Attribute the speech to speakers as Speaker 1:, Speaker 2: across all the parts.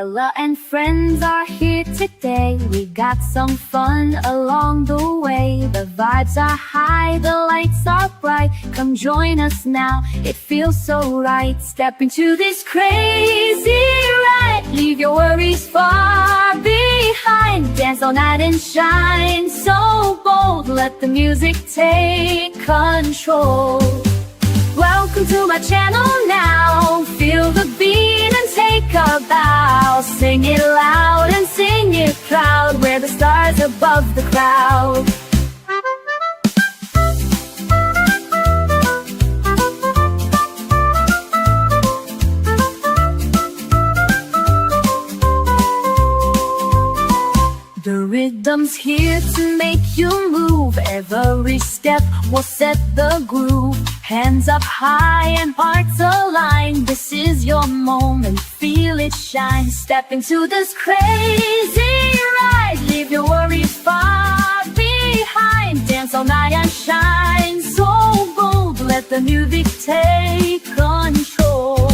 Speaker 1: Carla and friends are here today. We got some fun along the way. The vibes are high, the lights are bright. Come join us now, it feels so right. Step into this crazy ride. Leave your worries far behind. Dance all night and shine so bold. Let the music take control. Welcome to my channel now. Feel the beat and take a bow. Sing it loud and sing it proud. We're the stars above the crowd. The rhythm's here to make you move. Every step will set the groove. Hands up high and hearts aligned. This is your moment, feel it shine. Step into this crazy ride. Leave your worries far behind. Dance all night and shine so bold. Let the music take control.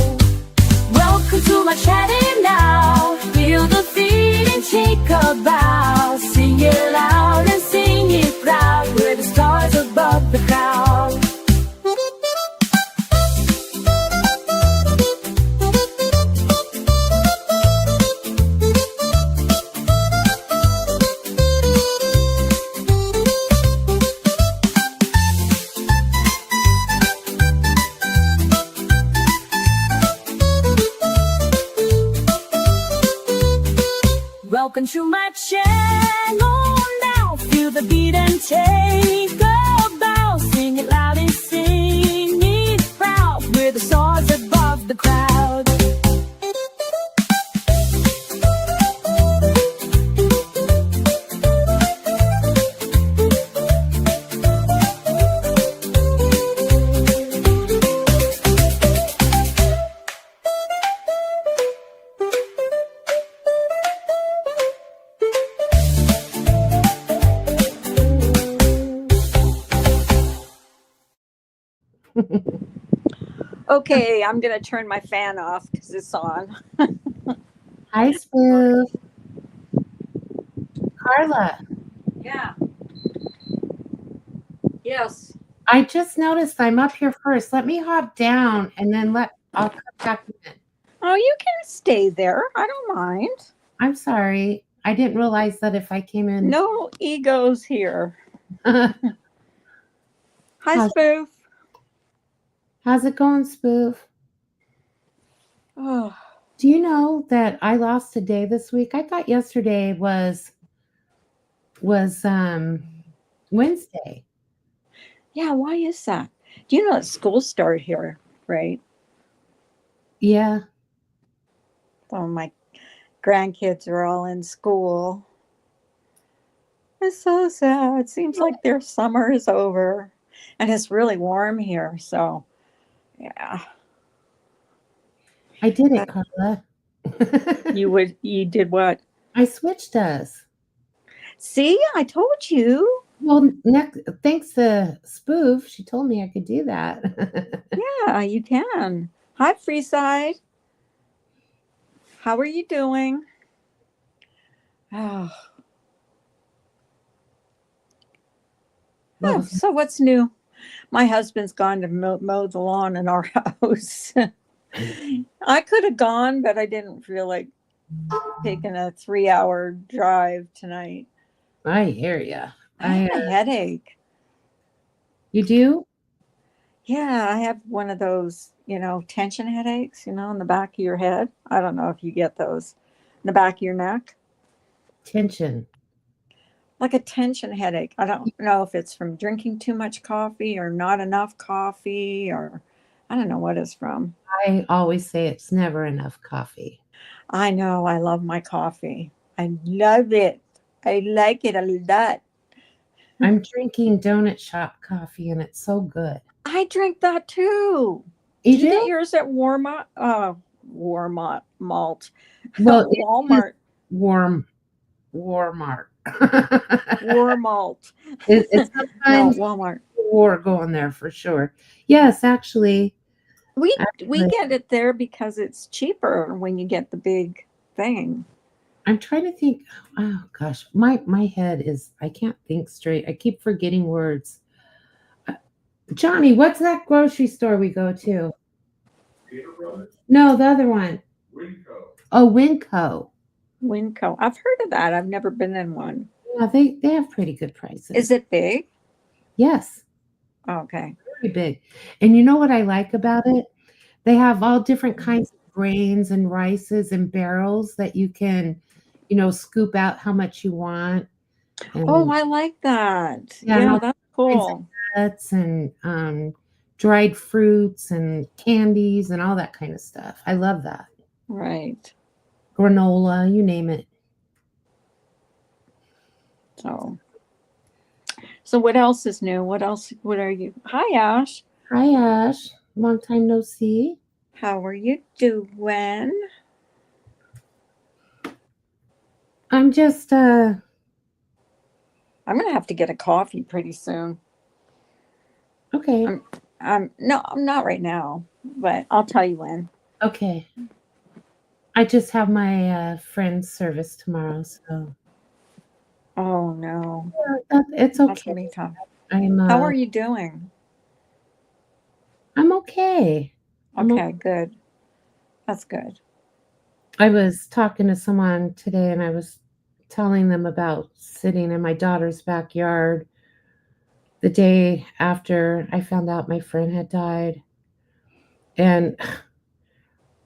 Speaker 1: Welcome to my channel now. Feel the beat and take a bow. Sing it loud and sing it proud. We're the stars above the crowd. Welcome to my channel now. Feel the beat and take a bow. Sing it loud and sing it proud. We're the stars above the crowd.
Speaker 2: Okay, I'm going to turn my fan off because it's on.
Speaker 3: Hi, Spoof. Carla,
Speaker 2: Yeah. Yes.
Speaker 3: I just noticed I'm up here first. Let me hop down and then I'll come back in.
Speaker 2: Oh, you can stay there. I don't mind.
Speaker 3: I'm sorry. I didn't realize that if I came in.
Speaker 2: No egos here. Hi,
Speaker 3: How's-
Speaker 2: Spoof.
Speaker 3: How's it going, Spoof?
Speaker 2: Oh,
Speaker 3: Do you know that I lost a day this week? I thought yesterday was Wednesday.
Speaker 2: yeah, why is that? Do you know that school started here, right?
Speaker 3: Yeah.
Speaker 2: So my grandkids are all in school. It's so sad. It seems like their summer is over. And it's really warm here, so yeah.
Speaker 3: I did it, Carla.
Speaker 2: You did what?
Speaker 3: I switched us.
Speaker 2: See, I told you.
Speaker 3: Well, thanks to Spoof, she told me I could do that.
Speaker 2: Yeah, you can. Hi, Freeside. How are you doing? Oh. Oh, so what's new? My husband's gone to mow the lawn in our house. I could have gone, but I didn't feel like taking a 3-hour drive tonight.
Speaker 3: I hear you.
Speaker 2: I have a headache.
Speaker 3: You do?
Speaker 2: Yeah, I have one of those, tension headaches, in the back of your head. I don't know if you get those in the back of your neck.
Speaker 3: Tension.
Speaker 2: Like a tension headache. I don't know if it's from drinking too much coffee or not enough coffee, or I don't know what it's from.
Speaker 3: I always say it's never enough coffee.
Speaker 2: I know. I love my coffee. I love it. I like it a lot.
Speaker 3: I'm drinking Donut Shop coffee and it's so good.
Speaker 2: I drink that too.
Speaker 3: You
Speaker 2: Did you
Speaker 3: do?
Speaker 2: get yours at Walmart? Malt.
Speaker 3: Well,
Speaker 2: Walmart.
Speaker 3: Walmart.
Speaker 2: War malt.
Speaker 3: It's
Speaker 2: No,
Speaker 3: sometimes
Speaker 2: Walmart.
Speaker 3: war going there for sure. Yes, actually.
Speaker 2: We get it there because it's cheaper when you get the big thing.
Speaker 3: I'm trying to think. Oh gosh, my head is. I can't think straight. I keep forgetting words. Johnny, what's that grocery store we go to?
Speaker 4: Peter Brothers,
Speaker 3: No, the other one.
Speaker 4: Winco.
Speaker 3: Oh, Winco.
Speaker 2: Winco. I've heard of that. I've never been in one.
Speaker 3: Yeah, they have pretty good prices.
Speaker 2: Is it big?
Speaker 3: Yes,
Speaker 2: Okay.
Speaker 3: very big. And you know what I like about it? They have all different kinds of grains and rices and barrels that you can, scoop out how much you want.
Speaker 2: Oh,
Speaker 3: And
Speaker 2: I like that.
Speaker 3: Yeah, and
Speaker 2: Yeah,
Speaker 3: all
Speaker 2: that's
Speaker 3: kinds of
Speaker 2: cool.
Speaker 3: nuts and dried fruits and candies and all that kind of stuff. I love that.
Speaker 2: Right.
Speaker 3: Granola, you name it.
Speaker 2: So what else is new? What else? What are you? Hi, Ash.
Speaker 3: Hi, Ash. Long time no see.
Speaker 2: How are you doing?
Speaker 3: I'm just
Speaker 2: I'm gonna have to get a coffee pretty soon.
Speaker 3: okay.
Speaker 2: No, I'm not right now, but I'll tell you when.
Speaker 3: Okay. I just have my friend's service tomorrow, so
Speaker 2: Oh no,
Speaker 3: it's
Speaker 2: that's
Speaker 3: okay.
Speaker 2: gonna be tough.
Speaker 3: I'm
Speaker 2: How are you doing?
Speaker 3: I'm okay. I'm
Speaker 2: Okay, good. That's good.
Speaker 3: I was talking to someone today and I was telling them about sitting in my daughter's backyard the day after I found out my friend had died. And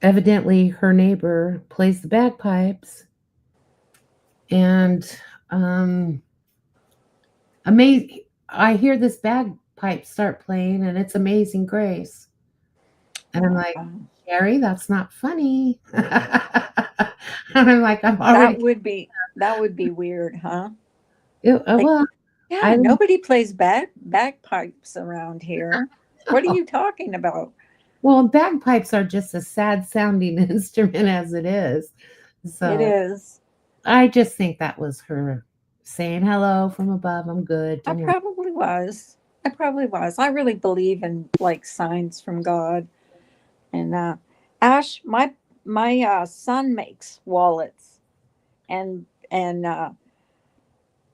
Speaker 3: evidently her neighbor plays the bagpipes. And I hear this bagpipe start playing and it's Amazing Grace. And I'm like, Sherry, that's not funny. And I'm like, I'm already
Speaker 2: That would be weird, huh?
Speaker 3: well,
Speaker 2: Yeah, nobody plays bagpipes around here. What are you talking about?
Speaker 3: well, bagpipes are just a sad sounding instrument as it is. So
Speaker 2: It is.
Speaker 3: I just think that was her saying hello from above. I'm good.
Speaker 2: I probably was. I really believe in like signs from God. And Ash, my son makes wallets and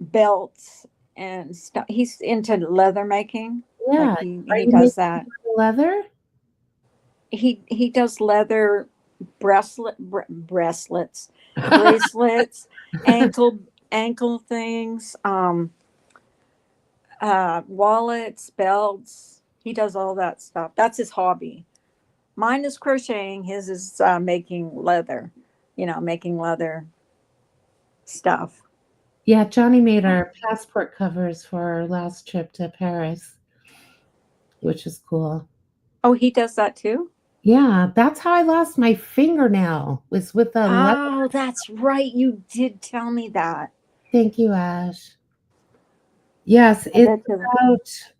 Speaker 2: belts and stuff. He's into leather making.
Speaker 3: Yeah.
Speaker 2: Like
Speaker 3: Are
Speaker 2: he
Speaker 3: you
Speaker 2: does
Speaker 3: making
Speaker 2: that.
Speaker 3: leather?
Speaker 2: He does leather bracelets, bracelets, ankle things, wallets, belts. He does all that stuff. That's his hobby. Mine is crocheting. His is making leather. Making leather stuff.
Speaker 3: Yeah, Johnny made our passport covers for our last trip to Paris, which is cool.
Speaker 2: Oh, he does that too?
Speaker 3: Yeah, that's how I lost my fingernail, was with a leather.
Speaker 2: Oh, that's right. You did tell me that.
Speaker 3: Thank you, Ash. Yes, it's about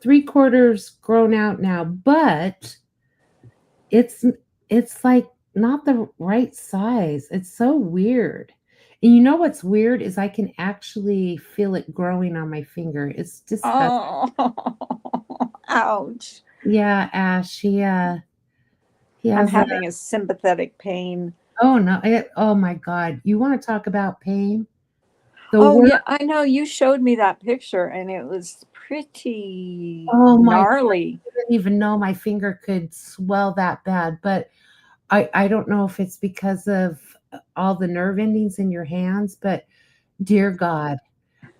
Speaker 3: 3/4 grown out now, but it's like not the right size. It's so weird. And you know what's weird is I can actually feel it growing on my finger. It's disgusting.
Speaker 2: Oh, ouch.
Speaker 3: Yeah, Ash, he has
Speaker 2: I'm having a sympathetic pain.
Speaker 3: oh no, oh my God. You want to talk about pain?
Speaker 2: Yeah, I know. You showed me that picture and it was pretty gnarly.
Speaker 3: I didn't even know my finger could swell that bad, but I don't know if it's because of all the nerve endings in your hands, but dear God,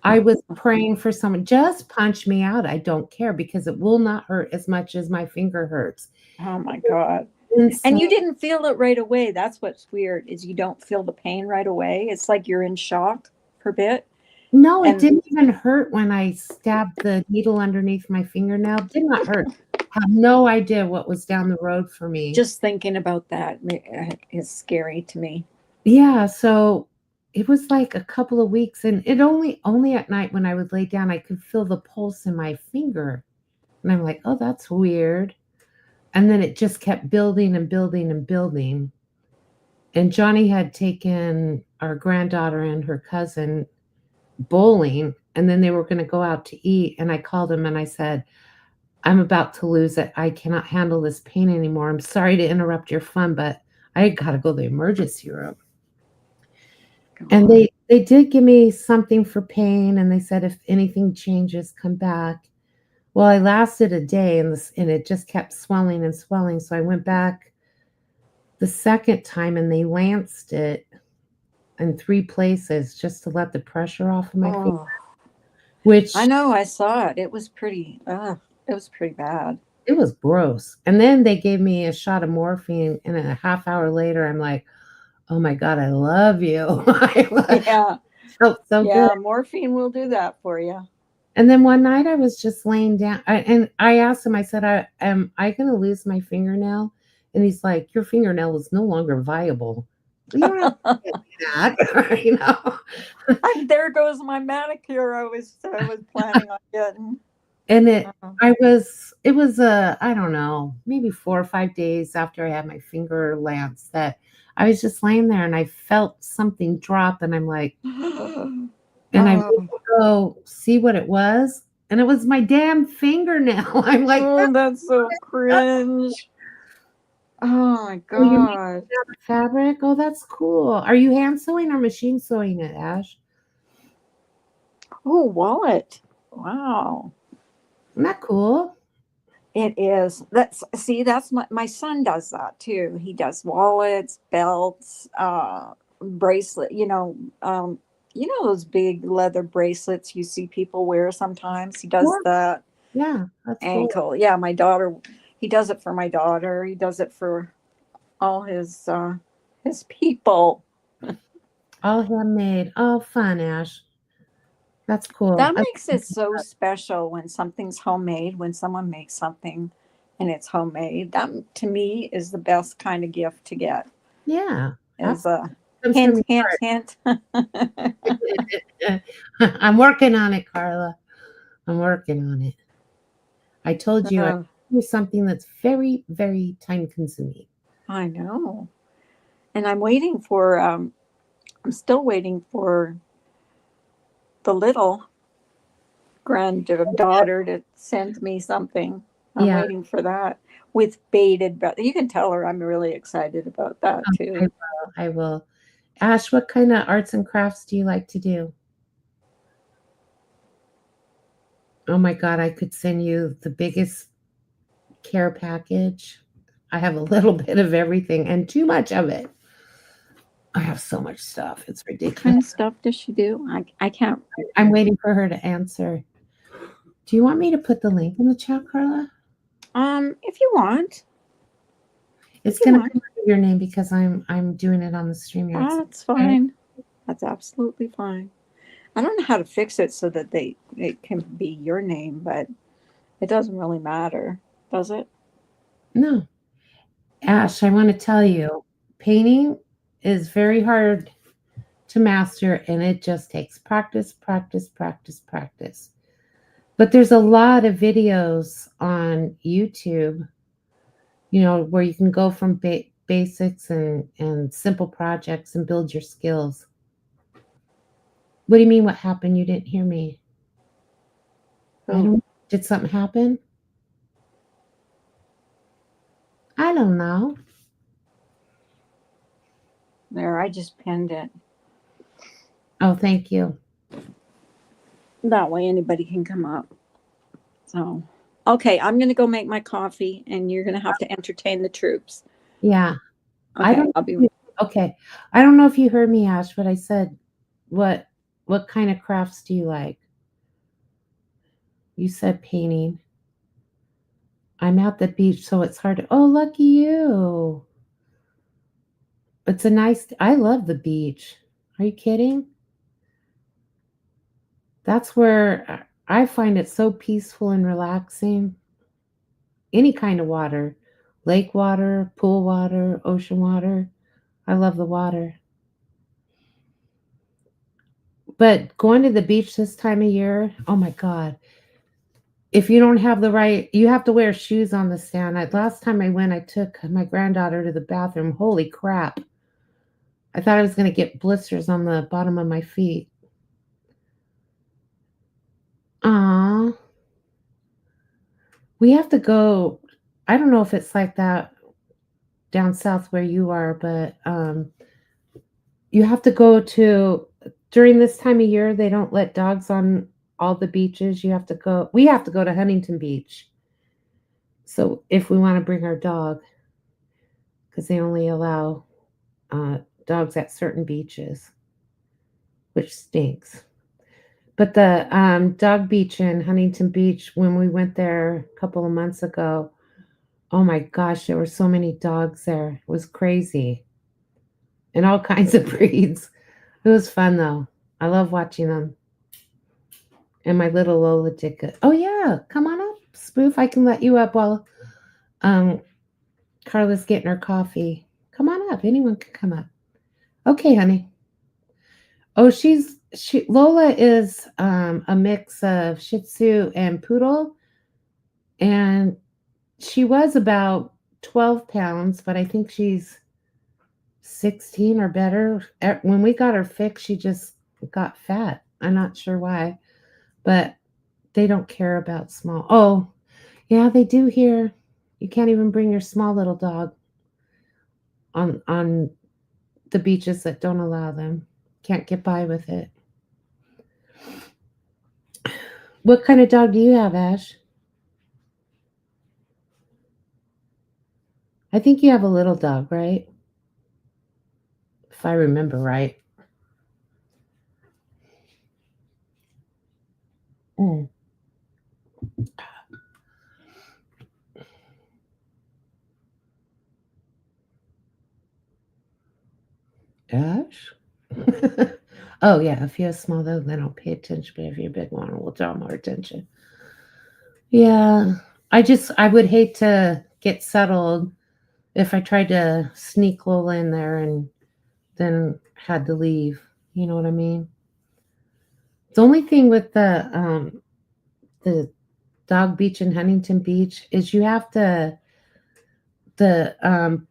Speaker 3: I was praying for someone, just punch me out. I don't care because it will not hurt as much as my finger hurts.
Speaker 2: Oh my God.
Speaker 3: Insane.
Speaker 2: And you didn't feel it right away. That's what's weird is you don't feel the pain right away. It's like you're in shock for a bit.
Speaker 3: No, it didn't even hurt when I stabbed the needle underneath my fingernail. It did not hurt. I have no idea what was down the road for me.
Speaker 2: Just thinking about that is scary to me.
Speaker 3: Yeah, so it was like a couple of weeks, and it only at night when I would lay down, I could feel the pulse in my finger. And I'm like, oh, that's weird. And then it just kept building and building and building. And Johnny had taken our granddaughter and her cousin bowling, and then they were going to go out to eat. And I called him and I said, I'm about to lose it. I cannot handle this pain anymore. I'm sorry to interrupt your fun, but I got to go to the emergency room. And
Speaker 2: God.
Speaker 3: they did give me something for pain, and they said if anything changes, come back. Well, I lasted a day, and it just kept swelling and swelling. So I went back the second time, and they lanced it in 3 places just to let the pressure off of my face,
Speaker 2: Oh,
Speaker 3: which
Speaker 2: I know. I saw it. It was pretty. It was pretty bad.
Speaker 3: it was gross. And then they gave me a shot of morphine, and a half hour later, I'm like, oh my God, I love you. I
Speaker 2: Yeah,
Speaker 3: felt so good.
Speaker 2: yeah. Morphine will do that for you.
Speaker 3: And then one night I was just laying down, and I asked him, I said, am I going to lose my fingernail? And he's like, your fingernail is no longer viable. Well, you don't have to say that, you know?
Speaker 2: There goes my manicure. I was planning on getting.
Speaker 3: And
Speaker 2: Oh.
Speaker 3: it was I don't know, maybe 4 or 5 days after I had my finger lance that I was just laying there and I felt something drop and I'm like, and I went
Speaker 2: Oh,
Speaker 3: to go see what it was. And it was my damn fingernail. I'm like,
Speaker 2: oh, that's so cringe. Oh my
Speaker 3: oh, you're making
Speaker 2: God.
Speaker 3: it out of fabric? Oh, that's cool. Are you hand sewing or machine sewing it, Ash?
Speaker 2: Oh, wallet. Wow.
Speaker 3: Isn't that cool?
Speaker 2: It is. That's my son does that too. He does wallets, belts, bracelet, you know those big leather bracelets you see people wear sometimes. He does
Speaker 3: Yeah,
Speaker 2: that.
Speaker 3: yeah, that's cool.
Speaker 2: Ankle. Yeah, my daughter, he does it for my daughter. He does it for all his people.
Speaker 3: All handmade. Oh, fun, Ash. That's cool.
Speaker 2: That makes it so special when something's homemade, when someone makes something and it's homemade. That to me is the best kind of gift to get.
Speaker 3: Yeah,
Speaker 2: Is
Speaker 3: absolutely.
Speaker 2: a
Speaker 3: Comes from
Speaker 2: hint,
Speaker 3: your
Speaker 2: hint,
Speaker 3: heart.
Speaker 2: hint.
Speaker 3: I'm working on it, Carla. I'm working on it. I told you I
Speaker 2: Uh,
Speaker 3: do something that's very, very time consuming.
Speaker 2: I know. And I'm still waiting for the little granddaughter to send me something. I'm
Speaker 3: Yeah,
Speaker 2: waiting for that with bated breath. You can tell her I'm really excited about that
Speaker 3: I
Speaker 2: too.
Speaker 3: will. I will. Ash, what kind of arts and crafts do you like to do? Oh my God, I could send you the biggest care package. I have a little bit of everything and too much of it. I have so much stuff. It's
Speaker 2: What kind
Speaker 3: ridiculous.
Speaker 2: of stuff does she do? I can't.
Speaker 3: I'm waiting for her to answer. Do you want me to put the link in the chat, Carla?
Speaker 2: If you want,
Speaker 3: It's
Speaker 2: if you
Speaker 3: gonna
Speaker 2: want,
Speaker 3: come under your name because I'm doing it on the StreamYard.
Speaker 2: that's fine. That's absolutely fine. I don't know how to fix it so that it can be your name, but it doesn't really matter, does it?
Speaker 3: No. Ash, I want to tell you, painting is very hard to master and it just takes practice, practice, practice, practice. But there's a lot of videos on YouTube, where you can go from basics and simple projects and build your skills. What do you mean what happened? You didn't hear me. I
Speaker 2: Oh,
Speaker 3: don't Did something happen? I don't know.
Speaker 2: there, I just pinned it.
Speaker 3: Oh, thank you.
Speaker 2: That way anybody can come up. So, okay, I'm going to go make my coffee and you're going to have to entertain the troops.
Speaker 3: Yeah. I
Speaker 2: Okay,
Speaker 3: don't
Speaker 2: I'll be
Speaker 3: Okay. I don't know if you heard me, Ash, but I said, what what kind of crafts do you like? You said painting. I'm at the beach, so it's hard to, oh, lucky you. I love the beach. Are you kidding? That's where I find it so peaceful and relaxing. Any kind of water, lake water, pool water, ocean water. I love the water. But going to the beach this time of year, oh my God. If you don't have you have to wear shoes on the sand. Last time I went, I took my granddaughter to the bathroom. Holy crap. I thought I was going to get blisters on the bottom of my feet. Aw. We have to go. I don't know if it's like that down south where you are, but you have to go to during this time of year. They don't let dogs on all the beaches. We have to go to Huntington Beach. So if we want to bring our dog, because they only allow dogs at certain beaches, which stinks. But the dog beach in Huntington Beach, when we went there a couple of months ago, oh my gosh, there were so many dogs there. It was crazy. And all kinds of breeds. It was fun though. I love watching them. And my little Lola did. Oh yeah, come on up, Spoof. I can let you up while Carla's getting her coffee. Come on up. Anyone can come up. Okay, honey. Oh, Lola is a mix of Shih Tzu and Poodle, and she was about 12 pounds, but I think she's 16 or better. When we got her fixed, she just got fat. I'm not sure why, but they don't care about small. Oh, yeah, they do here. You can't even bring your small little dog on the beaches that don't allow them. Can't get by with it. What kind of dog do you have, Ash? I think you have a little dog, right? If I remember right. Mm. Ash? Oh, yeah. If you have small dog, they don't pay attention. But if you're a big one, it will draw more attention. Yeah. I would hate to get settled if I tried to sneak Lola in there and then had to leave. You know what I mean? The only thing with the dog beach in Huntington Beach is you have to, the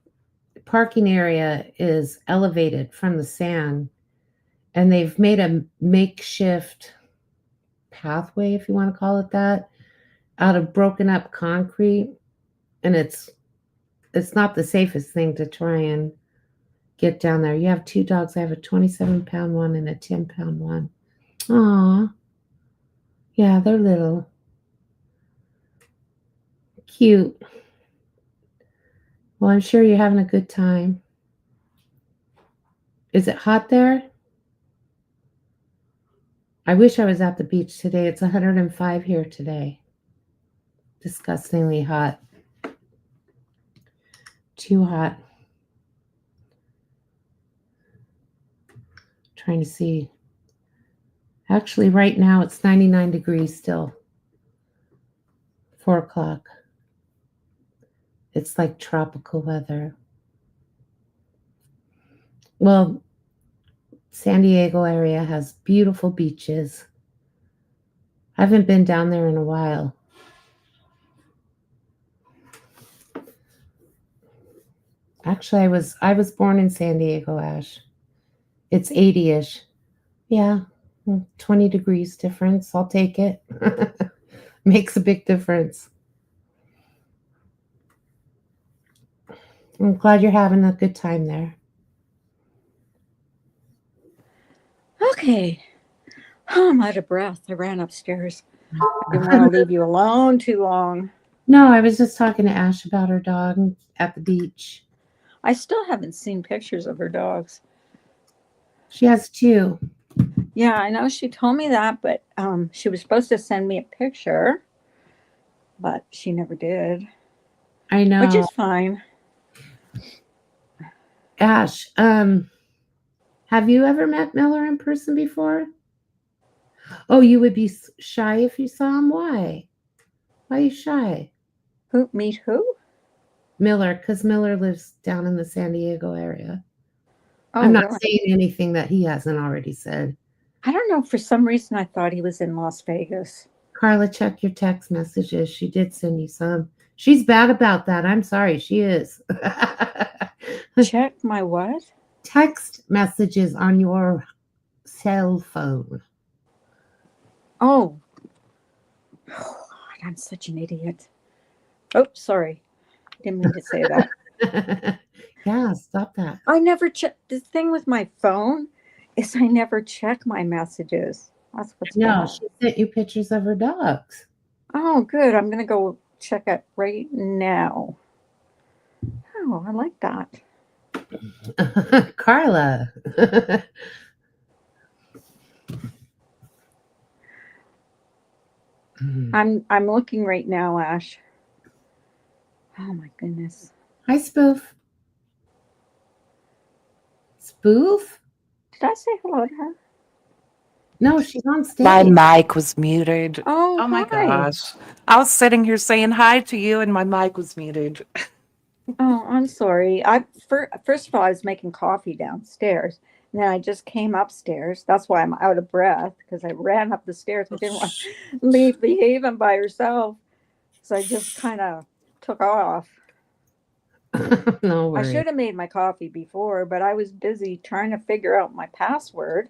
Speaker 3: parking area is elevated from the sand, and they've made a makeshift pathway, if you want to call it that, out of broken up concrete, and it's not the safest thing to try and get down there. You have two dogs. I have a 27-pound one and a 10-pound one. Aw. Yeah, they're little. Cute. Well, I'm sure you're having a good time. Is it hot there? I wish I was at the beach today. It's 105 here today. Disgustingly hot. Too hot. Trying to see. Actually, right now it's 99 degrees still. 4 o'clock. It's like tropical weather. Well, San Diego area has beautiful beaches. I haven't been down there in a while. Actually, I was born in San Diego, Ash. It's 80-ish. Yeah, 20 degrees difference. I'll take it. Makes a big difference. I'm glad you're having a good time there.
Speaker 2: Okay. Oh, I'm out of breath. I ran upstairs. I didn't want to leave you alone too long.
Speaker 3: No, I was just talking to Ash about her dog at the beach.
Speaker 2: I still haven't seen pictures of her dogs.
Speaker 3: She has 2.
Speaker 2: Yeah, I know she told me that, but she was supposed to send me a picture, but she never did.
Speaker 3: I know.
Speaker 2: Which is fine.
Speaker 3: Ash, have you ever met Miller in person before? Oh, you would be shy if you saw him? Why? Why are you shy?
Speaker 2: Meet who?
Speaker 3: Miller, because Miller lives down in the San Diego area.
Speaker 2: Oh,
Speaker 3: I'm not
Speaker 2: really?
Speaker 3: saying anything that he hasn't already said.
Speaker 2: I don't know. For some reason, I thought he was in Las Vegas.
Speaker 3: Carla, check your text messages. She did send you some. She's bad about that. I'm sorry. She is.
Speaker 2: Check my what?
Speaker 3: Text messages on your cell phone.
Speaker 2: Oh. God, I'm such an idiot. Oh, sorry. Didn't mean to say that.
Speaker 3: Yeah, stop that.
Speaker 2: I never check. The thing with my phone is I never check my messages. That's what's
Speaker 3: No,
Speaker 2: bad.
Speaker 3: she sent you pictures of her dogs.
Speaker 2: Oh, good. I'm gonna go check it right now. Oh, I like that.
Speaker 3: Carla.
Speaker 2: I'm looking right now, Ash. Oh my goodness.
Speaker 3: Hi, Spoof. Spoof?
Speaker 2: Did I say hello to her?
Speaker 3: No, she's on stage.
Speaker 5: My mic was muted.
Speaker 2: Oh,
Speaker 5: Oh my
Speaker 2: hi.
Speaker 5: gosh. I was sitting here saying hi to you and my mic was muted.
Speaker 2: Oh, I'm sorry. First of all, I was making coffee downstairs. And then I just came upstairs. That's why I'm out of breath because I ran up the stairs. I didn't want to leave the Haven by herself. So I just kind of took off.
Speaker 3: No
Speaker 2: I
Speaker 3: worries.
Speaker 2: should have made my coffee before, but I was busy trying to figure out my password.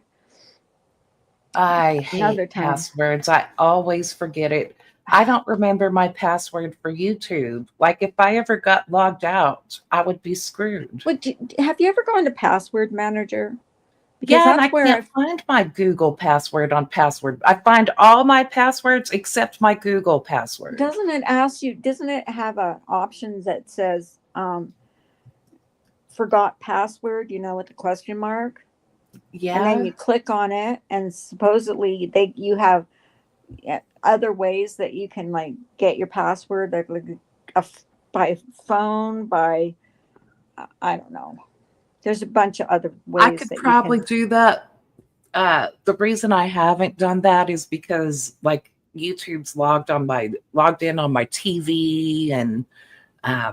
Speaker 5: I
Speaker 2: Another
Speaker 5: hate
Speaker 2: time.
Speaker 5: passwords. I always forget it. I don't remember my password for YouTube. Like if I ever got logged out, I would be screwed.
Speaker 2: But have you ever gone to Password Manager? Because
Speaker 5: Yeah, and I
Speaker 2: that's where
Speaker 5: can't find my Google password on password. I find all my passwords except my Google password.
Speaker 2: doesn't it ask you? Doesn't it have a option that says forgot password? You know, with the question mark,
Speaker 5: Yeah.
Speaker 2: and then you click on it, and supposedly you have other ways that you can like get your password, like by phone, by I don't know. There's a bunch of other ways
Speaker 5: I could
Speaker 2: that
Speaker 5: probably
Speaker 2: you
Speaker 5: do that. The reason I haven't done that is because like YouTube's logged in on my TV and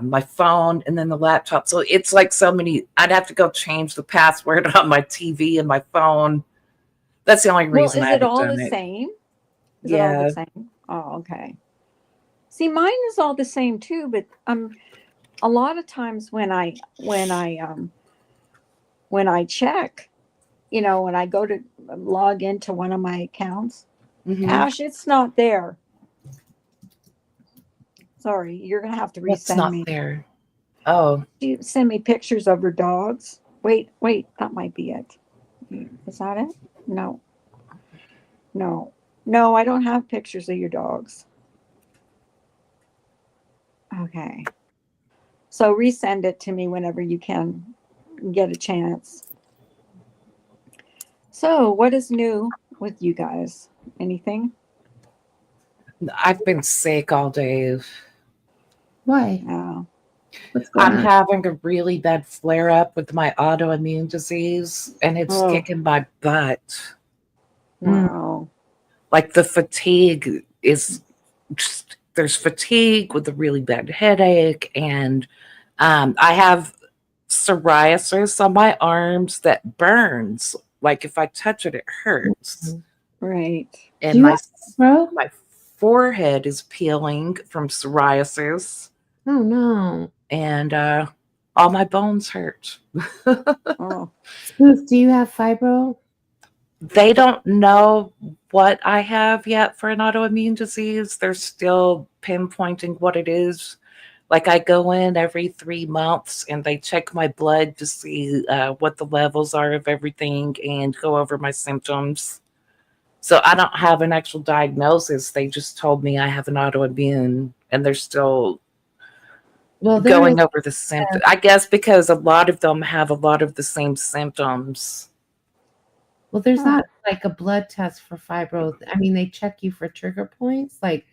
Speaker 5: my phone and then the laptop. So it's like so many. I'd have to go change the password on my TV and my phone. That's the only
Speaker 2: can. Well,
Speaker 5: reason
Speaker 2: is
Speaker 5: I
Speaker 2: it
Speaker 5: haven't
Speaker 2: all
Speaker 5: done
Speaker 2: the
Speaker 5: it.
Speaker 2: same? Is it all
Speaker 5: Yeah.
Speaker 2: the same? Oh, okay. See, mine is all the same too, but a lot of times when I check, you know, when I go to log into one of my accounts,
Speaker 5: Mhm.
Speaker 2: Ash, it's not there. Sorry, you're gonna have to
Speaker 5: What's
Speaker 2: resend
Speaker 5: not
Speaker 2: me.
Speaker 5: there? Oh,
Speaker 2: You send me pictures of her dogs. Wait, that might be it. Is that it? No, no, I don't have pictures of your dogs. Okay, so resend it to me whenever you can get a chance. So, what is new with you guys? Anything?
Speaker 5: I've been sick all day.
Speaker 3: Why?
Speaker 2: No.
Speaker 3: What's going
Speaker 5: I'm
Speaker 3: on?
Speaker 5: having a really bad flare up with my autoimmune disease and it's
Speaker 2: Oh.
Speaker 5: kicking my butt.
Speaker 2: Wow.
Speaker 5: Like the fatigue is just, there's fatigue with a really bad headache and I have psoriasis on my arms that burns. Like if I touch it, it hurts.
Speaker 2: Right.
Speaker 3: Do
Speaker 5: And
Speaker 3: you have bro?
Speaker 5: my forehead is peeling from psoriasis
Speaker 3: Oh no.
Speaker 5: and all my bones hurt.
Speaker 2: Oh.
Speaker 3: Spoof, do you have fibro?
Speaker 5: They don't know what I have yet for an autoimmune disease. They're still pinpointing what it is. Like I go in every 3 months and they check my blood to see what the levels are of everything and go over my symptoms. So I don't have an actual diagnosis. They just told me I have an autoimmune and they're still
Speaker 3: Well, there
Speaker 5: going
Speaker 3: is,
Speaker 5: over the symptoms. I guess because a lot of them have a lot of the same symptoms.
Speaker 3: well, there's
Speaker 2: Huh.
Speaker 3: not like a blood test for fibro. I mean, they check you for trigger points. Like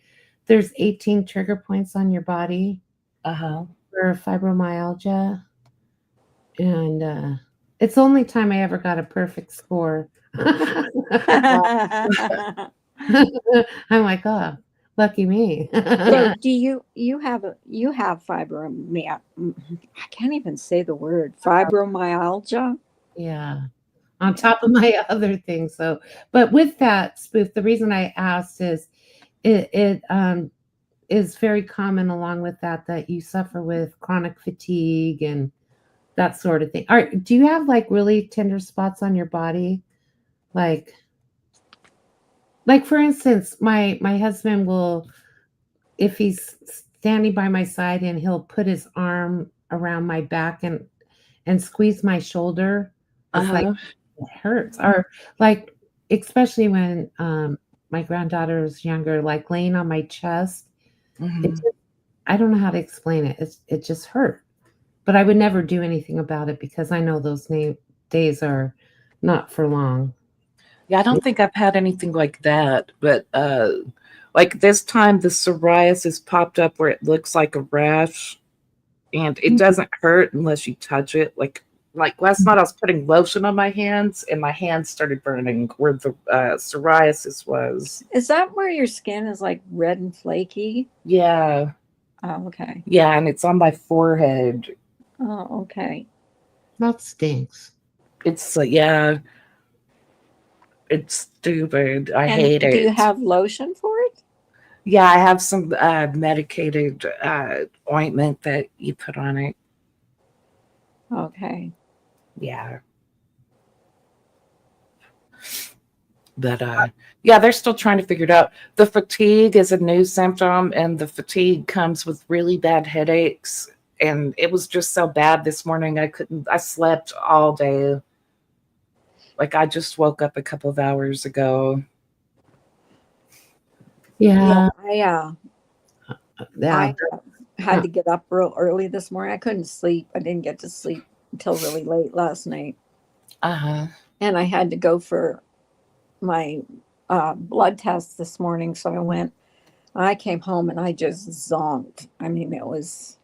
Speaker 3: there's 18 trigger points on your body
Speaker 5: Uh-huh.
Speaker 3: for fibromyalgia. And it's the only time I ever got a perfect score. I'm like, oh, lucky me.
Speaker 2: So, do you have fibromyalgia? I can't even say the word fibromyalgia.
Speaker 3: Yeah. On top of my other things. So, but with that, Spoof, the reason I asked is it is very common along with that you suffer with chronic fatigue and that sort of thing. Do you have like really tender spots on your body? Like for instance, my husband will, if he's standing by my side and he'll put his arm around my back and and squeeze my shoulder, it's like
Speaker 5: Uh-huh.
Speaker 3: it hurts. Or like, especially when my granddaughter was younger, like laying on my chest. It
Speaker 5: Mhm.
Speaker 3: just, I don't know how to explain it. It just hurt. But I would never do anything about it because I know those days are not for long.
Speaker 5: Yeah, I don't think I've had anything like that, but like this time the psoriasis popped up where it looks like a rash and it doesn't hurt unless you touch it. Like last night I was putting lotion on my hands and my hands started burning where the psoriasis was.
Speaker 2: Is that where your skin is like red and flaky?
Speaker 5: Yeah.
Speaker 2: Oh, okay.
Speaker 5: Yeah, and it's on my forehead.
Speaker 2: Oh, okay.
Speaker 3: That stinks.
Speaker 5: It's yeah, it's stupid. I
Speaker 2: And
Speaker 5: hate
Speaker 2: do you
Speaker 5: it.
Speaker 2: have lotion for it?
Speaker 5: Yeah, I have some medicated ointment that you put on it.
Speaker 2: Okay.
Speaker 5: Yeah. But yeah, they're still trying to figure it out. The fatigue is a new symptom, and the fatigue comes with really bad headaches. And it was just so bad this morning. I slept all day. Like I just woke up a couple of hours ago.
Speaker 3: Yeah.
Speaker 2: Yeah,
Speaker 3: Yeah.
Speaker 2: I had to get up real early this morning. I couldn't sleep. I didn't get to sleep until really late last night.
Speaker 5: Uh-huh.
Speaker 2: And I had to go for my blood test this morning. So I came home and I just zonked. I mean, it was,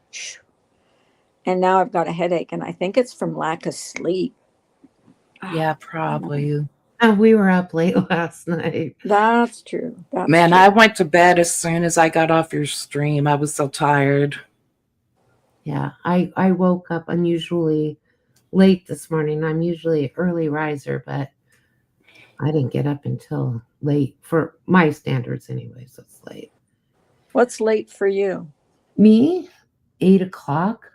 Speaker 2: and now I've got a headache and I think it's from lack of sleep.
Speaker 5: Yeah, probably.
Speaker 3: And we were up late last night.
Speaker 2: That's true. That's
Speaker 5: Man,
Speaker 2: true.
Speaker 5: I went to bed as soon as I got off your stream. I was so tired.
Speaker 3: Yeah. I woke up unusually late this morning. I'm usually an early riser, but I didn't get up until late for my standards anyway, so it's late.
Speaker 2: What's late for you?
Speaker 3: Me, 8 o'clock.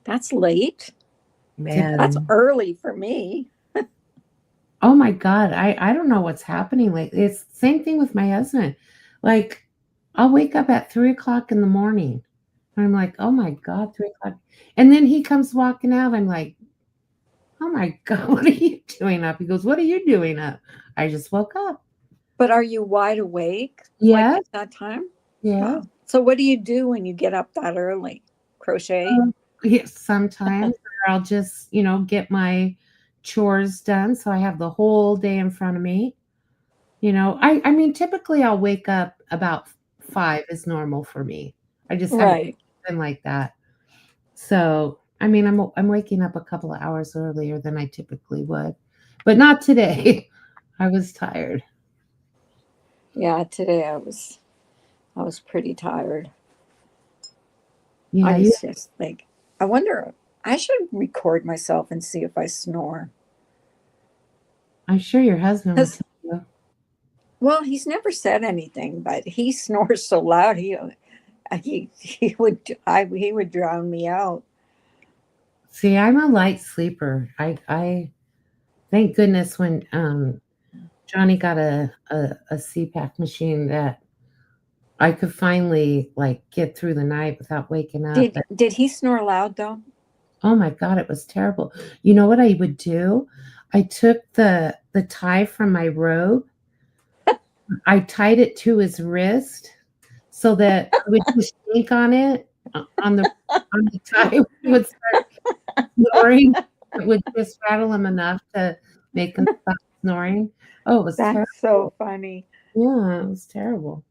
Speaker 2: That's late.
Speaker 5: Man.
Speaker 2: That's early for me.
Speaker 3: Oh my God. I don't know what's happening. Like it's the same thing with my husband. Like I'll wake up at 3 o'clock in the morning. And I'm like, oh my God, 3 o'clock. And then he comes walking out. I'm like, oh my God, what are you doing up? He goes, what are you doing up? I just woke up.
Speaker 2: But are you wide awake?
Speaker 3: Yeah.
Speaker 2: Like at that time?
Speaker 3: Yeah.
Speaker 2: Wow. So what do you do when you get up that early? Crochet?
Speaker 3: Yeah, sometimes or I'll just, get my chores done. So I have the whole day in front of me. I mean, typically I'll wake up about 5 is normal for me. I just haven't
Speaker 2: Right.
Speaker 3: been like that. So, I mean, I'm waking up a couple of hours earlier than I typically would, but not today. I was tired.
Speaker 2: Yeah, today I was pretty tired.
Speaker 3: Yeah,
Speaker 2: I was just like, I wonder, I should record myself and see if I snore.
Speaker 3: I'm sure your husband will tell you.
Speaker 2: Well, he's never said anything, but he snores so loud he would drown me out.
Speaker 3: See, I'm a light sleeper. I thank goodness when Johnny got a CPAP machine that I could finally like get through the night without waking up.
Speaker 2: Did he snore loud though?
Speaker 3: Oh my God, it was terrible. You know what I would do? I took the tie from my robe. I tied it to his wrist so that I would just shake on it on the tie. He would start snoring. It would just rattle him enough to make him stop snoring. Oh, it was terrible.
Speaker 2: That's so funny.
Speaker 3: Yeah, it was terrible.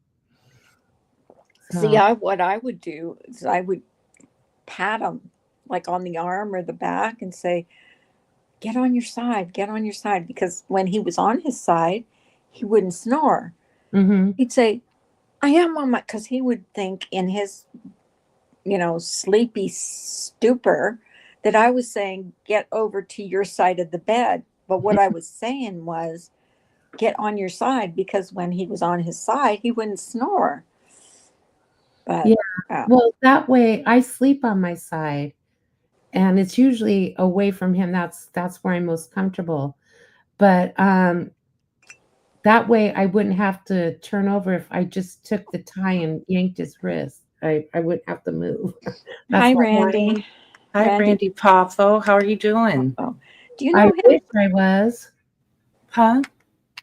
Speaker 2: See, what I would do is I would pat him like on the arm or the back and say, get on your side, because when he was on his side, he wouldn't snore.
Speaker 3: Mm-hmm.
Speaker 2: He'd say, I am on my, because he would think in his, sleepy stupor that I was saying, get over to your side of the bed. But what I was saying was, get on your side, because when he was on his side, he wouldn't snore. But,
Speaker 3: yeah. Well, that way I sleep on my side and it's usually away from him. That's where I'm most comfortable. But that way I wouldn't have to turn over if I just took the tie and yanked his wrist. I wouldn't have to move.
Speaker 2: Hi, Randy.
Speaker 5: Hi,
Speaker 2: Randy.
Speaker 5: Randy Poffo. How are you doing?
Speaker 2: Oh, do you
Speaker 3: I
Speaker 2: know him?
Speaker 3: wish I was.
Speaker 5: Huh?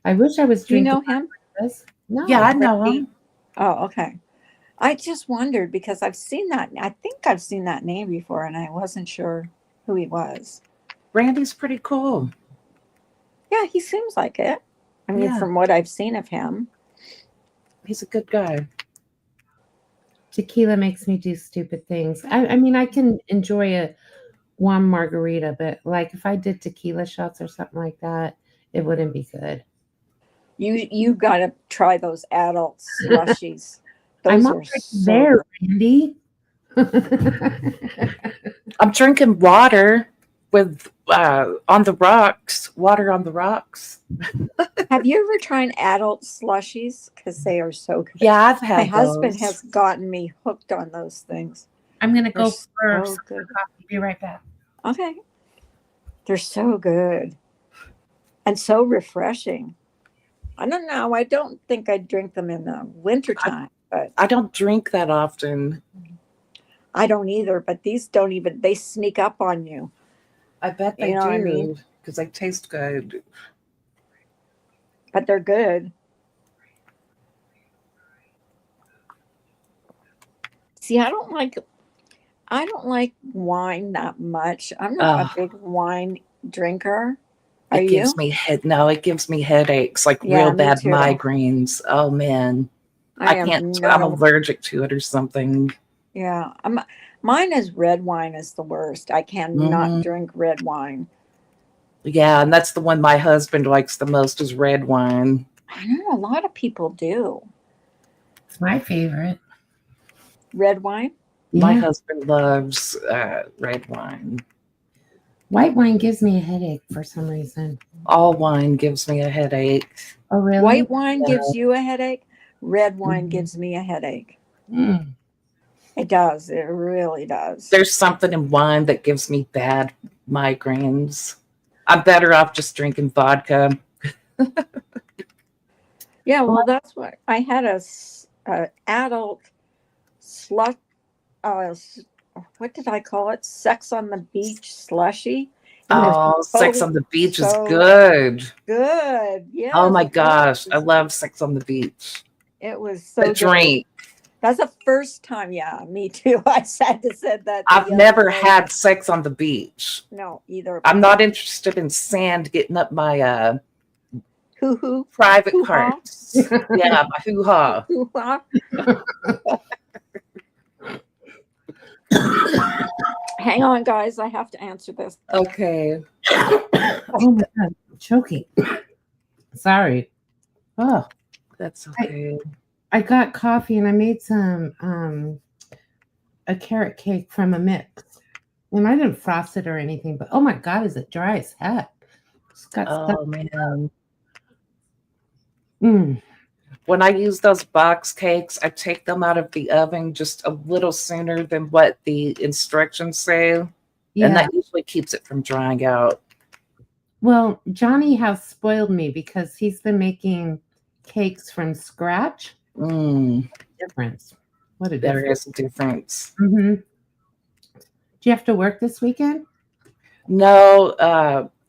Speaker 3: I wish I was
Speaker 2: Do you
Speaker 3: drinking
Speaker 2: know him?
Speaker 3: this. No.
Speaker 5: Yeah, I know
Speaker 2: Randy?
Speaker 5: him.
Speaker 2: Oh, okay. I just wondered because I've seen that. I think I've seen that name before, and I wasn't sure who he was.
Speaker 5: Randy's pretty cool.
Speaker 2: Yeah, he seems like it. I mean,
Speaker 5: Yeah.
Speaker 2: from what I've seen of him.
Speaker 5: He's a good guy.
Speaker 3: Tequila makes me do stupid things. I mean, I can enjoy a warm margarita, but like if I did tequila shots or something like that, it wouldn't be good.
Speaker 2: You got to try those adult slushies.
Speaker 3: I'm
Speaker 2: Those are
Speaker 3: already
Speaker 2: so
Speaker 3: there, Randy.
Speaker 5: I'm drinking water with on the rocks. Water on the rocks.
Speaker 2: Have you ever tried adult slushies? Because they are so good.
Speaker 5: Yeah, I've had
Speaker 2: My husband
Speaker 5: those.
Speaker 2: has gotten me hooked on those things.
Speaker 3: I'm gonna
Speaker 2: They're
Speaker 3: go for
Speaker 2: so
Speaker 3: some
Speaker 2: good.
Speaker 3: coffee. Be right back.
Speaker 2: Okay. They're so good and so refreshing. I don't know. I don't think I'd drink them in the wintertime, but
Speaker 5: I don't drink that often.
Speaker 2: I don't either. But these don't even, they sneak up on you.
Speaker 5: I bet they
Speaker 2: You know what I
Speaker 5: do
Speaker 2: mean?
Speaker 5: because they taste good.
Speaker 2: But they're good. See, I don't like wine that much. I'm not a
Speaker 5: Oh,
Speaker 2: big wine drinker. Are
Speaker 5: it
Speaker 2: you?
Speaker 5: gives me it gives me headaches, like
Speaker 2: Yeah,
Speaker 5: real
Speaker 2: me
Speaker 5: bad
Speaker 2: too.
Speaker 5: migraines. Oh man,
Speaker 2: I
Speaker 5: I
Speaker 2: am
Speaker 5: can't. I'm
Speaker 2: not a
Speaker 5: allergic to it or something.
Speaker 2: yeah. Mine is red wine is the worst. I cannot
Speaker 5: Mhm.
Speaker 2: drink red wine.
Speaker 5: Yeah, and that's the one my husband likes the most is red wine.
Speaker 2: I know a lot of people do.
Speaker 3: It's my favorite.
Speaker 2: Red wine?
Speaker 5: My
Speaker 3: Yeah.
Speaker 5: husband loves red wine.
Speaker 3: White wine gives me a headache for some reason.
Speaker 5: All wine gives me a headache.
Speaker 3: Oh, really?
Speaker 2: White wine
Speaker 5: Yeah.
Speaker 2: gives you a headache. Red wine
Speaker 5: Mhm.
Speaker 2: gives me a headache.
Speaker 3: Mm.
Speaker 2: It does. It really does.
Speaker 5: There's something in wine that gives me bad migraines. I'm better off just drinking vodka.
Speaker 2: Yeah, well, that's what I had a adult slut. What did I call it? Sex on the beach slushy. It was
Speaker 5: Oh, Sex
Speaker 2: so
Speaker 5: on the Beach is
Speaker 2: so
Speaker 5: good.
Speaker 2: good. Yes,
Speaker 5: Oh my
Speaker 2: it
Speaker 5: gosh, I
Speaker 2: was.
Speaker 5: love Sex on the Beach.
Speaker 2: It was
Speaker 5: The
Speaker 2: so good.
Speaker 5: drink.
Speaker 2: That's the first time. Yeah, me too. I said that
Speaker 5: I've
Speaker 2: the other
Speaker 5: never
Speaker 2: day.
Speaker 5: had sex on the beach.
Speaker 2: No, either.
Speaker 5: I'm not interested in sand getting up my
Speaker 2: Hoo hoo.
Speaker 5: private
Speaker 2: Hoo-ha.
Speaker 5: parts. Yeah, my hoo ha.
Speaker 2: Hoo-ha. Hang on, guys. I have to answer this.
Speaker 5: Okay.
Speaker 3: Oh my god, I'm choking. Sorry. Oh,
Speaker 5: That's okay.
Speaker 3: I got coffee and I made some a carrot cake from a mix. And I didn't frost it or anything, but oh my god, is it dry as heck? It's got stuff.
Speaker 5: Oh man.
Speaker 3: Mm.
Speaker 5: When I use those box cakes, I take them out of the oven just a little sooner than what the instructions say. And
Speaker 3: Yeah.
Speaker 5: that usually keeps it from drying out.
Speaker 3: Well, Johnny has spoiled me because he's been making cakes from scratch.
Speaker 5: Mm,
Speaker 3: Difference. What a
Speaker 5: there
Speaker 3: difference.
Speaker 5: is a difference.
Speaker 3: Mm-hmm. Do you have to work this weekend?
Speaker 5: No,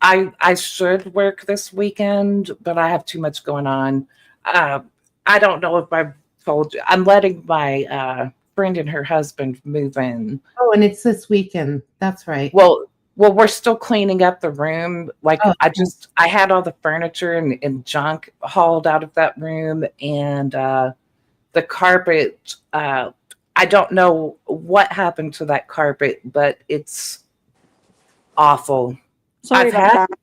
Speaker 5: I should work this weekend, but I have too much going on. I don't know if I've told you. I'm letting my friend and her husband move in.
Speaker 3: Oh, and it's this weekend. That's right.
Speaker 5: Well, we're still cleaning up the room. Like
Speaker 3: Oh,
Speaker 5: I had all the furniture and junk hauled out of that room, and the carpet. I don't know what happened to that carpet, but it's awful.
Speaker 2: Sorry
Speaker 5: I've
Speaker 2: about
Speaker 5: had
Speaker 2: that.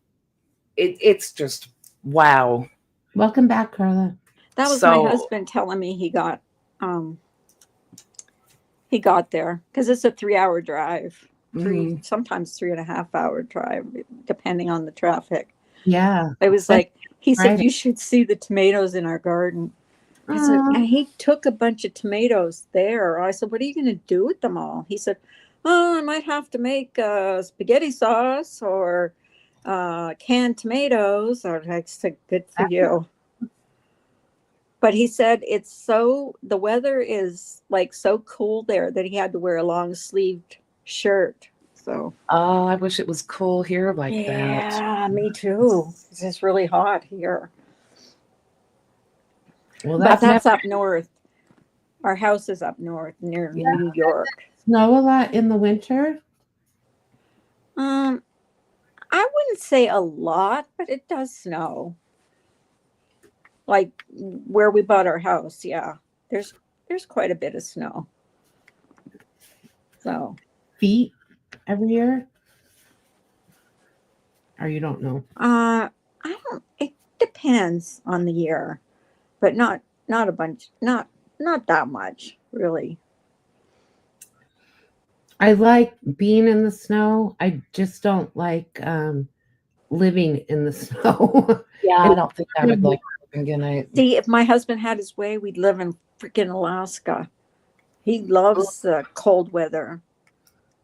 Speaker 5: it's just wow.
Speaker 3: Welcome back, Carla.
Speaker 2: That was
Speaker 5: So-
Speaker 2: my husband telling me he got there because it's a 3-hour drive. Sometimes 3.5-hour drive, depending on the traffic.
Speaker 3: Yeah.
Speaker 2: It was like he said,
Speaker 3: Right.
Speaker 2: you should see the tomatoes in our garden. I said, and he took a bunch of tomatoes there. I said, what are you going to do with them all? He said, oh, I might have to make spaghetti sauce or canned tomatoes. I said, good for you. But he said the weather is like so cool there that he had to wear a long sleeved shirt. So
Speaker 5: Oh, I wish it was cool here like that.
Speaker 2: yeah, me too. It's just really hot here.
Speaker 3: Well,
Speaker 2: But
Speaker 3: that's
Speaker 2: that's
Speaker 3: never
Speaker 2: up north. Our house is up north near
Speaker 5: Yeah.
Speaker 2: New York.
Speaker 3: snow a lot in the winter.
Speaker 2: I wouldn't say a lot, but it does snow. Like where we bought our house, yeah. There's quite a bit of snow. So
Speaker 3: Feet every year. Or you don't know.
Speaker 2: I don't it depends on the year, but not a bunch, not that much, really.
Speaker 3: I like being in the snow. I just don't like living in the snow.
Speaker 5: Yeah, I
Speaker 3: And
Speaker 5: don't think I would like living in it.
Speaker 2: See, if my husband had his way, we'd live in freaking Alaska. He loves the cold weather.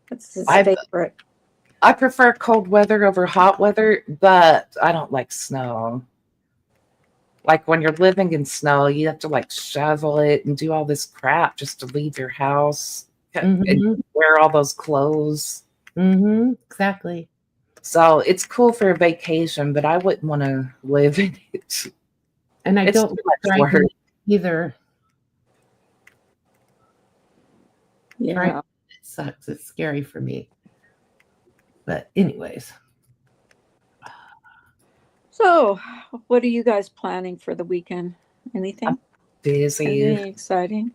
Speaker 2: That's his
Speaker 5: I-
Speaker 2: favorite.
Speaker 5: I prefer cold weather over hot weather, but I don't like snow. Like when you're living in snow, you have to like shovel it and do all this crap just to leave your house and
Speaker 3: Mhm.
Speaker 5: wear all those clothes.
Speaker 3: Exactly.
Speaker 5: So it's cool for a vacation, but I wouldn't want to live in it.
Speaker 3: And I
Speaker 5: It's
Speaker 3: don't
Speaker 5: too much
Speaker 3: like driving
Speaker 5: work.
Speaker 3: either.
Speaker 2: Yeah.
Speaker 3: Right. It sucks. It's scary for me. But anyways,
Speaker 2: So, what are you guys planning for the weekend? Anything?
Speaker 5: Busy.
Speaker 2: Anything exciting?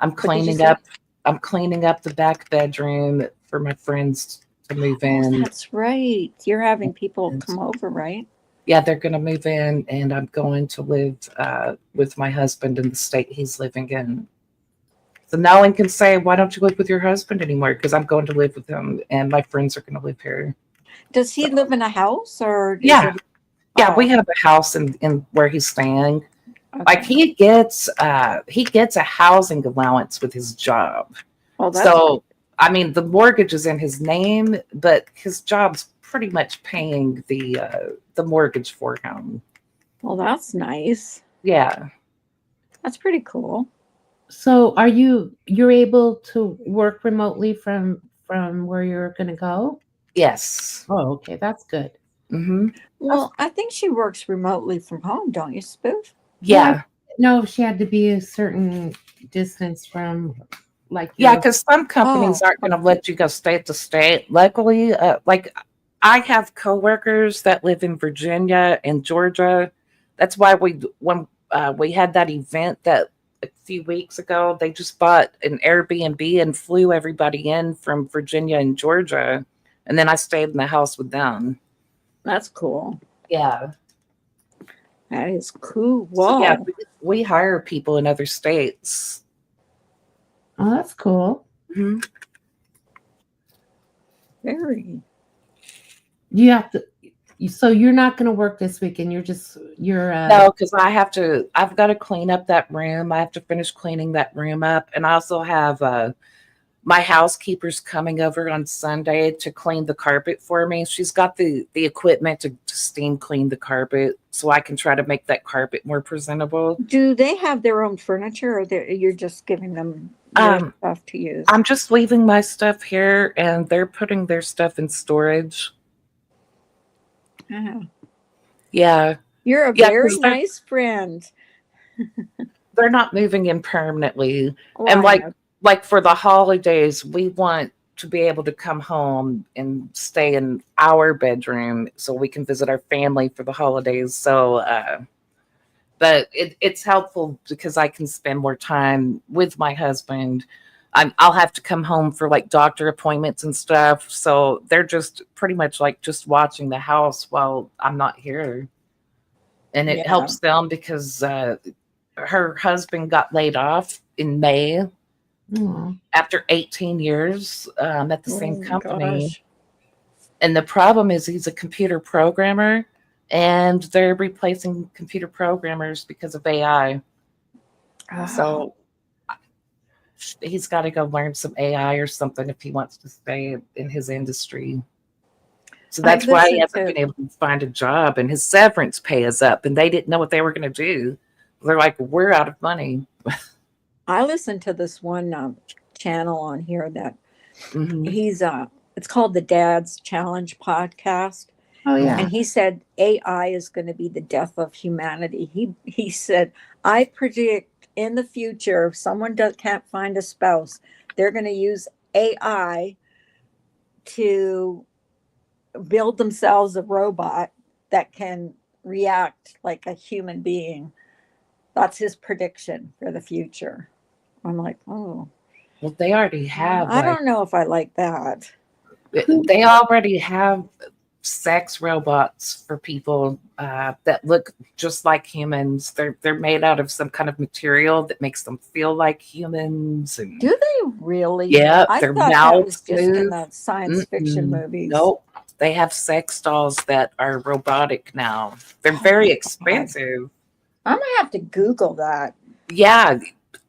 Speaker 5: I'm
Speaker 2: did you
Speaker 5: cleaning
Speaker 2: say?
Speaker 5: up. I'm cleaning up the back bedroom for my friends to move
Speaker 2: Oh,
Speaker 5: in.
Speaker 2: that's right. You're having people come over, right?
Speaker 5: Yeah, they're going to move in, and I'm going to live with my husband in the state he's living in. So no one can say, "Why don't you live with your husband anymore?" Because I'm going to live with him, and my friends are going to live here.
Speaker 2: Does he live in a house or is
Speaker 5: Yeah,
Speaker 2: it?
Speaker 5: yeah,
Speaker 2: Oh,
Speaker 5: we have a house in where he's staying. Like
Speaker 2: okay.
Speaker 5: he gets a housing allowance with his job.
Speaker 2: Oh, that's
Speaker 5: So I mean, the mortgage is in his name, but his job's pretty much paying the mortgage for him.
Speaker 2: well, that's nice.
Speaker 5: Yeah.
Speaker 2: That's pretty cool.
Speaker 3: so you're able to work remotely from where you're going to go?
Speaker 5: Yes.
Speaker 3: Oh, okay, that's good.
Speaker 5: Hmm.
Speaker 2: Well, I think she works remotely from home, don't you, Spoof?
Speaker 5: Yeah.
Speaker 3: No, she had to be a certain distance from like
Speaker 5: Yeah,
Speaker 3: your
Speaker 5: because some companies
Speaker 2: Oh,
Speaker 5: aren't going to let you go state to state. Luckily, like I have coworkers that live in Virginia and Georgia. That's why when we had that event that a few weeks ago, they just bought an Airbnb and flew everybody in from Virginia and Georgia, and then I stayed in the house with them.
Speaker 2: that's cool.
Speaker 5: Yeah.
Speaker 2: That is cool.
Speaker 5: So yeah,
Speaker 2: Whoa.
Speaker 5: we hire people in other states.
Speaker 3: Oh, that's cool.
Speaker 5: Mhm.
Speaker 2: Very.
Speaker 3: You have to so you're not going to work this weekend. You're
Speaker 5: No, because I've got to clean up that room. I have to finish cleaning that room up. And I also have my housekeeper's coming over on Sunday to clean the carpet for me. She's got the equipment to steam clean the carpet so I can try to make that carpet more presentable.
Speaker 2: Do they have their own furniture or you're just giving them your stuff to use?
Speaker 5: I'm just leaving my stuff here and they're putting their stuff in storage.
Speaker 2: Ah.
Speaker 5: Yeah.
Speaker 2: You're a
Speaker 5: Yeah,
Speaker 2: very
Speaker 5: 'cause they're-
Speaker 2: nice friend.
Speaker 5: They're not moving in permanently.
Speaker 2: Well,
Speaker 5: And
Speaker 2: I know.
Speaker 5: like for the holidays, we want to be able to come home and stay in our bedroom so we can visit our family for the holidays. So, but it's helpful because I can spend more time with my husband. I'll have to come home for like doctor appointments and stuff. So they're just pretty much like just watching the house while I'm not here. And it
Speaker 2: Yeah.
Speaker 5: helps them because her husband got laid off in May
Speaker 3: Aw.
Speaker 5: after 18 years at the
Speaker 2: Oh
Speaker 5: same
Speaker 2: my
Speaker 5: company.
Speaker 2: gosh.
Speaker 5: And the problem is he's a computer programmer and they're replacing computer programmers because of AI. So he's got to go learn some AI or something if he wants to stay in his industry. So
Speaker 2: I
Speaker 5: that's why he
Speaker 2: listened
Speaker 5: hasn't
Speaker 2: to-
Speaker 5: been able to find a job, and his severance pay is up, and they didn't know what they were going to do. They're like, we're out of money.
Speaker 2: I listened to this one channel on here that
Speaker 5: Mhm.
Speaker 2: he's it's called the Dad's Challenge podcast.
Speaker 3: Oh yeah.
Speaker 2: And he said AI is going to be the death of humanity. He said, I predict in the future, if someone can't find a spouse, they're going to use AI to build themselves a robot that can react like a human being. That's his prediction for the future. I'm like, oh,
Speaker 5: Well, they already have.
Speaker 2: I don't know if I like that.
Speaker 5: They already have sex robots for people that look just like humans. They're made out of some kind of material that makes them feel like humans. And
Speaker 2: Do they really?
Speaker 5: yeah,
Speaker 2: I
Speaker 5: their
Speaker 2: thought that
Speaker 5: mouths
Speaker 2: was just in
Speaker 5: move.
Speaker 2: the science fiction movies.
Speaker 5: Nope. They have sex dolls that are robotic now. They're very expensive.
Speaker 2: I'm gonna have to Google that.
Speaker 5: Yeah,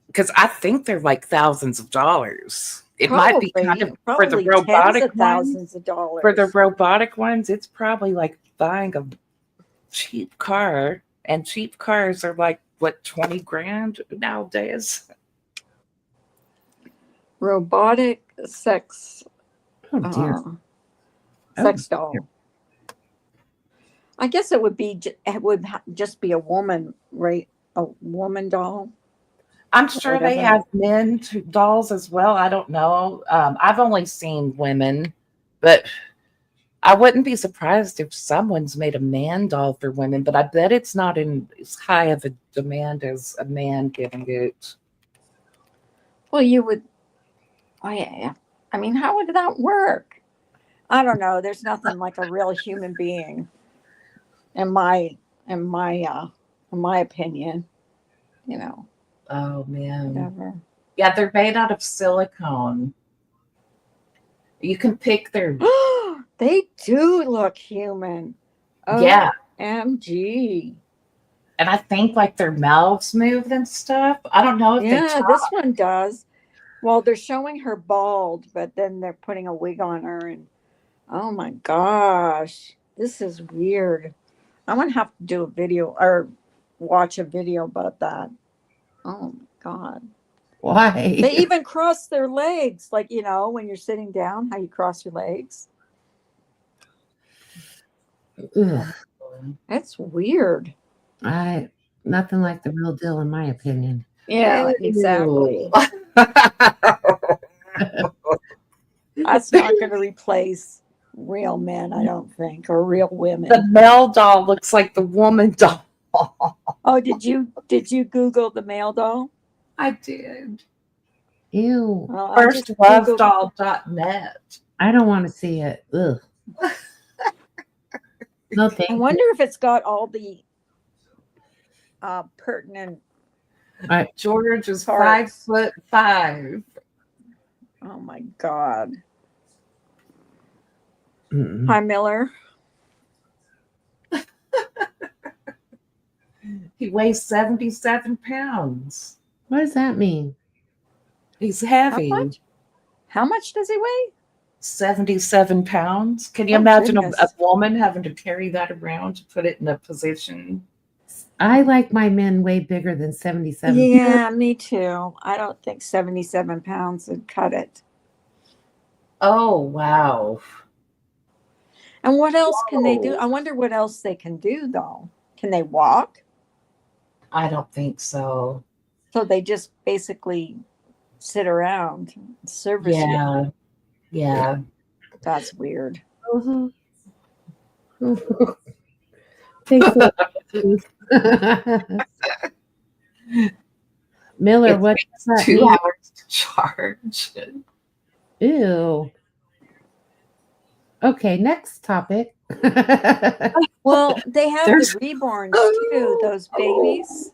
Speaker 5: because I think they're like thousands of dollars. It might be kind of for the
Speaker 2: probably
Speaker 5: robotic
Speaker 2: tens of
Speaker 5: ones.
Speaker 2: thousands of dollars.
Speaker 5: For the robotic ones, it's probably like buying a cheap car, and cheap cars are like what, 20 grand nowadays.
Speaker 2: robotic sex
Speaker 3: Oh dear.
Speaker 2: sex doll. I guess it would be just be a woman, right? A woman doll.
Speaker 5: I'm sure they
Speaker 2: Whatever.
Speaker 5: have men dolls as well. I don't know. I've only seen women, but I wouldn't be surprised if someone's made a man doll for women, but I bet it's not in as high of a demand as a man getting it.
Speaker 2: Well, you would. I mean, how would that work? I don't know. There's nothing like a real human being, in my opinion. You know,
Speaker 5: Oh man.
Speaker 2: whatever.
Speaker 5: Yeah, they're made out of silicone. You can pick their
Speaker 2: They do look human.
Speaker 5: yeah,
Speaker 2: OMG.
Speaker 5: and I think like their mouths move and stuff. I don't know if they
Speaker 2: Yeah,
Speaker 5: talk.
Speaker 2: this one does. Well, they're showing her bald, but then they're putting a wig on her, and oh my gosh, this is weird. I'm gonna have to do a video or watch a video about that. Oh my god.
Speaker 3: Why?
Speaker 2: They even cross their legs, like when you're sitting down, how you cross your legs.
Speaker 3: Ugh.
Speaker 2: It's weird.
Speaker 3: Nothing like the real deal, in my opinion.
Speaker 2: Yeah, exactly.
Speaker 5: Ew.
Speaker 2: That's not going to replace real men, I don't think, or real women.
Speaker 5: The male doll looks like the woman doll.
Speaker 2: Oh, did you Google the male doll?
Speaker 5: I did.
Speaker 3: Ew.
Speaker 2: Well, I just
Speaker 5: Firstlovedoll.net.
Speaker 3: I don't want to see it. Ugh. No,
Speaker 2: I
Speaker 3: thank you.
Speaker 2: wonder if it's got all the pertinent.
Speaker 5: George is
Speaker 2: Parts.
Speaker 5: 5'5".
Speaker 2: Oh my God.
Speaker 3: Mm-mm.
Speaker 2: Hi, Miller.
Speaker 5: He weighs 77 pounds.
Speaker 3: What does that mean?
Speaker 5: He's
Speaker 2: How
Speaker 5: heavy.
Speaker 2: much? How much does he weigh?
Speaker 5: 77 pounds. Can you
Speaker 2: Oh,
Speaker 5: imagine a
Speaker 2: goodness.
Speaker 5: woman having to carry that around to put it in a position?
Speaker 3: I like my men way bigger than 77.
Speaker 2: Yeah, me too. I don't think 77 pounds would cut it.
Speaker 5: Oh, wow.
Speaker 2: And what else can they do?
Speaker 5: Whoa.
Speaker 2: I wonder what else they can do, though. Can they walk?
Speaker 5: I don't think so.
Speaker 2: So they just basically sit around and service you.
Speaker 5: Yeah. Yeah.
Speaker 2: That's weird.
Speaker 3: Mhm. Thanks a lot. Miller,
Speaker 5: It
Speaker 3: what
Speaker 5: takes
Speaker 3: does that
Speaker 5: 2
Speaker 3: mean?
Speaker 5: hours to charge.
Speaker 3: Ew. Okay, next topic.
Speaker 2: Well, they have
Speaker 5: There's-
Speaker 2: the reborns too, those babies.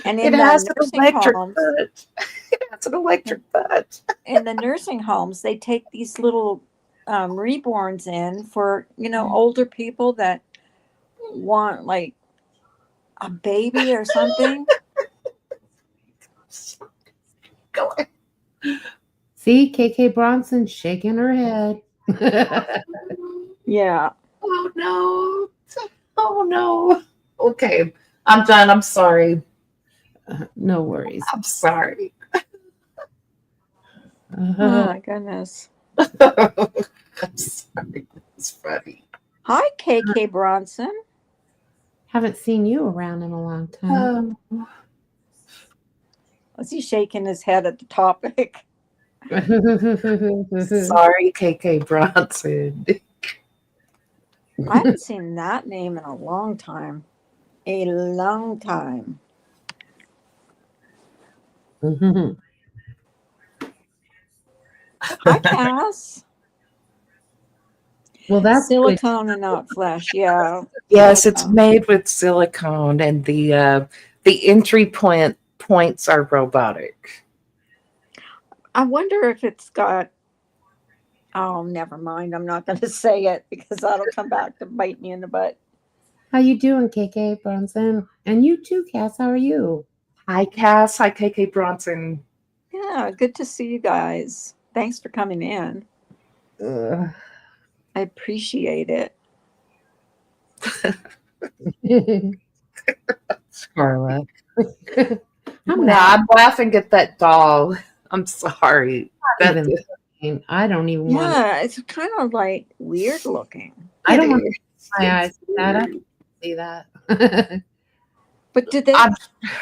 Speaker 2: And in
Speaker 5: It has
Speaker 2: the
Speaker 5: an
Speaker 2: nursing
Speaker 5: electric
Speaker 2: homes,
Speaker 5: butt. It has an electric butt.
Speaker 2: in the nursing homes, they take these little reborns in for older people that want like a baby or something.
Speaker 5: Go ahead.
Speaker 3: See, KK Bronson shaking her head.
Speaker 2: Yeah.
Speaker 5: Oh no. Oh no. Okay. I'm done. I'm sorry.
Speaker 3: No worries.
Speaker 5: I'm sorry.
Speaker 2: Oh my goodness.
Speaker 5: I'm sorry. It's funny.
Speaker 2: Hi, KK Bronson.
Speaker 3: Haven't seen you around in a long time.
Speaker 2: Was he shaking his head at the topic?
Speaker 5: Sorry, KK Bronson.
Speaker 2: I haven't seen that name in a long time. A long time. Hi, Cass.
Speaker 3: Well, that's good.
Speaker 2: Silicone and not flesh. Yeah.
Speaker 5: Yes, it's
Speaker 2: Silicone.
Speaker 5: made with silicone, and the entry points are robotic.
Speaker 2: I wonder if it's got. Oh, never mind. I'm not going to say it because that'll come back to bite me in the butt.
Speaker 3: How you doing, KK Bronson? And you too, Cass. How are you?
Speaker 5: Hi, Cass. Hi, KK Bronson.
Speaker 2: Yeah, good to see you guys. Thanks for coming in.
Speaker 3: Ugh.
Speaker 2: I appreciate it.
Speaker 3: Scarlett.
Speaker 5: I'm laughing at that doll. I'm sorry.
Speaker 3: not even looking. I don't even want to.
Speaker 2: Yeah, it's kind of like weird looking.
Speaker 3: I don't
Speaker 5: It
Speaker 3: want to
Speaker 5: is.
Speaker 3: my eyes
Speaker 5: It's
Speaker 3: to that. I
Speaker 5: weird.
Speaker 3: don't see that.
Speaker 2: But did they
Speaker 5: I'm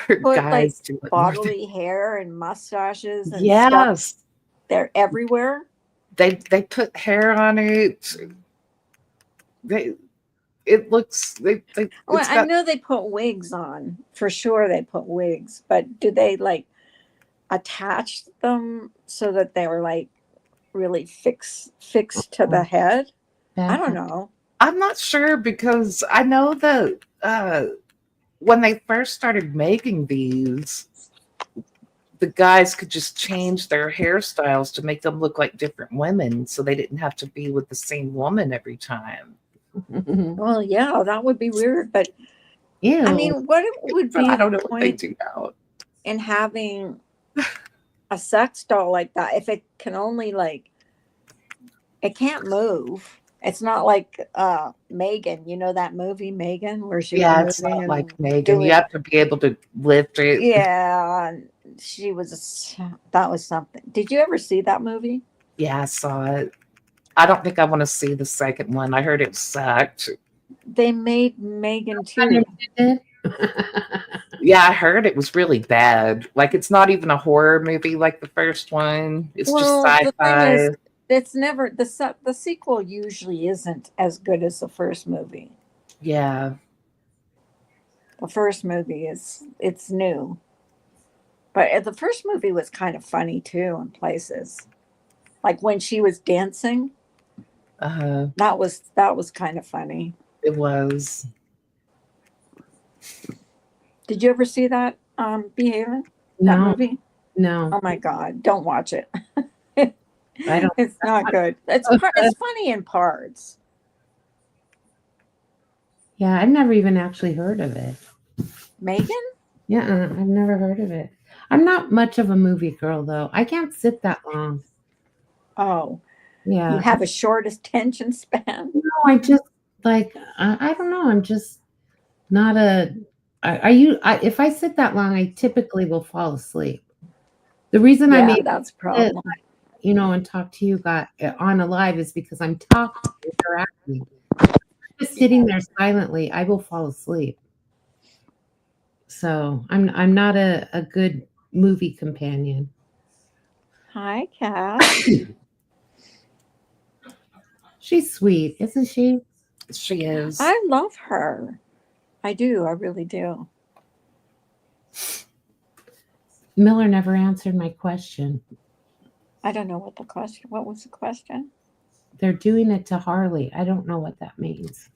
Speaker 5: sure
Speaker 2: put like
Speaker 5: guys do it more than-
Speaker 2: bodily hair and mustaches and stuff?
Speaker 5: Yes.
Speaker 2: They're everywhere.
Speaker 5: They put hair on it. It looks
Speaker 2: Well,
Speaker 5: it's
Speaker 2: I
Speaker 5: got,
Speaker 2: know they put wigs on for sure. They put wigs, but do they like attach them so that they were like really fixed to the head? I don't know.
Speaker 5: I'm not sure because I know that when they first started making these, the guys could just change their hairstyles to make them look like different women, so they didn't have to be with the same woman every time.
Speaker 2: Well, yeah, that would be weird, but
Speaker 3: Ew.
Speaker 2: I mean, what would
Speaker 5: But
Speaker 2: be
Speaker 5: I don't
Speaker 2: the
Speaker 5: know what they
Speaker 2: point
Speaker 5: do now.
Speaker 2: in having a sex doll like that if it can only like it can't move? It's not like Megan, you know that movie Megan where she
Speaker 5: Yeah,
Speaker 2: was
Speaker 5: it's not
Speaker 2: moving
Speaker 5: like
Speaker 2: and
Speaker 5: Megan.
Speaker 2: doing,
Speaker 5: You have to be able to lift it.
Speaker 2: yeah, and she was that was something. Did you ever see that movie?
Speaker 5: Yeah, I saw it. I don't think I want to see the second one. I heard it sucked.
Speaker 2: They made Megan too.
Speaker 5: Yeah, I heard it was really bad. Like it's not even a horror movie like the first one. It's
Speaker 2: Well,
Speaker 5: just
Speaker 2: the thing
Speaker 5: sci-fi.
Speaker 2: is, it's never the sequel usually isn't as good as the first movie.
Speaker 5: Yeah.
Speaker 2: The first movie it's new, but the first movie was kind of funny too in places, like when she was dancing. That was kind of funny.
Speaker 5: It was.
Speaker 2: Did you ever see that Behaven? That
Speaker 3: No,
Speaker 2: movie?
Speaker 3: no,
Speaker 2: Oh my God! Don't watch it.
Speaker 3: I don't.
Speaker 2: It's not good. It's funny in parts.
Speaker 3: Yeah, I've never even actually heard of it.
Speaker 2: Megan?
Speaker 3: Yeah, I've never heard of it. I'm not much of a movie girl, though. I can't sit that long.
Speaker 2: Oh,
Speaker 3: Yeah.
Speaker 2: you have a short attention span.
Speaker 3: No, I just like I don't know. I'm just not a. If I sit that long, I typically will fall asleep. The reason I'm
Speaker 2: Yeah,
Speaker 3: able
Speaker 2: that's a
Speaker 3: to,
Speaker 2: problem.
Speaker 3: and talk to you guys on a live is because I'm talking, interacting. Just sitting there silently, I will fall asleep. So I'm not a good movie companion.
Speaker 2: Hi, Cass.
Speaker 3: She's sweet, isn't she?
Speaker 5: She is.
Speaker 2: I love her. I do. I really do.
Speaker 3: Miller never answered my question.
Speaker 2: I don't know what the question. What was the question?
Speaker 3: They're doing it to Harley. I don't know what that means.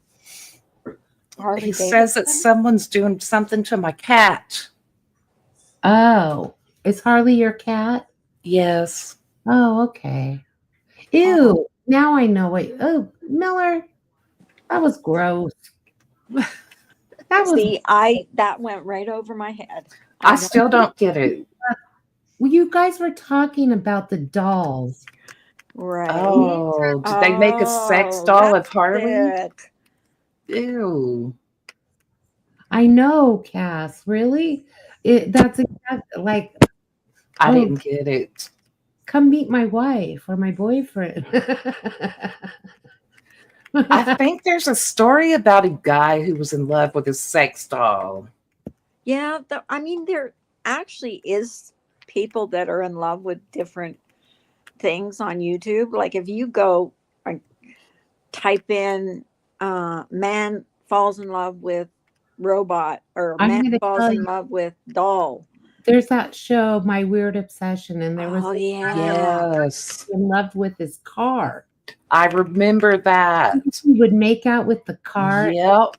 Speaker 2: Harley
Speaker 5: He says that
Speaker 2: Davidson?
Speaker 5: someone's doing something to my cat.
Speaker 3: Oh, is Harley your cat?
Speaker 5: Yes.
Speaker 3: Oh, okay. Ew. Now I know what. Oh, Miller, that was gross. That was.
Speaker 2: See, that went right over my head.
Speaker 5: I still don't get it.
Speaker 3: Well, you guys were talking about the dolls.
Speaker 2: Right.
Speaker 5: Oh, did they make a sex doll of Harley?
Speaker 2: it.
Speaker 5: Ew.
Speaker 3: I know, Cass. Really? That's exactly like.
Speaker 5: I
Speaker 3: Oh.
Speaker 5: didn't get it.
Speaker 3: come meet my wife or my boyfriend.
Speaker 5: I think there's a story about a guy who was in love with his sex doll.
Speaker 2: Yeah, I mean, there actually is people that are in love with different things on YouTube. Like if you go and type in man falls in love with robot or
Speaker 3: I'm
Speaker 2: man
Speaker 3: gonna
Speaker 2: falls
Speaker 3: tell
Speaker 2: in
Speaker 3: you,
Speaker 2: love with doll.
Speaker 3: there's that show, My Weird Obsession, and there was
Speaker 2: Oh
Speaker 3: this
Speaker 2: yeah.
Speaker 5: Yes,
Speaker 3: in love with his car.
Speaker 5: I remember that.
Speaker 3: He would make out with the car.
Speaker 5: Yep.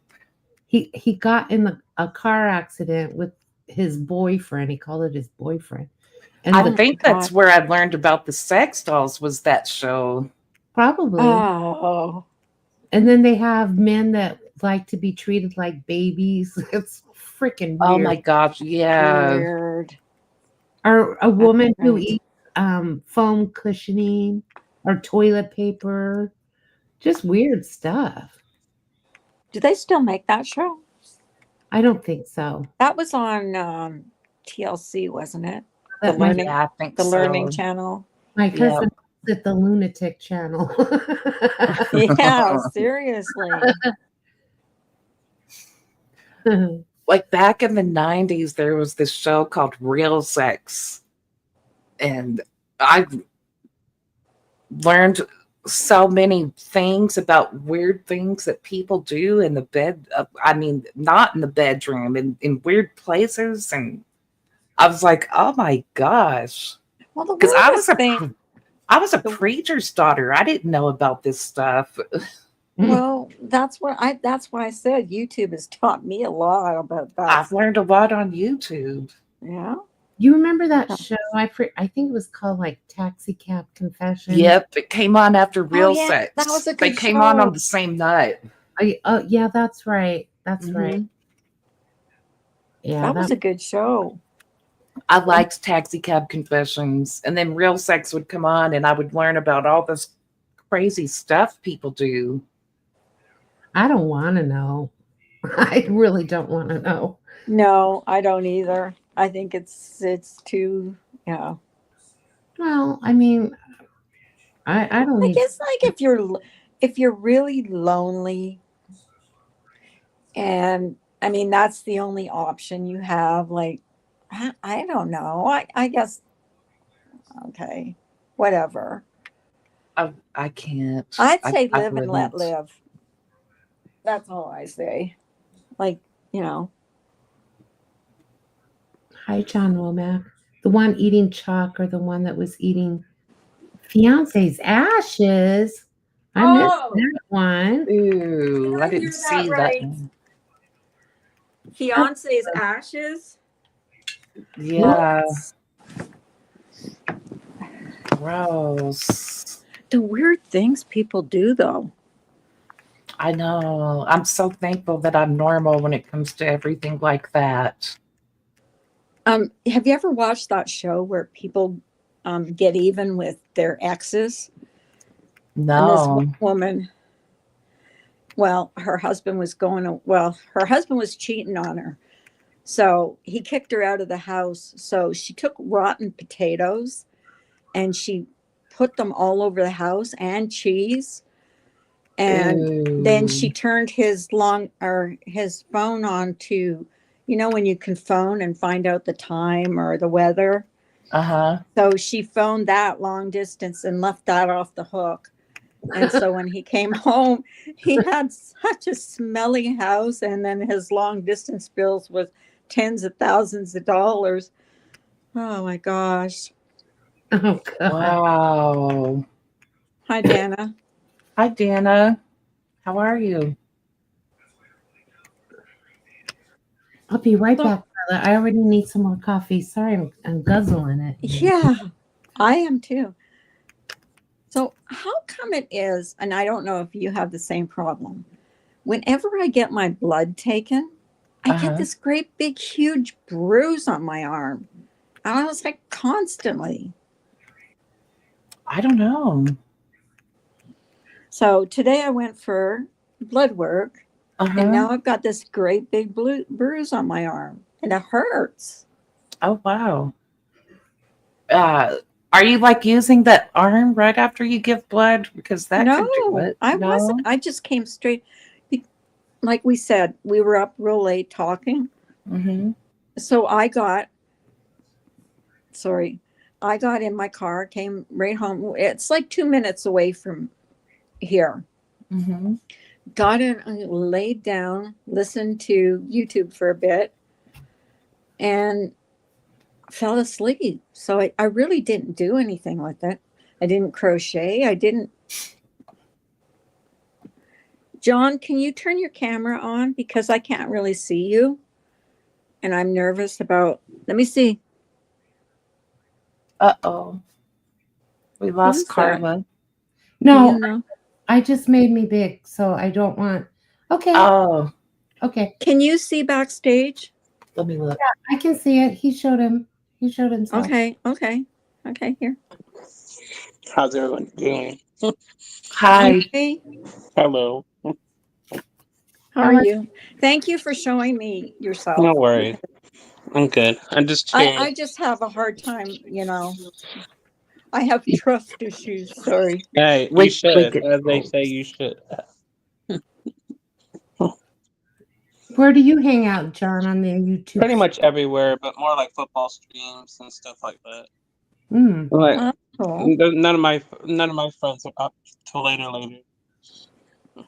Speaker 3: He got in a car accident with his boyfriend. He called it his boyfriend. And
Speaker 5: I
Speaker 3: the,
Speaker 5: think that's where I learned about the sex dolls was that show.
Speaker 3: probably.
Speaker 2: Oh.
Speaker 3: And then they have men that like to be treated like babies. It's freaking
Speaker 5: Oh
Speaker 3: weird.
Speaker 5: my gosh, yeah.
Speaker 2: Weird.
Speaker 3: Or a woman who
Speaker 2: right.
Speaker 3: eats foam cushioning or toilet paper. Just weird stuff.
Speaker 2: Do they still make that show?
Speaker 3: I don't think so.
Speaker 2: That was on TLC, wasn't it? The
Speaker 3: That my,
Speaker 2: learning,
Speaker 5: Yeah, I think
Speaker 2: the
Speaker 5: so.
Speaker 2: Learning Channel.
Speaker 3: my
Speaker 5: Yeah.
Speaker 3: cousin calls it the lunatic channel.
Speaker 2: Yeah, seriously.
Speaker 5: Like back in the 90s, there was this show called Real Sex. And I learned so many things about weird things that people do in the bed. I mean, not in the bedroom, in weird places. And I was like, oh my gosh.
Speaker 2: Well, the
Speaker 5: Because
Speaker 2: weirdest thing.
Speaker 5: I was a preacher's daughter. I didn't know about this stuff.
Speaker 2: Well, that's why I said YouTube has taught me a lot about that.
Speaker 5: I've learned a lot on YouTube.
Speaker 2: Yeah.
Speaker 3: You remember that show? I think it was called like Taxi Cab Confessions.
Speaker 5: Yep, it came on after Real
Speaker 2: yeah,
Speaker 5: Sex.
Speaker 2: that was a
Speaker 5: They
Speaker 2: good
Speaker 5: came on
Speaker 2: show.
Speaker 5: the same night.
Speaker 3: Oh yeah, that's right. That's
Speaker 5: Mhm.
Speaker 3: right. Yeah,
Speaker 2: That was a good show.
Speaker 5: I liked Taxi Cab Confessions, and then Real Sex would come on, and I would learn about all this crazy stuff people do.
Speaker 3: I don't want to know. I really don't want to know.
Speaker 2: No, I don't either. I think it's too, yeah.
Speaker 3: Well, I mean, I don't
Speaker 2: I
Speaker 3: need.
Speaker 2: guess like if you're really lonely, and I mean that's the only option you have. Like, I don't know. I guess okay, whatever.
Speaker 5: I can't.
Speaker 2: I'd say
Speaker 5: I
Speaker 2: live and let
Speaker 5: wouldn't.
Speaker 2: live. That's all I say. Like, you know.
Speaker 3: Hi, John Womack. The one eating chalk or the one that was eating fiance's ashes. I missed
Speaker 2: Oh.
Speaker 3: that one.
Speaker 5: Ooh,
Speaker 2: Did
Speaker 5: I
Speaker 2: I
Speaker 5: didn't
Speaker 2: hear that
Speaker 5: see that.
Speaker 2: right?
Speaker 5: one.
Speaker 2: Fiance's ashes.
Speaker 5: Yeah. Gross.
Speaker 2: The weird things people do though.
Speaker 5: I know. I'm so thankful that I'm normal when it comes to everything like that.
Speaker 2: Have you ever watched that show where people get even with their exes? And this
Speaker 5: No.
Speaker 2: woman, well, her husband was her husband was cheating on her. So he kicked her out of the house. So she took rotten potatoes and she put them all over the house and cheese. And then
Speaker 5: Ooh.
Speaker 2: she turned his phone on to, when you can phone and find out the time or the weather.
Speaker 5: Uh-huh.
Speaker 2: So she phoned that long distance and left that off the hook. And so when he came home, he had such a smelly house. And then his long distance bills was tens of thousands of dollars. Oh my gosh.
Speaker 3: Oh, God.
Speaker 5: Wow.
Speaker 2: Hi, Dana.
Speaker 5: Hi, Dana. How are you?
Speaker 3: I'll be right back, Carla. I already need some more coffee. Sorry, I'm guzzling it.
Speaker 2: Yeah, I am too. So how come it is, and I don't know if you have the same problem, whenever I get my blood taken, I
Speaker 5: Uh-huh.
Speaker 2: get this great big huge bruise on my arm. And I was like constantly.
Speaker 5: I don't know.
Speaker 2: So today I went for blood work
Speaker 5: Uh-huh.
Speaker 2: and now I've got this great big bruise on my arm and it hurts.
Speaker 5: Oh, wow. Are you like using that arm right after you give blood? Because that could do
Speaker 2: No,
Speaker 5: it.
Speaker 2: I wasn't. I just came straight. Like we said, we were up real late talking.
Speaker 5: Mm-hmm.
Speaker 2: So I got in my car, came right home. It's like 2 minutes away from here.
Speaker 5: Mm-hmm.
Speaker 2: Got in, laid down, listened to YouTube for a bit, and fell asleep. So I really didn't do anything with it. I didn't crochet. I didn't. John, can you turn your camera on? Because I can't really see you. And I'm nervous about, let me see.
Speaker 5: Uh-oh. We lost
Speaker 2: Who's that?
Speaker 5: Carla.
Speaker 2: Do
Speaker 3: No,
Speaker 2: you know?
Speaker 3: I just made me big, so I don't want. Okay,
Speaker 5: Oh,
Speaker 3: okay.
Speaker 2: Can you see backstage?
Speaker 5: let me look.
Speaker 3: I can see it. He showed himself.
Speaker 2: Okay. Here.
Speaker 6: How's everyone doing?
Speaker 5: Hi.
Speaker 2: Hey,
Speaker 6: Hello.
Speaker 2: how are you? Thank you for showing me yourself.
Speaker 6: No worries. I'm good. I'm just
Speaker 2: I
Speaker 6: curious.
Speaker 2: just have a hard time, I have trust issues. Sorry.
Speaker 6: Hey,
Speaker 5: We
Speaker 6: you should.
Speaker 5: could-
Speaker 6: As they say, you should.
Speaker 3: Where do you hang out, John, on the YouTube?
Speaker 6: Pretty much everywhere, but more like football streams and stuff like that.
Speaker 3: Mm.
Speaker 6: Like
Speaker 2: Oh,
Speaker 6: none of my friends are up till later.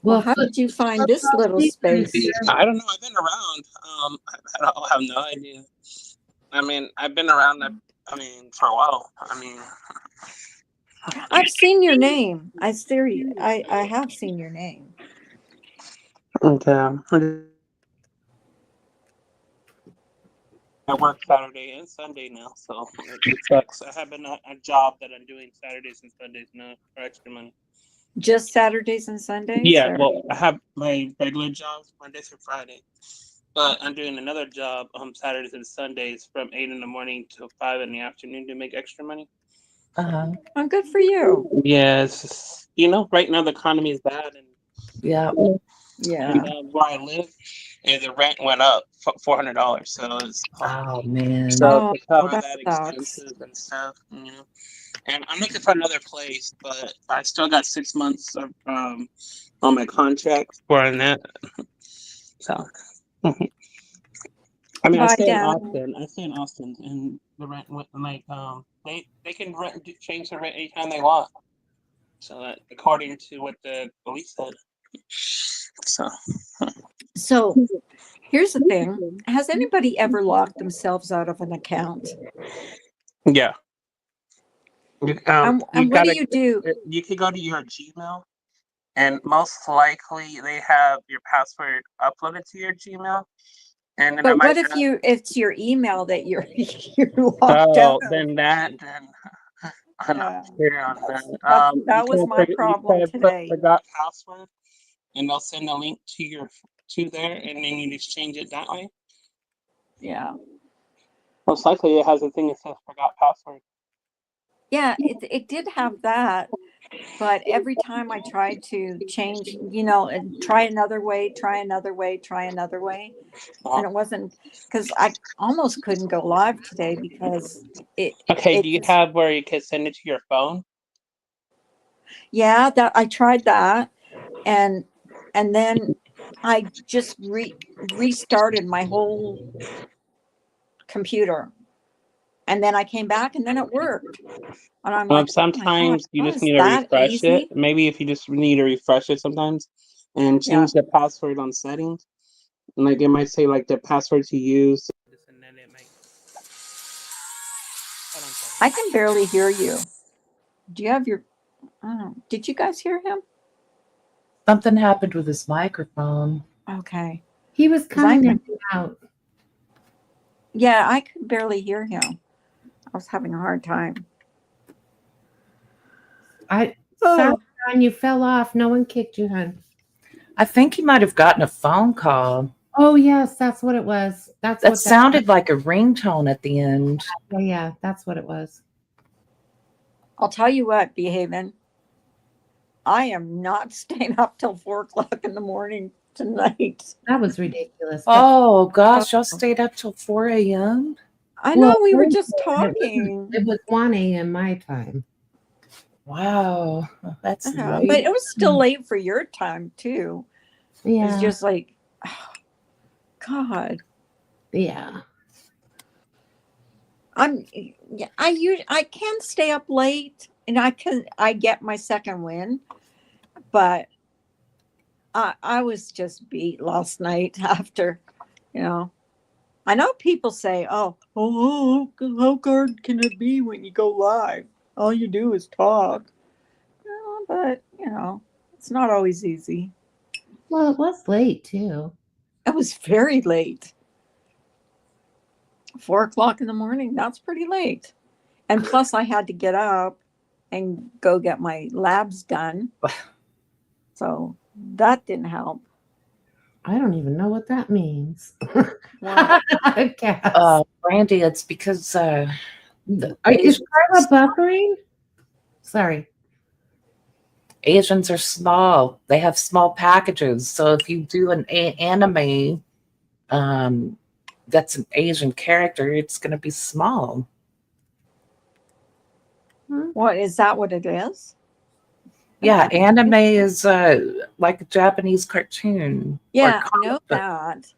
Speaker 2: well, how did you find this little space?
Speaker 6: I don't know. I've been around. I have no idea. I mean, I've been around. For a while.
Speaker 2: I've seen your name. I have seen your name.
Speaker 6: Okay. I work Saturday and Sunday now, so it sucks. I have a job that I'm doing Saturdays and Sundays now for extra money.
Speaker 2: Just Saturdays and Sundays?
Speaker 6: Yeah,
Speaker 2: or-
Speaker 6: well, I have my regular job Monday through Friday, but I'm doing another job on Saturdays and Sundays from 8 in the morning to 5 in the afternoon to make extra money.
Speaker 5: Uh-huh.
Speaker 2: Oh, good for you.
Speaker 6: Yeah, it's just, right now the economy is bad, and
Speaker 5: Yeah.
Speaker 2: Yeah.
Speaker 6: where I live, and the rent went up $400. So it's
Speaker 5: Oh man.
Speaker 6: so to cover
Speaker 2: that
Speaker 6: that
Speaker 2: sucks.
Speaker 6: expenses and stuff, And I'm looking for another place, but I still got 6 months of on my contract for that. So, I
Speaker 2: Bye,
Speaker 6: stay in
Speaker 2: Dad.
Speaker 6: Austin. And the rent went they can change the rent anytime they want. So that, according to what the police said.
Speaker 2: So here's the thing. Has anybody ever locked themselves out of an account?
Speaker 6: Yeah.
Speaker 2: And what do you do?
Speaker 6: You can go to your Gmail, and most likely they have your password uploaded to your Gmail. And then
Speaker 2: But what if it's your email that you're locked out?
Speaker 6: Oh, then I'm not sure on that.
Speaker 2: That was my problem today.
Speaker 6: Forgot password, and they'll send a link to there, and then you just change it that way.
Speaker 2: Yeah.
Speaker 6: Most likely it has a thing that says forgot password.
Speaker 2: Yeah, it did have that, but every time I tried to change, and try another way, and it wasn't, because I almost couldn't go live today because
Speaker 6: Okay, do you have where you can send it to your phone?
Speaker 2: Yeah, that I tried that, and then I just restarted my whole computer, and then I came back, and then it worked. And I'm like,
Speaker 6: sometimes you
Speaker 2: how
Speaker 6: just
Speaker 2: is
Speaker 6: need to
Speaker 2: that
Speaker 6: refresh
Speaker 2: easy?
Speaker 6: it. Maybe if you just need to refresh it sometimes and change the password on settings, and like it might say like the password to use. And then it might...
Speaker 2: I can barely hear you. Do you have your? Did you guys hear him?
Speaker 5: Something happened with his microphone.
Speaker 2: Okay.
Speaker 3: He was coming in and out.
Speaker 2: Yeah, I could barely hear him. I was having a hard time.
Speaker 3: Sorry, John, you fell off. No one kicked you, hon.
Speaker 5: I think he might have gotten a phone call.
Speaker 3: Oh yes, that's what it was.
Speaker 5: That sounded like a ringtone at the end.
Speaker 3: Yeah, that's what it was.
Speaker 2: I'll tell you what, Behaven. I am not staying up till 4:00 in the morning tonight.
Speaker 3: That was ridiculous.
Speaker 5: Oh gosh, y'all stayed up till 4 a.m.
Speaker 2: I know we were
Speaker 3: Well,
Speaker 2: just
Speaker 3: it wasn't-
Speaker 2: talking.
Speaker 3: It was 1 a.m. my time.
Speaker 5: Wow, that's
Speaker 2: But
Speaker 5: late.
Speaker 2: it was still late for your time too.
Speaker 3: Yeah.
Speaker 2: It's just like, God.
Speaker 3: Yeah.
Speaker 2: I can stay up late and I get my second win, but I was just beat last night after, you know. I know people say, oh, how hard can it be when you go live? All you do is talk. But, it's not always easy.
Speaker 3: Well, it was late too.
Speaker 2: It was very late. 4 o'clock in the morning. That's pretty late. And plus, I had to get up and go get my labs done. So that didn't help.
Speaker 3: I don't even know what that means.
Speaker 2: Well,
Speaker 3: Cass.
Speaker 5: Brandy, it's because
Speaker 3: Is Carla buffering? Sorry.
Speaker 5: Asians are small. They have small packages. So if you do an anime that's an Asian character, it's going to be small.
Speaker 2: what is that? What it is?
Speaker 5: Yeah, anime is like a Japanese cartoon. or
Speaker 2: Yeah, I
Speaker 5: comic
Speaker 2: know
Speaker 5: book.
Speaker 2: that.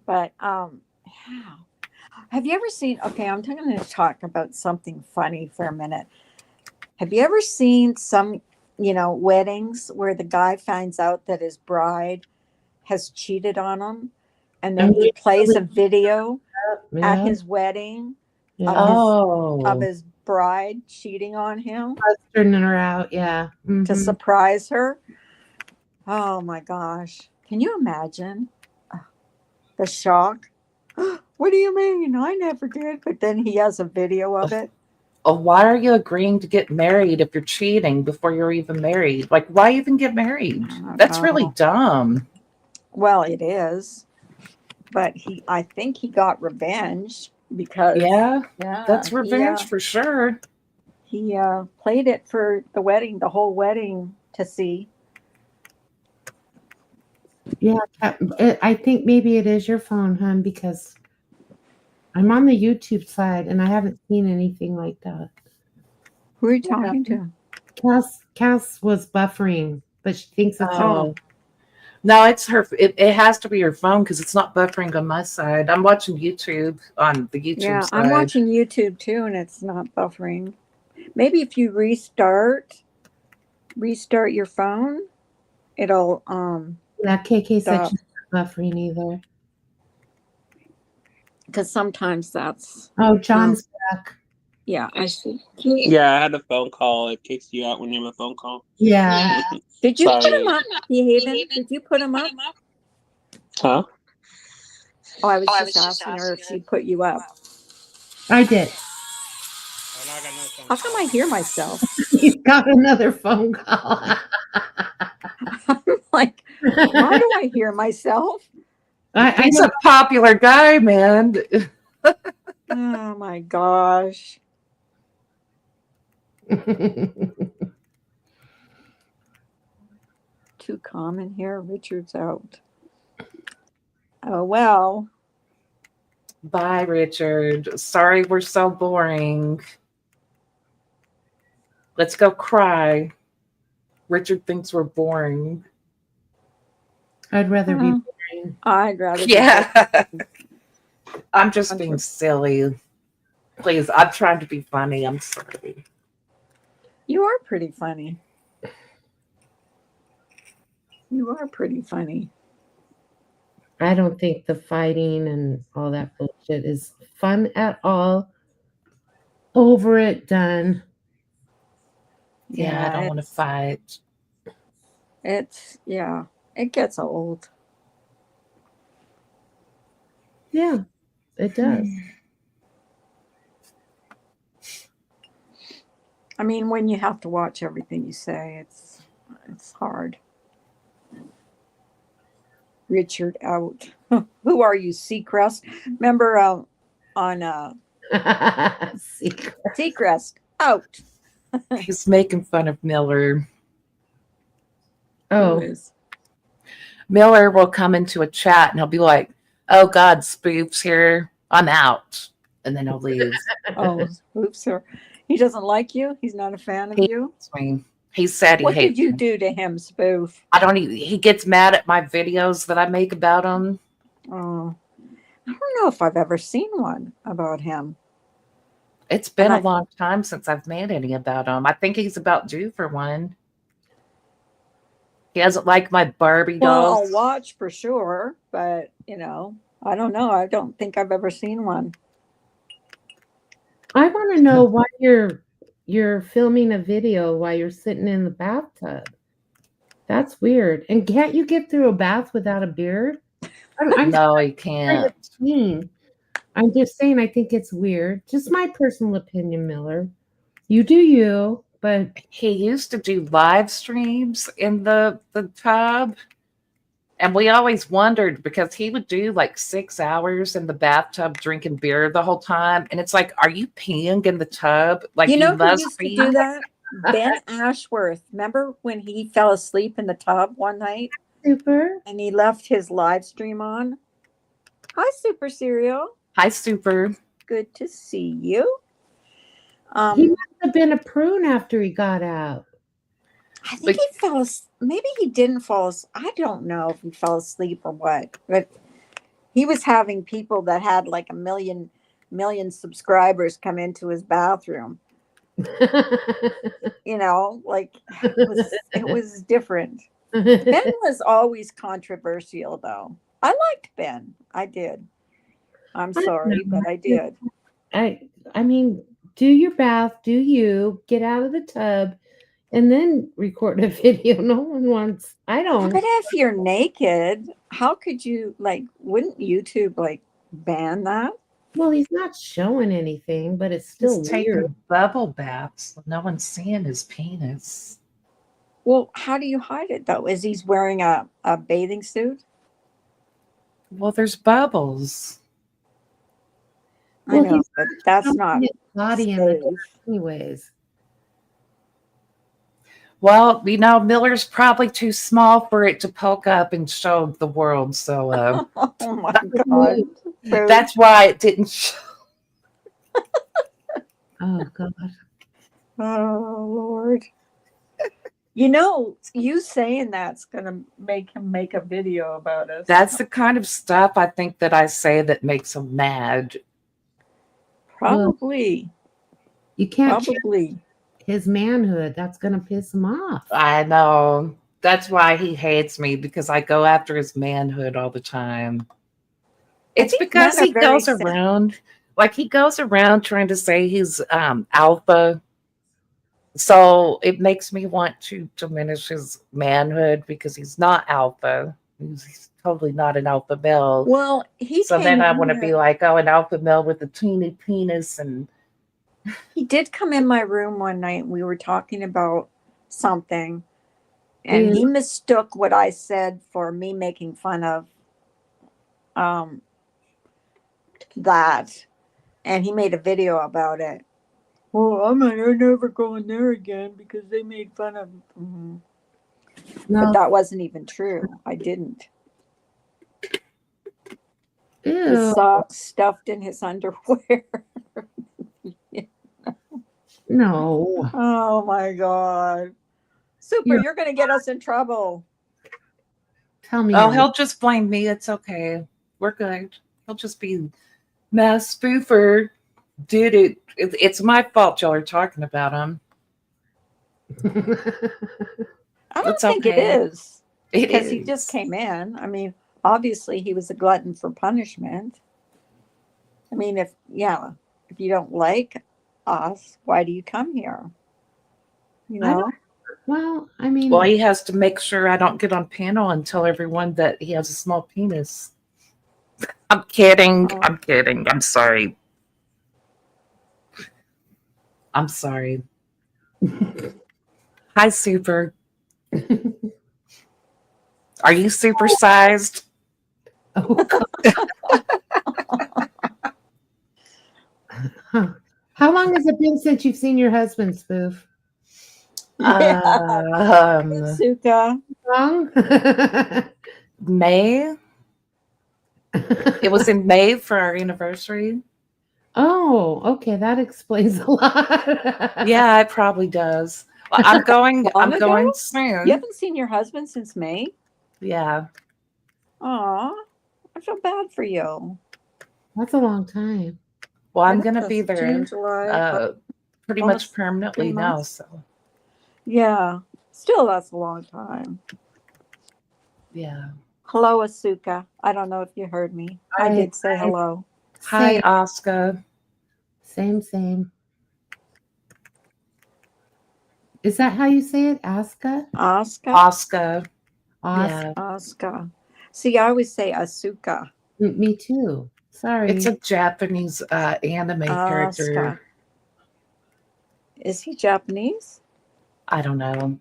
Speaker 2: But yeah. Have you ever seen? Okay, I'm going to talk about something funny for a minute. Have you ever seen some, weddings where the guy finds out that his bride has cheated on him, and then he plays a video at his wedding of his bride cheating on him
Speaker 3: Turning her out, yeah.
Speaker 2: to
Speaker 3: Mhm.
Speaker 2: surprise her? Oh my gosh. Can you imagine the shock? What do you mean? I never did. But then he has a video of it.
Speaker 5: Why are you agreeing to get married if you're cheating before you're even married? Like, why even get married? That's really dumb.
Speaker 2: Well, it is. But I think he got revenge because
Speaker 5: That's revenge for sure.
Speaker 2: He played it for the wedding, the whole wedding to see.
Speaker 3: Yeah, I think maybe it is your phone, hon, because I'm on the YouTube side and I haven't seen anything like that.
Speaker 2: Who are you talking to?
Speaker 3: Cass was buffering, but she thinks it's
Speaker 5: No, it's her. It has to be your phone because it's not buffering on my side. I'm watching YouTube on the YouTube side.
Speaker 2: I'm watching YouTube too, and it's not buffering. Maybe if you restart your phone, it'll
Speaker 3: Yeah, KK said
Speaker 2: stop.
Speaker 3: she's not buffering either.
Speaker 2: Because sometimes that's
Speaker 3: Oh, John's back.
Speaker 2: yeah. I see.
Speaker 6: Yeah, I had a phone call. It kicks you out when you have a phone call.
Speaker 3: Yeah.
Speaker 2: Did you put
Speaker 6: Sorry.
Speaker 2: him up, Haven? Did you put him up?
Speaker 6: Huh?
Speaker 2: Oh, I was just asking her if she put you up.
Speaker 3: I did.
Speaker 2: How come I hear myself?
Speaker 3: He's got another phone call.
Speaker 2: I'm like, why do I hear myself?
Speaker 5: He's a popular guy, man.
Speaker 2: Oh my gosh. Too common here. Richard's out. Oh well.
Speaker 5: Bye, Richard. Sorry we're so boring. Let's go cry. Richard thinks we're boring.
Speaker 3: I'd rather be boring.
Speaker 2: I'd rather be
Speaker 5: Yeah. I'm just being silly. Please, I'm trying to be funny. I'm sorry.
Speaker 2: You are pretty funny. You are pretty funny.
Speaker 3: I don't think the fighting and all that bullshit is fun at all. Over it, done.
Speaker 5: Yeah, I don't want to fight.
Speaker 2: It gets old.
Speaker 3: Yeah, it does.
Speaker 2: I mean, when you have to watch everything you say, it's hard. Richard out. Who are you, Seacrest? Remember on Seacrest out.
Speaker 5: He's making fun of Miller.
Speaker 3: Oh,
Speaker 2: Who is?
Speaker 5: Miller will come into a chat and he'll be like, "Oh God, Spoof's here. I'm out." and then he'll leave.
Speaker 2: Oh, oops, sir. He doesn't like you? He's not a fan of
Speaker 5: He
Speaker 2: you?
Speaker 5: hates me. He said he
Speaker 2: What did
Speaker 5: hates
Speaker 2: you
Speaker 5: me.
Speaker 2: do to him, Spoof?
Speaker 5: I don't even, he gets mad at my videos that I make about him.
Speaker 2: Oh, I don't know if I've ever seen one about him.
Speaker 5: It's been
Speaker 2: And
Speaker 5: a
Speaker 2: I-
Speaker 5: long time since I've made any about him. I think he's about due for one. He doesn't like my Barbie
Speaker 2: Well,
Speaker 5: dolls.
Speaker 2: I'll watch for sure, but you know, I don't know. I don't think I've ever seen one.
Speaker 3: I want to know why you're filming a video while you're sitting in the bathtub. That's weird. And can't you get through a bath without a beard? I'm
Speaker 5: No, he
Speaker 3: kind of
Speaker 5: can't.
Speaker 3: mean. I'm just saying I think it's weird. Just my personal opinion, Miller. You do you, but
Speaker 5: He used to do live streams in the tub. And we always wondered because he would do like 6 hours in the bathtub drinking beer the whole time. And it's like, are you peeing in the tub? Like
Speaker 2: You know who
Speaker 5: must
Speaker 2: used to
Speaker 5: be.
Speaker 2: do that? Ben Ashworth. Remember when he fell asleep in the tub one night
Speaker 3: super.
Speaker 2: and he left his live stream on? Hi, Super Cereal.
Speaker 5: Hi, Super.
Speaker 2: Good to see you.
Speaker 3: He must have been a prune after he got out.
Speaker 2: I think he fell asleep. Maybe he didn't fall asleep. I don't know if he fell asleep or what, but he was having people that had like a million subscribers come into his bathroom. You know, like it was different. Ben was always controversial, though. I liked Ben. I did. I'm sorry, but I did.
Speaker 3: I mean, do your bath, do you, get out of the tub, and then record a video. No one wants, I don't.
Speaker 2: But if you're naked, how could you, like, wouldn't YouTube, like, ban that?
Speaker 3: Well, he's not showing anything, but it's still
Speaker 5: He's
Speaker 3: weird.
Speaker 5: taking bubble baths. No one's seeing his penis.
Speaker 2: Well, how do you hide it, though? Is he's wearing a bathing suit?
Speaker 5: Well, there's bubbles.
Speaker 2: I
Speaker 3: Well,
Speaker 2: know,
Speaker 3: he's
Speaker 2: but that's not
Speaker 3: his body in the
Speaker 2: safe.
Speaker 3: anyways.
Speaker 5: Well, you know, Miller's probably too small for it to poke up and show the world. So
Speaker 2: Oh, my God. Boo.
Speaker 5: that's why it didn't show.
Speaker 3: Oh God.
Speaker 2: Oh, Lord. You know, you saying that's going to make him make a video about us.
Speaker 5: That's the kind of stuff I think that I say that makes him mad.
Speaker 2: Probably.
Speaker 3: You can't check
Speaker 2: Probably.
Speaker 3: his manhood. That's gonna piss him off.
Speaker 5: I know. That's why he hates me, because I go after his manhood all the time. It's
Speaker 2: think
Speaker 5: because
Speaker 2: men are
Speaker 5: he
Speaker 2: very
Speaker 5: goes around, like he goes around trying to say he's alpha. So it makes me want to diminish his manhood because he's not alpha. He's totally not an alpha male.
Speaker 2: Well, he
Speaker 5: So
Speaker 2: came
Speaker 5: then I
Speaker 2: in
Speaker 5: want to
Speaker 2: here-
Speaker 5: be like, oh, an alpha male with a teeny penis. And
Speaker 2: He did come in my room one night. We were talking about something, and he mistook what I said for me making fun of that, and he made a video about it. Well, I'm never going there again because they made fun of. Mhm. But
Speaker 3: No.
Speaker 2: that wasn't even true. I didn't. His
Speaker 3: Ew.
Speaker 2: socks stuffed in his underwear.
Speaker 3: No.
Speaker 2: Oh my God. Super, you're going to get us in trouble.
Speaker 3: Tell me.
Speaker 5: oh,
Speaker 3: Ellie.
Speaker 5: he'll just blame me. It's okay. We're good. He'll just be Mass Spoofer did it. It's my fault y'all are talking about him.
Speaker 2: I don't
Speaker 5: It's
Speaker 2: think it
Speaker 5: okay.
Speaker 2: is.
Speaker 5: It
Speaker 2: Because
Speaker 5: is.
Speaker 2: he just came in. I mean, obviously he was a glutton for punishment. I mean, if you don't like us, why do you come here? You
Speaker 3: I
Speaker 2: know?
Speaker 3: don't- Well, I mean,
Speaker 5: Well, he has to make sure I don't get on panel and tell everyone that he has a small penis. I'm kidding.
Speaker 2: Oh.
Speaker 5: I'm kidding. I'm sorry. I'm sorry. Hi, Super. Are you supersized?
Speaker 3: oh, God. Huh. How long has it been since you've seen your husband, Spoof?
Speaker 2: Suka.
Speaker 3: Long?
Speaker 5: May. It was in May for our anniversary.
Speaker 3: Oh, okay, that explains a lot.
Speaker 5: Yeah, it probably does. Well, I'm going. I'm
Speaker 2: Long
Speaker 5: going
Speaker 2: ago? You
Speaker 5: soon.
Speaker 2: haven't seen your husband since May?
Speaker 5: Yeah.
Speaker 2: Aw, I feel bad for you.
Speaker 3: That's a long time.
Speaker 5: Well, I'm
Speaker 2: What is
Speaker 5: gonna be
Speaker 2: this? June,
Speaker 5: there
Speaker 2: July,
Speaker 5: pretty much
Speaker 2: almost
Speaker 5: permanently
Speaker 2: 3
Speaker 5: now.
Speaker 2: months?
Speaker 5: So
Speaker 2: Yeah, still that's a long time.
Speaker 5: yeah.
Speaker 2: Hello, Asuka. I don't know if you heard me. I
Speaker 3: Hi,
Speaker 2: did say
Speaker 3: hi.
Speaker 2: hello.
Speaker 5: Hi,
Speaker 3: Same,
Speaker 5: Oscar.
Speaker 3: same. Is that how you say it? Aska?
Speaker 2: Oscar?
Speaker 5: Oscar.
Speaker 3: Os
Speaker 5: Yeah.
Speaker 2: Oscar. See, I always say Asuka.
Speaker 3: Me too.
Speaker 5: It's
Speaker 3: Sorry.
Speaker 5: a Japanese anime character.
Speaker 2: Oscar. Is he Japanese?
Speaker 5: I don't know.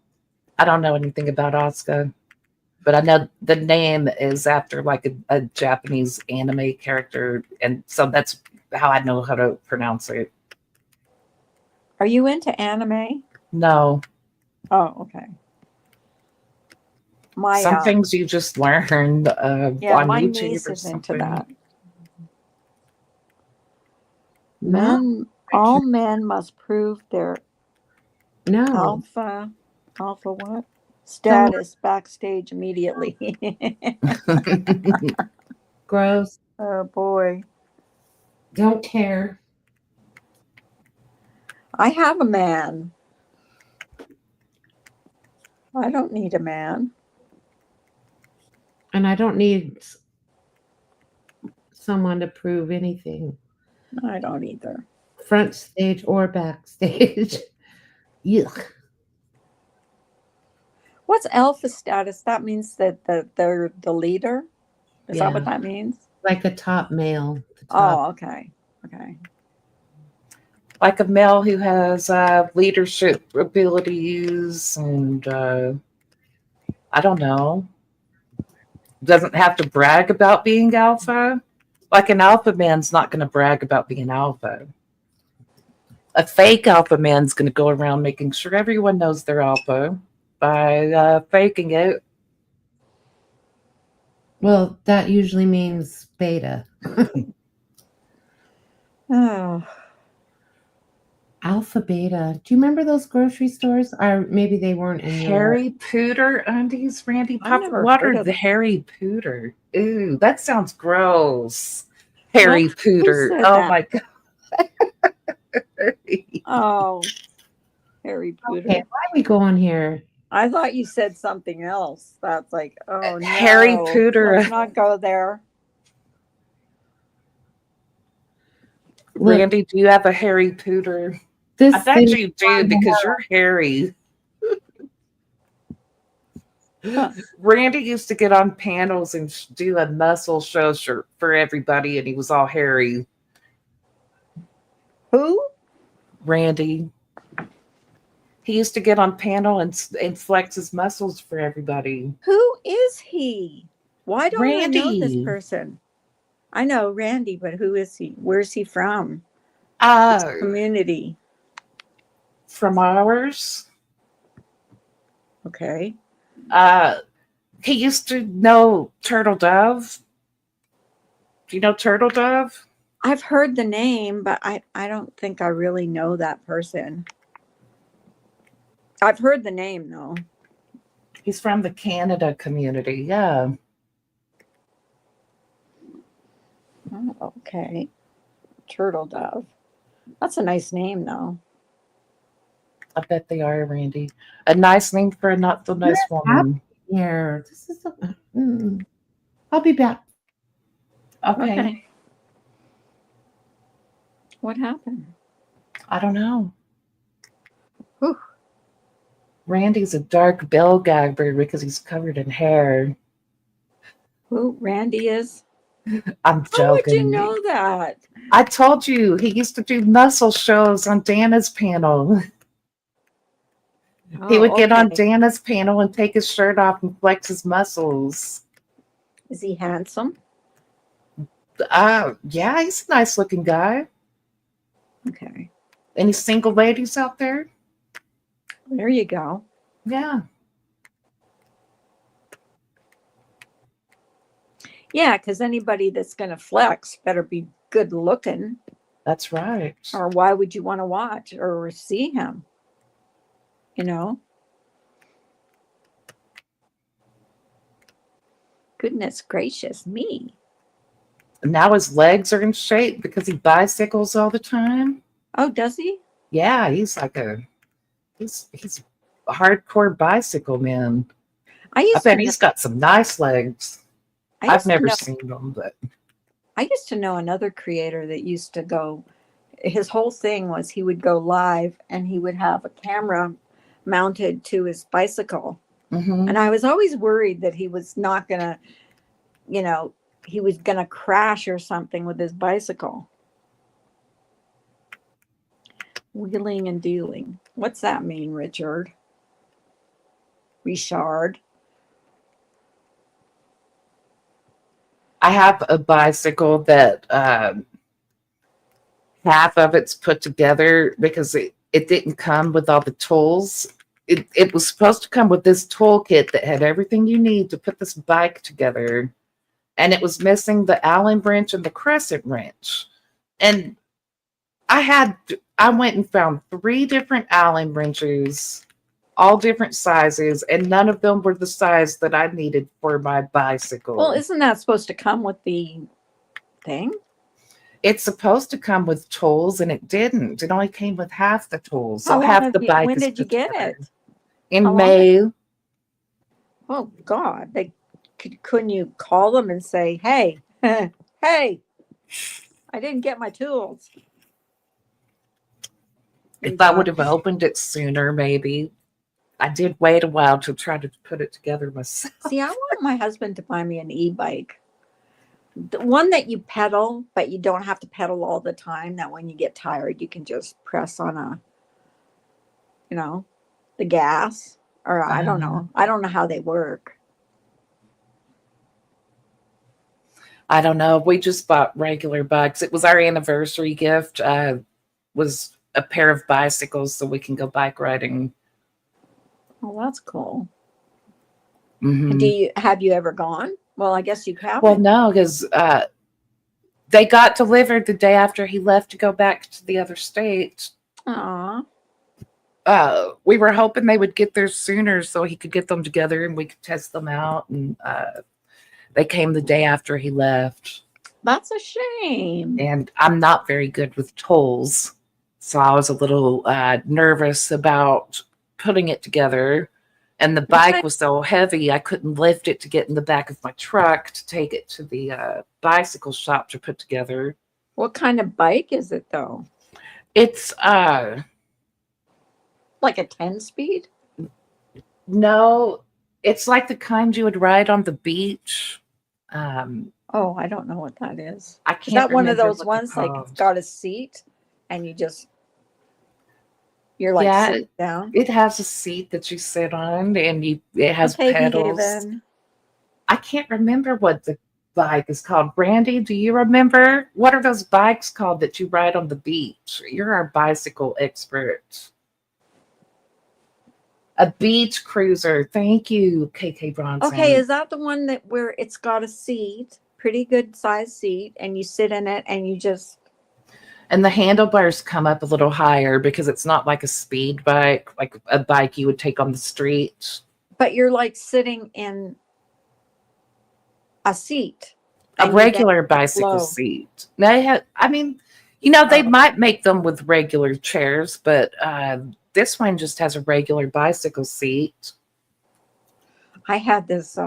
Speaker 5: I don't know anything about Oscar, but I know the name is after like a Japanese anime character, and so that's how I know how to pronounce it.
Speaker 2: Are you into anime?
Speaker 5: No,
Speaker 2: Oh, okay. My
Speaker 5: some things you just learn
Speaker 2: yeah,
Speaker 5: on
Speaker 2: my
Speaker 5: YouTube
Speaker 2: niece
Speaker 5: or
Speaker 2: is into
Speaker 5: something.
Speaker 2: that.
Speaker 3: No,
Speaker 2: All men must prove their
Speaker 3: no.
Speaker 2: alpha what? Status backstage immediately.
Speaker 3: Gross.
Speaker 2: Oh boy.
Speaker 3: Don't care.
Speaker 2: I have a man. I don't need a man.
Speaker 3: And I don't need someone to prove anything,
Speaker 2: I don't either.
Speaker 3: front stage or backstage. Yuck.
Speaker 2: What's alpha status? That means that they're the leader? Is that what
Speaker 5: Yeah.
Speaker 2: that means?
Speaker 3: Like a top male. The top.
Speaker 2: Oh, okay. Okay.
Speaker 5: Like a male who has leadership abilities and I don't know, doesn't have to brag about being alpha. Like an alpha man's not going to brag about being alpha. A fake alpha man's going to go around making sure everyone knows they're alpha by faking it.
Speaker 3: Well, that usually means beta.
Speaker 2: Oh,
Speaker 3: Alpha beta. Do you remember those grocery stores? Or maybe they weren't in your.
Speaker 5: Harry Pooter undies, Randy.
Speaker 2: I've never
Speaker 5: What
Speaker 2: heard
Speaker 5: are
Speaker 2: of
Speaker 5: the
Speaker 2: that.
Speaker 5: Harry Pooter? Ooh, that sounds gross. Harry
Speaker 2: What? Who
Speaker 5: Pooter.
Speaker 2: said
Speaker 5: Oh
Speaker 2: that?
Speaker 5: my god.
Speaker 2: Oh, Harry Potter.
Speaker 3: Okay, why are we going here?
Speaker 2: I thought you said something else. That's like, oh no.
Speaker 5: Harry Potter.
Speaker 2: Let's not go there.
Speaker 3: Look,
Speaker 5: Randy, do you have a Harry Pooter?
Speaker 3: this
Speaker 5: I bet
Speaker 3: thing.
Speaker 5: you do because you're hairy. Randy used to get on panels and do a muscle show for everybody, and he was all hairy.
Speaker 2: Who?
Speaker 5: Randy. He used to get on panel and flex his muscles for everybody.
Speaker 2: Who is he? Why don't I know this
Speaker 5: Randy.
Speaker 2: person? I know Randy, but who is he? Where's he from?
Speaker 5: Uh,
Speaker 2: Community.
Speaker 5: from ours.
Speaker 2: Okay.
Speaker 5: He used to know Turtle Dove. Do you know Turtle Dove?
Speaker 2: I've heard the name, but I don't think I really know that person. I've heard the name though.
Speaker 5: He's from the Canada community. Yeah.
Speaker 2: Oh, okay. Turtle Dove. That's a nice name though.
Speaker 5: I bet they are, Randy. A nice name for a not so nice woman.
Speaker 3: Here, this is. I'll be back.
Speaker 5: Okay.
Speaker 2: What happened?
Speaker 5: I don't know.
Speaker 2: Whew.
Speaker 5: Randy's a dark bell gagger because he's covered in hair.
Speaker 2: Who Randy is?
Speaker 5: I'm joking.
Speaker 2: How would you know that?
Speaker 5: I told you he used to do muscle shows on Dana's panel. He would get on
Speaker 2: okay.
Speaker 5: Dana's panel and take his shirt off and flex his muscles.
Speaker 2: Is he handsome?
Speaker 5: Yeah, he's a nice looking guy.
Speaker 2: Okay.
Speaker 5: Any single ladies out there?
Speaker 2: There you go.
Speaker 5: Yeah.
Speaker 2: Yeah, because anybody that's going to flex better be good looking.
Speaker 5: That's right.
Speaker 2: Or why would you want to watch or see him? You know? Goodness gracious me.
Speaker 5: Now his legs are in shape because he bicycles all the time.
Speaker 2: Oh, does he?
Speaker 5: Yeah, he's he's a hardcore bicycle man.
Speaker 2: I
Speaker 5: I
Speaker 2: used
Speaker 5: bet
Speaker 2: to
Speaker 5: he's got some nice legs.
Speaker 2: I
Speaker 5: I've
Speaker 2: used to
Speaker 5: never
Speaker 2: know,
Speaker 5: seen them, but
Speaker 2: I used to know another creator that used to go, his whole thing was he would go live and he would have a camera mounted to his bicycle.
Speaker 5: mhm.
Speaker 2: And I was always worried that he was not going to, you know, he was going to crash or something with his bicycle. Wheeling and dealing. What's that mean, Richard? Richard.
Speaker 5: I have a bicycle that half of it's put together because it didn't come with all the tools. It was supposed to come with this toolkit that had everything you need to put this bike together. And it was missing the Allen wrench and the crescent wrench. And I went and found 3 different Allen wrenches, all different sizes, and none of them were the size that I needed for my bicycle.
Speaker 2: Well, isn't that supposed to come with the thing?
Speaker 5: It's supposed to come with tools, and it didn't. It only came with half the tools. So
Speaker 2: How long
Speaker 5: half
Speaker 2: have
Speaker 5: the
Speaker 2: you-
Speaker 5: bike
Speaker 2: when
Speaker 5: is
Speaker 2: did you
Speaker 5: put
Speaker 2: get
Speaker 5: together.
Speaker 2: it?
Speaker 5: In
Speaker 2: How long
Speaker 5: May.
Speaker 2: Oh God, couldn't you call them and say, "Hey, hey, I didn't get my tools."
Speaker 5: If I would have opened it sooner, maybe. I did wait a while to try to put it together myself.
Speaker 2: See, I want my husband to buy me an e-bike. The one that you pedal, but you don't have to pedal all the time. That when you get tired, you can just press on the gas. Or I don't know. I don't know how they work.
Speaker 5: I don't know. We just bought regular bikes. It was our anniversary gift. Was a pair of bicycles so we can go bike riding.
Speaker 2: Well, that's cool.
Speaker 5: Mhm.
Speaker 2: Have you ever gone? Well, I guess you haven't.
Speaker 5: Well, no, because they got delivered the day after he left to go back to the other state.
Speaker 2: Aw.
Speaker 5: We were hoping they would get there sooner so he could get them together and we could test them out. And they came the day after he left.
Speaker 2: That's a shame.
Speaker 5: And I'm not very good with tools. So I was a little nervous about putting it together. And the bike was so heavy, I couldn't lift it to get in the back of my truck to take it to the bicycle shop to put together.
Speaker 2: What kind of bike is it, though?
Speaker 5: It's
Speaker 2: Like a 10-speed?
Speaker 5: no, it's like the kind you would ride on the beach.
Speaker 2: Oh, I don't know what that is.
Speaker 5: I
Speaker 2: Is
Speaker 5: can't
Speaker 2: that one of
Speaker 5: remember
Speaker 2: those
Speaker 5: what
Speaker 2: ones
Speaker 5: they're
Speaker 2: like it's
Speaker 5: called.
Speaker 2: got a seat and you're like
Speaker 5: Yeah,
Speaker 2: sitting down?
Speaker 5: it has a seat that you sit on, and it has
Speaker 2: Okay,
Speaker 5: pedals.
Speaker 2: Haven.
Speaker 5: I can't remember what the bike is called. Brandy, do you remember? What are those bikes called that you ride on the beach? You're our bicycle expert. A beach cruiser. Thank you, KK Bronson.
Speaker 2: Okay, is that the one that where it's got a seat, pretty good size seat, and you sit in it and you just
Speaker 5: And the handlebars come up a little higher because it's not like a speed bike, like a bike you would take on the street.
Speaker 2: but you're like sitting in a seat.
Speaker 5: A
Speaker 2: and you then
Speaker 5: regular bicycle
Speaker 2: flow.
Speaker 5: seat. They have, I mean, they might make them with regular chairs, but this one just has a regular bicycle seat.
Speaker 2: I had this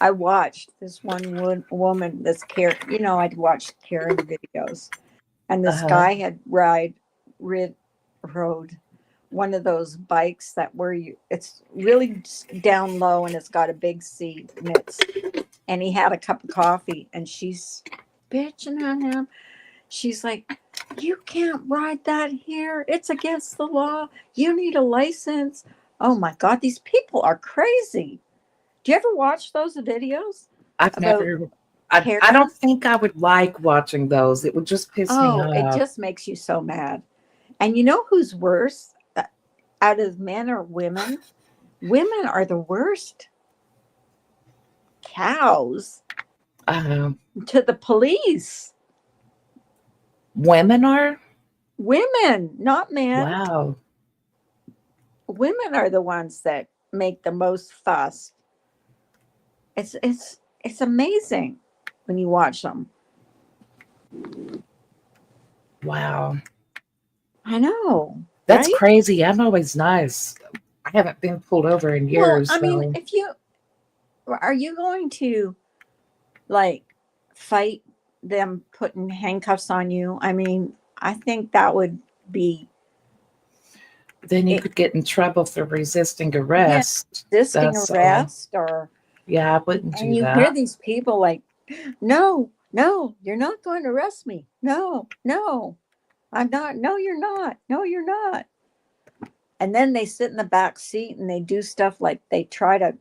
Speaker 2: I watched this one woman, this Karen, I'd watched Karen videos, and this guy had rode one of those bikes that it's really down low and it's got a big seat and he had a cup of coffee and she's bitching on him. She's like, "You can't ride that here. It's against the law. You need a license." Oh my God, these people are crazy. Do you ever watch those videos?
Speaker 5: I've never. I don't think I would like watching those. It would just piss me off.
Speaker 2: It just makes you so mad. And you know who's worse out of men or women? Women are the worst. Cows to the police.
Speaker 5: Women are?
Speaker 2: Women, not men.
Speaker 5: Wow.
Speaker 2: Women are the ones that make the most fuss. It's amazing when you watch them.
Speaker 5: Wow.
Speaker 2: I know,
Speaker 5: That's
Speaker 2: right?
Speaker 5: crazy. I'm always nice. I haven't been pulled over in
Speaker 2: Well,
Speaker 5: years.
Speaker 2: I mean,
Speaker 5: So.
Speaker 2: if you are you going to like fight them putting handcuffs on you? I mean, I think that would be
Speaker 5: Then you
Speaker 2: it,
Speaker 5: could get in trouble for resisting
Speaker 2: yeah,
Speaker 5: arrest.
Speaker 2: resisting
Speaker 5: That's all.
Speaker 2: arrest or
Speaker 5: Yeah, I wouldn't
Speaker 2: and
Speaker 5: do
Speaker 2: you hear
Speaker 5: that.
Speaker 2: these people like, no, no, you're not going to arrest me. No, no, I'm not. No, you're not. No, you're not. And then they sit in the back seat and they do stuff like they try to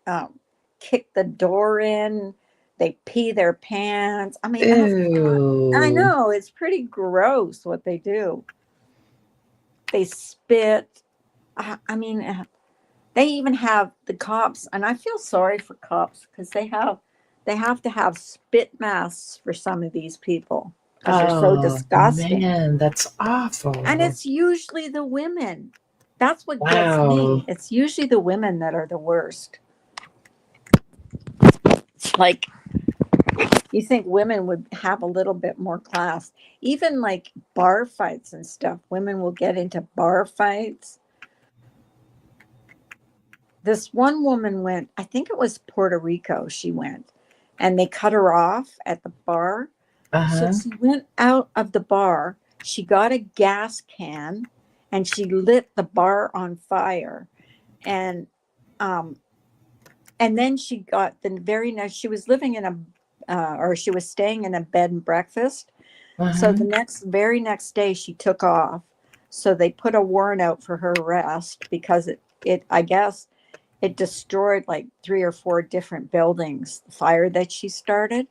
Speaker 2: um, kick the door in. They pee their pants. I mean, I
Speaker 5: Ew.
Speaker 2: know it's pretty gross what they do. They spit. I mean, they even have the cops, and I feel sorry for cops because they have to have spit masks for some of these people because they're so
Speaker 5: Oh,
Speaker 2: disgusting.
Speaker 5: man, that's
Speaker 2: And
Speaker 5: awful.
Speaker 2: it's usually the women. That's what gets
Speaker 5: Wow.
Speaker 2: me. It's usually the women that are the worst. Like you think women would have a little bit more class. Even like bar fights and stuff. Women will get into bar fights. This one woman went, I think it was Puerto Rico, she went, and they cut her off at the bar. So
Speaker 5: Uh-huh.
Speaker 2: she went out of the bar. She got a gas can and she lit the bar on fire. And um and then she got the very next she was living in a or she was staying in a bed and breakfast. So
Speaker 5: Uh-huh.
Speaker 2: the very next day she took off. So they put a warrant out for her arrest because it I guess it destroyed like 3 or 4 different buildings, the fire that she started.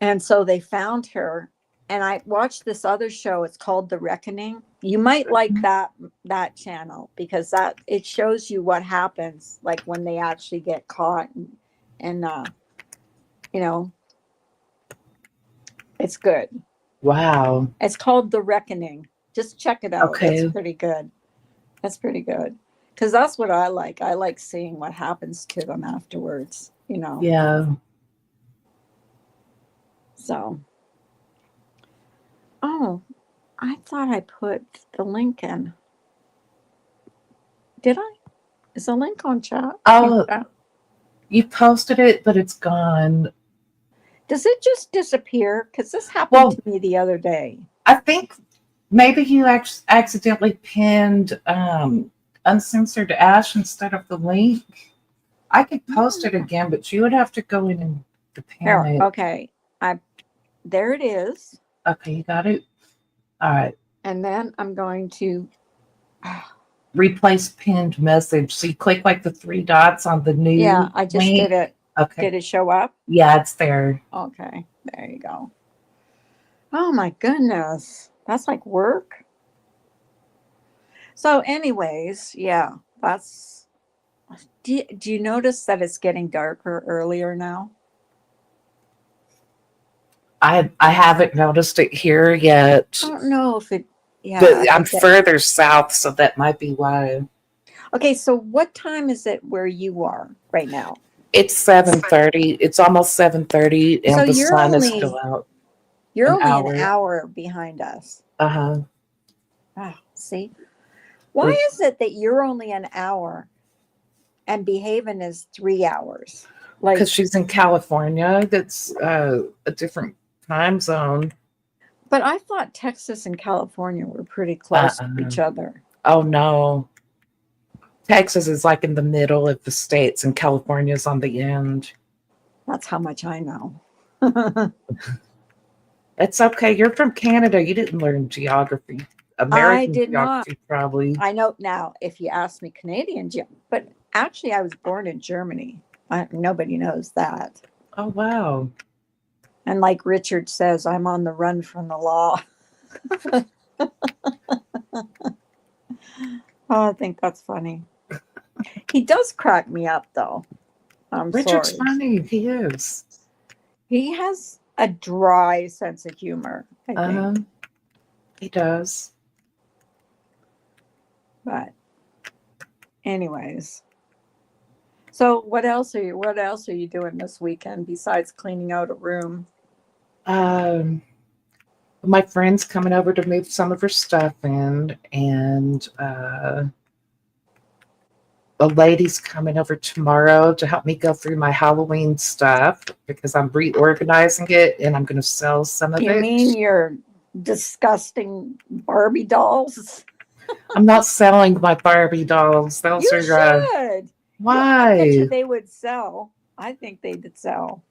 Speaker 2: And so they found her. And I watched this other show. It's called The Reckoning. You might like that channel because that it shows you what happens like when they actually get caught and you know, it's good.
Speaker 5: Wow.
Speaker 2: It's called The Reckoning. Just check it out. It's
Speaker 5: Okay.
Speaker 2: pretty good. That's pretty good. Because that's what I like. I like seeing what happens to them afterwards, you know.
Speaker 5: Yeah.
Speaker 2: So, oh, I thought I put the link in. Did I? Is the link on chat?
Speaker 5: Oh, you posted it, but it's gone.
Speaker 2: Does it just disappear? Because this happened
Speaker 5: Well,
Speaker 2: to me the other day.
Speaker 5: I think maybe you accidentally pinned uncensored Ash instead of the link. I could post it again, but you would have to go in and pin
Speaker 2: Here,
Speaker 5: it.
Speaker 2: okay. There it is.
Speaker 5: Okay, you got it? All right.
Speaker 2: And then I'm going to
Speaker 5: Replace pinned message. So you click like the 3 dots on the new
Speaker 2: yeah, I just
Speaker 5: link.
Speaker 2: did it.
Speaker 5: Okay.
Speaker 2: Did it show up?
Speaker 5: Yeah, it's there.
Speaker 2: Okay, there you go. Oh my goodness. That's like work. So, anyways, yeah, that's. Do you notice that it's getting darker earlier now?
Speaker 5: I haven't noticed it here yet.
Speaker 2: I don't know if it, yeah.
Speaker 5: But I'm
Speaker 2: Okay.
Speaker 5: further south, so that might be why.
Speaker 2: Okay, so what time is it where you are right now?
Speaker 5: It's 7:30. It's almost 7:30, and
Speaker 2: So
Speaker 5: the
Speaker 2: you're
Speaker 5: sun is
Speaker 2: only
Speaker 5: still out.
Speaker 2: you're
Speaker 5: An
Speaker 2: only an
Speaker 5: hour.
Speaker 2: hour behind us.
Speaker 5: Uh-huh.
Speaker 2: Oh, see, why is it that you're only an hour and Behaven is 3 hours? Like,
Speaker 5: Because she's in California. That's a different time zone.
Speaker 2: but I thought Texas and California were pretty close to each other.
Speaker 5: Oh, no. Texas is like in the middle of the states, and California's on the end.
Speaker 2: That's how much I know.
Speaker 5: It's okay. You're from Canada. You didn't learn geography. American
Speaker 2: did not.
Speaker 5: geography, probably.
Speaker 2: I know now if you ask me Canadian, but actually I was born in Germany. Nobody knows that.
Speaker 5: Oh, wow.
Speaker 2: And like Richard says, I'm on the run from the law. Oh, I think that's funny. He does crack me up though. I'm
Speaker 5: Richard's
Speaker 2: sorry.
Speaker 5: funny. He is.
Speaker 2: He has a dry sense of humor, I think.
Speaker 5: He does.
Speaker 2: But anyways. So what else are you doing this weekend besides cleaning out a room?
Speaker 5: My friend's coming over to move some of her stuff in, and a lady's coming over tomorrow to help me go through my Halloween stuff because I'm reorganizing it and I'm going to sell some of
Speaker 2: You
Speaker 5: it.
Speaker 2: mean your disgusting Barbie dolls?
Speaker 5: I'm not selling my Barbie dolls. Those
Speaker 2: You
Speaker 5: are
Speaker 2: should.
Speaker 5: why?
Speaker 2: I bet you they would sell. I think they did sell.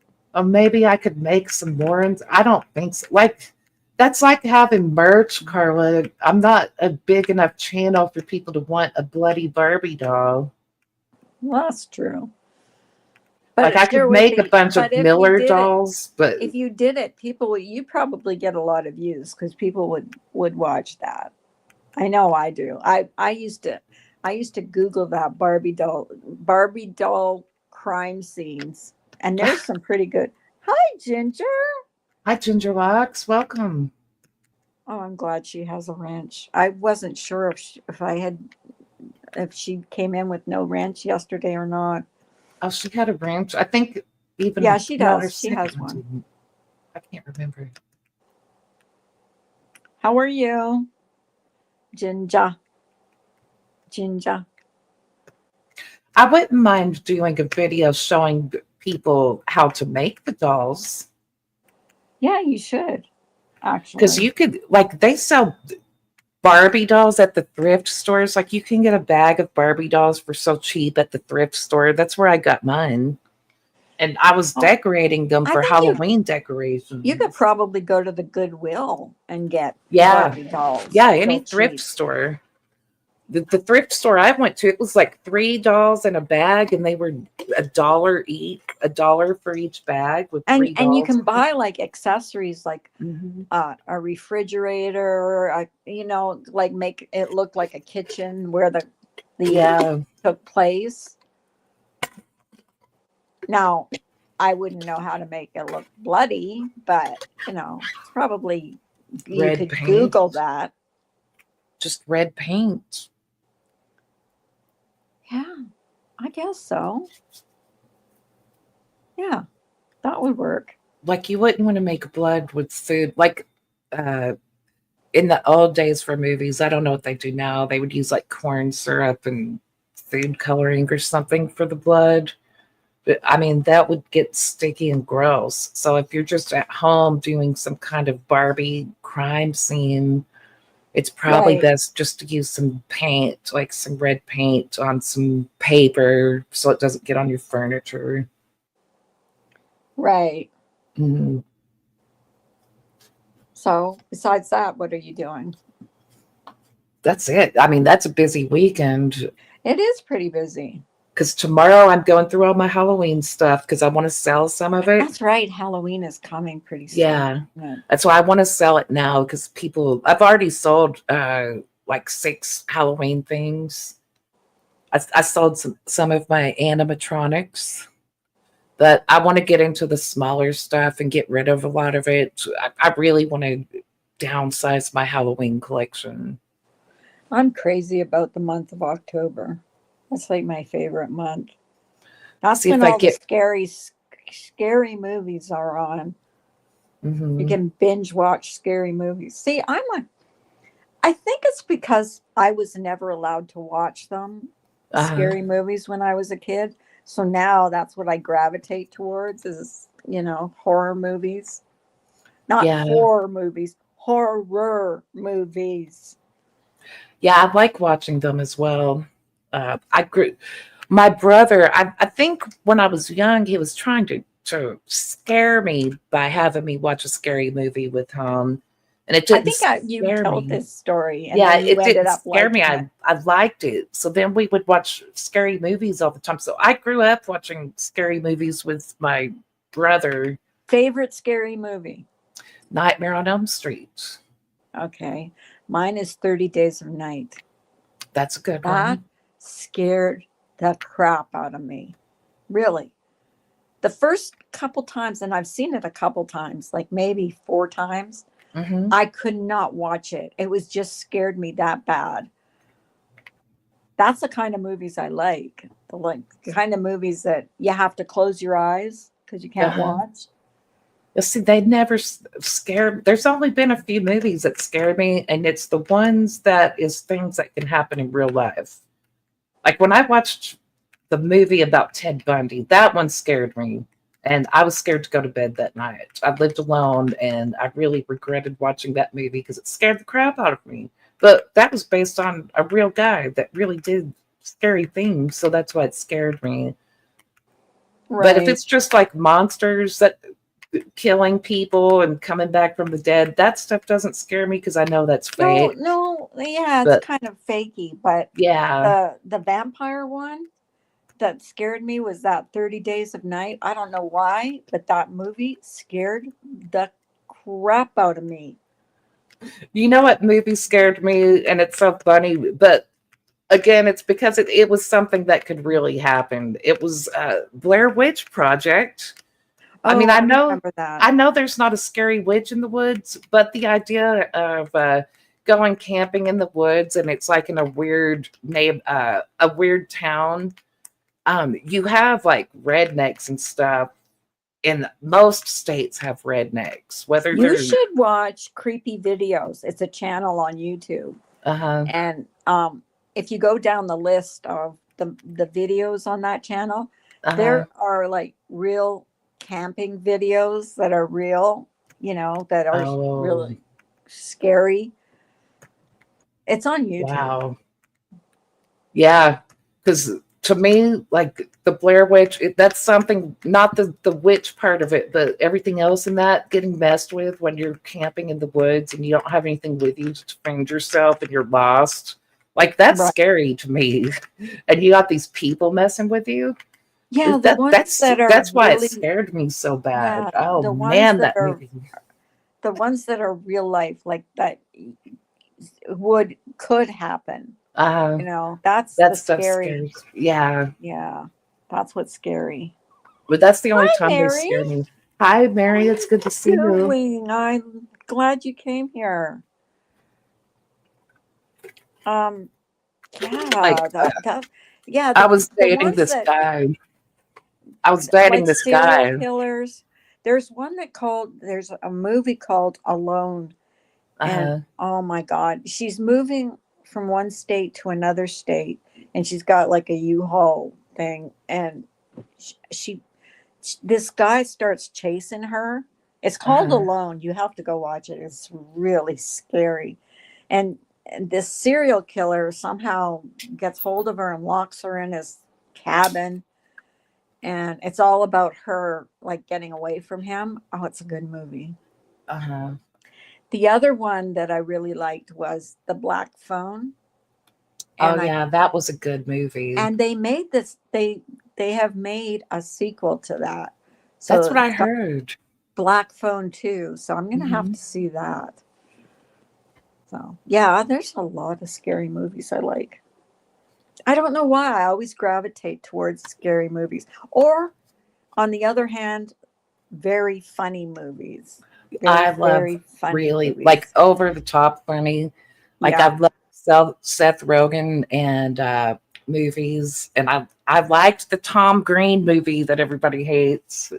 Speaker 5: Maybe I could make some more. And I don't think so. Like that's like having merch, Carla. I'm not a big enough channel for people to want a bloody Barbie doll.
Speaker 2: Well, that's true.
Speaker 5: Like I
Speaker 2: there
Speaker 5: could
Speaker 2: would
Speaker 5: make a
Speaker 2: be-
Speaker 5: bunch
Speaker 2: but
Speaker 5: of
Speaker 2: if you
Speaker 5: Miller
Speaker 2: did it-
Speaker 5: dolls, but
Speaker 2: If you did it, you probably get a lot of views because people would watch that. I know I do. I used to Google that Barbie doll crime scenes, and there's some pretty good. Hi, Ginger.
Speaker 5: hi Ginger Locks, welcome.
Speaker 2: Oh, I'm glad she has a wrench. I wasn't sure if she came in with no wrench yesterday or not.
Speaker 5: Oh, she had a wrench. I think even
Speaker 2: Yeah, she does.
Speaker 5: her
Speaker 2: She has
Speaker 5: second
Speaker 2: one.
Speaker 5: didn't. I can't remember.
Speaker 2: How are you, Ginger? Ginger.
Speaker 5: I wouldn't mind doing a video showing people how to make the dolls.
Speaker 2: Yeah, you should. Actually,
Speaker 5: Because you could, like, they sell Barbie dolls at the thrift stores. Like, you can get a bag of Barbie dolls for so cheap at the thrift store. That's where I got mine. And I was
Speaker 2: Oh,
Speaker 5: decorating them
Speaker 2: I
Speaker 5: for
Speaker 2: think
Speaker 5: Halloween decorations.
Speaker 2: you could probably go to the Goodwill and get
Speaker 5: Yeah.
Speaker 2: Barbie dolls.
Speaker 5: Yeah,
Speaker 2: real
Speaker 5: any thrift
Speaker 2: cheap.
Speaker 5: store. The thrift store I went to, it was like 3 dolls in a bag, and they were $1 each, $1 for each bag with 3 dolls.
Speaker 2: And you can buy like accessories like
Speaker 5: Mhm.
Speaker 2: a refrigerator, like make it look like a kitchen where the
Speaker 5: Yeah,
Speaker 2: took place. Now, I wouldn't know how to make it look bloody, but probably you
Speaker 5: Red
Speaker 2: could
Speaker 5: paint.
Speaker 2: Google that.
Speaker 5: just red paint.
Speaker 2: Yeah, I guess so. Yeah, that would work.
Speaker 5: Like you wouldn't want to make blood with food. Like in the old days for movies, I don't know what they do now. They would use like corn syrup and food coloring or something for the blood. But I mean, that would get sticky and gross. So if you're just at home doing some kind of Barbie crime scene, it's probably
Speaker 2: Right.
Speaker 5: best just to use some paint, like some red paint on some paper so it doesn't get on your furniture.
Speaker 2: Right.
Speaker 5: Mhm.
Speaker 2: So, besides that, what are you doing?
Speaker 5: That's it. I mean, that's a busy weekend
Speaker 2: It is pretty busy.
Speaker 5: because tomorrow I'm going through all my Halloween stuff because I want to sell some of it.
Speaker 2: That's right. Halloween is coming pretty soon.
Speaker 5: Yeah.
Speaker 2: isn't it?
Speaker 5: That's why I want to sell it now because I've already sold like 6 Halloween things. I sold some of my animatronics, but I want to get into the smaller stuff and get rid of a lot of it. I really want to downsize my Halloween collection.
Speaker 2: I'm crazy about the month of October. That's like my favorite month. That's
Speaker 5: See if
Speaker 2: when
Speaker 5: I
Speaker 2: all
Speaker 5: get-
Speaker 2: the scary movies are on.
Speaker 5: Mhm.
Speaker 2: You can binge watch scary movies. See, I think it's because I was never allowed to watch them,
Speaker 5: Uh-huh.
Speaker 2: scary movies, when I was a kid. So now that's what I gravitate towards is, horror movies. Not
Speaker 5: Yeah.
Speaker 2: horror movies, horror movies.
Speaker 5: Yeah, I like watching them as well. I grew. My brother, I think when I was young, he was trying to scare me by having me watch a scary movie with him, and it
Speaker 2: I
Speaker 5: didn't
Speaker 2: think you
Speaker 5: scare
Speaker 2: told
Speaker 5: me.
Speaker 2: this story, and
Speaker 5: Yeah,
Speaker 2: then you
Speaker 5: it
Speaker 2: ended
Speaker 5: didn't
Speaker 2: up
Speaker 5: scare me.
Speaker 2: liking it.
Speaker 5: I liked it. So then we would watch scary movies all the time. So I grew up watching scary movies with my brother.
Speaker 2: Favorite scary movie?
Speaker 5: Nightmare on Elm Street.
Speaker 2: Okay, mine is 30 Days of Night.
Speaker 5: That's a good
Speaker 2: That
Speaker 5: one.
Speaker 2: scared the crap out of me. Really. the first couple times, and I've seen it a couple times, like maybe 4 times,
Speaker 5: Hmm.
Speaker 2: I could not watch it. It was just scared me that bad. That's the kind of movies I like. The kind of movies that you have to close your eyes because you can't
Speaker 5: Uh-huh.
Speaker 2: watch.
Speaker 5: See, they never scared. There's only been a few movies that scared me, and it's the ones that is things that can happen in real life. Like when I watched the movie about Ted Bundy, that one scared me. And I was scared to go to bed that night. I lived alone and I really regretted watching that movie because it scared the crap out of me. But that was based on a real guy that really did scary things. So that's why it scared me. But if
Speaker 2: Right.
Speaker 5: it's just like monsters that killing people and coming back from the dead, that stuff doesn't scare me because I know that's
Speaker 2: No,
Speaker 5: fake.
Speaker 2: no, yeah, it's
Speaker 5: But
Speaker 2: kind of fakey, but
Speaker 5: yeah,
Speaker 2: the vampire one that scared me was that 30 Days of Night. I don't know why, but that movie scared the crap out of me.
Speaker 5: you know what movie scared me? And it's so funny, but again, it's because it was something that could really happen. It was Blair Witch Project. I mean,
Speaker 2: Oh, I remember that.
Speaker 5: I know there's not a scary witch in the woods, but the idea of going camping in the woods and it's like in a weird name, a weird town. You have like rednecks and stuff. And most states have rednecks, whether
Speaker 2: You
Speaker 5: they're
Speaker 2: should watch Creepy Videos. It's a channel on YouTube.
Speaker 5: uh-huh,
Speaker 2: And if you go down the list of the videos on that channel,
Speaker 5: uh-huh.
Speaker 2: there are like real camping videos that are real, that are
Speaker 5: Oh,
Speaker 2: really scary. It's on YouTube.
Speaker 5: wow. Yeah, because to me, like the Blair Witch, that's something, not the witch part of it, but everything else in that getting messed with when you're camping in the woods and you don't have anything with you to defend yourself and you're lost. Like that's
Speaker 2: Right.
Speaker 5: scary to me. And you got these people messing with you.
Speaker 2: Yeah, the ones that are
Speaker 5: That's why
Speaker 2: really,
Speaker 5: it scared me so bad.
Speaker 2: yeah,
Speaker 5: Oh
Speaker 2: the ones
Speaker 5: man,
Speaker 2: that
Speaker 5: that
Speaker 2: are
Speaker 5: movie.
Speaker 2: real life, like that could happen.
Speaker 5: Uh,
Speaker 2: That's
Speaker 5: that
Speaker 2: the
Speaker 5: stuff
Speaker 2: scary.
Speaker 5: scares. Yeah,
Speaker 2: Yeah, that's what's scary.
Speaker 5: but that's the only
Speaker 2: Hi,
Speaker 5: time they
Speaker 2: Mary.
Speaker 5: scare me. Hi, Mary. It's good to see you.
Speaker 2: Doing? I'm glad you came here. Yeah,
Speaker 5: Like
Speaker 2: yeah.
Speaker 5: I was
Speaker 2: The
Speaker 5: dating
Speaker 2: ones
Speaker 5: this
Speaker 2: that
Speaker 5: guy. I was dating
Speaker 2: like
Speaker 5: this
Speaker 2: serial
Speaker 5: guy.
Speaker 2: killers. There's a movie called Alone, and
Speaker 5: Uh,
Speaker 2: oh my God, she's moving from one state to another state, and she's got like a U-Haul thing, and she this guy starts chasing her. It's called
Speaker 5: uh-huh.
Speaker 2: Alone. You have to go watch it. It's really scary. And this serial killer somehow gets hold of her and locks her in his cabin. And it's all about her like getting away from him. Oh, it's a good movie.
Speaker 5: Uh-huh.
Speaker 2: The other one that I really liked was The Black Phone.
Speaker 5: Oh
Speaker 2: And I
Speaker 5: yeah, that was a good movie.
Speaker 2: and they made this they have made a sequel to that.
Speaker 5: That's
Speaker 2: So
Speaker 5: what I
Speaker 2: it's got
Speaker 5: heard.
Speaker 2: Black Phone 2. So I'm gonna have
Speaker 5: Hmm.
Speaker 2: to see that. So yeah, there's a lot of scary movies I like. I don't know why. I always gravitate towards scary movies. Or on the other hand, very funny movies. Very,
Speaker 5: I love
Speaker 2: very funny
Speaker 5: really like
Speaker 2: movies.
Speaker 5: over the top funny. Like
Speaker 2: Yeah.
Speaker 5: I've loved Seth Rogen and movies, and I liked the Tom Green movie that everybody hates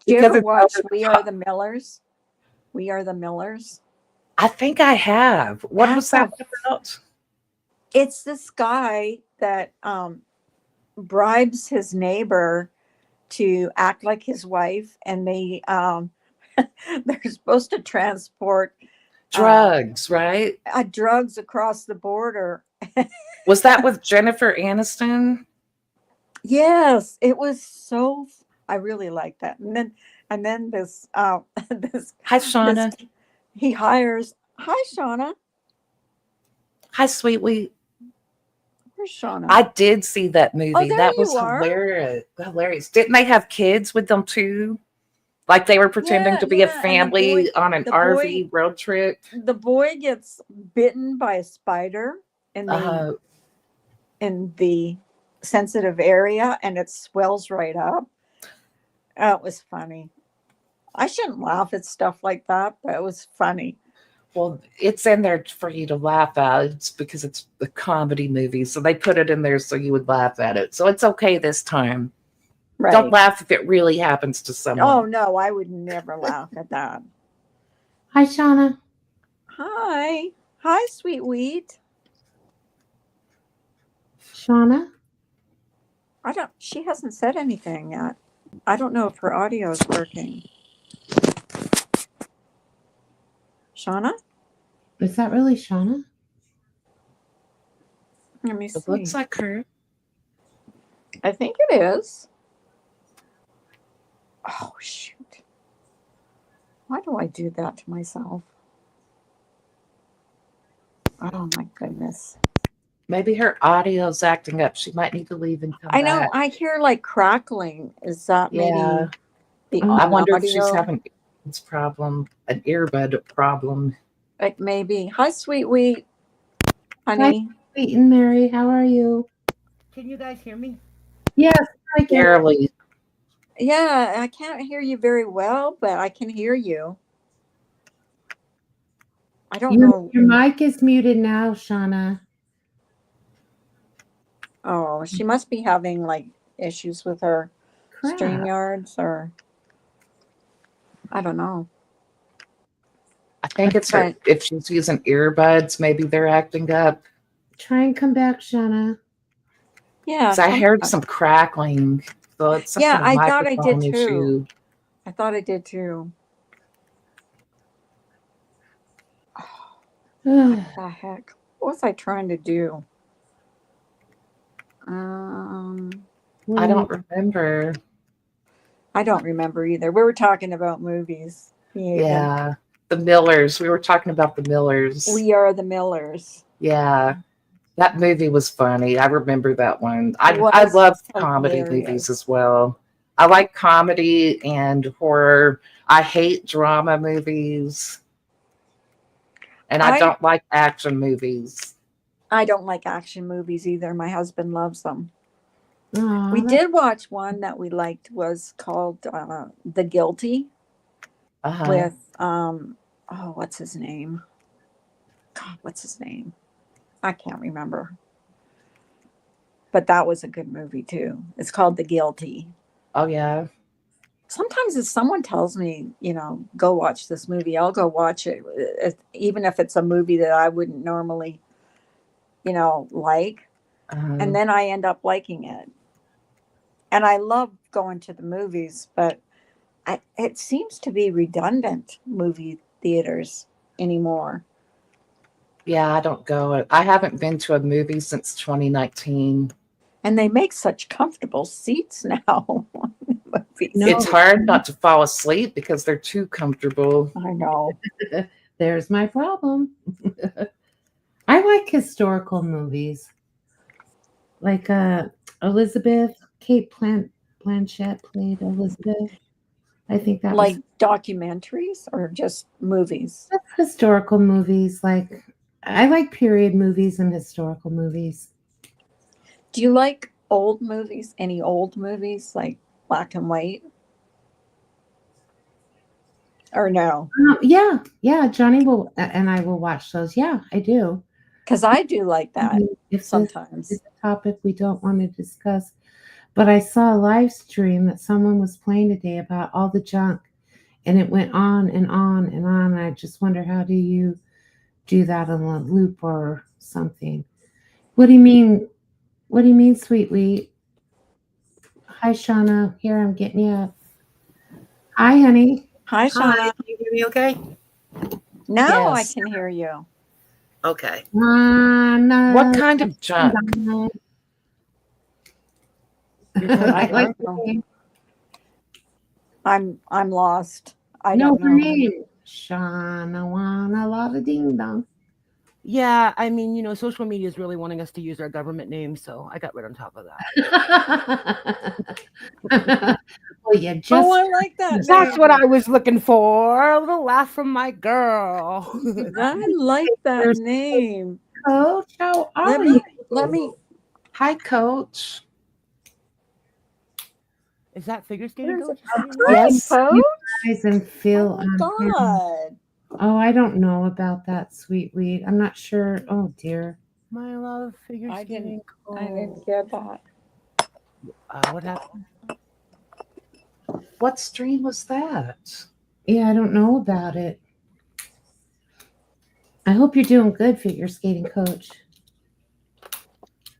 Speaker 2: Did you
Speaker 5: because
Speaker 2: ever
Speaker 5: it's
Speaker 2: watch
Speaker 5: over the
Speaker 2: We Are
Speaker 5: top.
Speaker 2: the Millers? We Are the Millers.
Speaker 5: I think I have. What was
Speaker 2: That's
Speaker 5: that about?
Speaker 2: it's this guy that bribes his neighbor to act like his wife, and they're supposed to transport uh,
Speaker 5: Drugs, right?
Speaker 2: drugs across the border.
Speaker 5: Was that with Jennifer Aniston?
Speaker 2: Yes, it was so. I really like that. And then this this
Speaker 5: Hi,
Speaker 2: this
Speaker 5: Shauna.
Speaker 2: he hires. Hi, Shauna.
Speaker 5: Hi, sweetie.
Speaker 2: Where's Shauna?
Speaker 5: I did see that
Speaker 2: Oh,
Speaker 5: movie.
Speaker 2: there
Speaker 5: That was
Speaker 2: you are.
Speaker 5: hilarious. Hilarious. Didn't they have kids with them too? Like they were pretending
Speaker 2: Yeah,
Speaker 5: to be a
Speaker 2: yeah. And
Speaker 5: family on an
Speaker 2: the boy,
Speaker 5: RV road trip.
Speaker 2: the boy gets bitten by a spider in
Speaker 5: Uh,
Speaker 2: the sensitive area, and it swells right up. Oh, it was funny. I shouldn't laugh at stuff like that, but it was funny.
Speaker 5: Well, it's in there for you to laugh at. It's because it's a comedy movie, so they put it in there so you would laugh at it. So it's okay this time.
Speaker 2: Right.
Speaker 5: Don't laugh if it really happens to someone.
Speaker 2: Oh no, I would never laugh at that.
Speaker 3: Hi, Shauna.
Speaker 2: Hi. Hi, sweet wheat.
Speaker 3: Shauna?
Speaker 2: She hasn't said anything yet. I don't know if her audio is working. Shauna?
Speaker 3: Is that really Shauna?
Speaker 2: Let me
Speaker 5: It
Speaker 2: see.
Speaker 5: looks like her.
Speaker 2: I think it is. Oh, shoot. Why do I do that to myself? Oh, my goodness.
Speaker 5: Maybe her audio's acting up. She might need to leave and come
Speaker 2: I know.
Speaker 5: back.
Speaker 2: I hear like crackling. Is that
Speaker 5: Yeah.
Speaker 2: maybe the
Speaker 5: I wonder if
Speaker 2: audio?
Speaker 5: she's having this problem, an earbud problem.
Speaker 2: Like maybe. Hi, sweet wheat. Honey.
Speaker 3: Sweet and Mary, how are you?
Speaker 7: Can you guys hear me?
Speaker 3: Yes, I can.
Speaker 5: Barely.
Speaker 2: Yeah, I can't hear you very well, but I can hear you. I don't know.
Speaker 3: Your mic is muted now, Shauna.
Speaker 2: Oh, she must be having like issues with her
Speaker 3: Crap.
Speaker 2: StreamYards, or I don't know.
Speaker 5: I think it's her.
Speaker 2: Right.
Speaker 5: If she's using earbuds, maybe they're acting up.
Speaker 3: Try and come back, Shauna.
Speaker 2: Yeah.
Speaker 5: 'Cause I heard some crackling. So it's some
Speaker 2: Yeah,
Speaker 5: kind of
Speaker 2: I thought I did
Speaker 5: microphone
Speaker 2: too.
Speaker 5: issue.
Speaker 2: I thought I did too. What the heck? What was I trying to do?
Speaker 5: I don't remember.
Speaker 2: I don't remember either. We were talking about movies.
Speaker 5: Yeah. The Millers. We were talking about the Millers.
Speaker 2: We Are the Millers.
Speaker 5: Yeah. That movie was funny. I remember that one. I
Speaker 2: Was
Speaker 5: love comedy
Speaker 2: hilarious.
Speaker 5: movies as well. I like comedy and horror. I hate drama movies. And I don't like action movies.
Speaker 2: I don't like action movies either. My husband loves them.
Speaker 3: Aw,
Speaker 2: We
Speaker 3: that's-
Speaker 2: did watch one that we liked, was called The Guilty,
Speaker 5: Uh-huh.
Speaker 2: with what's his name? God, what's his name? I can't remember. But that was a good movie too. It's called The Guilty.
Speaker 5: Oh, yeah.
Speaker 2: Sometimes if someone tells me, go watch this movie, I'll go watch it, even if it's a movie that I wouldn't normally, like. And then I end up liking it. And I love going to the movies, but it seems to be redundant, movie theaters anymore.
Speaker 5: Yeah, I don't go. I haven't been to a movie since 2019.
Speaker 2: And they make such comfortable seats now. Movies.
Speaker 3: No.
Speaker 5: It's hard not to fall asleep because they're too comfortable.
Speaker 2: I know.
Speaker 3: There's my problem. I like historical movies. Like Elizabeth, Kate Blanchett played Elizabeth. I think that
Speaker 2: Like
Speaker 3: was
Speaker 2: documentaries or just movies?
Speaker 3: that's historical movies. Like I like period movies and historical movies.
Speaker 2: Do you like old movies? Any old movies, like black and white? Or no?
Speaker 3: Yeah. Johnny will and I will watch those. Yeah, I do.
Speaker 2: Because I do like that
Speaker 3: If
Speaker 2: sometimes.
Speaker 3: this is a topic we don't want to discuss, but I saw a live stream that someone was playing today about all the junk, and it went on and on and on. And I just wonder, how do you do that on a loop or something? What do you mean? What do you mean, sweet wheat? Hi, Shauna. Here, I'm getting you up. Hi, honey.
Speaker 2: Hi, Shauna.
Speaker 7: Hi, can you hear me okay?
Speaker 2: Now
Speaker 5: Yes.
Speaker 2: I can hear you.
Speaker 7: Okay.
Speaker 3: Shauna.
Speaker 5: What kind of junk?
Speaker 3: I like
Speaker 2: know.
Speaker 3: the name.
Speaker 2: I'm lost. I
Speaker 3: No,
Speaker 2: don't
Speaker 3: her
Speaker 2: know.
Speaker 3: name. Shauna wanna la ding dong.
Speaker 7: Yeah, I mean, social media is really wanting us to use our government names, so I got right on top of that.
Speaker 3: Well, you just
Speaker 2: Oh, I like that.
Speaker 7: That's
Speaker 2: name.
Speaker 7: what I was looking for. A little laugh from my girl.
Speaker 2: I like that
Speaker 3: There's-
Speaker 2: name.
Speaker 3: Coach, how are
Speaker 2: Let
Speaker 3: you?
Speaker 2: me
Speaker 5: Hi, Coach.
Speaker 7: Is that figure skating
Speaker 2: There's a
Speaker 7: coach?
Speaker 3: Yes.
Speaker 2: coach?
Speaker 3: Guys, and Phil
Speaker 2: Oh my
Speaker 3: on him.
Speaker 2: God.
Speaker 3: Oh, I don't know about that, sweet weed. I'm not sure. Oh dear.
Speaker 7: My love figure
Speaker 2: I
Speaker 7: skating
Speaker 2: I didn't
Speaker 7: coach.
Speaker 2: get that.
Speaker 7: What happened?
Speaker 5: What stream was that?
Speaker 3: Yeah, I don't know about it. I hope you're doing good, figure skating coach.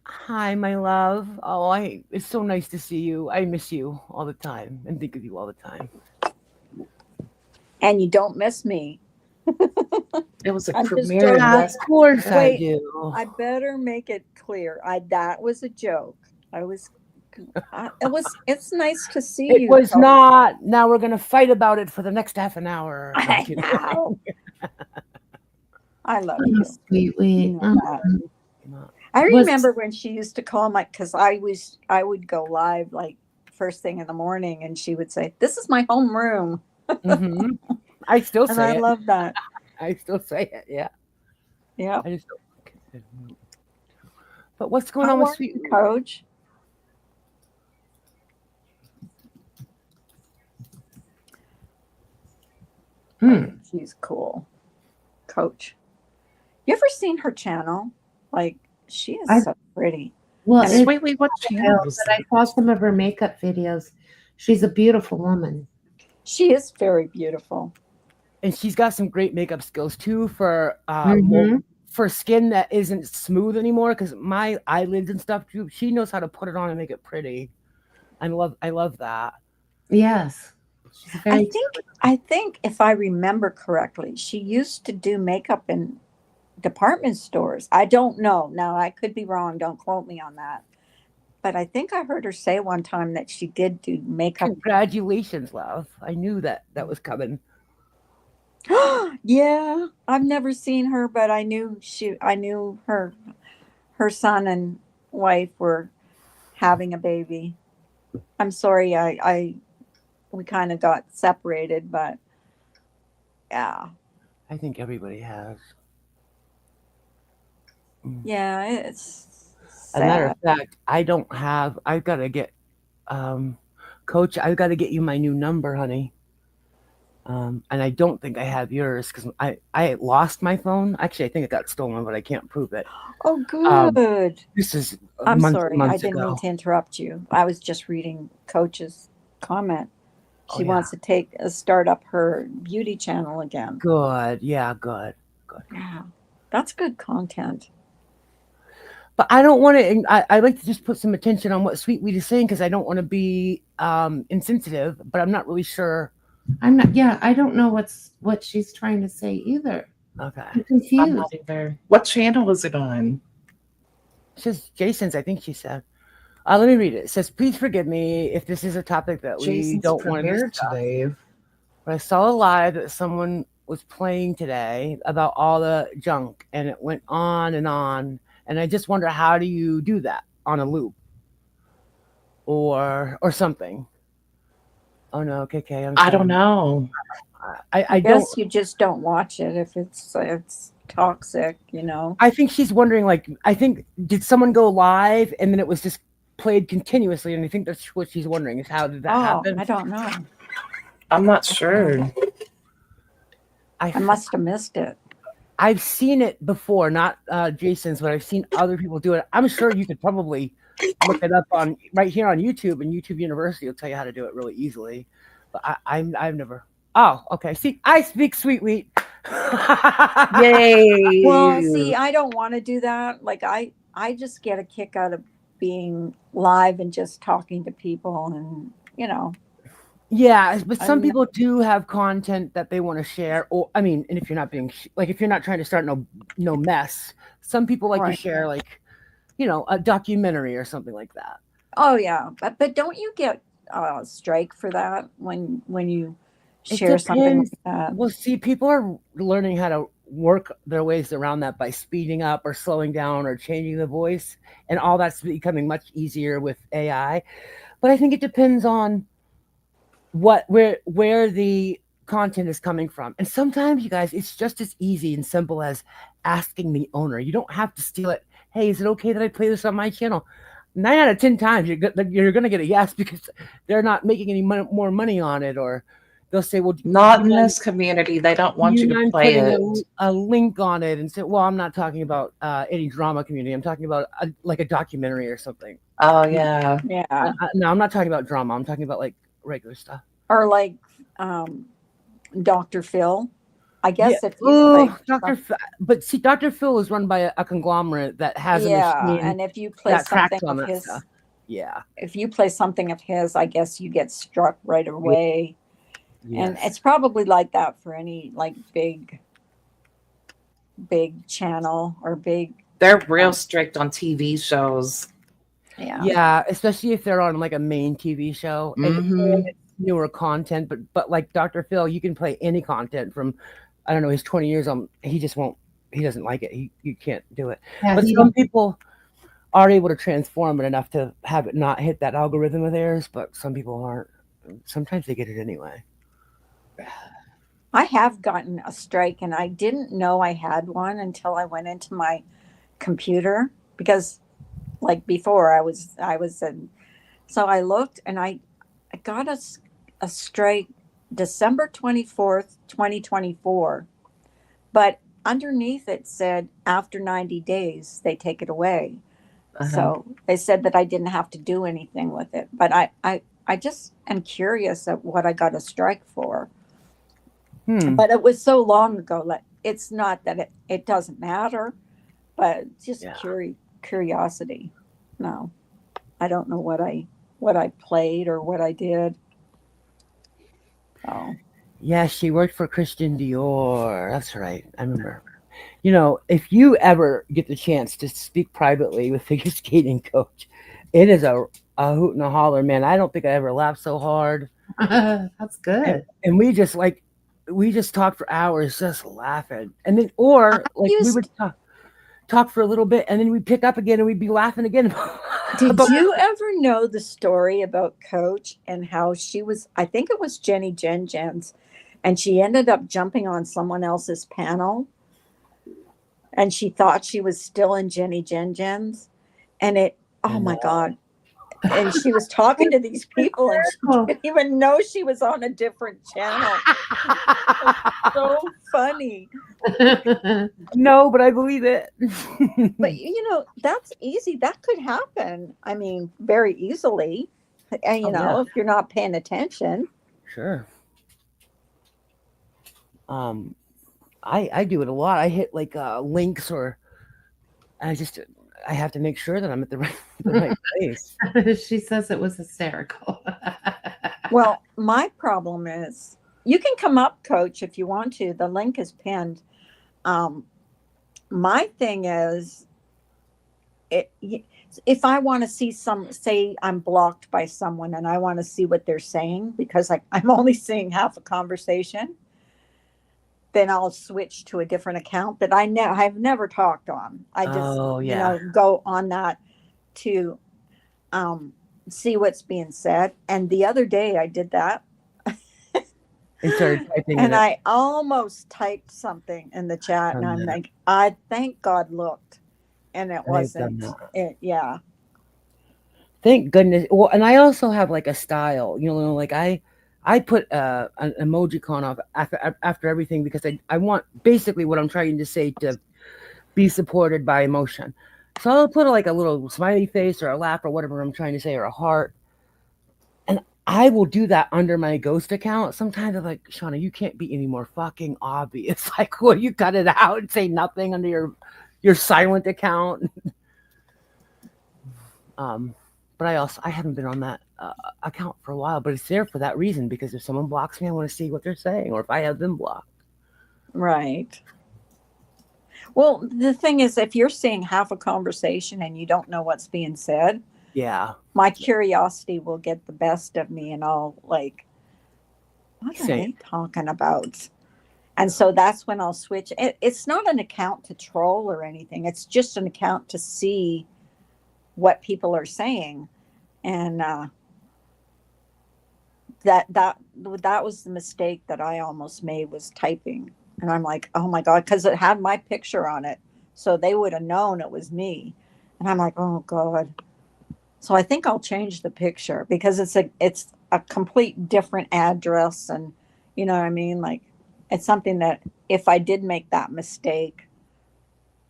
Speaker 7: Hi, my love. Oh, it's so nice to see you. I miss you all the time and think of you all the time.
Speaker 2: And you don't miss me.
Speaker 5: It was a
Speaker 2: I'm just
Speaker 5: premiere.
Speaker 2: joking.
Speaker 7: Of course I
Speaker 2: Wait,
Speaker 7: do.
Speaker 2: I better make it clear. That was a joke. It's nice to see
Speaker 7: It
Speaker 2: you.
Speaker 7: was
Speaker 2: Coach.
Speaker 7: not. Now we're gonna fight about it for the next half an hour. No, I'm
Speaker 2: I
Speaker 7: kidding.
Speaker 2: know. I love
Speaker 3: Oh,
Speaker 2: you.
Speaker 3: sweet weed.
Speaker 2: You know that. I
Speaker 3: Was-
Speaker 2: remember when she used to call because I would go live like first thing in the morning, and she would say, "This is my home room,"
Speaker 7: Mhm. I still
Speaker 2: and
Speaker 7: say
Speaker 2: I
Speaker 7: it.
Speaker 2: love that.
Speaker 7: I still say it. Yeah.
Speaker 2: Yeah.
Speaker 7: I just don't. But what's going
Speaker 2: How
Speaker 7: on with
Speaker 2: are
Speaker 7: Sweet?
Speaker 2: you, Coach?
Speaker 3: Hmm.
Speaker 2: She's cool, Coach. You ever seen her channel? Like she is so pretty.
Speaker 3: Well,
Speaker 2: And
Speaker 3: it's
Speaker 5: Wait, what channel was
Speaker 3: but I saw some of her makeup videos. She's a beautiful woman.
Speaker 2: She is very beautiful.
Speaker 7: And she's got some great makeup skills too for
Speaker 3: Mhm.
Speaker 7: for skin that isn't smooth anymore. Because my eyelids and stuff too, she knows how to put it on and make it pretty. I love that.
Speaker 3: Yes. She's very
Speaker 2: I think if I remember correctly, she used to do makeup in department stores. I don't know. Now I could be wrong. Don't quote me on that. But I think I heard her say one time that she did do makeup.
Speaker 7: Congratulations, love. I knew that was coming.
Speaker 2: Yeah, I've never seen her, but I knew her son and wife were having a baby. I'm sorry, we kind of got separated, but yeah.
Speaker 7: I think everybody has.
Speaker 2: Yeah, it's
Speaker 7: As a matter
Speaker 2: sad.
Speaker 7: of fact, I've got to get, Coach, I've got to get you my new number, honey. And I don't think I have yours because I lost my phone. Actually, I think it got stolen, but I can't prove it.
Speaker 2: Oh, good.
Speaker 7: This is
Speaker 2: I'm
Speaker 7: months
Speaker 2: sorry.
Speaker 7: and
Speaker 2: I
Speaker 7: months
Speaker 2: didn't
Speaker 7: ago.
Speaker 2: mean to interrupt you. I was just reading Coach's comment. She
Speaker 7: Oh, yeah.
Speaker 2: wants to start up her beauty channel again.
Speaker 7: Good. Yeah, good.
Speaker 2: Yeah, that's good content.
Speaker 7: But I don't want to. I like to just put some attention on what Sweet Weed is saying because I don't want to be insensitive. But I'm not really sure.
Speaker 3: I'm not. Yeah, I don't know what she's trying to say either.
Speaker 7: Okay.
Speaker 3: I'm confused.
Speaker 5: I'm not either. What channel was it on?
Speaker 7: It says Jason's. I think she said. Let me read it. It says, "Please forgive me if this is a topic that we
Speaker 5: Jason's
Speaker 7: don't want to
Speaker 5: premiere
Speaker 7: discuss.
Speaker 5: today.
Speaker 7: But I saw a live that someone was playing today about all the junk, and it went on, and I just wonder how do you do that on a loop, or something." Oh no, KK.
Speaker 5: I don't know.
Speaker 7: I don't.
Speaker 2: Guess you just don't watch it if it's toxic, you know.
Speaker 7: I think she's wondering, like, did someone go live and then it was just played continuously, and I think that's what she's wondering is how did that happen?
Speaker 2: I don't know.
Speaker 5: I'm not sure.
Speaker 2: I must have missed it.
Speaker 7: I've seen it before, not Jason's, but I've seen other people do it. I'm sure you could probably look it up right here on YouTube, and YouTube University will tell you how to do it really easily. But I've never. Oh, okay. See, I speak sweet wheat.
Speaker 5: Yay!
Speaker 2: Well, see, I don't want to do that. Like I just get a kick out of being live and just talking to people, and you know.
Speaker 7: Yeah, but some
Speaker 2: I'm-
Speaker 7: people do have content that they want to share, or I mean, and if you're not being if you're not trying to start no mess, some people like to
Speaker 2: Right.
Speaker 7: share a documentary or something like that.
Speaker 2: Oh yeah, but don't you get a strike for that when you share something
Speaker 7: depends.
Speaker 2: like that?
Speaker 7: Well, see, people are learning how to work their ways around that by speeding up or slowing down or changing the voice, and all that's becoming much easier with AI. But I think it depends on where the content is coming from. And sometimes, you guys, it's just as easy and simple as asking the owner. You don't have to steal it. Hey, is it okay that I play this on my channel? 9 out of 10 times you're going to get a yes because they're not making any more money on it, or they'll say, well,
Speaker 5: Not
Speaker 7: do
Speaker 5: in
Speaker 7: you mind,
Speaker 5: this community. They don't
Speaker 7: do
Speaker 5: want
Speaker 7: you
Speaker 5: you to
Speaker 7: mind
Speaker 5: play
Speaker 7: putting
Speaker 5: it.
Speaker 7: a link on it, and say, well, I'm not talking about any drama community. I'm talking about like a documentary or something.
Speaker 5: Oh yeah.
Speaker 2: Yeah.
Speaker 7: No, I'm not talking about drama. I'm talking about like regular stuff.
Speaker 2: Or like Dr. Phil. I
Speaker 7: Yeah.
Speaker 2: guess if you
Speaker 7: Oh,
Speaker 2: play
Speaker 7: Dr. Phil. But see, Dr. Phil is run by a conglomerate that has a
Speaker 2: yeah,
Speaker 7: machine
Speaker 2: and if you play
Speaker 7: that
Speaker 2: something
Speaker 7: cracks on
Speaker 2: of
Speaker 7: that
Speaker 2: his,
Speaker 7: stuff. Yeah.
Speaker 2: if you play something of his, I guess you get struck right away. And
Speaker 7: Yes.
Speaker 2: it's probably like that for any like big channel or big
Speaker 5: They're real strict on TV shows.
Speaker 2: yeah.
Speaker 7: Yeah, especially if they're on like a main TV show and
Speaker 5: Mhm.
Speaker 7: it's newer content. But like Dr. Phil, you can play any content from, I don't know, he's 20 years on. He just won't. He doesn't like it. You can't do it.
Speaker 3: Yeah,
Speaker 7: But
Speaker 3: he
Speaker 7: some people are able to transform it enough to have it not hit that algorithm of theirs. But some people aren't. Sometimes they get it anyway.
Speaker 2: I have gotten a strike and I didn't know I had one until I went into my computer because like before I was in, so I looked and I got a strike December 24th, 2024, but underneath it said after 90 days they take it away.
Speaker 5: Uh-huh.
Speaker 2: So they said that I didn't have to do anything with it, but I just am curious at what I got a strike for. But it was so long ago. Like it's not that it doesn't matter, but just
Speaker 7: Yeah.
Speaker 2: curiosity. No, I don't know what I played or what I did. Oh,
Speaker 7: Yeah, she worked for Christian Dior. That's right. I remember. You know, if you ever get the chance to speak privately with figure skating coach, it is a hoot and a holler, man. I don't think I ever laughed so hard.
Speaker 3: That's good.
Speaker 7: And we just talked for hours just laughing. And then or like we
Speaker 2: used-
Speaker 7: would talk for a little bit and then we'd pick up again and we'd be laughing again.
Speaker 2: did you ever know the story about Coach and how she was? I think it was Jenny Jen Jens, and she ended up jumping on someone else's panel, and she thought she was still in Jenny Jen Jens, and it. Oh my God. And she was talking to these people and she didn't even know she was on a different channel. So funny.
Speaker 7: No, but I believe it.
Speaker 2: But you know, that's easy. That could happen. I mean, very easily. And you know, if you're not paying attention.
Speaker 7: Sure. I do it a lot. I hit like links or I have to make sure that I'm at the right place.
Speaker 3: She says it was hysterical.
Speaker 2: Well, my problem is you can come up, Coach, if you want to. The link is pinned. My thing is, if I want to see say I'm blocked by someone and I want to see what they're saying because I'm only seeing half a conversation, then I'll switch to a different account that I've never talked on. I just go on that to see what's being said. And the other day I did that.
Speaker 7: And started typing
Speaker 2: and
Speaker 7: it.
Speaker 2: I almost typed something in the chat and I'm like, I thank God looked. And it wasn't it, yeah.
Speaker 7: Thank goodness. Well, and I also have like a style, you know, like I put an emojicon off after everything because I want basically what I'm trying to say to be supported by emotion. So I'll put like a little smiley face or a laugh or whatever I'm trying to say or a heart. And I will do that under my ghost account. Sometimes I'm like, Shauna, you can't be any more fucking obvious. Like, well, you cut it out and say nothing under your silent account. But I haven't been on that account for a while, but it's there for that reason because if someone blocks me, I want to see what they're saying, or if I have them blocked.
Speaker 2: Right. Well, the thing is, if you're seeing half a conversation and you don't know what's being said,
Speaker 7: Yeah.
Speaker 2: my curiosity will get the best of me, and I'll like, what are they talking about? And so that's when I'll switch. It's not an account to troll or anything. It's just an account to see what people are saying. And that was the mistake that I almost made, was typing. And I'm like, oh my God, because it had my picture on it. So they would have known it was me. And I'm like, oh God. So I think I'll change the picture because it's a complete different address, and you know what I mean? Like it's something that if I did make that mistake,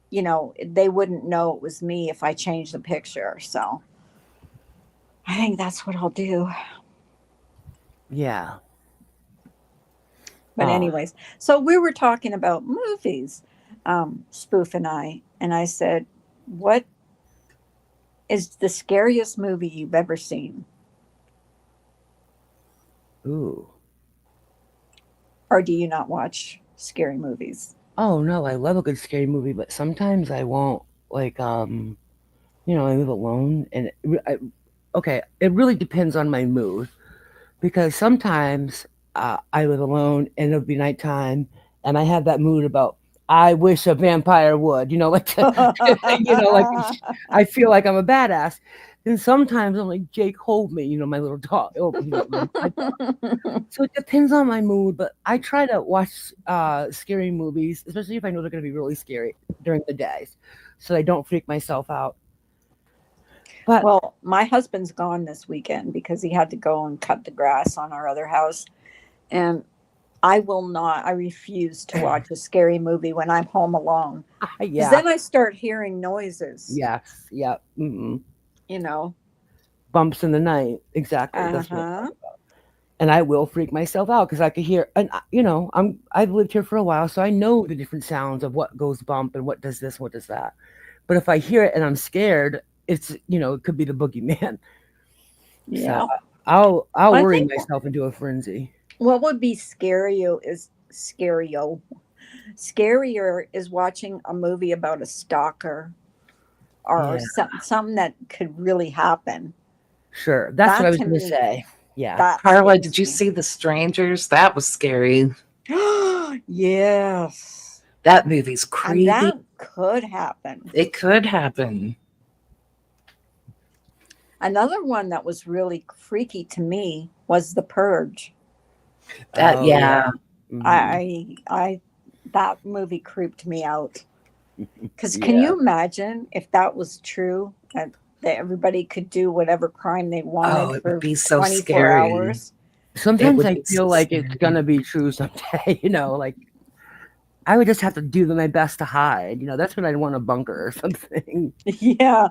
Speaker 2: you know, they wouldn't know it was me if I changed the picture. So I think that's what I'll do.
Speaker 7: Yeah.
Speaker 2: But
Speaker 7: Oh.
Speaker 2: anyways, so we were talking about movies, Spoof and I said, what is the scariest movie you've ever seen?
Speaker 7: Ooh.
Speaker 2: Or do you not watch scary movies?
Speaker 7: Oh no, I love a good scary movie, but sometimes I won't. Like, you know, I live alone, and okay, it really depends on my mood because sometimes I live alone and it'll be nighttime, and I have that mood about I wish a vampire would, you know, like you know, like I feel like I'm a badass. And sometimes I'm like, Jake, hold me, you know, my little dog. Oh, you know, my dog. So it depends on my mood, but I try to watch scary movies, especially if I know they're going to be really scary during the days, so I don't freak myself out. But
Speaker 2: Well, my husband's gone this weekend because he had to go and cut the grass on our other house. And I refuse to watch a scary movie when I'm home alone. Because
Speaker 7: yeah,
Speaker 2: then I start hearing noises,
Speaker 7: yes, yeah,
Speaker 2: you know.
Speaker 7: bumps in the night, exactly. That's what I'm
Speaker 2: Uh-huh.
Speaker 7: talking about. And I will freak myself out because I could hear, and you know, I've lived here for a while, so I know the different sounds of what goes bump and what does this, what does that. But if I hear it and I'm scared, it's, you know, it could be the boogeyman.
Speaker 2: Yeah.
Speaker 7: So I'll
Speaker 2: I
Speaker 7: worry
Speaker 2: think
Speaker 7: myself into a frenzy.
Speaker 2: what would be scarier is watching a movie about a stalker or
Speaker 7: Yeah,
Speaker 2: something that could really happen.
Speaker 7: sure. That's what
Speaker 2: That
Speaker 7: I was
Speaker 2: to
Speaker 7: going to
Speaker 2: me,
Speaker 7: say. Yeah.
Speaker 2: that
Speaker 5: Carla,
Speaker 2: scares
Speaker 5: did you
Speaker 2: me.
Speaker 5: see The Strangers? That was scary.
Speaker 2: Yes.
Speaker 5: That movie's
Speaker 2: And
Speaker 5: creepy.
Speaker 2: that could happen.
Speaker 5: It could happen.
Speaker 2: Another one that was really freaky to me was The Purge.
Speaker 5: That
Speaker 7: Oh,
Speaker 5: yeah.
Speaker 7: Mhm.
Speaker 2: I that movie creeped me out. Because can
Speaker 7: Yeah.
Speaker 2: you imagine if that was true that everybody could do whatever crime they wanted
Speaker 5: Oh, it would
Speaker 2: for
Speaker 5: be so
Speaker 2: 24
Speaker 5: scary.
Speaker 2: hours?
Speaker 5: It
Speaker 7: Sometimes
Speaker 5: would
Speaker 7: I
Speaker 5: be
Speaker 7: feel
Speaker 5: so
Speaker 7: like it's
Speaker 5: scary.
Speaker 7: gonna be true someday, you know, like I would just have to do my best to hide. You know, that's when I'd want a bunker or something.
Speaker 2: Yeah.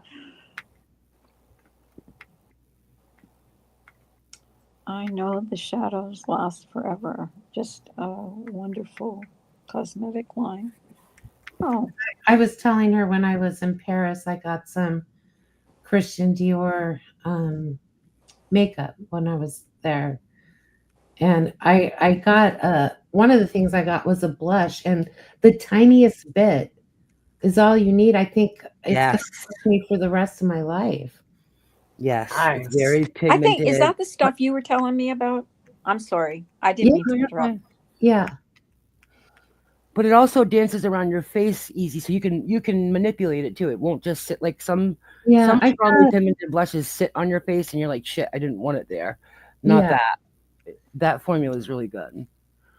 Speaker 2: I know the shadows last forever. Just a wonderful cosmetic line. Oh,
Speaker 3: I was telling her when I was in Paris, I got some Christian Dior makeup when I was there. And I got one of the things I got was a blush, and the tiniest bit is all you need. I think it's gonna
Speaker 7: Yes.
Speaker 3: last me for the rest of my life.
Speaker 7: Yes. It's
Speaker 5: Nice.
Speaker 7: very
Speaker 2: I think, is
Speaker 7: pigmented.
Speaker 2: that the stuff you were telling me about? I'm sorry. I didn't
Speaker 3: Yeah,
Speaker 2: mean
Speaker 7: No,
Speaker 2: to
Speaker 7: you're
Speaker 2: interrupt.
Speaker 7: fine.
Speaker 3: yeah,
Speaker 7: But it also dances around your face easy, so you can manipulate it too. It won't just sit like
Speaker 3: yeah.
Speaker 7: some
Speaker 3: I
Speaker 7: strongly
Speaker 3: got
Speaker 7: pigmented blushes sit on your face and you're like, shit, I didn't want it there. Not
Speaker 3: yeah.
Speaker 7: that. That formula is really good.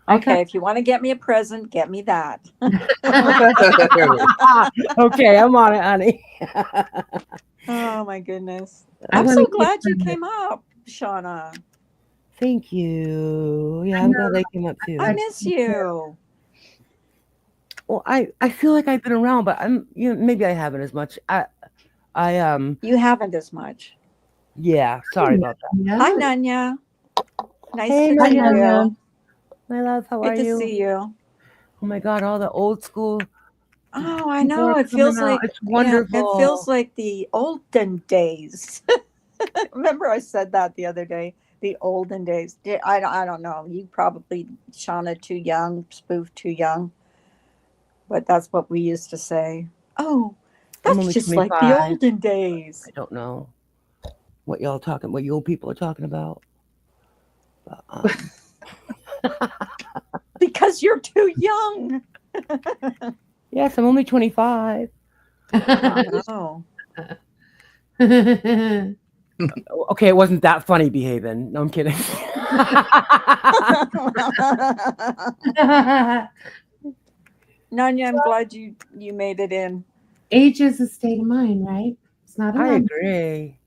Speaker 3: I
Speaker 2: Okay,
Speaker 3: got
Speaker 2: if you want to get me a present, get me that.
Speaker 7: Okay, I'm on it, honey.
Speaker 2: Oh my goodness.
Speaker 3: I
Speaker 2: I'm
Speaker 3: want
Speaker 2: so
Speaker 3: to
Speaker 2: glad you
Speaker 3: keep
Speaker 2: came up, Shauna.
Speaker 7: Thank you. Yeah,
Speaker 3: I
Speaker 7: I'm
Speaker 3: know.
Speaker 7: glad I came up too.
Speaker 2: I miss you.
Speaker 7: Well, I feel like I've been around, but I'm, you know, maybe I haven't as much. I
Speaker 2: You haven't as much.
Speaker 7: yeah, sorry about that.
Speaker 2: Hi,
Speaker 3: Yeah.
Speaker 2: Nanya. Nice
Speaker 7: Hey,
Speaker 2: to
Speaker 3: Hi,
Speaker 2: see
Speaker 7: Nanya.
Speaker 2: you.
Speaker 7: My love, how
Speaker 2: Good
Speaker 7: are
Speaker 2: to
Speaker 7: you?
Speaker 2: see you.
Speaker 7: Oh my God, all the old school
Speaker 2: Oh, I
Speaker 7: people
Speaker 2: know.
Speaker 7: are
Speaker 2: It
Speaker 7: coming
Speaker 2: feels
Speaker 7: out.
Speaker 2: like,
Speaker 7: It's
Speaker 2: yeah, it feels
Speaker 7: wonderful.
Speaker 2: like the olden days. Remember I said that the other day, the olden days. I don't know. You probably, Shauna, too young, Spoof too young, but that's what we used to say. Oh,
Speaker 7: I'm
Speaker 2: that's
Speaker 7: only
Speaker 2: just like the
Speaker 7: 25.
Speaker 2: olden days.
Speaker 7: I don't know what y'all talking, what you old people are talking about. But,
Speaker 2: Because you're too young.
Speaker 7: yes, I'm only 25.
Speaker 2: Oh.
Speaker 7: Okay, it wasn't that funny behaving. No, I'm kidding.
Speaker 2: Nanya, I'm glad you made it in.
Speaker 3: Age is a state of mind, right? It's not a
Speaker 7: I
Speaker 3: number.
Speaker 7: agree.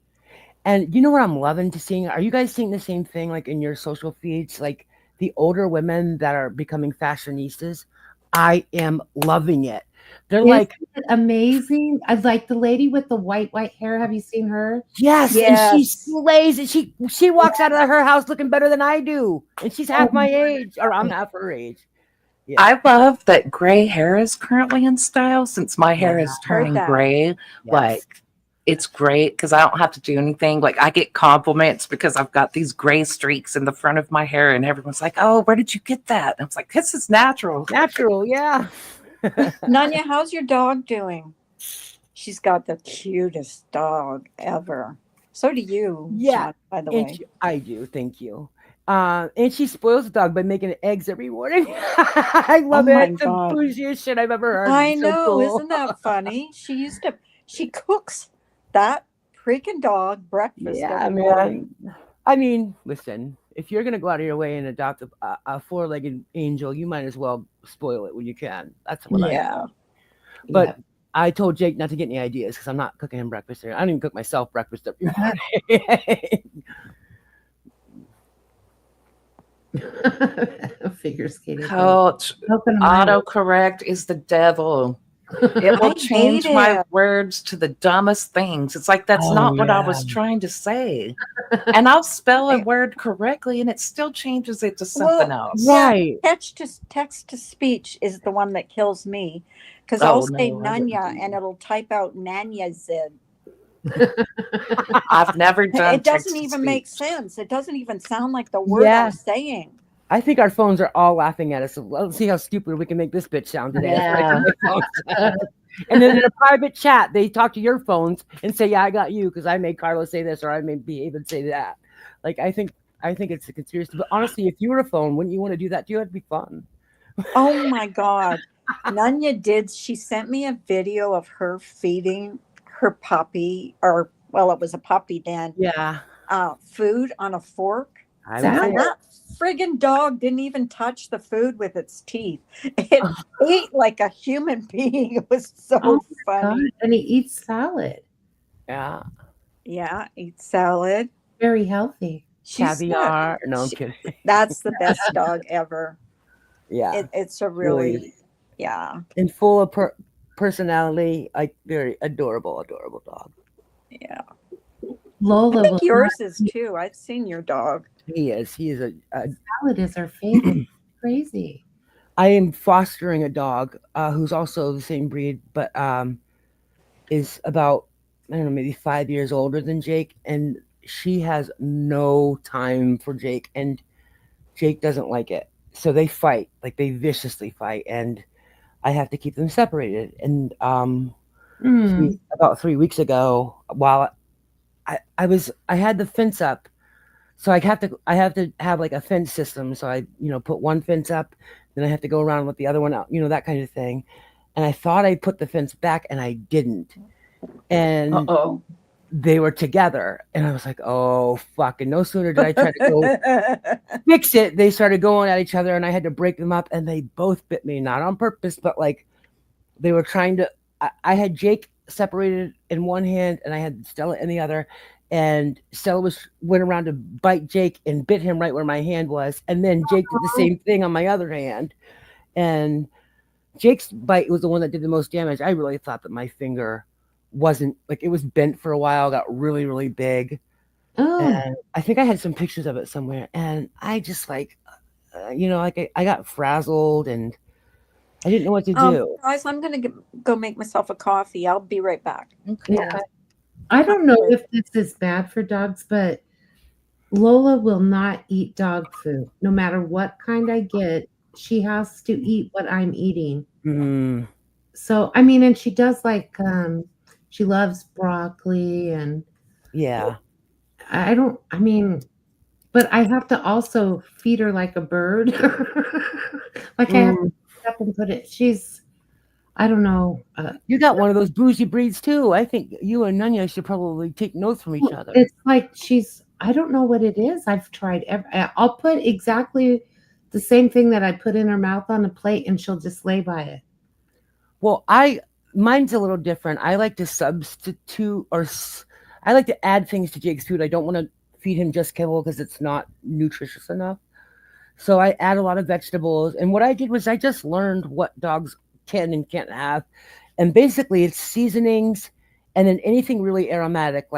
Speaker 7: And you know what I'm loving to seeing? Are you guys seeing the same thing like in your social feeds? Like the older women that are becoming fashionistas? I am loving it. They're
Speaker 3: Isn't
Speaker 7: like,
Speaker 3: it amazing? I like the lady with the white hair. Have you seen her?
Speaker 7: yes, and she
Speaker 2: Yes.
Speaker 7: slays and she walks out of her house looking better than I do. And she's half my age, or I'm half her age. Yeah.
Speaker 5: I love that gray hair is currently in style since my hair is turning
Speaker 2: that.
Speaker 5: gray.
Speaker 7: Yes.
Speaker 5: Like, it's great because I don't have to do anything. Like, I get compliments because I've got these gray streaks in the front of my hair, and everyone's like, "Oh, where did you get that?" And I was like, "This is natural."
Speaker 7: Natural, yeah.
Speaker 2: Nanya, how's your dog doing? She's got the cutest dog ever. So do you.
Speaker 7: Yeah,
Speaker 2: John, by the
Speaker 7: And
Speaker 2: way.
Speaker 7: I do, thank you. And she spoils the dog by making eggs every morning. I love
Speaker 2: my
Speaker 7: it. It's the
Speaker 2: God.
Speaker 7: bougiest shit I've ever heard.
Speaker 2: I
Speaker 7: It's so
Speaker 2: know,
Speaker 7: cool.
Speaker 2: isn't that funny? She cooks that freaking dog breakfast
Speaker 7: Yeah,
Speaker 2: every morning.
Speaker 7: man. I mean, listen, if you're gonna go out of your way and adopt a four-legged angel, you might as well spoil it when you can. That's what I.
Speaker 2: Yeah.
Speaker 7: But
Speaker 3: Yeah.
Speaker 7: I told Jake not to get any ideas because I'm not cooking him breakfast. I don't even cook myself breakfast every morning.
Speaker 3: Figure skating.
Speaker 5: Coach,
Speaker 3: Open 'em out.
Speaker 5: autocorrect is the devil. It will
Speaker 2: I
Speaker 5: change
Speaker 2: hate
Speaker 5: my
Speaker 2: it.
Speaker 5: words to the dumbest things. It's like, that's
Speaker 7: Oh,
Speaker 5: not what I was
Speaker 7: yeah.
Speaker 5: trying to say. And I'll spell a word correctly and it still changes it to something else.
Speaker 7: Right.
Speaker 2: Text to speech is the one that kills me because
Speaker 5: Oh,
Speaker 2: I'll say
Speaker 5: no, I wouldn't
Speaker 2: Nanya
Speaker 5: do
Speaker 2: and it'll type out Nanya Zid.
Speaker 5: I've never done
Speaker 2: It doesn't
Speaker 5: text to
Speaker 2: even make
Speaker 5: speech.
Speaker 2: sense. It doesn't even sound like the word
Speaker 7: Yeah.
Speaker 2: I'm saying.
Speaker 7: I think our phones are all laughing at us. So let's see how stupid we can make this bitch sound today. That's what I think my phone says. And then in a private chat, they talk to your phones and say, "Yeah, I got you because I made Carlos say this or I made behave and say that." Like I think it's a conspiracy. But honestly, if you were a phone, wouldn't you want to do that too? It'd be fun.
Speaker 2: Oh my God. Nanya did. She sent me a video of her feeding her puppy, or, well, it was a puppy then,
Speaker 7: Yeah,
Speaker 2: food on a fork.
Speaker 7: I
Speaker 3: That
Speaker 7: would say
Speaker 2: And
Speaker 7: that.
Speaker 2: that friggin' dog didn't even touch the food with its teeth. It ate like a human being. It was so
Speaker 3: Oh God,
Speaker 2: funny.
Speaker 3: and he eats salad.
Speaker 7: Yeah,
Speaker 2: Yeah, eat salad.
Speaker 3: Very healthy.
Speaker 2: She's
Speaker 7: caviar. No, I'm
Speaker 2: she-
Speaker 7: kidding.
Speaker 2: That's the best dog ever.
Speaker 7: Yeah,
Speaker 2: It's a
Speaker 7: really
Speaker 2: really, yeah,
Speaker 7: and full of personality. Like very adorable dog.
Speaker 2: yeah.
Speaker 3: Lola
Speaker 2: I
Speaker 3: will
Speaker 2: think yours is too. I've seen your dog.
Speaker 7: He is. He is a
Speaker 3: salad is her favorite. Crazy.
Speaker 7: I am fostering a dog who's also the same breed, but is about, I don't know, maybe 5 years older than Jake, and she has no time for Jake, and Jake doesn't like it. So they fight, like they viciously fight, and I have to keep them separated. And about 3 weeks ago, while I had the fence up, so I have to have like a fence system. So I, put one fence up, then I have to go around with the other one out, that kind of thing. And I thought I put the fence back and I didn't. And
Speaker 2: Uh-oh.
Speaker 7: they were together. And I was like, oh, fuck. And no sooner did I try to go fix it, they started going at each other and I had to break them up. And they both bit me, not on purpose, but like they were trying to. I had Jake separated in one hand and I had Stella in the other. And Stella went around to bite Jake and bit him right where my hand was. And then Jake did the same thing on my other hand. And Jake's bite was the one that did the most damage. I really thought that my finger wasn't, like, it was bent for a while, got really, really big.
Speaker 3: Oh,
Speaker 7: And I think I had some pictures of it somewhere. And I just like, I got frazzled and I didn't know what to do.
Speaker 2: Guys, I'm going to go make myself a coffee. I'll be right back.
Speaker 3: yeah. I don't know if this is bad for dogs, but Lola will not eat dog food. No matter what kind I get, she has to eat what I'm eating.
Speaker 7: Mm,
Speaker 3: So, I mean, and she does like, she loves broccoli and
Speaker 7: yeah.
Speaker 3: but I have to also feed her like a bird. Like I have to pick up and put it, I don't know.
Speaker 7: You got one of those bougie breeds too. I think you and Nanya should probably take notes from each other.
Speaker 3: It's like I don't know what it is. I've tried I'll put exactly the same thing that I put in her mouth on a plate and she'll just lay by it.
Speaker 7: Well, mine's a little different. I like to substitute, or I like to add things to Jake's food. I don't want to feed him just kibble because it's not nutritious enough. So I add a lot of vegetables. And what I did was I just learned what dogs can and can't have. And basically it's seasonings and then anything really aromatic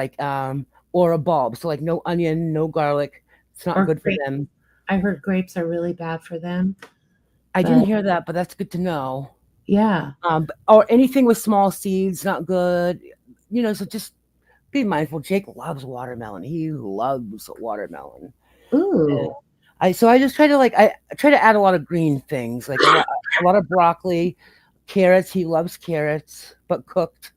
Speaker 7: or a bulb. So like no onion, no garlic. It's not
Speaker 3: Or
Speaker 7: good for
Speaker 3: grapes.
Speaker 7: them.
Speaker 3: I heard grapes are really bad for them.
Speaker 7: I didn't
Speaker 3: But-
Speaker 7: hear that, but that's good to know.
Speaker 3: Yeah.
Speaker 7: Or anything with small seeds, not good. So just be mindful. Jake loves watermelon. He loves watermelon.
Speaker 3: Ooh.
Speaker 7: I just try to I try to add a lot of green things, like a lot of broccoli, carrots. He loves carrots, but cooked,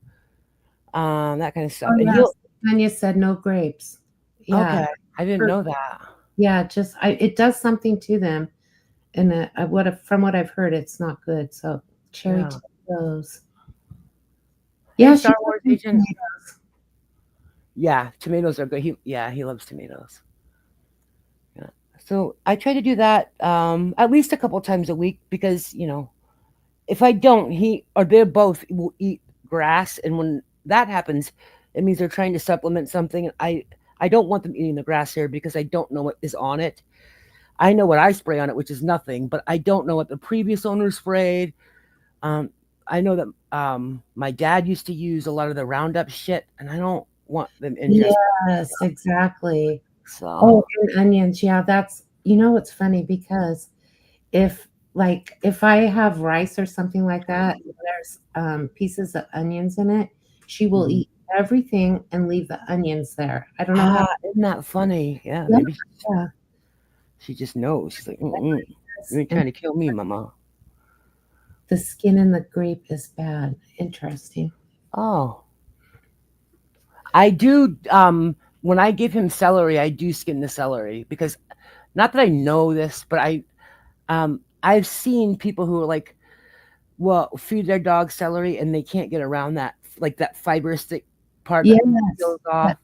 Speaker 7: that kind of stuff.
Speaker 3: Oh,
Speaker 7: And
Speaker 3: yes. Tanya said no grapes. Yeah.
Speaker 7: okay, I didn't know that.
Speaker 3: Yeah. It does something to them. And from what I've heard, it's not good. So cherry
Speaker 7: Yeah.
Speaker 3: tomatoes.
Speaker 7: Hey,
Speaker 3: Yeah.
Speaker 7: Star Wars agent.
Speaker 3: Tomatoes.
Speaker 7: Yeah, tomatoes are good. He loves tomatoes. Yeah. So I try to do that at least a couple times a week because if I don't, he or they both will eat grass, and when that happens, it means they're trying to supplement something. I don't want them eating the grass here because I don't know what is on it. I know what I spray on it, which is nothing, but I don't know what the previous owner sprayed. I know that my dad used to use a lot of the Roundup shit, and I don't want them ingesting.
Speaker 3: Yes, exactly.
Speaker 7: So
Speaker 3: Oh, and onions. Yeah, it's funny because if I have rice or something like that, and there's pieces of onions in it, she will
Speaker 7: Mhm.
Speaker 3: eat everything and leave the onions there. I don't know how.
Speaker 7: isn't that funny? Yeah,
Speaker 3: Yeah,
Speaker 7: maybe
Speaker 3: yeah.
Speaker 7: she just knows. She's like, you ain't trying to kill me, mama.
Speaker 3: The skin in the grape is bad. Interesting.
Speaker 7: Oh, I do. When I give him celery, I do skin the celery because, not that I know this, but I've seen people who are feed their dog celery and they can't get around that, that fibrous part
Speaker 3: Yes.
Speaker 7: that goes off.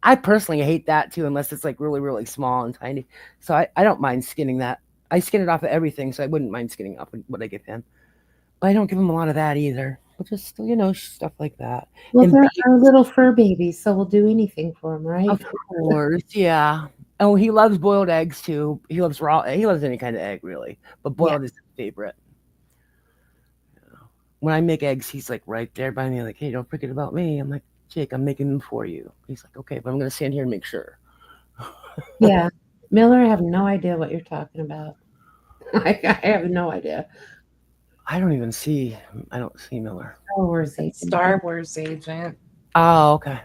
Speaker 7: I personally hate that too, unless it's really, really small and tiny. So I don't mind skinning that. I skin it off of everything, so I wouldn't mind skinning off what I give him. But I don't give him a lot of that either. But just stuff like that.
Speaker 3: Well,
Speaker 7: And
Speaker 3: they're our little fur babies, so we'll do anything for them, right?
Speaker 7: of course, yeah. Oh, he loves boiled eggs too. He loves raw. He loves any kind of egg really, but boiled is his favorite. When I make eggs, he's right there by me, hey, don't forget about me. I'm like, Jake, I'm making them for you. He's like, okay, but I'm gonna stand here and make sure.
Speaker 3: Yeah. Miller, I have no idea what you're talking about. I have no idea.
Speaker 7: I don't see Miller.
Speaker 3: Star Wars agent.
Speaker 5: Star Wars agent.
Speaker 7: Oh, okay.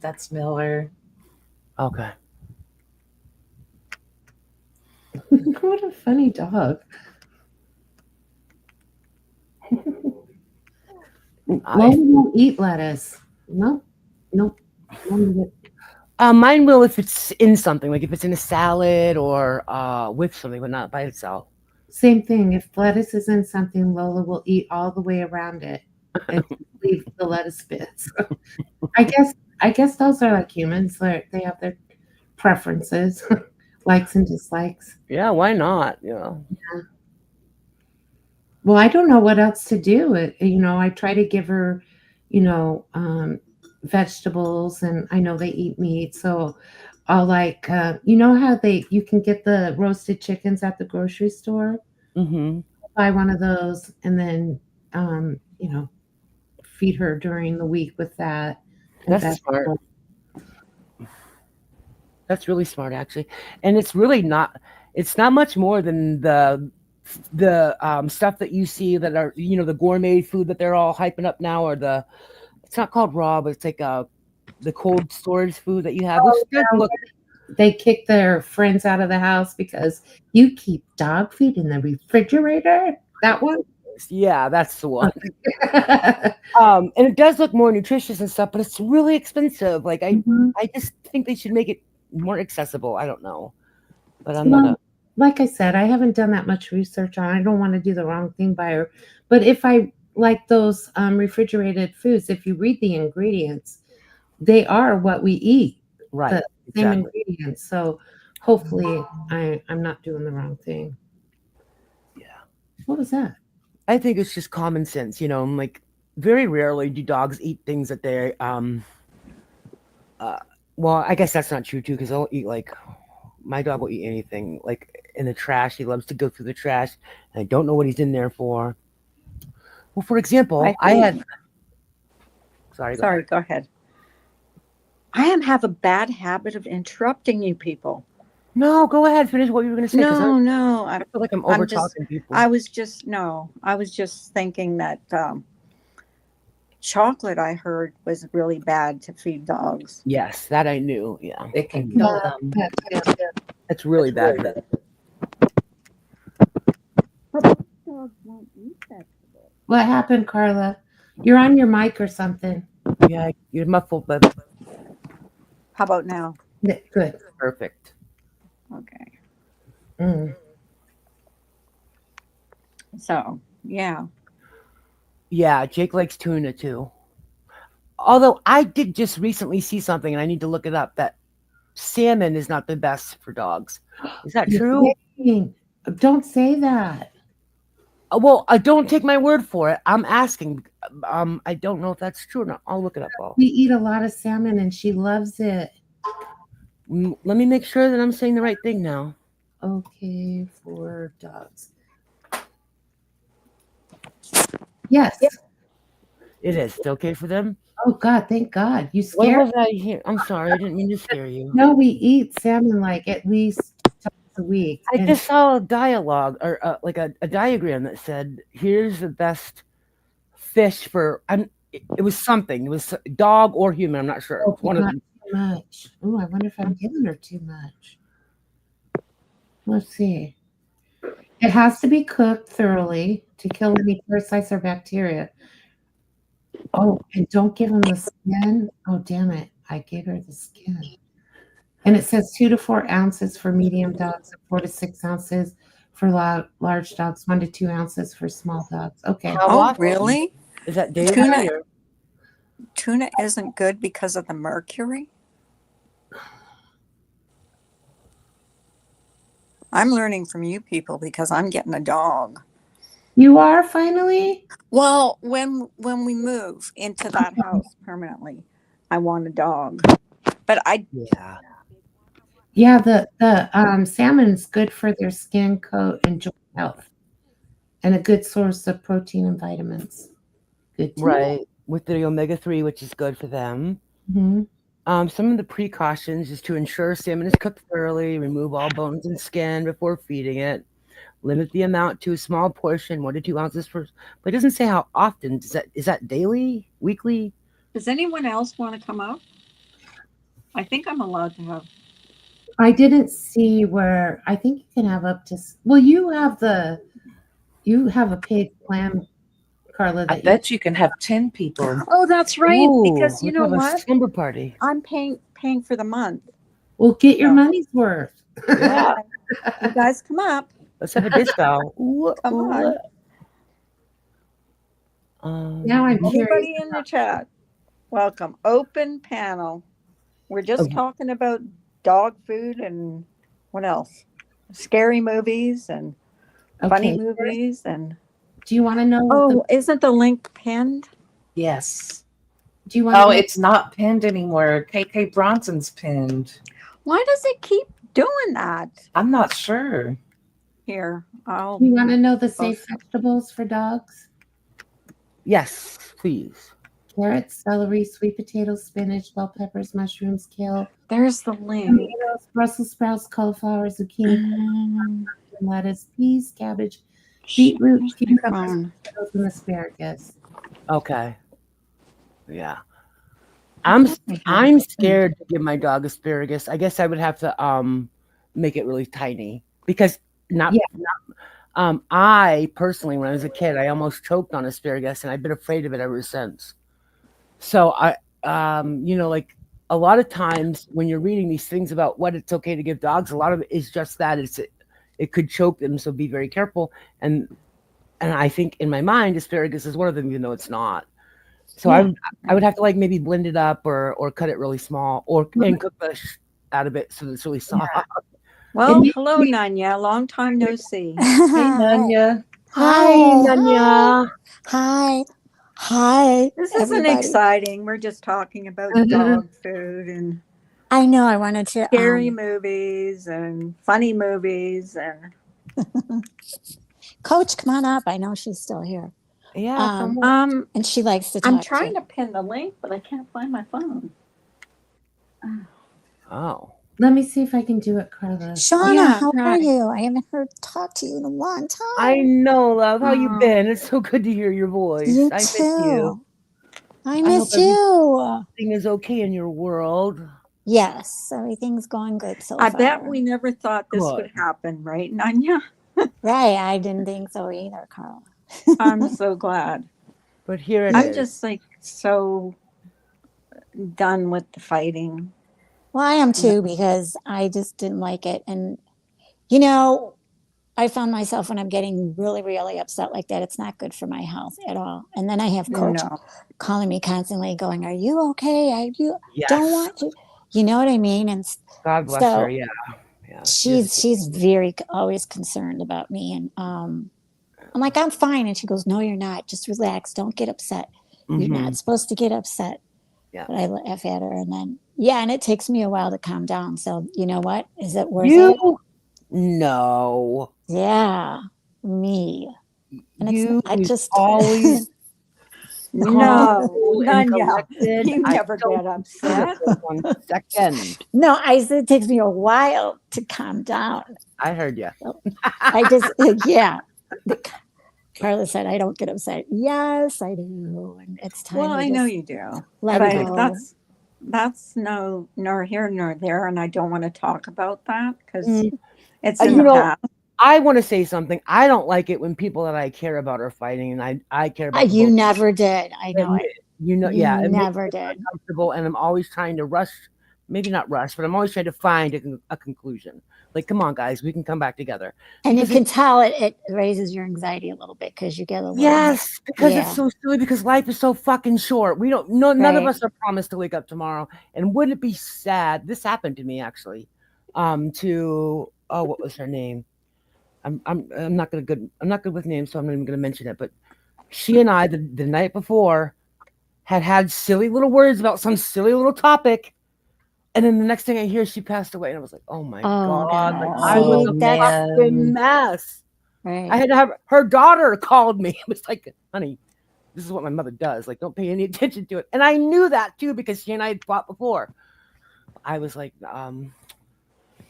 Speaker 5: That's Miller.
Speaker 7: Okay.
Speaker 3: What a funny dog. Lola won't eat lettuce. Nope.
Speaker 7: Mine will if it's in something, if it's in a salad or with something, but not by itself.
Speaker 3: Same thing. If lettuce is in something, Lola will eat all the way around it and leave the lettuce bits. I guess those are like humans. They have their preferences, likes and dislikes.
Speaker 7: Yeah, why not?
Speaker 3: Yeah. Well, I don't know what else to do. I try to give her, vegetables, and I know they eat meat, so I'll how you can get the roasted chickens at the grocery store.
Speaker 7: Mm-hmm.
Speaker 3: Buy one of those, and then feed her during the week with that.
Speaker 7: That's smart. That's really smart, actually, and it's really not. It's not much more than the stuff that you see that are the gourmet food that they're all hyping up now, or it's not called raw, but it's the cold storage food that you have.
Speaker 3: They kick their friends out of the house because you keep dog food in the refrigerator. That one?
Speaker 7: Yeah, that's the one. And it does look more nutritious and stuff, but it's really expensive. I just think they should make it more accessible. I don't know, but I'm not.
Speaker 3: Like I said, I haven't done that much research on. I don't want to do the wrong thing by her. But if I like those refrigerated foods, if you read the ingredients, they are what we eat.
Speaker 7: Right.
Speaker 3: Same ingredients. So hopefully I'm not doing the wrong thing.
Speaker 7: Yeah.
Speaker 3: What was that?
Speaker 7: I think it's just common sense, very rarely do dogs eat things that they Well, I guess that's not true too, because I'll eat like my dog will eat anything like in the trash. He loves to go through the trash, and I don't know what he's in there for. Well, for example, I
Speaker 2: think-
Speaker 7: had. Sorry.
Speaker 2: Sorry, go ahead. I have a bad habit of interrupting you people.
Speaker 7: No, go ahead. Finish what you were going to say. 'Cause
Speaker 2: No.
Speaker 7: I feel like I'm
Speaker 2: I'm
Speaker 7: over
Speaker 2: just-
Speaker 7: talking people.
Speaker 2: I was just thinking that chocolate, I heard, was really bad to feed dogs.
Speaker 7: Yes, that I knew. Yeah,
Speaker 5: It can kill
Speaker 3: Yeah.
Speaker 5: them.
Speaker 7: that's really bad.
Speaker 2: Dogs won't eat vegetables.
Speaker 3: What happened, Carla? You're on your mic or something.
Speaker 7: Yeah, you're muffled, but
Speaker 2: How about now?
Speaker 3: Good.
Speaker 7: perfect.
Speaker 2: Okay.
Speaker 3: Mm.
Speaker 2: So, yeah.
Speaker 7: Yeah, Jake likes tuna too. Although I did just recently see something, and I need to look it up, that salmon is not the best for dogs. Is that
Speaker 3: You're
Speaker 7: true?
Speaker 3: kidding. Don't say that.
Speaker 7: Well, don't take my word for it. I'm asking. I don't know if that's true or not. I'll look it up.
Speaker 3: We eat a lot of salmon and she loves it.
Speaker 7: Let me make sure that I'm saying the right thing now.
Speaker 3: Okay, for dogs. Yes.
Speaker 7: It is. It's okay for them?
Speaker 3: Oh God, thank God. You
Speaker 7: What
Speaker 3: scared?
Speaker 7: was I here? I'm sorry. I didn't mean to scare you.
Speaker 3: No, we eat salmon like at least twice a week.
Speaker 7: I
Speaker 3: And
Speaker 7: just saw a dialogue or like a diagram that said, here's the best fish for, it was something. It was dog or human. I'm not sure.
Speaker 3: oh,
Speaker 7: One of
Speaker 3: not
Speaker 7: them.
Speaker 3: too much. Oh, I wonder if I'm giving her too much. Let's see. It has to be cooked thoroughly to kill any parasites or bacteria. Oh, and don't give them the skin. Oh, damn it. I gave her the skin. And it says 2 to 4 ounces for medium dogs, and 4 to 6 ounces for large dogs, 1 to 2 ounces for small dogs. Okay.
Speaker 7: How
Speaker 2: Oh,
Speaker 7: often?
Speaker 2: really?
Speaker 7: Is that daily?
Speaker 2: Tuna-
Speaker 7: or-
Speaker 2: Tuna isn't good because of the mercury? I'm learning from you people because I'm getting a dog.
Speaker 3: You are finally?
Speaker 2: Well, when we move into that house permanently, I want a dog. But
Speaker 7: Yeah.
Speaker 3: Yeah, the salmon's good for their skin, coat, and joint health, and a good source of protein and vitamins. Good to know.
Speaker 7: Right. With the omega-3, which is good for them.
Speaker 3: Mhm.
Speaker 7: Some of the precautions is to ensure salmon is cooked thoroughly, remove all bones and skin before feeding it, limit the amount to a small portion, 1 to 2 ounces per. But it doesn't say how often. Is that daily, weekly?
Speaker 2: does anyone else want to come out? I think I'm allowed to have.
Speaker 3: I didn't see where. I think you can have up to. Well, you have a paid plan, Carla.
Speaker 5: I bet you can have 10 people.
Speaker 2: Oh, that's right. Because
Speaker 7: Ooh,
Speaker 2: you
Speaker 7: let's
Speaker 2: know
Speaker 7: have a
Speaker 2: what?
Speaker 7: slumber party.
Speaker 2: I'm paying for the month.
Speaker 3: Well, get your
Speaker 2: Yeah.
Speaker 3: money's worth.
Speaker 7: Yeah.
Speaker 2: You guys come up.
Speaker 7: Let's have a disco. Ooh,
Speaker 2: Come
Speaker 7: ooh.
Speaker 2: on.
Speaker 3: Now I'm curious.
Speaker 2: Anybody in the chat? Welcome. Open panel. We're just
Speaker 7: Okay.
Speaker 2: talking about dog food and what else? Scary movies and funny
Speaker 3: Okay.
Speaker 2: movies and
Speaker 3: Do you want to know?
Speaker 2: oh, isn't the link pinned?
Speaker 5: Yes.
Speaker 3: Do you want?
Speaker 5: Oh,
Speaker 3: to know,
Speaker 5: it's not pinned anymore. KK Bronson's pinned.
Speaker 2: Why does it keep doing that?
Speaker 5: I'm not sure.
Speaker 2: Here, I'll.
Speaker 3: Do you want to know the safe vegetables for dogs?
Speaker 7: Yes, please.
Speaker 3: Carrots, celery, sweet potatoes, spinach, bell peppers, mushrooms, kale,
Speaker 2: There's the link.
Speaker 3: tomatoes, Brussels sprouts, cauliflower, zucchini,
Speaker 2: Mm,
Speaker 3: lettuce, peas, cabbage, beetroot,
Speaker 2: where's my
Speaker 3: cucumbers,
Speaker 2: phone?
Speaker 3: potatoes, and asparagus.
Speaker 7: Okay. Yeah. I'm scared to give my dog asparagus. I guess I would have to make it really tiny because I personally, when I was a kid, I almost choked on asparagus, and I've been afraid of it ever since. So I like a lot of times when you're reading these things about what it's okay to give dogs, a lot of it is just that it could choke them, so be very careful. And I think in my mind, asparagus is one of them, even though it's not. So I would have to like maybe blend it up or cut it really small and cook the out of it so that it's really soft.
Speaker 2: Well,
Speaker 3: It
Speaker 2: hello, Nanya. Long time no see.
Speaker 3: Hey, Nanya.
Speaker 7: Hi, Nanya.
Speaker 8: Hi. Hi,
Speaker 2: This isn't
Speaker 8: everybody.
Speaker 2: exciting. We're just talking about dog food and
Speaker 8: I know I wanted to.
Speaker 2: scary movies and funny movies and
Speaker 8: Coach, come on up. I know she's still here.
Speaker 7: Yeah,
Speaker 8: Um,
Speaker 7: come on.
Speaker 8: and she likes to talk.
Speaker 2: I'm trying to pin the link, but I can't find my phone.
Speaker 7: Oh.
Speaker 3: Let me see if I can do it, Carla.
Speaker 8: Shauna,
Speaker 2: Yeah,
Speaker 8: how
Speaker 2: try.
Speaker 8: are you? I haven't heard talk to you in a long time.
Speaker 7: I know, love. How you
Speaker 2: Oh.
Speaker 7: been? It's so good to hear your voice.
Speaker 8: You
Speaker 7: I miss
Speaker 8: too.
Speaker 7: you.
Speaker 8: I
Speaker 7: hope
Speaker 8: miss you.
Speaker 7: Everything is okay in your world.
Speaker 8: Yes, everything's going good so
Speaker 2: I
Speaker 8: far.
Speaker 2: bet we never thought this
Speaker 7: Good.
Speaker 2: would happen, right, Nanya?
Speaker 8: Right, I didn't think so either, Carl.
Speaker 2: I'm so glad.
Speaker 7: But here it
Speaker 2: I'm
Speaker 7: is.
Speaker 2: just like so done with the fighting.
Speaker 8: Well, I am too, because I just didn't like it. And, you know, I found myself when I'm getting really, really upset like that, it's not good for my health at all. And then I have Coach
Speaker 2: No.
Speaker 8: calling me constantly going, are you okay? Are you
Speaker 7: Yes.
Speaker 8: don't want to, you know what I mean? And
Speaker 7: God bless
Speaker 8: so
Speaker 7: her. Yeah. Yeah.
Speaker 8: she's very always concerned about me. And I'm like, I'm fine. And she goes, no, you're not. Just relax. Don't get upset. You're
Speaker 7: Mhm.
Speaker 8: not supposed to get upset.
Speaker 7: Yeah.
Speaker 8: But I laugh at her, and then and it takes me a while to calm down. So you know what? Is it worth it?
Speaker 7: You no.
Speaker 8: Yeah, me. And
Speaker 7: You
Speaker 8: I just
Speaker 7: always
Speaker 2: No,
Speaker 7: cool and
Speaker 2: Nanya.
Speaker 7: collected.
Speaker 2: You
Speaker 7: I
Speaker 2: never
Speaker 7: don't
Speaker 2: get upset.
Speaker 7: for 1 second.
Speaker 8: no. I said it takes me a while to calm down.
Speaker 7: I heard you.
Speaker 8: I just Carla said I don't get upset. Yes, I do, and it's time.
Speaker 2: Well,
Speaker 8: to
Speaker 2: I know
Speaker 8: just
Speaker 2: you do.
Speaker 8: let
Speaker 2: But
Speaker 8: it go.
Speaker 2: that's no nor here nor there, and I don't want to talk about that because
Speaker 7: Mm.
Speaker 2: it's
Speaker 7: You
Speaker 2: in the
Speaker 7: know,
Speaker 2: past.
Speaker 7: I want to say something. I don't like it when people that I care about are fighting, and I care about
Speaker 8: You
Speaker 7: both.
Speaker 8: never did. I know it.
Speaker 7: You know,
Speaker 8: You
Speaker 7: yeah, it makes
Speaker 8: never
Speaker 7: me
Speaker 8: did.
Speaker 7: uncomfortable, and I'm always trying to rush. Maybe not rush, but I'm always trying to find a conclusion. Like, come on, guys, we can come back together.
Speaker 8: And you
Speaker 7: Because
Speaker 8: can tell it raises your anxiety a little bit because you get a little.
Speaker 7: Yes, because
Speaker 8: Yeah.
Speaker 7: it's so silly. Because life is so fucking short. We don't. No, none of
Speaker 8: Right.
Speaker 7: us are promised to wake up tomorrow. And wouldn't it be sad? This happened to me actually. To what was her name? I'm not good. I'm not good with names, so I'm not even gonna mention it. But she and I, the night before, had silly little words about some silly little topic. And then the next thing I hear, she passed away, and I was like, "Oh my
Speaker 8: Oh,
Speaker 7: god!" Like,
Speaker 8: God.
Speaker 7: I was
Speaker 8: See,
Speaker 7: a
Speaker 8: that's-
Speaker 7: fucking mess.
Speaker 8: Right.
Speaker 7: I had to have her daughter called me. It was like, "Honey, this is what my mother does. Like, don't pay any attention to it." And I knew that too because she and I had fought before. I was like,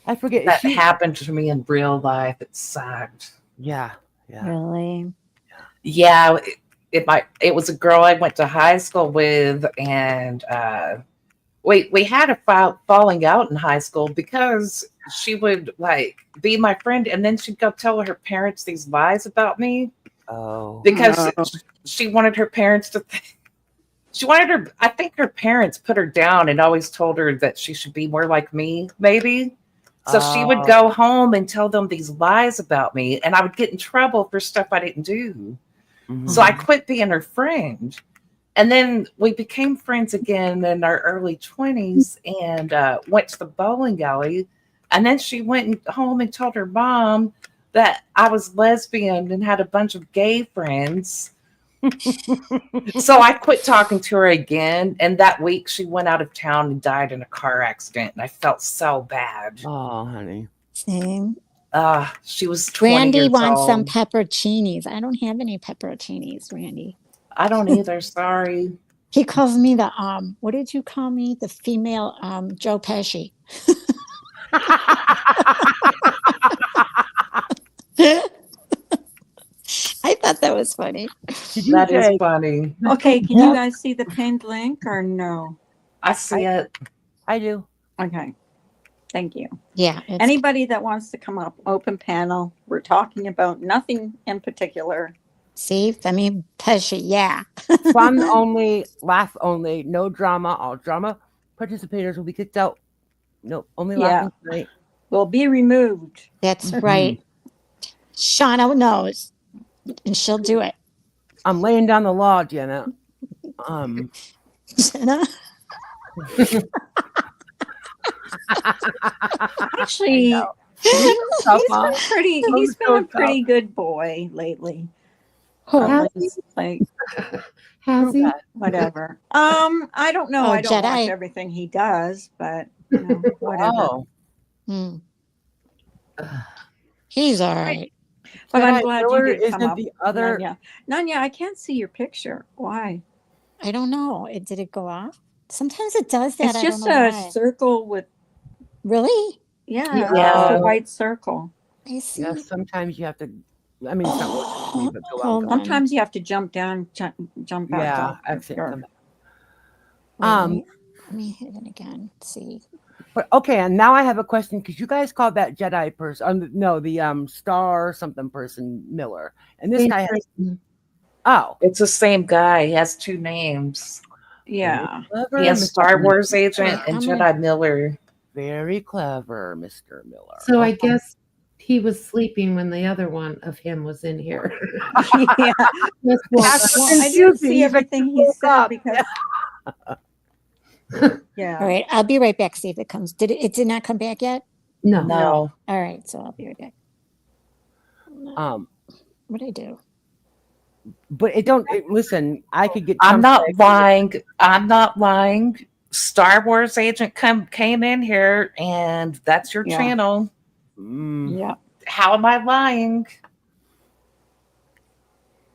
Speaker 7: I forget.
Speaker 5: That happened to me in real life. It sucked.
Speaker 7: Yeah.
Speaker 8: Really?
Speaker 5: Yeah, it was a girl I went to high school with, and we had a falling out in high school because she would like be my friend, and then she'd go tell her parents these lies about me.
Speaker 7: Oh.
Speaker 5: Because she wanted her parents to. I think her parents put her down and always told her that she should be more like me, maybe. So she would go home and tell them these lies about me, and I would get in trouble for stuff I didn't do.
Speaker 7: Mhm.
Speaker 5: So I quit being her friend. And then we became friends again in our early 20s and went to the bowling alley. And then she went home and told her mom that I was lesbian and had a bunch of gay friends. So I quit talking to her again. And that week she went out of town and died in a car accident. And I felt so bad.
Speaker 7: Oh, honey.
Speaker 8: Same.
Speaker 5: She was 20
Speaker 8: Randy
Speaker 5: years
Speaker 8: wants
Speaker 5: old.
Speaker 8: some pepperoncinis. I don't have any pepperoncinis, Randy.
Speaker 5: I don't either. Sorry.
Speaker 8: He calls me the what did you call me? The female Joe Pesci. I thought that was funny.
Speaker 5: That is funny.
Speaker 2: Okay, can you guys see the pinned link or no?
Speaker 5: I see it.
Speaker 7: I do.
Speaker 2: Okay. Thank you.
Speaker 8: Yeah.
Speaker 2: Anybody that wants to come up, open panel. We're talking about nothing in particular.
Speaker 8: See, I mean, Pesci, yeah.
Speaker 7: Fun only, laugh only, no drama. All drama participators will be kicked out. No, only laughing tonight.
Speaker 2: Will be removed.
Speaker 8: That's right. Shauna knows, and she'll do it.
Speaker 7: I'm laying down the law, Jenna.
Speaker 8: Jenna?
Speaker 2: Actually, he's been a pretty good boy lately.
Speaker 8: Oh,
Speaker 2: It's like
Speaker 3: Has he?
Speaker 2: whatever. I don't know.
Speaker 8: Oh,
Speaker 2: I don't watch
Speaker 8: Jedi.
Speaker 2: everything he does, but you know, whatever.
Speaker 7: Oh,
Speaker 8: Hmm. He's all right.
Speaker 2: But I'm
Speaker 7: Jedi
Speaker 2: glad you
Speaker 7: Miller
Speaker 2: did come
Speaker 7: isn't
Speaker 2: up,
Speaker 7: the other.
Speaker 2: Nanya. Nanya, I can't see your picture. Why?
Speaker 8: I don't know. Did it go off? Sometimes it does that.
Speaker 2: It's
Speaker 8: I
Speaker 2: just
Speaker 8: don't know
Speaker 2: a
Speaker 8: why.
Speaker 2: circle with
Speaker 8: Really?
Speaker 2: yeah,
Speaker 5: Yeah.
Speaker 2: just a white circle.
Speaker 8: I see.
Speaker 7: Yeah, sometimes you have to. I mean, it's not working for me, but go out.
Speaker 8: Hold
Speaker 7: Go
Speaker 8: on.
Speaker 7: out.
Speaker 2: Sometimes you have to jump down, jump back
Speaker 7: Yeah,
Speaker 2: up.
Speaker 7: exit.
Speaker 2: Or-
Speaker 7: Come back.
Speaker 8: Wait, let me hit it again. See.
Speaker 7: But okay, and now I have a question because you guys called that Jedi person. No, the Star something person Miller, and this
Speaker 3: Same
Speaker 7: guy has.
Speaker 3: person.
Speaker 7: Oh,
Speaker 5: It's the same guy. He has two names.
Speaker 2: yeah.
Speaker 7: clever,
Speaker 5: He has
Speaker 7: Mr.
Speaker 5: Star
Speaker 7: Miller.
Speaker 5: Wars agent and
Speaker 8: I'm gonna-
Speaker 5: Jedi Miller.
Speaker 7: Very clever, Mr. Miller.
Speaker 3: So I guess he was sleeping when the other one of him was in here.
Speaker 2: yeah.
Speaker 3: Just woke
Speaker 7: That's
Speaker 3: up.
Speaker 2: Well, I didn't
Speaker 7: confusing.
Speaker 2: see
Speaker 7: He's like,
Speaker 2: everything
Speaker 7: "You
Speaker 2: he
Speaker 7: woke
Speaker 2: said
Speaker 7: up."
Speaker 2: because yeah.
Speaker 8: All right, I'll be right back. See if it comes. It did not come back yet?
Speaker 3: No.
Speaker 5: No.
Speaker 8: All right, so I'll be right back. What did I do?
Speaker 7: But it don't listen. I could get.
Speaker 5: I'm
Speaker 7: Trump's
Speaker 5: not
Speaker 7: legs.
Speaker 5: lying. I'm not lying. Star Wars agent came in here, and that's your
Speaker 2: Yeah.
Speaker 5: channel.
Speaker 7: Mm.
Speaker 2: Yeah.
Speaker 5: How am I lying?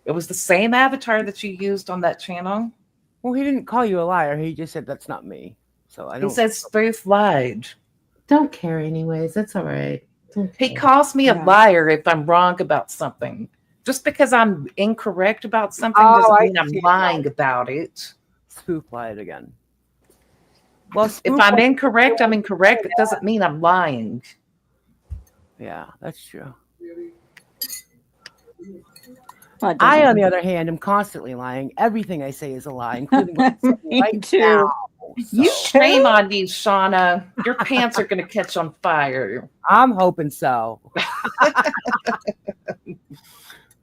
Speaker 5: It was the same avatar that you used on that channel.
Speaker 7: Well, he didn't call you a liar. He just said that's not me. So I
Speaker 5: He
Speaker 7: don't.
Speaker 5: said Spoof lied.
Speaker 3: Don't care anyways. That's all right. Don't
Speaker 5: He
Speaker 3: care.
Speaker 5: calls me a
Speaker 2: Yeah.
Speaker 5: liar if I'm wrong about something. Just because I'm incorrect about something
Speaker 7: Oh,
Speaker 5: doesn't
Speaker 7: I
Speaker 5: mean I'm
Speaker 7: see.
Speaker 5: lying about it.
Speaker 7: Spoof lied again. Well,
Speaker 5: If
Speaker 7: Spoof
Speaker 5: I'm
Speaker 7: lied-
Speaker 5: incorrect, I'm incorrect. It doesn't mean I'm lying.
Speaker 7: Yeah, that's true.
Speaker 2: Well, it
Speaker 7: I,
Speaker 2: doesn't-
Speaker 7: on the other hand, am constantly lying. Everything I say is a lie, including what I'm saying
Speaker 2: Me
Speaker 7: right
Speaker 2: too.
Speaker 7: now.
Speaker 2: You
Speaker 7: So,
Speaker 5: Shame on you, Shauna. Your pants are going to catch on fire.
Speaker 7: I'm hoping so.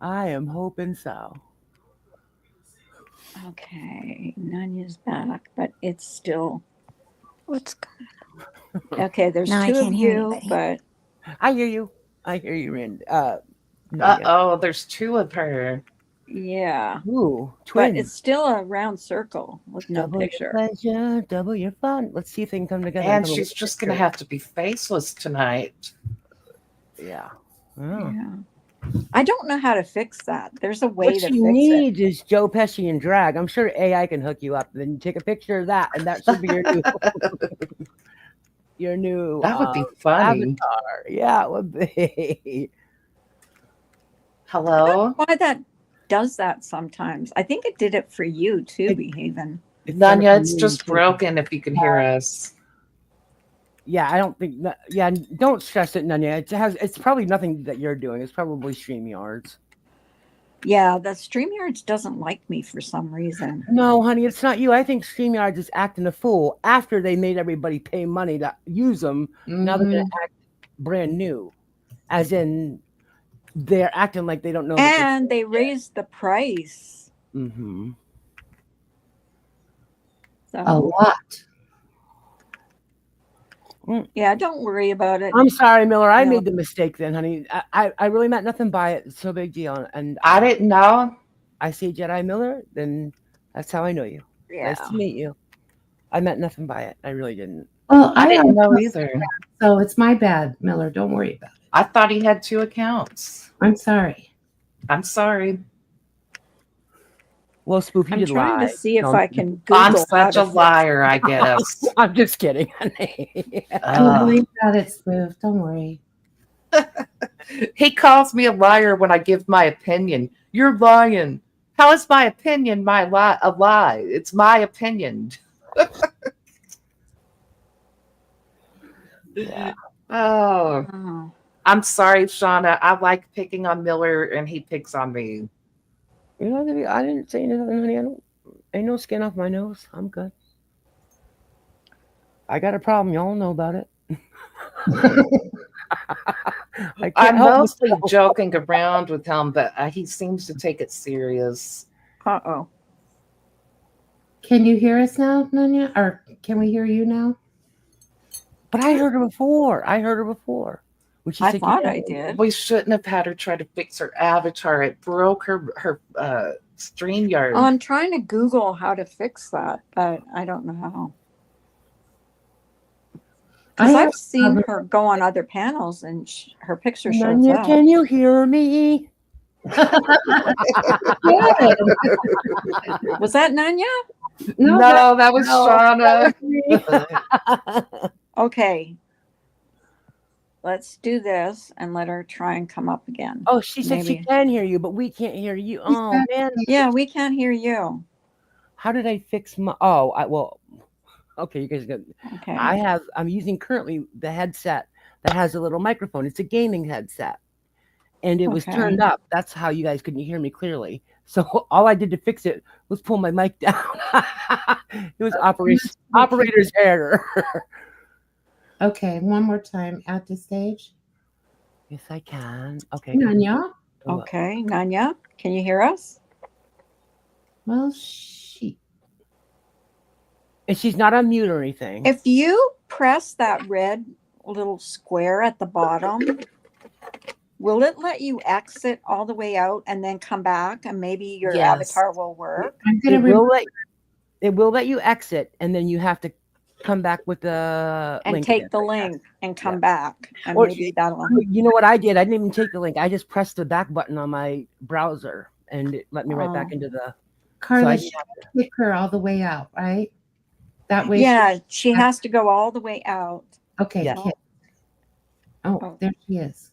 Speaker 7: I am hoping so.
Speaker 2: Okay, Nanya's back, but it's still
Speaker 8: What's
Speaker 2: okay. There's
Speaker 8: No, I
Speaker 2: two of
Speaker 8: can't hear
Speaker 2: you,
Speaker 8: anybody.
Speaker 2: but
Speaker 7: I hear you. I hear you, Randy.
Speaker 5: Uh-oh, there's two of her.
Speaker 2: yeah,
Speaker 7: Ooh,
Speaker 2: but
Speaker 7: twins.
Speaker 2: it's still a round circle with no
Speaker 7: Double
Speaker 2: picture.
Speaker 7: your pleasure, double your fun. Let's see if they can come together.
Speaker 5: And
Speaker 7: come up
Speaker 5: she's
Speaker 7: with a
Speaker 5: just going to
Speaker 7: picture.
Speaker 5: have to be faceless tonight.
Speaker 7: Yeah. Oh.
Speaker 2: Yeah, I don't know how to fix that. There's a way
Speaker 7: What
Speaker 2: to
Speaker 7: you
Speaker 2: fix it.
Speaker 7: need is Joe Pesci and drag. I'm sure AI can hook you up. Then you take a picture of that, and that should be your new your new
Speaker 5: That would be funny.
Speaker 7: avatar. Yeah, it would be.
Speaker 5: Hello?
Speaker 2: Why that does that sometimes? I think it did it for you too, Behaven.
Speaker 5: Nanya, it's just broken if you can hear us.
Speaker 7: Yeah, I don't think. Yeah, don't stress it, Nanya. It's probably nothing that you're doing. It's probably StreamYards.
Speaker 2: Yeah, the StreamYards doesn't like me for some reason.
Speaker 7: No, honey, it's not you. I think StreamYards is acting a fool after they made everybody pay money to use them. Now they're
Speaker 5: Mhm.
Speaker 7: going to act brand new, as in they're acting like they don't know. that
Speaker 2: And they raised the price.
Speaker 7: Mhm.
Speaker 2: So
Speaker 3: A lot.
Speaker 2: yeah, don't worry about it.
Speaker 7: I'm sorry, Miller. I
Speaker 2: No.
Speaker 7: made the mistake then, honey. I really meant nothing by it. It's no big deal. And
Speaker 5: I didn't know.
Speaker 7: I see Jedi Miller, then that's how I know you.
Speaker 2: Yeah.
Speaker 7: Nice to meet you. I meant nothing by it. I really didn't.
Speaker 3: Well,
Speaker 5: I didn't know
Speaker 3: don't
Speaker 5: either.
Speaker 3: So it's my bad, Miller. Don't worry about it.
Speaker 5: I thought he had two accounts.
Speaker 3: I'm sorry.
Speaker 5: I'm sorry.
Speaker 7: Well, Spoof, you
Speaker 2: I'm
Speaker 7: did
Speaker 2: trying
Speaker 7: lie.
Speaker 2: to see if
Speaker 7: No,
Speaker 2: I can Google
Speaker 5: I'm
Speaker 2: how
Speaker 5: such
Speaker 2: to
Speaker 5: a
Speaker 2: fix-
Speaker 5: liar, I guess.
Speaker 7: I'm just kidding, honey.
Speaker 3: Don't worry about it, Smooth. Don't worry.
Speaker 5: He calls me a liar when I give my opinion. You're lying. How is my opinion a lie? It's my opinion.
Speaker 7: Yeah.
Speaker 5: Oh,
Speaker 2: Oh.
Speaker 5: I'm sorry, Shauna. I like picking on Miller, and he picks on me.
Speaker 7: You know, I didn't say nothing, honey. Ain't no skin off my nose. I'm good. I got a problem. Y'all know about it. I can't
Speaker 5: I'm
Speaker 7: help
Speaker 5: mostly
Speaker 7: myself.
Speaker 5: joking around with him, but he seems to take it serious.
Speaker 2: Uh-oh.
Speaker 3: Can you hear us now, Nanya? Or can we hear you now?
Speaker 7: But I heard her before. When she
Speaker 2: I
Speaker 7: said,
Speaker 2: thought
Speaker 7: "Yeah,"
Speaker 2: I did.
Speaker 5: We shouldn't have had her try to fix her avatar. It broke her StreamYard.
Speaker 2: Oh, I'm trying to Google how to fix that, but I don't know how.
Speaker 3: I
Speaker 2: Because
Speaker 3: have
Speaker 2: I've seen her go on other panels and her picture shows
Speaker 7: Nanya,
Speaker 2: up.
Speaker 7: can you hear me?
Speaker 2: Was that Nanya?
Speaker 3: No,
Speaker 5: that was
Speaker 7: No,
Speaker 5: Shauna.
Speaker 2: Okay. Let's do this and let her try and come up again.
Speaker 7: Oh, she said she
Speaker 2: Maybe.
Speaker 7: can hear you, but we can't hear you. Oh man,
Speaker 2: Yeah, we can't hear you.
Speaker 7: how did I fix my? Oh, well, okay, you guys got.
Speaker 2: Okay.
Speaker 7: I'm using currently the headset that has a little microphone. It's a gaming headset, and it was
Speaker 2: Okay.
Speaker 7: turned up. That's how you guys couldn't hear me clearly. So all I did to fix it was pull my mic down. It was operator's error.
Speaker 3: Okay, one more time at the stage.
Speaker 7: Yes, I can. Okay.
Speaker 3: Nanya.
Speaker 2: Okay, Nanya, can you hear us?
Speaker 3: Well,
Speaker 7: And she's not on mute or anything.
Speaker 2: If you press that red little square at the bottom, will it let you exit all the way out and then come back and maybe your
Speaker 5: Yes.
Speaker 2: avatar will work?
Speaker 3: I'm
Speaker 7: It
Speaker 3: gonna
Speaker 7: will let you exit, and then you have to come back with the
Speaker 2: And
Speaker 7: link
Speaker 2: take
Speaker 7: again.
Speaker 2: the link and come
Speaker 7: Yeah.
Speaker 2: back. And
Speaker 7: Or-
Speaker 2: maybe that'll.
Speaker 7: You know what I did? I didn't even take the link. I just pressed the back button on my browser, and it let me right back
Speaker 2: Oh.
Speaker 7: into the.
Speaker 3: Carla,
Speaker 7: I
Speaker 3: she kick her all the way out, right? That way.
Speaker 2: Yeah, she has to go all the way out.
Speaker 3: Okay.
Speaker 7: Yeah.
Speaker 3: Kick. Oh, there she is.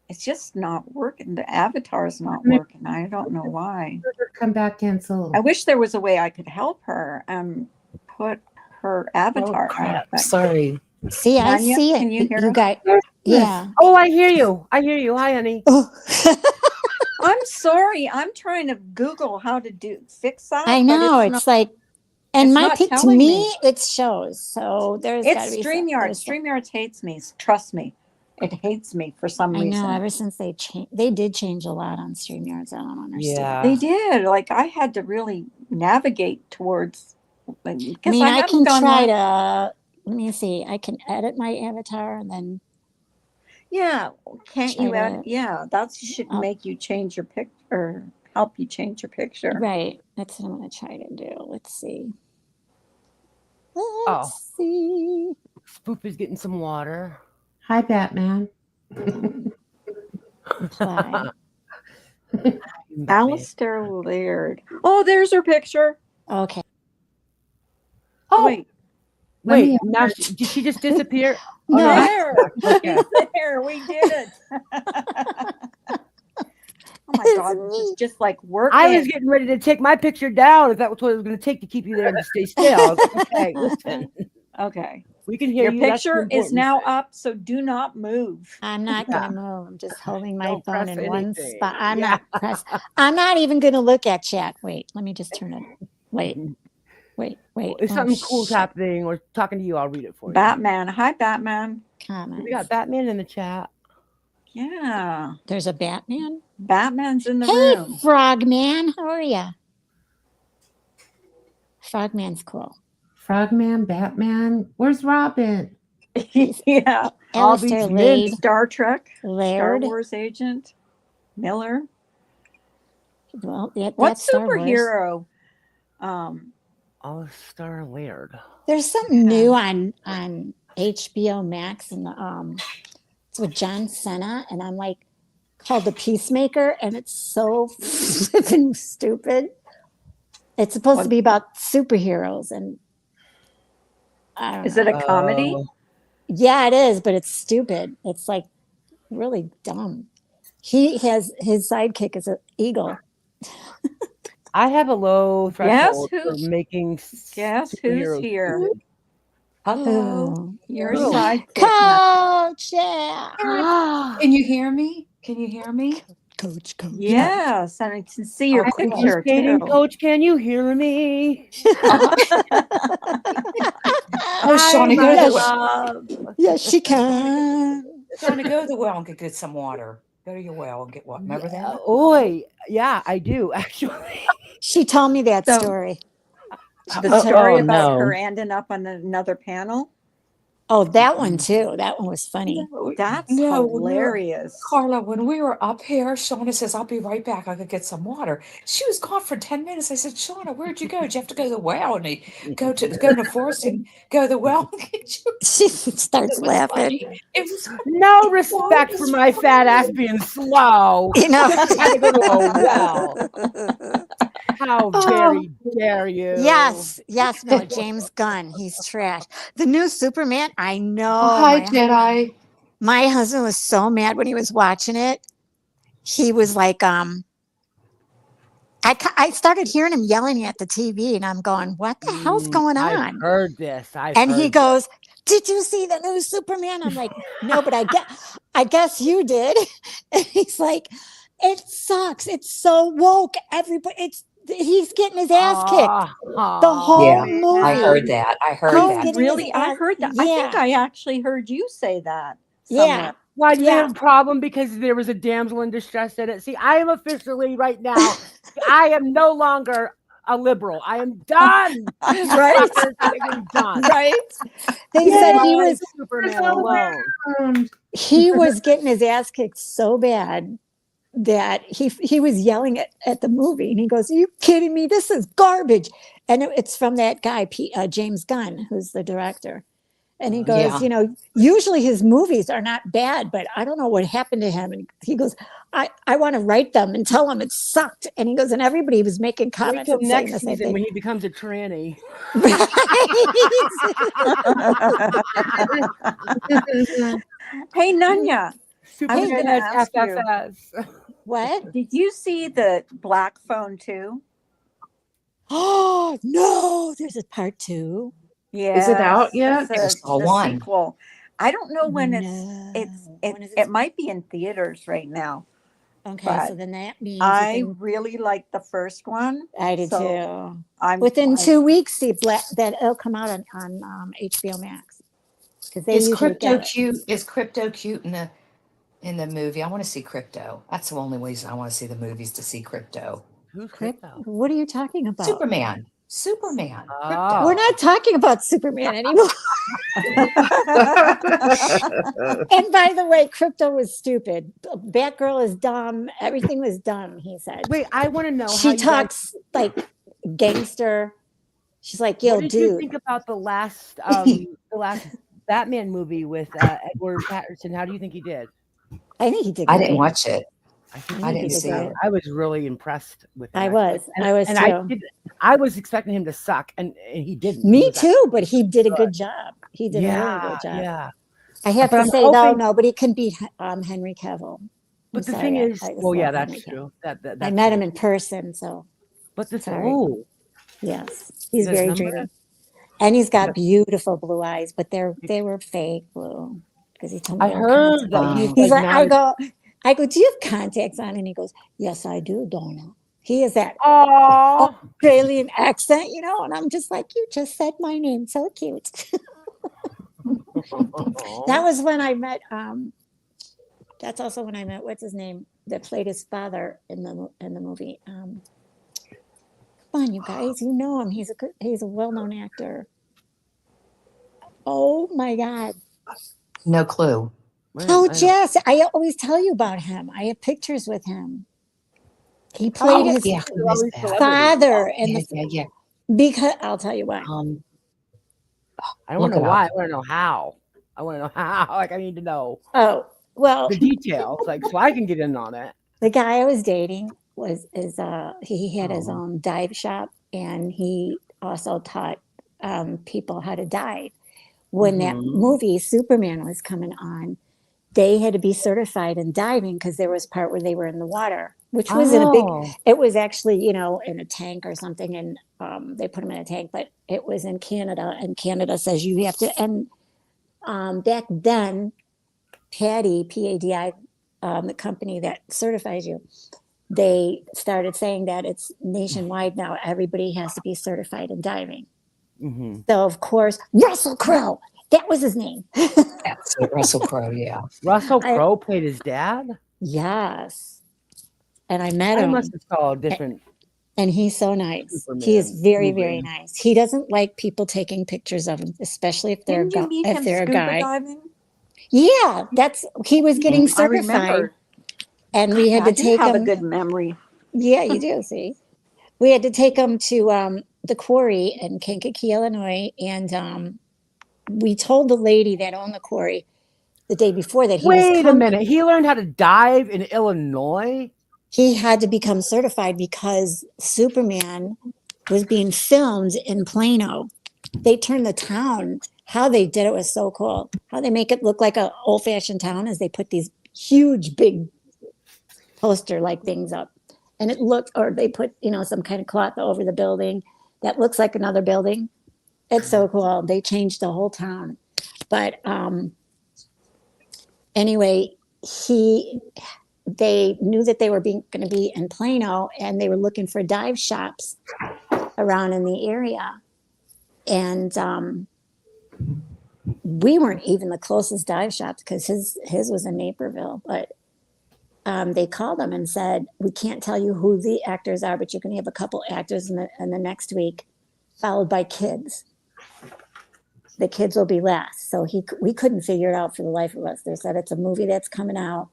Speaker 2: It's just not working. The avatar is not working. I don't know why.
Speaker 3: Come back in. So
Speaker 2: I wish there was a way I could help her and put her avatar
Speaker 5: crap.
Speaker 2: out. but-
Speaker 5: Sorry.
Speaker 8: See, I
Speaker 2: Nanya,
Speaker 8: see it.
Speaker 2: can you hear
Speaker 8: You
Speaker 2: us?
Speaker 8: got, yeah.
Speaker 7: Oh, I hear you. I hear you. Hi, honey.
Speaker 8: Oh.
Speaker 2: I'm sorry. I'm trying to Google how to fix that.
Speaker 8: I
Speaker 2: but
Speaker 8: know.
Speaker 2: it's
Speaker 8: It's like, and
Speaker 2: it's
Speaker 8: my
Speaker 2: not
Speaker 8: pic to
Speaker 2: telling
Speaker 8: me,
Speaker 2: me.
Speaker 8: it shows. So there's got to
Speaker 2: It's
Speaker 8: be some-
Speaker 2: StreamYard.
Speaker 8: there's some-
Speaker 2: StreamYard hates me. Trust me. It hates me for some
Speaker 8: I
Speaker 2: reason.
Speaker 8: know. Ever since they changed, they did change a lot on StreamYards. I don't understand.
Speaker 7: Yeah.
Speaker 2: They did. Like I had to really navigate towards.
Speaker 8: I
Speaker 2: Because
Speaker 8: mean, I
Speaker 2: haven't
Speaker 8: can
Speaker 2: gone
Speaker 8: try
Speaker 2: live-
Speaker 8: to. Let me see. I can edit my avatar and then.
Speaker 2: Yeah, can't you
Speaker 8: Try
Speaker 2: add?
Speaker 8: to-
Speaker 2: Yeah, that should
Speaker 8: Oh.
Speaker 2: make you change your pic or help you change your picture.
Speaker 8: Right. That's what I'm going to try to do. Let's see.
Speaker 7: Oh.
Speaker 8: Let's see.
Speaker 7: Spoop is getting some water.
Speaker 3: hi, Batman.
Speaker 8: Apply.
Speaker 2: Alistair Laird. Oh, there's her picture.
Speaker 8: Okay.
Speaker 2: Oh, wait,
Speaker 3: Let me-
Speaker 7: Wait, now did she just disappear?
Speaker 8: No.
Speaker 2: there.
Speaker 7: Okay.
Speaker 2: He's there. We did it. Oh my
Speaker 8: It's
Speaker 2: God, this
Speaker 8: me.
Speaker 2: is just like working.
Speaker 7: I was getting ready to take my picture down if that was what it was going to take to keep you there to stay still. I was like, okay, listen,
Speaker 2: Okay.
Speaker 7: we can hear
Speaker 2: Your
Speaker 7: you. That's the
Speaker 2: picture is
Speaker 7: important
Speaker 2: now
Speaker 7: thing.
Speaker 2: up, so do not move.
Speaker 8: I'm not
Speaker 7: Yeah.
Speaker 8: going to move. I'm just holding my
Speaker 7: Don't
Speaker 8: phone
Speaker 7: press
Speaker 8: in one
Speaker 7: anything.
Speaker 8: spot. I'm
Speaker 7: Yeah.
Speaker 8: not I'm not even going to look at chat. Wait, let me just turn it. Wait. Wait.
Speaker 7: If
Speaker 8: Oh,
Speaker 7: something cool's
Speaker 8: shit.
Speaker 7: happening or talking to you, I'll read it for you.
Speaker 2: Batman. Hi, Batman.
Speaker 8: Comments.
Speaker 7: We got Batman in the chat.
Speaker 2: Yeah.
Speaker 8: There's a Batman.
Speaker 2: Batman's in the
Speaker 8: Hey,
Speaker 2: room.
Speaker 8: Frogman. How are ya? Frogman's cool.
Speaker 3: Frogman, Batman. Where's Robin?
Speaker 2: Yeah.
Speaker 8: Alistair
Speaker 7: these men-
Speaker 8: Laird.
Speaker 2: Star Trek. Star
Speaker 8: Laird.
Speaker 2: Wars agent. Miller.
Speaker 8: Well, yeah,
Speaker 2: What
Speaker 8: that's Star Wars.
Speaker 2: superhero?
Speaker 7: Alistair Laird.
Speaker 8: There's something new on HBO Max, and it's with John Cena, and I'm like called The Peacemaker, and it's so flippin' stupid. It's supposed to be about superheroes, and I don't
Speaker 2: Is
Speaker 8: know.
Speaker 2: it a comedy?
Speaker 8: Yeah, it is, but it's stupid. It's like really dumb. He has his sidekick is an eagle.
Speaker 7: I have a low threshold for
Speaker 2: who's-
Speaker 7: making
Speaker 2: Guess who's
Speaker 7: superheroes
Speaker 2: here?
Speaker 7: stupid.
Speaker 2: Hello.
Speaker 8: Oh.
Speaker 2: Your
Speaker 7: Who?
Speaker 2: sidekick.
Speaker 8: Coach, yeah.
Speaker 9: Can you hear me? Can you hear me?
Speaker 8: Coach.
Speaker 2: Yes, and I can see your picture
Speaker 7: Skating
Speaker 2: too.
Speaker 7: coach, can you hear me?
Speaker 9: I was trying to go
Speaker 8: my
Speaker 9: to the
Speaker 7: love.
Speaker 8: Yes, she can.
Speaker 9: trying to go to the well and get some water. Go to your well and get what? Remember that?
Speaker 7: Oi, yeah, I do actually.
Speaker 8: She told me that
Speaker 2: So-
Speaker 8: story.
Speaker 2: The story
Speaker 5: Oh,
Speaker 2: about
Speaker 5: no.
Speaker 2: her ending up on another panel.
Speaker 8: Oh, that one too. That one was funny.
Speaker 2: That's
Speaker 9: No,
Speaker 2: hilarious.
Speaker 9: Carla, when we were up here, Shauna says, I'll be right back. I could get some water. She was gone for 10 minutes. I said, Shauna, where'd you go? Did you have to go to the well? And go in the forest and go to the well?
Speaker 8: She starts laughing.
Speaker 9: It was
Speaker 7: No respect for my fat ass being slow.
Speaker 8: You know.
Speaker 7: Had to go to a well. How very dare you?
Speaker 8: Yes, no, James Gunn, he's trash. The new Superman, I know.
Speaker 10: Hi, Jedi.
Speaker 8: My husband was so mad when he was watching it. He was like, I started hearing him yelling at the TV, and I'm going, what the hell's going on?
Speaker 7: I've heard this.
Speaker 8: And he goes, did you see the new Superman? I'm like, no, but I guess you did. And he's like, it sucks. It's so woke. He's getting his ass kicked. The whole movie.
Speaker 9: I heard that. I heard
Speaker 8: Oh,
Speaker 9: that.
Speaker 2: Really? I heard that. I think
Speaker 8: Yeah.
Speaker 2: I actually heard you say that.
Speaker 8: Yeah.
Speaker 2: somewhere.
Speaker 7: Why do you
Speaker 8: Yeah.
Speaker 7: have a problem because there was a damsel in distress in it? See, I am officially right now, I am no longer a liberal. I am done.
Speaker 8: Right?
Speaker 7: Fuckers, I am done.
Speaker 8: Right? They said he was
Speaker 7: Superman alone.
Speaker 8: he was getting his ass kicked so bad that he was yelling at the movie, and he goes, "Are you kidding me? This is garbage." And it's from that guy, James Gunn, who's the director. And he goes,
Speaker 9: Yeah.
Speaker 8: Usually his movies are not bad, but I don't know what happened to him. And he goes, I want to write them and tell them it sucked. And he goes, and everybody was making
Speaker 7: Wait
Speaker 8: comments
Speaker 7: till
Speaker 8: and saying
Speaker 7: next
Speaker 8: the same
Speaker 7: season
Speaker 8: thing.
Speaker 7: when he becomes a tranny.
Speaker 2: Hey, Nanya,
Speaker 7: Superman
Speaker 2: gonna
Speaker 7: has
Speaker 2: ask you.
Speaker 7: FFS.
Speaker 8: What?
Speaker 2: did you see the Black Phone 2?
Speaker 8: Oh, no, there's a part 2.
Speaker 2: Yeah.
Speaker 10: Is it out yet?
Speaker 9: I saw one.
Speaker 2: Sequel. I don't know when
Speaker 8: No.
Speaker 2: it
Speaker 8: When is
Speaker 2: it might be in theaters right now.
Speaker 8: Okay,
Speaker 2: but
Speaker 8: so then that means
Speaker 2: I really liked the first one.
Speaker 8: I did
Speaker 2: so
Speaker 8: too.
Speaker 2: I'm
Speaker 8: Within 2 weeks, that it'll come out on HBO Max. Because they
Speaker 9: Is
Speaker 8: usually
Speaker 9: Crypto
Speaker 8: get it.
Speaker 9: cute? Is Crypto cute in the movie? I want to see Crypto. That's the only reason I want to see the movies, to see Crypto.
Speaker 7: Who's
Speaker 8: Crypto.
Speaker 7: Crypto?
Speaker 8: What are you talking about?
Speaker 9: Superman.
Speaker 7: Oh.
Speaker 8: We're not talking about Superman anymore. And by the way, Crypto was stupid. Batgirl is dumb. Everything was dumb, he said.
Speaker 7: Wait, I want to know how
Speaker 8: She
Speaker 7: you guys-
Speaker 8: talks like gangster. She's like, yo,
Speaker 7: what did you
Speaker 8: dude.
Speaker 7: think about the last Batman movie with Edward Patterson? How do you think he did?
Speaker 8: I think he did
Speaker 9: I
Speaker 8: great.
Speaker 9: didn't watch it.
Speaker 7: I, think
Speaker 8: I
Speaker 7: he
Speaker 8: didn't
Speaker 7: did
Speaker 8: see
Speaker 7: great.
Speaker 8: it.
Speaker 7: I was really impressed with him.
Speaker 8: I
Speaker 7: actually.
Speaker 8: was. I was too.
Speaker 7: I was expecting him to suck, and he didn't. He
Speaker 8: Me
Speaker 7: was
Speaker 8: too, but he did a good job. He did a really
Speaker 7: Yeah,
Speaker 8: good job.
Speaker 7: yeah.
Speaker 8: I have
Speaker 7: But
Speaker 8: to
Speaker 7: I'm
Speaker 8: say though,
Speaker 7: hoping-
Speaker 8: nobody can beat Henry Cavill.
Speaker 7: But
Speaker 8: I'm
Speaker 7: the thing
Speaker 8: sorry,
Speaker 7: is,
Speaker 8: I just
Speaker 7: well, yeah,
Speaker 8: love
Speaker 7: that's
Speaker 8: Henry Cavill.
Speaker 7: true. That
Speaker 8: I met him in person, so
Speaker 7: But the thing,
Speaker 8: Sorry.
Speaker 7: oh,
Speaker 8: yes, he's
Speaker 7: His
Speaker 8: very
Speaker 7: number?
Speaker 8: dreamy, and he's got beautiful blue eyes, but they were fake blue because he told me
Speaker 7: I
Speaker 8: they were
Speaker 7: heard that
Speaker 9: Wow.
Speaker 8: He's like,
Speaker 7: not-
Speaker 8: I go, do you have contacts on? And he goes, yes, I do, Donna. He has that
Speaker 7: Oh,
Speaker 8: Australian accent, and I'm just like, you just said my name, so cute. That was when I met. That's also when I met what's his name that played his father in the movie. Come on, you guys, you know him. He's a well-known actor. Oh my God.
Speaker 9: No clue.
Speaker 7: Wait,
Speaker 8: Oh,
Speaker 7: I don't-
Speaker 8: Jess, I always tell you about him. I have pictures with him. He played his
Speaker 9: yeah, who is that?
Speaker 8: father in
Speaker 9: Yeah,
Speaker 8: the
Speaker 9: yeah.
Speaker 8: because I'll tell you why.
Speaker 7: I want
Speaker 9: Look
Speaker 7: to know
Speaker 9: it
Speaker 7: why.
Speaker 9: up.
Speaker 7: I want to know how. I want to know how. Like, I need to know
Speaker 8: Oh, well,
Speaker 7: the details, like, so I can get in on it.
Speaker 8: the guy I was dating he had his
Speaker 7: Oh.
Speaker 8: own dive shop, and he also taught people how to dive. When that
Speaker 7: Mhm.
Speaker 8: movie Superman was coming on, they had to be certified in diving because there was a part where they were in the water, which was in a big.
Speaker 7: Oh.
Speaker 8: It was actually in a tank or something, and they put them in a tank, but it was in Canada, and Canada says you have to. And back then, PADI, the company that certifies you, they started saying that it's nationwide now. Everybody has to be certified in diving.
Speaker 7: Mhm.
Speaker 8: So of course, Russell Crowe, that was his name.
Speaker 9: That's it, Russell Crowe, yeah.
Speaker 7: Russell
Speaker 8: I-
Speaker 7: Crowe played his dad.
Speaker 8: Yes, and I met
Speaker 7: I
Speaker 8: him.
Speaker 7: must have saw a different
Speaker 8: And he's so nice. He is
Speaker 7: Superman,
Speaker 8: very, very
Speaker 7: moving.
Speaker 8: nice. He doesn't like people taking pictures of him, especially if they're
Speaker 2: Didn't you meet
Speaker 8: if
Speaker 2: him
Speaker 8: they're a
Speaker 2: scuba
Speaker 8: guy.
Speaker 2: diving?
Speaker 8: Yeah, he was getting
Speaker 2: I
Speaker 8: certified,
Speaker 2: remember.
Speaker 8: and we had
Speaker 2: I
Speaker 8: to
Speaker 2: do
Speaker 8: take
Speaker 2: have a
Speaker 8: him.
Speaker 2: good memory.
Speaker 8: Yeah, you do. See, we had to take him to the quarry in Kankakee, Illinois, and we told the lady that owned the quarry the day before that
Speaker 7: Wait a minute. He learned how to dive in Illinois?
Speaker 8: he had to become certified because Superman was being filmed in Plano. They turned the town. How they did it was so cool. How they make it look like a old fashioned town is they put these huge big poster like things up, and it looked, or they put some kind of cloth over the building that looks like another building. It's so cool. They changed the whole town. But anyway, they knew that they were going to be in Plano, and they were looking for dive shops around in the area. And we weren't even the closest dive shops because his was in Naperville. But they called them and said, we can't tell you who the actors are, but you can have a couple actors in the next week, followed by kids. The kids will be last. So we couldn't figure it out for the life of us. They said it's a movie that's coming out.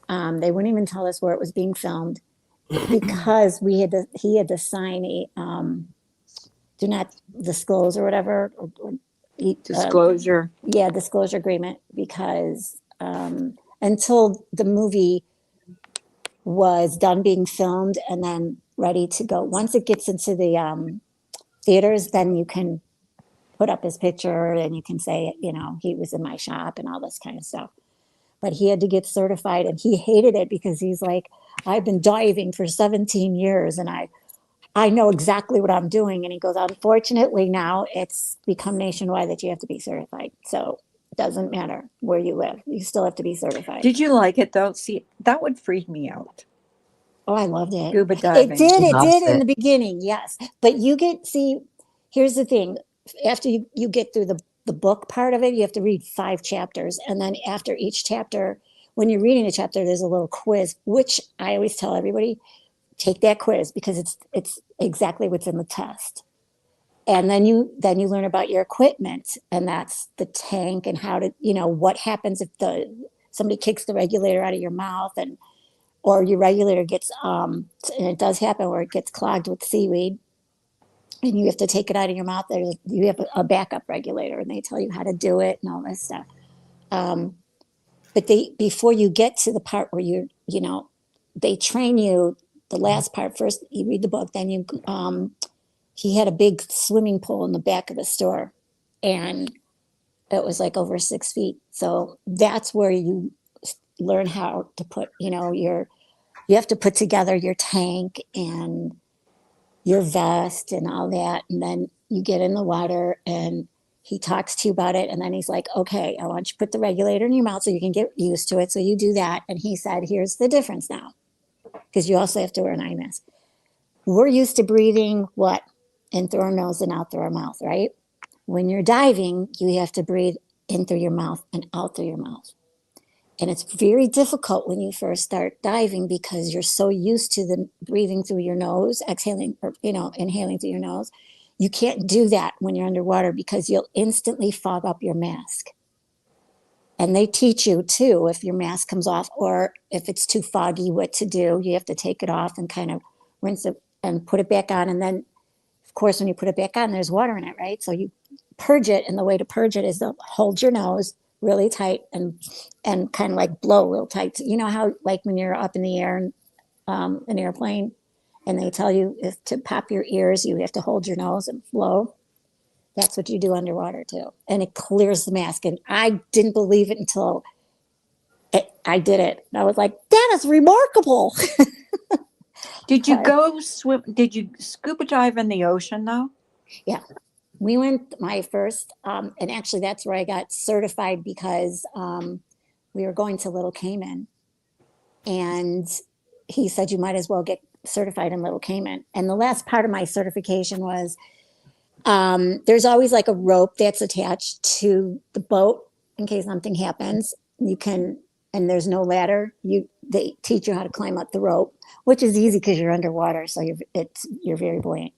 Speaker 8: They wouldn't even tell us where it was being filmed because he had to sign a do not disclose or whatever.
Speaker 2: Disclosure.
Speaker 8: Disclosure agreement, because until the movie was done being filmed and then ready to go, once it gets into the theaters, then you can put up his picture and you can say, he was in my shop and all this kind of stuff. But he had to get certified, and he hated it because he's like, I've been diving for 17 years and I know exactly what I'm doing. And he goes, unfortunately, now it's become nationwide that you have to be certified. So it doesn't matter where you live. You still have to be certified.
Speaker 2: Did you like it though? See, that would freak me out.
Speaker 8: Oh, I loved it.
Speaker 2: Scuba diving.
Speaker 8: It did
Speaker 3: Loves
Speaker 8: in
Speaker 3: it.
Speaker 8: the beginning, yes. But here's the thing. After you get through the book part of it, you have to read 5 chapters. And then after each chapter, when you're reading a chapter, there's a little quiz, which I always tell everybody, take that quiz because it's exactly what's in the test. And then you learn about your equipment, and that's the tank and how to, what happens if somebody kicks the regulator out of your mouth, or your regulator gets, and it does happen where it gets clogged with seaweed and you have to take it out of your mouth. You have a backup regulator, and they tell you how to do it and all this stuff. But before you get to the part where they train you, the last part first, you read the book, then he had a big swimming pool in the back of the store, and it was like over 6 feet. So that's where you learn how to put, you have to put together your tank and your vest and all that. And then you get in the water and he talks to you about it. And then he's like, okay, I want you to put the regulator in your mouth so you can get used to it. So you do that. And he said, here's the difference now, because you also have to wear an eye mask. We're used to breathing in through our nose and out through our mouth, right? When you're diving, you have to breathe in through your mouth and out through your mouth. And it's very difficult when you first start diving because you're so used to the breathing through your nose, exhaling, or, inhaling through your nose. You can't do that when you're underwater because you'll instantly fog up your mask. And they teach you too, if your mask comes off or if it's too foggy, what to do. You have to take it off and kind of rinse it and put it back on. And then, of course, when you put it back on, there's water in it, right? So you purge it. And the way to purge it is to hold your nose really tight and kind of like blow real tight. You know how like when you're up in the air in an airplane and they tell you to pop your ears, you have to hold your nose and blow. That's what you do underwater too. And it clears the mask. And I didn't believe it until I did it. And I was like, that is remarkable.
Speaker 2: Did you go swim? Did you scuba dive in the ocean though?
Speaker 8: Yeah. We went my first, and actually that's where I got certified because we were going to Little Cayman. And he said, you might as well get certified in Little Cayman. And the last part of my certification was there's always like a rope that's attached to the boat in case something happens. And and there's no ladder, they teach you how to climb up the rope, which is easy because you're underwater, so you're very buoyant.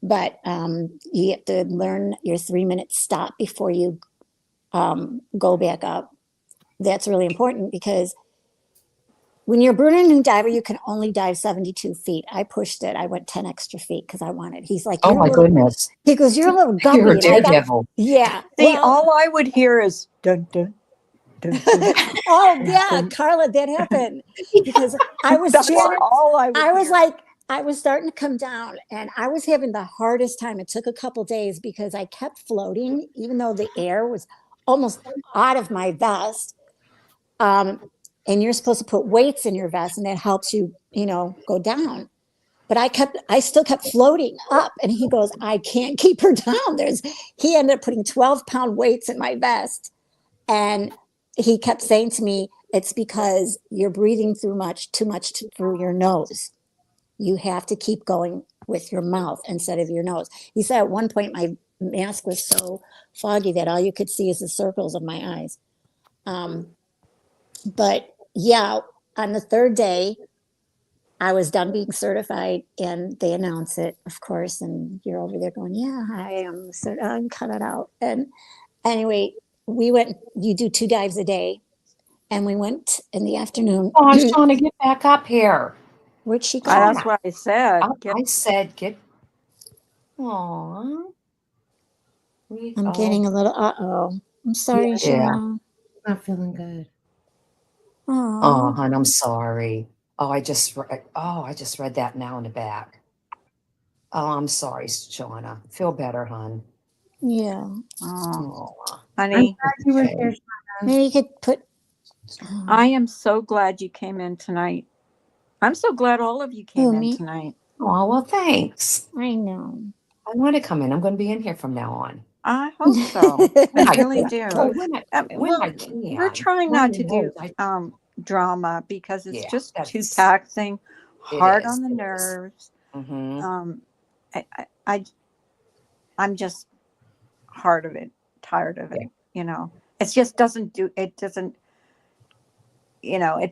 Speaker 8: But you have to learn your 3-minute stop before you go back up. That's really important because when you're a brand new diver, you can only dive 72 feet. I pushed it. I went 10 extra feet because I wanted. He's like,
Speaker 10: Oh
Speaker 8: "You're a
Speaker 10: my
Speaker 8: little,"
Speaker 10: goodness.
Speaker 8: he goes, "You're a little guppy."
Speaker 10: You're a
Speaker 8: And I got,
Speaker 10: daredevil.
Speaker 8: yeah.
Speaker 2: See,
Speaker 8: Well,
Speaker 2: all I would hear is dun dun dun dun.
Speaker 8: oh yeah, Carla, that happened because I was
Speaker 2: That's
Speaker 8: jamming.
Speaker 2: all I would
Speaker 8: I was
Speaker 2: hear.
Speaker 8: like, I was starting to come down and I was having the hardest time. It took a couple days because I kept floating, even though the air was almost out of my vest. And you're supposed to put weights in your vest and that helps you, go down. But I still kept floating up. And he goes, "I can't keep her down." He ended up putting 12-pound weights in my vest. And he kept saying to me, "It's because you're breathing too much through your nose. You have to keep going with your mouth instead of your nose." He said at one point my mask was so foggy that all you could see is the circles of my eyes. But yeah, on the third day, I was done being certified and they announce it, of course. And you're over there going, "Yeah, I am certified, cut it out." And anyway, you do 2 dives a day. And we went in the afternoon.
Speaker 10: Oh, I was trying to get back up here.
Speaker 8: Where'd she go?
Speaker 2: That's what I said.
Speaker 10: I said get. Aw.
Speaker 8: I'm getting a little, I'm sorry,
Speaker 10: Yeah.
Speaker 8: Shauna.
Speaker 3: Not feeling good.
Speaker 10: Oh, hon, I'm sorry. Oh, I just read that now in the back. Oh, I'm sorry, Shauna. Feel better, hon.
Speaker 8: Yeah.
Speaker 2: Oh,
Speaker 10: Oh,
Speaker 2: honey,
Speaker 3: You were here.
Speaker 8: Maybe you could put,
Speaker 2: I am so glad you came in tonight. I'm so glad all of you came
Speaker 8: Who,
Speaker 2: in
Speaker 8: me?
Speaker 2: tonight.
Speaker 10: oh, well, thanks.
Speaker 8: I know.
Speaker 10: I want to come in. I'm going to be in here from now on.
Speaker 2: I hope so. I really do.
Speaker 10: Well, when I can.
Speaker 2: We're trying
Speaker 10: When
Speaker 2: not
Speaker 10: I'm
Speaker 2: to do
Speaker 10: old,
Speaker 2: drama because it's
Speaker 10: Yeah,
Speaker 2: just too
Speaker 10: that's-
Speaker 2: taxing,
Speaker 10: it
Speaker 2: hard
Speaker 10: is,
Speaker 2: on the
Speaker 10: it is.
Speaker 2: nerves.
Speaker 10: Mhm.
Speaker 2: I'm just hard of it, tired of it. It just doesn't it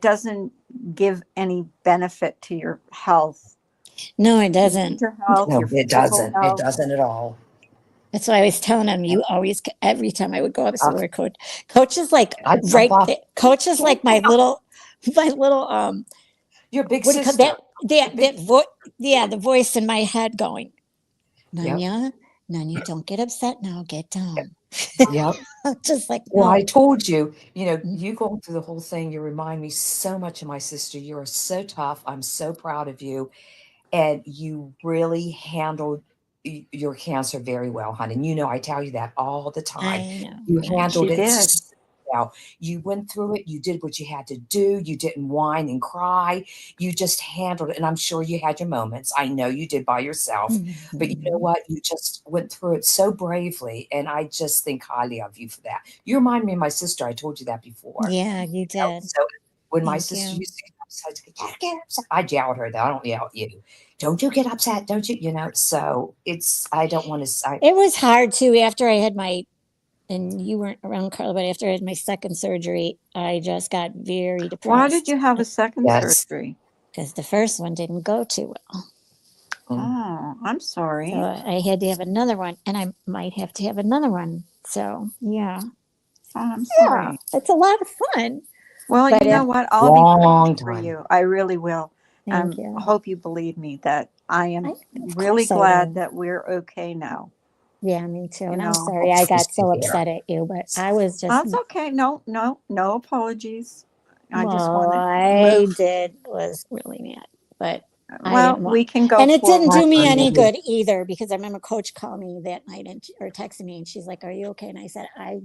Speaker 2: doesn't give any benefit to your health.
Speaker 8: No, it doesn't.
Speaker 2: Your health,
Speaker 10: No,
Speaker 2: your
Speaker 10: it
Speaker 2: physical
Speaker 10: doesn't. It
Speaker 2: health.
Speaker 10: doesn't at all.
Speaker 8: That's why I was telling him, you always, every time I would go upstairs, coach is like,
Speaker 10: I
Speaker 8: right
Speaker 10: jump off.
Speaker 8: there. Coach is like my little,
Speaker 10: Your big
Speaker 8: what do you call
Speaker 10: sister.
Speaker 8: the voice in my head going, Nanya, don't get upset now, get down.
Speaker 10: Yep.
Speaker 8: Just like,
Speaker 10: Well,
Speaker 8: no.
Speaker 10: I told you, you going through the whole thing, you remind me so much of my sister. You are so tough. I'm so proud of you. And you really handled your cancer very well, honey. And I tell you that all the time.
Speaker 8: I know.
Speaker 10: You handled
Speaker 2: She
Speaker 10: it
Speaker 2: did.
Speaker 10: so well. You went through it. You did what you had to do. You didn't whine and cry. You just handled it. And I'm sure you had your moments. I know you did by yourself. But you know what? You just went through it so bravely. And I just think highly of you for that. You remind me of my sister. I told you that before.
Speaker 8: Yeah, you did.
Speaker 10: So when my
Speaker 8: Thank
Speaker 10: sister
Speaker 8: you.
Speaker 10: used to get upset, "Don't get upset." I yell at her though. I don't yell at you. Don't you get upset? Don't you? So I don't want to say.
Speaker 8: It was hard too after I had and you weren't around, Carla, but after I had my second surgery, I just got very depressed.
Speaker 2: Why did you have a second
Speaker 10: Yes.
Speaker 2: surgery?
Speaker 8: Because the first one didn't go too well.
Speaker 2: Oh, I'm sorry.
Speaker 8: So I had to have another one, and I might have to have another one. So yeah.
Speaker 2: Oh, I'm
Speaker 8: Yeah,
Speaker 2: sorry.
Speaker 8: it's a lot of fun.
Speaker 2: Well,
Speaker 8: But
Speaker 2: you know what? I'll
Speaker 10: Long
Speaker 2: be praying for
Speaker 10: time.
Speaker 2: you. I really will.
Speaker 8: Thank you.
Speaker 2: I hope you believe me that I am
Speaker 8: Of
Speaker 2: really
Speaker 8: course I
Speaker 2: glad
Speaker 8: will.
Speaker 2: that we're okay now.
Speaker 8: Yeah, me too. And I'm
Speaker 2: know,
Speaker 8: sorry I got
Speaker 10: just
Speaker 8: so
Speaker 10: to hear.
Speaker 8: upset at you, but I was just
Speaker 2: That's okay. No apologies. I just
Speaker 8: all
Speaker 2: want
Speaker 8: I
Speaker 2: to move.
Speaker 8: did was really mad. But I
Speaker 2: Well,
Speaker 8: didn't want,
Speaker 2: we can go
Speaker 8: and it didn't do
Speaker 2: forward.
Speaker 8: me
Speaker 10: I
Speaker 8: any
Speaker 10: know.
Speaker 8: good either because I remember Coach called me that night or texted me and she's like, "Are you okay?" And I said, "I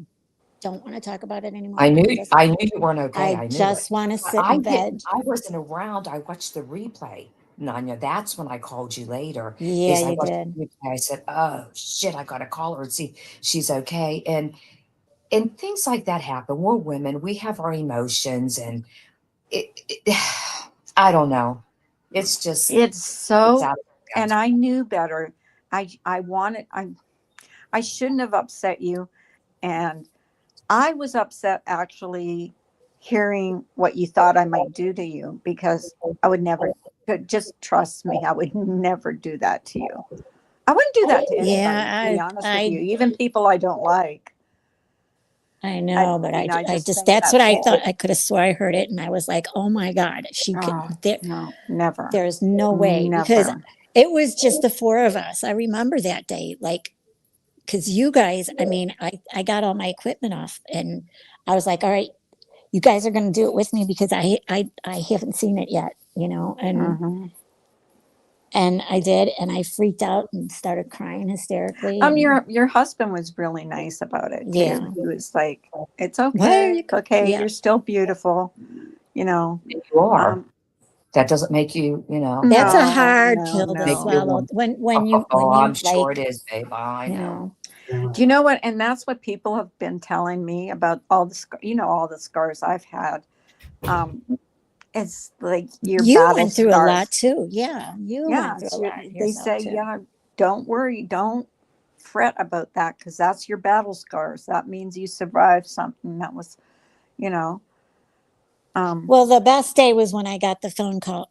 Speaker 8: don't want to talk about it anymore.
Speaker 10: I knew you weren't okay.
Speaker 8: I
Speaker 10: I knew
Speaker 8: just
Speaker 10: it.
Speaker 8: want to
Speaker 10: But
Speaker 8: sit
Speaker 10: I
Speaker 8: in
Speaker 10: didn't.
Speaker 8: bed."
Speaker 10: I wasn't around. I watched the replay, Nanya. That's when I called you later.
Speaker 8: Yeah,
Speaker 10: Is I
Speaker 8: you
Speaker 10: watched
Speaker 8: did.
Speaker 10: the replay. I said, "Oh shit, I gotta call her and see if she's okay." And things like that happen. We're women. We have our emotions, and I don't know. It's just
Speaker 2: It's so,
Speaker 10: out of
Speaker 2: and I knew better. I shouldn't have upset you. And I was upset actually hearing what you thought I might do to you, because I would never, just trust me, I would never do that to you. I wouldn't do that to anybody,
Speaker 8: Yeah,
Speaker 2: to be honest with you, even people I don't like.
Speaker 8: I know, but
Speaker 2: you know, I
Speaker 8: I
Speaker 2: just
Speaker 8: just,
Speaker 2: think
Speaker 8: that's what I
Speaker 2: that's-
Speaker 8: thought. I could have swore I heard it and I was like, oh my God, she could,
Speaker 2: Oh,
Speaker 8: there,
Speaker 2: no, never.
Speaker 8: there's no way, because
Speaker 2: Never.
Speaker 8: it was just the four of us. I remember that day, like, because you guys, I mean, I got all my equipment off and I was like, all right, you guys are going to do it with me because I haven't seen it yet, you know,
Speaker 2: Mhm.
Speaker 8: and I did, and I freaked out and started crying hysterically. And,
Speaker 2: Your husband was really nice about it too.
Speaker 8: Yeah.
Speaker 2: He was like, "It's
Speaker 8: Why are
Speaker 2: okay,
Speaker 8: you
Speaker 2: it's okay.
Speaker 8: Yeah.
Speaker 2: You're still beautiful." You know.
Speaker 10: You are.
Speaker 2: Um,
Speaker 10: That doesn't make you, you know.
Speaker 8: that's a
Speaker 2: No,
Speaker 8: hard
Speaker 2: no,
Speaker 8: pill to
Speaker 2: no.
Speaker 10: Make you
Speaker 8: swallow
Speaker 10: one.
Speaker 8: when you
Speaker 10: I'm sure
Speaker 8: like,
Speaker 10: it is, babe. I
Speaker 8: you
Speaker 10: know.
Speaker 8: know,
Speaker 2: Do you know what? And that's what people have been telling me about all the, all the scars I've had. It's like your
Speaker 8: you
Speaker 2: battle
Speaker 8: went through a
Speaker 2: scars.
Speaker 8: lot too. Yeah, you
Speaker 2: Yeah,
Speaker 8: went through a lot
Speaker 2: they
Speaker 8: yourself
Speaker 2: say,
Speaker 8: too.
Speaker 2: yeah, don't worry, don't fret about that, because that's your battle scars. That means you survived something that was, you know.
Speaker 8: Well, the best day was when I got the phone call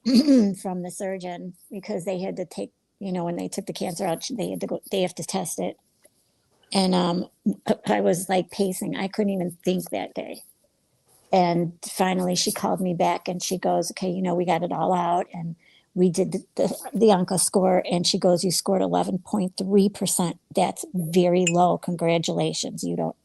Speaker 8: from the surgeon, because they had to take, you know, when they took the cancer out, they have to test it. And I was like pacing. I couldn't even think that day. And finally she called me back and she goes, okay, you know, we got it all out and we did the Onco score, and she goes, you scored 11.3%. That's very low. Congratulations. You don't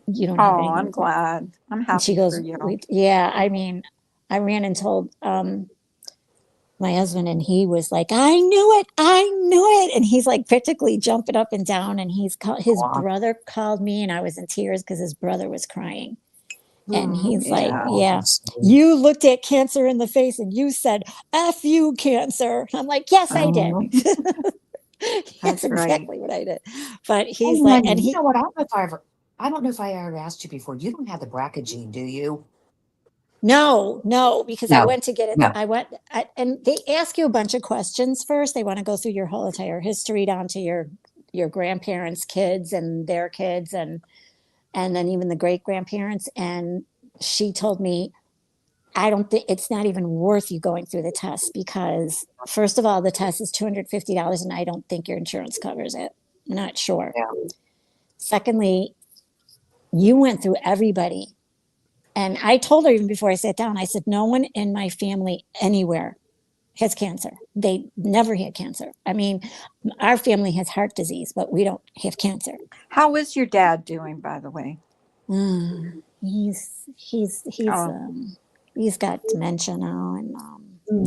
Speaker 8: have
Speaker 2: Oh,
Speaker 8: anything.
Speaker 2: I'm glad. I'm
Speaker 8: And she
Speaker 2: happy
Speaker 8: goes,
Speaker 2: for you.
Speaker 8: yeah, I mean, I ran and told my husband, and he was like, I knew it. And he's like practically jumping up and down. And his
Speaker 10: Wow.
Speaker 8: brother called me, and I was in tears because his brother was crying. And he's like,
Speaker 2: Yeah.
Speaker 8: yeah, you looked at cancer in the face and you said, F you, cancer. I'm like, yes, I did. That's
Speaker 2: That's right.
Speaker 8: exactly what I did. But
Speaker 10: Hey,
Speaker 8: he's like,
Speaker 10: honey,
Speaker 8: and
Speaker 10: you
Speaker 8: he,
Speaker 10: know what? I don't know if I ever asked you before. You don't have the BRCA gene, do you?
Speaker 8: no, because I
Speaker 10: No,
Speaker 8: went to get it.
Speaker 10: no.
Speaker 8: And they ask you a bunch of questions first. They want to go through your whole entire history down to your grandparents' kids and their kids, and then even the great grandparents. And she told me, I don't think it's not even worth you going through the test, because first of all, the test is $250 and I don't think your insurance covers it. I'm not sure.
Speaker 10: Yeah.
Speaker 8: Secondly, you went through everybody. And I told her even before I sat down, I said, no one in my family anywhere has cancer. They never had cancer. I mean, our family has heart disease, but we don't have cancer.
Speaker 2: How is your dad doing, by the way?
Speaker 8: He's got dementia now, and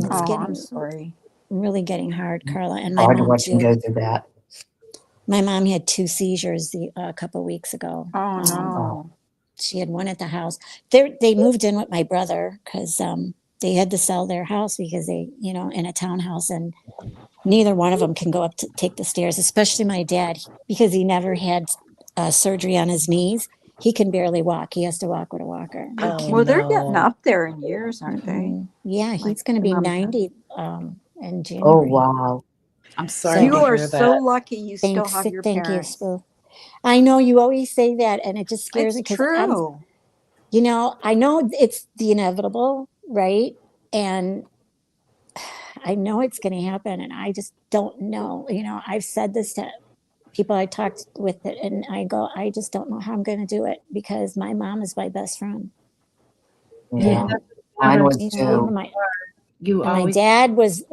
Speaker 8: it's
Speaker 2: Oh,
Speaker 8: getting
Speaker 2: I'm sorry.
Speaker 8: really getting hard, Carla. And my
Speaker 10: Hard to
Speaker 8: mom
Speaker 10: watch him
Speaker 8: too.
Speaker 10: go through that.
Speaker 8: My mom had 2 seizures a couple weeks ago.
Speaker 2: Oh, no.
Speaker 8: She had one at the house. They moved in with my brother because they had to sell their house because they, you know, in a townhouse, and neither one of them can go up to take the stairs, especially my dad, because he never had surgery on his knees. He can barely walk. He has to walk with a walker. He
Speaker 5: Oh,
Speaker 8: can-
Speaker 2: Well, they're getting
Speaker 5: no.
Speaker 2: up there in years, aren't they?
Speaker 8: Mhm. Yeah, he's
Speaker 2: Like
Speaker 8: going to be
Speaker 2: Mom said.
Speaker 8: 90 in January.
Speaker 10: Oh, wow.
Speaker 5: I'm sorry
Speaker 2: You
Speaker 5: to
Speaker 2: are
Speaker 5: hear
Speaker 2: so
Speaker 5: that.
Speaker 2: lucky you still have your
Speaker 8: Thank you,
Speaker 2: parents.
Speaker 8: Spoo. I know you always say that, and it just scares me
Speaker 2: It's
Speaker 8: because
Speaker 2: true.
Speaker 8: you know, I know it's the inevitable, right? And I know it's going to happen, and I just don't know. You know, I've said this to people I talked with, it, and I go, I just don't know how I'm going to do it because my mom is my best friend.
Speaker 10: Yeah.
Speaker 8: And,
Speaker 10: Mine was
Speaker 8: you know,
Speaker 10: too.
Speaker 3: You
Speaker 8: and my
Speaker 3: always
Speaker 8: dad was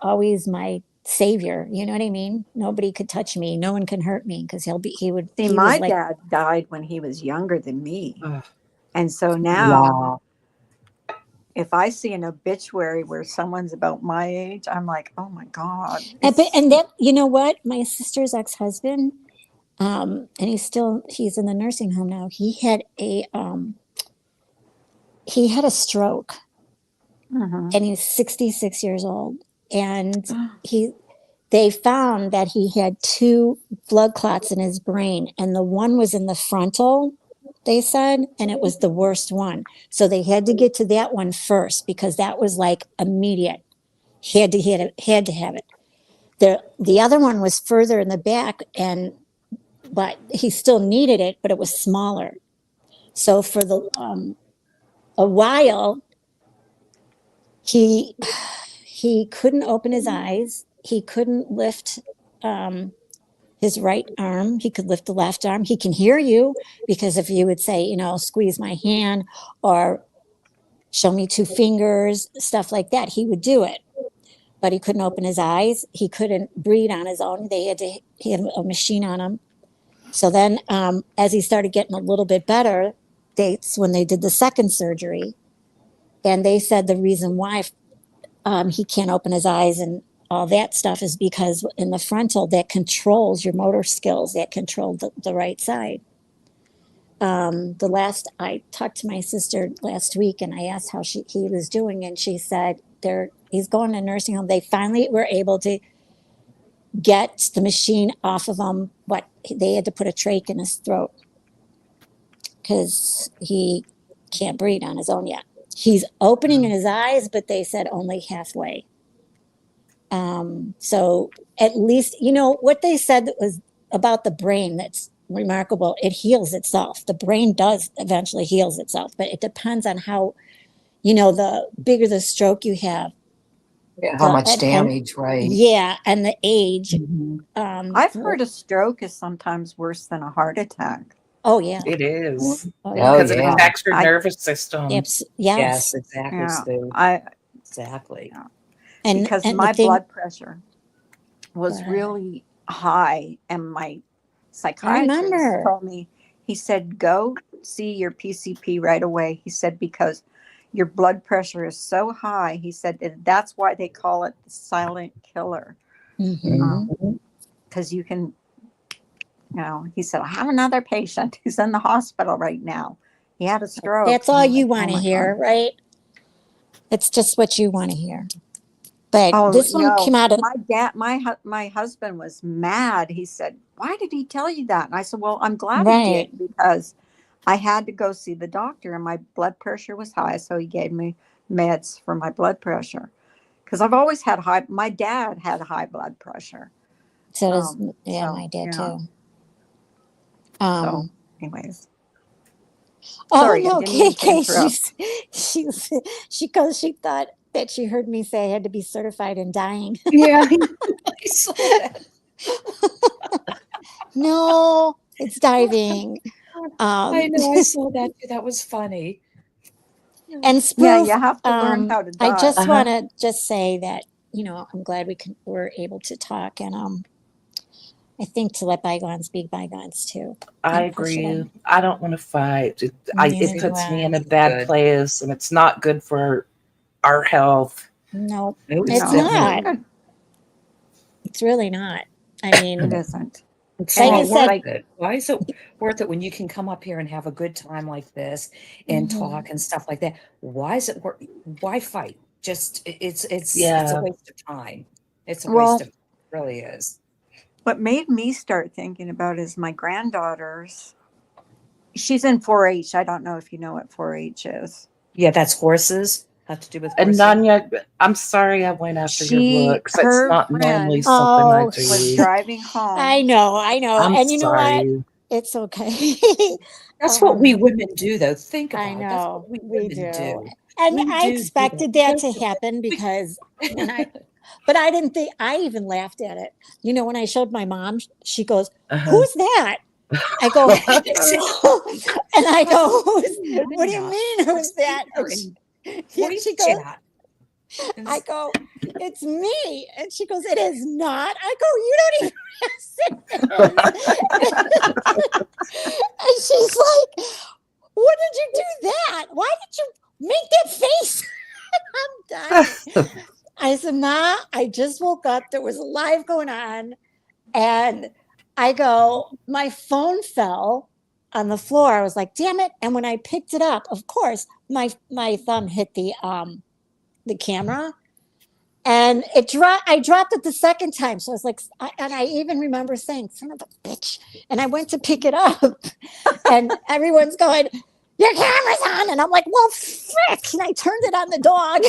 Speaker 8: always my savior. You know what I mean? Nobody could touch me. No one can hurt me because he would.
Speaker 2: See,
Speaker 8: He
Speaker 2: my
Speaker 8: was like,
Speaker 2: dad died when he was younger than me.
Speaker 3: Ugh.
Speaker 2: And so now,
Speaker 10: Wow.
Speaker 2: if I see an obituary where someone's about my age, I'm like, oh my God.
Speaker 8: and that, you know what? My sister's ex-husband, and he's in the nursing home now. He had a stroke,
Speaker 2: Mhm.
Speaker 8: and he's 66 years old. And they found that he had 2 blood clots in his brain, and the one was in the frontal, they said, and it was the worst one. So they had to get to that one first because that was like immediate. He had to have it. The other one was further in the back, but he still needed it, but it was smaller. So for the a while, he couldn't open his eyes. He couldn't lift his right arm. He could lift the left arm. He can hear you, because if you would say, you know, squeeze my hand or show me 2 fingers, stuff like that, he would do it. But he couldn't open his eyes. He couldn't breathe on his own. He had a machine on him. So then as he started getting a little bit better, dates when they did the second surgery, and they said the reason why he can't open his eyes and all that stuff is because in the frontal, that controls your motor skills, that control the right side. I talked to my sister last week, and I asked how he was doing, and she said he's going to nursing home. They finally were able to get the machine off of him, but they had to put a trach in his throat because he can't breathe on his own yet. He's opening his eyes, but they said only halfway. So at least, you know, what they said that was about the brain that's remarkable, it heals itself. The brain does eventually heals itself, but it depends on how, you know, the bigger the stroke you have.
Speaker 10: Yeah, how much damage, right?
Speaker 8: Yeah, and the age.
Speaker 2: I've heard a stroke is sometimes worse than a heart attack.
Speaker 8: Oh, yeah.
Speaker 5: It is.
Speaker 8: Oh,
Speaker 5: Because it
Speaker 10: yeah.
Speaker 5: attacks your nervous system.
Speaker 8: Yes.
Speaker 9: Yes, exactly,
Speaker 2: Yeah,
Speaker 9: Sue.
Speaker 2: I
Speaker 9: Exactly.
Speaker 8: And
Speaker 2: because
Speaker 8: and
Speaker 2: my
Speaker 8: the thing,
Speaker 2: blood pressure was
Speaker 8: Go ahead.
Speaker 2: really high, and my
Speaker 8: I
Speaker 2: psychiatrist
Speaker 8: remember.
Speaker 2: told me, he said, go see your PCP right away. He said, because your blood pressure is so high. He said that's why they call it the silent killer.
Speaker 8: Mhm.
Speaker 2: Because you can, you know, he said, I have another patient who's in the hospital right now. He had a stroke.
Speaker 8: That's all
Speaker 2: I'm
Speaker 8: you
Speaker 2: like,
Speaker 8: want to
Speaker 2: oh my
Speaker 8: hear,
Speaker 2: God.
Speaker 8: right? It's just what you want to hear. But
Speaker 2: Oh,
Speaker 8: this one
Speaker 2: no.
Speaker 8: came out of
Speaker 2: My husband was mad. He said, why did he tell you that? And I said, well, I'm glad
Speaker 8: Right.
Speaker 2: he did, because I had to go see the doctor and my blood pressure was high. So he gave me meds for my blood pressure, because I've always had my dad had high blood pressure.
Speaker 8: so does
Speaker 2: So,
Speaker 8: my dad
Speaker 2: yeah.
Speaker 8: too.
Speaker 2: So anyways,
Speaker 8: Oh
Speaker 2: sorry, I
Speaker 8: no,
Speaker 2: didn't mean to
Speaker 8: KK,
Speaker 2: interrupt.
Speaker 8: she thought that she heard me say I had to be certified in dying.
Speaker 9: Yeah, I saw that.
Speaker 8: No, it's diving.
Speaker 9: I know, I saw that too. That was funny.
Speaker 8: And
Speaker 2: Yeah,
Speaker 8: Spoof,
Speaker 2: you have to learn how to
Speaker 8: I
Speaker 2: dive.
Speaker 8: just want to just say that, you know, I'm glad we're able to talk, and I think to let bygones be bygones too.
Speaker 5: I
Speaker 8: And push it
Speaker 5: agree.
Speaker 8: on.
Speaker 5: I don't want to fight. It
Speaker 8: Neither do
Speaker 5: puts me
Speaker 8: I.
Speaker 5: in a bad
Speaker 9: Good.
Speaker 5: place, and it's not good for our health.
Speaker 8: No,
Speaker 9: No,
Speaker 8: it's
Speaker 2: No,
Speaker 8: not.
Speaker 2: good.
Speaker 8: It's really not. I mean,
Speaker 2: It isn't.
Speaker 9: It's
Speaker 8: Like
Speaker 9: not
Speaker 8: I said-
Speaker 9: worth it. Why is it worth it when you can come up here and have a good time like this and
Speaker 8: Mhm.
Speaker 9: talk and stuff like that? Why is it worth? Why fight? Just it's a
Speaker 5: Yeah.
Speaker 9: waste of time. It's a
Speaker 2: Well-
Speaker 9: waste of, it really is.
Speaker 2: What made me start thinking about is my granddaughter's. She's in 4-H. I don't know if you know what 4-H is.
Speaker 9: Yeah, that's horses. Have to do with
Speaker 5: And
Speaker 9: horses.
Speaker 5: Nanya, I'm sorry I went after your looks. It's
Speaker 2: her
Speaker 5: not normally
Speaker 2: friend
Speaker 5: something I
Speaker 2: was
Speaker 5: do.
Speaker 2: driving home.
Speaker 8: I know.
Speaker 5: I'm
Speaker 8: And you know what?
Speaker 5: sorry.
Speaker 8: It's okay.
Speaker 9: That's what we women do, though. Think about
Speaker 8: I
Speaker 9: it. That's
Speaker 8: know.
Speaker 9: what we
Speaker 8: We
Speaker 9: women
Speaker 8: do.
Speaker 9: do.
Speaker 8: And
Speaker 9: We
Speaker 8: I
Speaker 9: do
Speaker 8: expected that to happen because but I didn't think, I even laughed at it. You know, when I showed my mom, she goes,
Speaker 5: Uh-huh.
Speaker 8: who's that? I go, and I go, what do you mean, who's that? And she goes,
Speaker 9: chat.
Speaker 8: I go, it's me. And she goes, it is not. I go, you don't even And she's like, what did you do that? Why did you make that face? I'm dying. I said, Ma, I just woke up. There was a live going on. And I go, my phone fell on the floor. I was like, damn it. And when I picked it up, of course, my thumb hit the camera. And I dropped it the second time. So I was like, and I even remember saying, son of a bitch. And I went to pick it up. And everyone's going, your camera's on. And I'm like, well, frick. And I turned it on the dog.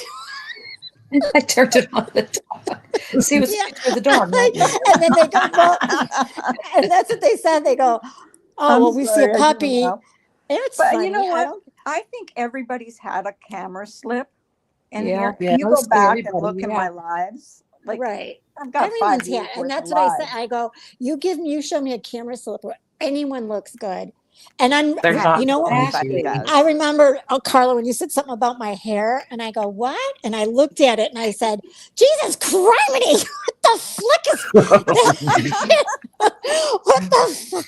Speaker 9: I turned it on the dog. See what's for the dog.
Speaker 8: And then they go, well, and that's what they said. They go, oh,
Speaker 2: I'm
Speaker 8: well, we see
Speaker 2: sorry,
Speaker 8: a
Speaker 2: I didn't
Speaker 8: puppy.
Speaker 2: know.
Speaker 8: It's
Speaker 2: But
Speaker 8: funny.
Speaker 2: you know what? I think everybody's had a camera slip in
Speaker 9: Yeah.
Speaker 2: here.
Speaker 5: Yeah.
Speaker 2: You go
Speaker 9: Mostly
Speaker 2: back and
Speaker 9: everybody,
Speaker 2: look in
Speaker 9: yeah.
Speaker 2: my lives. Like
Speaker 8: Right.
Speaker 2: I've got 5
Speaker 8: Everyone's
Speaker 2: years
Speaker 8: had,
Speaker 2: worth
Speaker 8: and
Speaker 2: of
Speaker 8: that's what I said.
Speaker 2: lives.
Speaker 8: I go, you show me a camera slip where anyone looks good. And I'm,
Speaker 5: They're
Speaker 2: Yeah,
Speaker 5: not
Speaker 8: you know what?
Speaker 5: going
Speaker 2: everybody
Speaker 5: to.
Speaker 2: does.
Speaker 8: I remember, oh, Carla, when you said something about my hair, and I go, what? And I looked at it and I said, Jesus Christ, what the flick is what the fuck?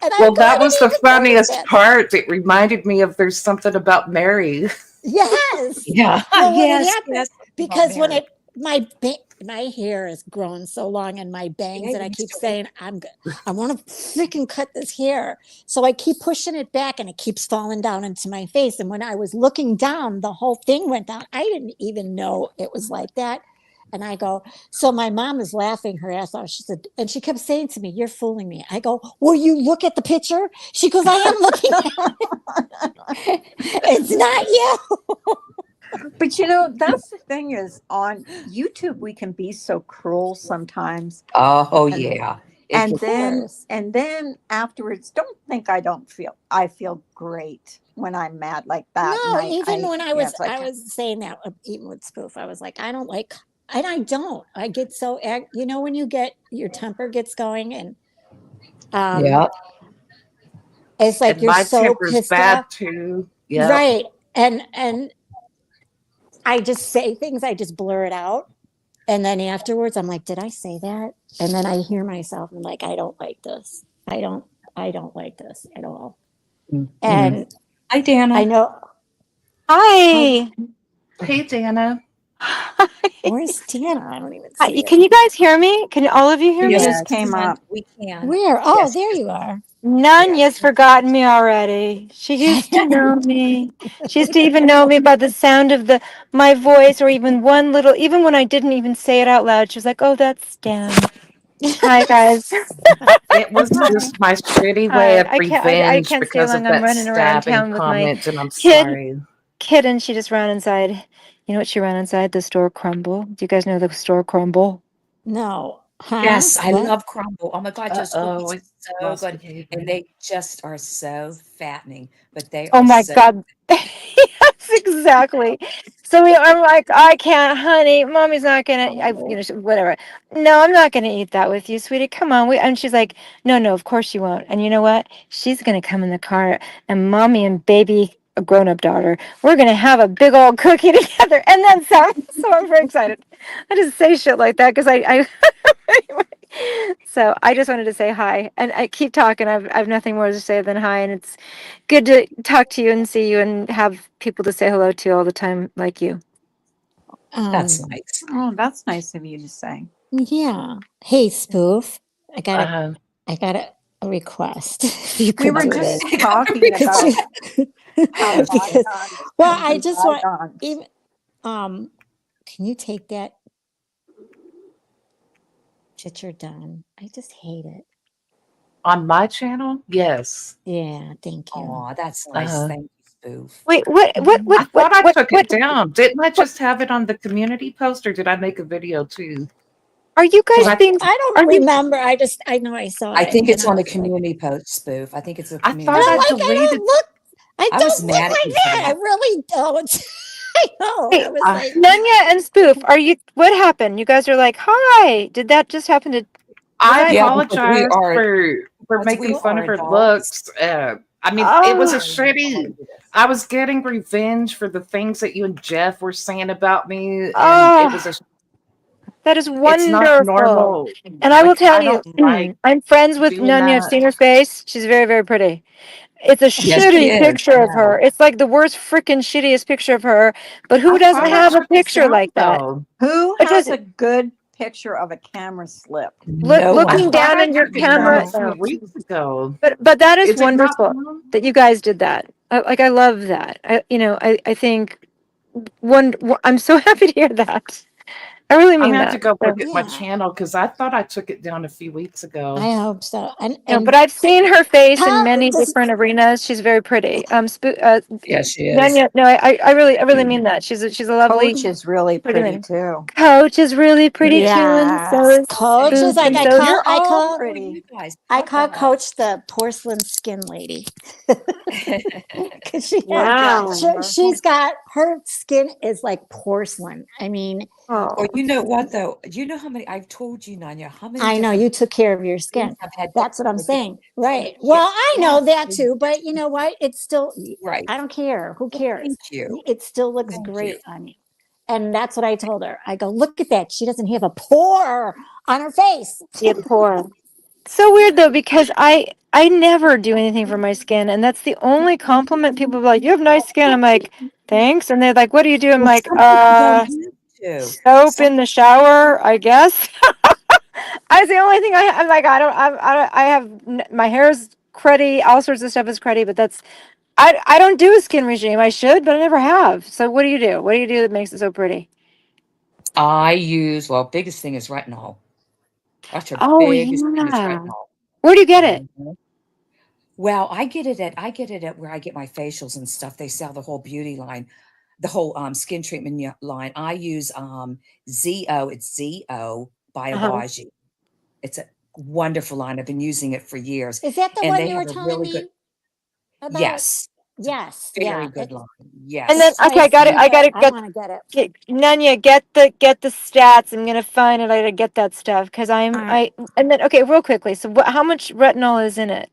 Speaker 8: And
Speaker 5: Well, that
Speaker 8: I
Speaker 5: was
Speaker 8: didn't
Speaker 5: the
Speaker 8: even notice
Speaker 5: funniest
Speaker 8: it.
Speaker 5: part. It reminded me of There's Something About Mary.
Speaker 8: Yes.
Speaker 5: Yeah.
Speaker 8: Well, when it
Speaker 9: Yes,
Speaker 8: happened,
Speaker 9: yes.
Speaker 8: because when
Speaker 9: Mary.
Speaker 8: it my hair has grown so long and my bangs,
Speaker 9: Yeah,
Speaker 8: and I
Speaker 9: you
Speaker 8: keep
Speaker 9: still-
Speaker 8: saying I want to freaking cut this hair, so I keep pushing it back, and it keeps falling down into my face. And when I was looking down, the whole thing went down. I didn't even know it was like that. And I go, so my mom is laughing her ass off. She said, and she kept saying to me, "You're fooling me." I go, "Will you look at the picture?" She goes, "I am looking at it. It's not you."
Speaker 2: But you know, that's the thing is on YouTube we can be so cruel sometimes.
Speaker 9: Oh,
Speaker 2: And-
Speaker 9: yeah.
Speaker 2: And
Speaker 8: Of
Speaker 2: then
Speaker 8: course.
Speaker 2: afterwards, don't think I feel great when I'm mad like that.
Speaker 8: No,
Speaker 2: And
Speaker 8: even when I
Speaker 2: yeah,
Speaker 8: was
Speaker 2: it's like,
Speaker 8: I was saying that even with Spoof, I was like, I don't like, and I don't. I get so you know, when you get your temper gets going, and
Speaker 9: Yeah.
Speaker 8: it's like
Speaker 5: And
Speaker 8: you're
Speaker 5: my
Speaker 8: so
Speaker 5: temper's
Speaker 8: pissed
Speaker 5: bad
Speaker 8: off,
Speaker 5: too. Yeah.
Speaker 8: right? And I just say things, I just blur it out, and then afterwards, I'm like, did I say that? And then I hear myself, and like, I don't like this. I don't like this at all. And
Speaker 9: Hi, Dana.
Speaker 8: I know.
Speaker 11: Hi.
Speaker 5: Hey, Dana.
Speaker 8: Where's Dana? I don't even see
Speaker 11: Can
Speaker 8: her.
Speaker 11: you guys hear me? Can all of you hear
Speaker 2: you
Speaker 11: me?
Speaker 2: just came up.
Speaker 9: We can.
Speaker 8: Where? Oh,
Speaker 9: Yes.
Speaker 8: there you are.
Speaker 11: Nanya's forgotten me already. She used to know me. She used to even know me by the sound of my voice, or even one little, even when I didn't even say it out loud. She was like, "Oh, that's Dan." Hi, guys.
Speaker 5: It was just my shitty way
Speaker 11: Hi.
Speaker 5: of
Speaker 11: I
Speaker 5: revenge
Speaker 11: can't stay
Speaker 5: because
Speaker 11: long.
Speaker 5: of
Speaker 11: I'm
Speaker 5: that
Speaker 11: running around
Speaker 5: stabbing
Speaker 11: town with my
Speaker 5: comment, and I'm
Speaker 11: kid.
Speaker 5: sorry.
Speaker 11: Kitten. She just ran inside. You know what she ran inside? The store Crumble. Do you guys know the store Crumble?
Speaker 8: No. Huh?
Speaker 9: Yes, I
Speaker 8: What?
Speaker 9: love crumble. Oh my God, those
Speaker 5: Uh-oh,
Speaker 9: cookies
Speaker 5: it's
Speaker 9: are so
Speaker 5: lost
Speaker 9: good.
Speaker 5: behavior.
Speaker 9: And they just are so fattening, but they
Speaker 11: Oh
Speaker 9: are
Speaker 11: my
Speaker 9: so
Speaker 11: God. Yes, exactly. So I'm like, I can't, honey. Mommy's not gonna. Whatever. No, I'm not gonna eat that with you, sweetie. Come on. And she's like, no, of course you won't. And you know what? She's gonna come in the car, and mommy and baby, a grown-up daughter, we're gonna have a big old cookie together, and then some. So I'm very excited. I just say shit like that because I anyway. So I just wanted to say hi, and I keep talking. I've nothing more to say than hi, and it's good to talk to you and see you and have people to say hello to all the time like you.
Speaker 9: that's nice.
Speaker 2: Oh, that's nice of you to say.
Speaker 8: Yeah. Hey, Spoof. I got
Speaker 5: Uh,
Speaker 8: a request. If you
Speaker 2: We
Speaker 8: could
Speaker 2: were
Speaker 8: do
Speaker 2: just
Speaker 8: it.
Speaker 2: talking
Speaker 8: Could
Speaker 2: about
Speaker 8: you-
Speaker 2: how
Speaker 8: because,
Speaker 2: bygones
Speaker 8: well,
Speaker 2: can
Speaker 8: I
Speaker 2: be
Speaker 8: just want
Speaker 2: bygones.
Speaker 8: even can you take that picture down? I just hate it.
Speaker 5: on my channel, yes.
Speaker 8: Yeah, thank you.
Speaker 9: Oh, that's nice.
Speaker 5: Uh,
Speaker 9: Thank you, Spoof.
Speaker 11: Wait,
Speaker 5: I thought I took it down. Didn't I just have it on the community post, or did I make a video too?
Speaker 11: Are you guys
Speaker 5: I-
Speaker 11: being?
Speaker 8: I don't remember. I know I saw it.
Speaker 9: I think it's
Speaker 8: and
Speaker 9: on
Speaker 8: I
Speaker 9: the
Speaker 8: was like-
Speaker 9: community post, Spoof. I think it's a
Speaker 5: I
Speaker 9: community.
Speaker 5: thought
Speaker 8: And
Speaker 5: I
Speaker 8: I'm like, I
Speaker 5: deleted.
Speaker 8: don't look. I
Speaker 9: I was
Speaker 8: don't look
Speaker 9: mad at
Speaker 8: like
Speaker 9: you for
Speaker 8: that. I
Speaker 9: that.
Speaker 8: really don't. I know.
Speaker 11: Wait,
Speaker 8: I was like,
Speaker 11: Nunya and Spoof, are you? What happened? You guys are like, hi. Did that just happen to?
Speaker 5: I
Speaker 11: What?
Speaker 9: Yeah, because we
Speaker 5: apologize
Speaker 9: are
Speaker 5: for
Speaker 9: because
Speaker 5: making
Speaker 9: we
Speaker 5: fun
Speaker 9: are
Speaker 5: of her
Speaker 9: adults.
Speaker 5: looks. I mean, it was a
Speaker 11: Oh,
Speaker 5: shitty. I was getting revenge for the things that you and Jeff were saying about me, and it was
Speaker 11: oh,
Speaker 5: a.
Speaker 11: that is
Speaker 5: It's not
Speaker 11: wonderful.
Speaker 5: normal.
Speaker 11: And I will
Speaker 5: Like,
Speaker 11: tell
Speaker 5: I
Speaker 11: you,
Speaker 5: don't like
Speaker 11: I'm friends with
Speaker 5: doing
Speaker 11: Nunya. I've
Speaker 5: that.
Speaker 11: seen her face. She's very, very pretty. It's a
Speaker 9: Yes, she
Speaker 11: shitty
Speaker 9: is.
Speaker 11: picture
Speaker 9: I
Speaker 11: of
Speaker 9: know.
Speaker 11: her. It's like the worst freaking shittiest picture of her. But who
Speaker 5: I
Speaker 11: doesn't
Speaker 5: thought I
Speaker 11: have a
Speaker 5: took it
Speaker 11: picture
Speaker 5: down
Speaker 11: like that?
Speaker 5: though.
Speaker 2: Who
Speaker 11: But
Speaker 2: has
Speaker 11: just
Speaker 2: a good picture of a camera slip?
Speaker 9: No
Speaker 5: I
Speaker 11: looking
Speaker 9: one.
Speaker 5: thought
Speaker 11: down
Speaker 5: I
Speaker 11: in your
Speaker 5: took it down a
Speaker 11: camera.
Speaker 2: No.
Speaker 5: few weeks ago.
Speaker 11: But that is
Speaker 5: Is it not
Speaker 11: wonderful
Speaker 5: down?
Speaker 11: that you guys did that. I love that. I think I'm so happy to hear that. I really
Speaker 5: I'm
Speaker 11: mean
Speaker 5: gonna have to
Speaker 11: that.
Speaker 5: go
Speaker 11: So-
Speaker 5: look at my
Speaker 8: Yeah.
Speaker 5: channel because I thought I took it down a few weeks ago.
Speaker 8: I hope so.
Speaker 11: No,
Speaker 8: And
Speaker 11: but I've seen her face in
Speaker 8: How-
Speaker 11: many
Speaker 8: this-
Speaker 11: different arenas. She's very pretty.
Speaker 6: Yeah, she is.
Speaker 11: Nanya, no, I really mean that. She's a lovely
Speaker 2: Coach is really
Speaker 11: pretty
Speaker 2: pretty
Speaker 11: lady.
Speaker 2: too.
Speaker 11: Coach is really pretty too, and so
Speaker 8: Yes,
Speaker 11: is
Speaker 8: Coach is
Speaker 11: Susan.
Speaker 8: like I
Speaker 11: So is-
Speaker 8: call
Speaker 2: You're
Speaker 8: I
Speaker 2: all
Speaker 8: call
Speaker 2: pretty.
Speaker 8: I call Coach the porcelain skin lady. Because she
Speaker 11: Wow.
Speaker 8: she's got her skin is like porcelain. I mean,
Speaker 11: Oh.
Speaker 10: Or you know what though? You know how many I've told you, Nanya, how many
Speaker 8: I know
Speaker 10: different
Speaker 8: you took care of your skin.
Speaker 10: things I've had
Speaker 8: That's what I'm
Speaker 10: with it.
Speaker 8: saying. Right.
Speaker 10: Yeah,
Speaker 8: Well, I know
Speaker 10: yeah.
Speaker 8: that too, but you know what? It's still
Speaker 10: Right.
Speaker 8: I don't care. Who cares?
Speaker 10: Thank you.
Speaker 8: It still looks
Speaker 10: Thank
Speaker 8: great
Speaker 10: you.
Speaker 8: on you. And that's what I told her. I go, look at that. She doesn't have a pore on her face.
Speaker 11: Yeah, poor. So weird though, because I never do anything for my skin, and that's the only compliment people are like, "You have nice skin." I'm like, "Thanks," and they're like, "What do you do?" I'm
Speaker 10: Well,
Speaker 11: like,
Speaker 10: some people don't have to.
Speaker 11: soap
Speaker 10: Some
Speaker 11: in the shower, I guess." I the only thing I'm like, I don't, I have my hair's cruddy, all sorts of stuff is cruddy, but that's I don't do a skin regime. I should, but I never have. So what do you do? What do you do that makes it so pretty?
Speaker 10: I use biggest thing is retinol. That's your
Speaker 11: Oh
Speaker 10: biggest thing is
Speaker 11: yeah.
Speaker 10: retinol.
Speaker 11: Where do you get it?
Speaker 10: Mhm. Well, I get it at where I get my facials and stuff. They sell the whole beauty line, the whole skin treatment line. I use ZO. It's ZO Biology. It's a wonderful line. I've been using it for years.
Speaker 8: Is that the
Speaker 10: And
Speaker 8: one
Speaker 10: they
Speaker 8: you were
Speaker 10: have a
Speaker 8: telling
Speaker 10: really
Speaker 8: me
Speaker 10: good
Speaker 8: about?
Speaker 10: yes,
Speaker 8: Yes.
Speaker 10: very
Speaker 8: Yeah.
Speaker 10: good line. Yes.
Speaker 11: And then
Speaker 8: So
Speaker 11: okay, I got it. I got to
Speaker 8: I
Speaker 11: get
Speaker 8: want to get it.
Speaker 11: Nanya, get the stats. I'm gonna find it. I gotta get that stuff because
Speaker 8: All right.
Speaker 11: and then okay, real quickly. So how much retinol is in it?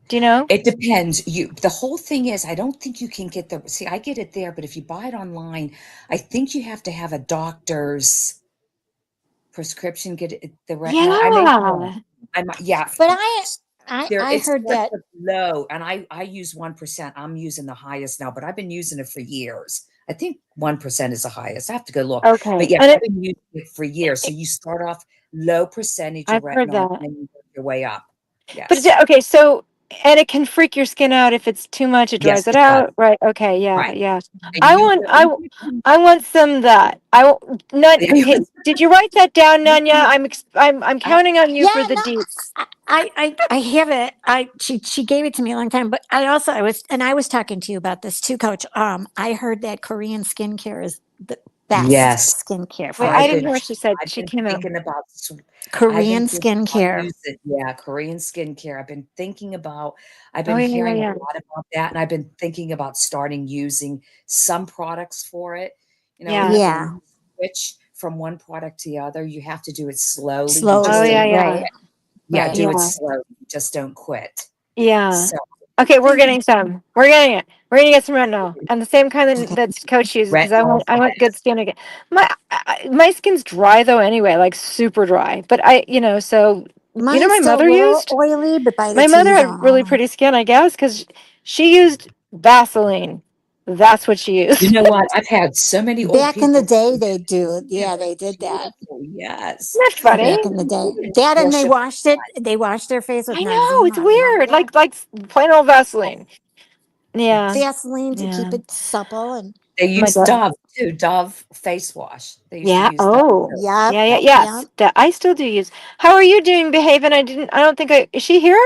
Speaker 11: Do you know?
Speaker 10: It depends. The whole thing is I don't think you can get I get it there, but if you buy it online, I think you have to have a doctor's prescription, get it, the retinol. I may be wrong. Yeah.
Speaker 8: But
Speaker 10: There,
Speaker 8: I
Speaker 10: it
Speaker 8: heard
Speaker 10: starts
Speaker 8: that
Speaker 10: with low, and I use 1%. I'm using the highest now, but I've been using it for years. I think 1% is the highest. I have to go look.
Speaker 11: Okay.
Speaker 10: But yeah,
Speaker 11: And
Speaker 10: I've been using it for years. So you start off low percentage of
Speaker 11: I've heard
Speaker 10: retinol,
Speaker 11: that.
Speaker 10: and then you work your way up.
Speaker 11: But
Speaker 10: Yes.
Speaker 11: okay, so and it can freak your skin out if it's too much. It dries
Speaker 10: Yes,
Speaker 11: it
Speaker 10: it does.
Speaker 11: out, right? Okay, yeah,
Speaker 10: Right.
Speaker 11: yeah.
Speaker 10: And
Speaker 11: I
Speaker 10: you
Speaker 11: want
Speaker 10: go-
Speaker 11: I want some of that. Okay, did you write that down, Nanya? I'm counting on you for the
Speaker 8: no,
Speaker 11: deets.
Speaker 8: I have it. She gave it to me a long time, but I was talking to you about this too, Coach. I heard that Korean skincare is the best
Speaker 10: Yes.
Speaker 8: skincare for
Speaker 11: Wait,
Speaker 10: I've
Speaker 11: I
Speaker 8: you.
Speaker 11: didn't
Speaker 10: been-
Speaker 11: hear what she said.
Speaker 10: I've
Speaker 11: She
Speaker 10: been
Speaker 11: came out.
Speaker 10: thinking about
Speaker 8: Korean
Speaker 10: thinking about
Speaker 8: skincare.
Speaker 10: using- yeah, Korean skincare. I've been thinking about. I've
Speaker 11: Oh,
Speaker 10: been
Speaker 11: yeah,
Speaker 10: hearing
Speaker 11: yeah.
Speaker 10: a lot about that, and I've been thinking about starting using some products for it.
Speaker 11: Yeah.
Speaker 10: when
Speaker 8: Yeah.
Speaker 10: you switch from one product to the other, you have to do it slowly. You
Speaker 8: Slowly.
Speaker 10: just
Speaker 11: Oh, yeah,
Speaker 10: don't
Speaker 11: yeah.
Speaker 8: Right.
Speaker 10: quit. Yeah,
Speaker 8: Right.
Speaker 10: do it
Speaker 11: Yeah.
Speaker 10: slowly. Just don't quit.
Speaker 11: Yeah.
Speaker 10: So
Speaker 11: Okay, we're getting some. We're getting it. We're gonna get some retinol, and the same kind that Coach uses because I
Speaker 10: Retinol,
Speaker 11: want good skin again. My skin's dry though anyway, like super dry. But so
Speaker 8: Mine's
Speaker 11: my
Speaker 8: still
Speaker 11: mother
Speaker 8: a little
Speaker 11: used.
Speaker 8: oily, but by the
Speaker 11: My mother had really
Speaker 8: T-zone.
Speaker 11: pretty skin, I guess, because she used Vaseline. That's what she used.
Speaker 10: you know what? I've had so many old
Speaker 8: Back in the
Speaker 10: people
Speaker 8: day, they do. Yeah, they did that.
Speaker 10: Yes.
Speaker 11: That's funny.
Speaker 8: Back in the day, that and they washed it. They washed their face with
Speaker 11: I know it's
Speaker 8: Noxzema.
Speaker 11: weird,
Speaker 8: Remember
Speaker 11: like plain old Vaseline. Yeah,
Speaker 8: that? Vaseline to keep
Speaker 11: yeah.
Speaker 8: it supple and
Speaker 10: They
Speaker 11: My
Speaker 10: use
Speaker 11: God.
Speaker 10: Dove too. Dove face wash. They used
Speaker 11: Yeah.
Speaker 10: to use Dove.
Speaker 11: Oh.
Speaker 10: too.
Speaker 8: yeah,
Speaker 11: Yeah. Yes. I still do use. How are you doing, behaving? I don't think is she here?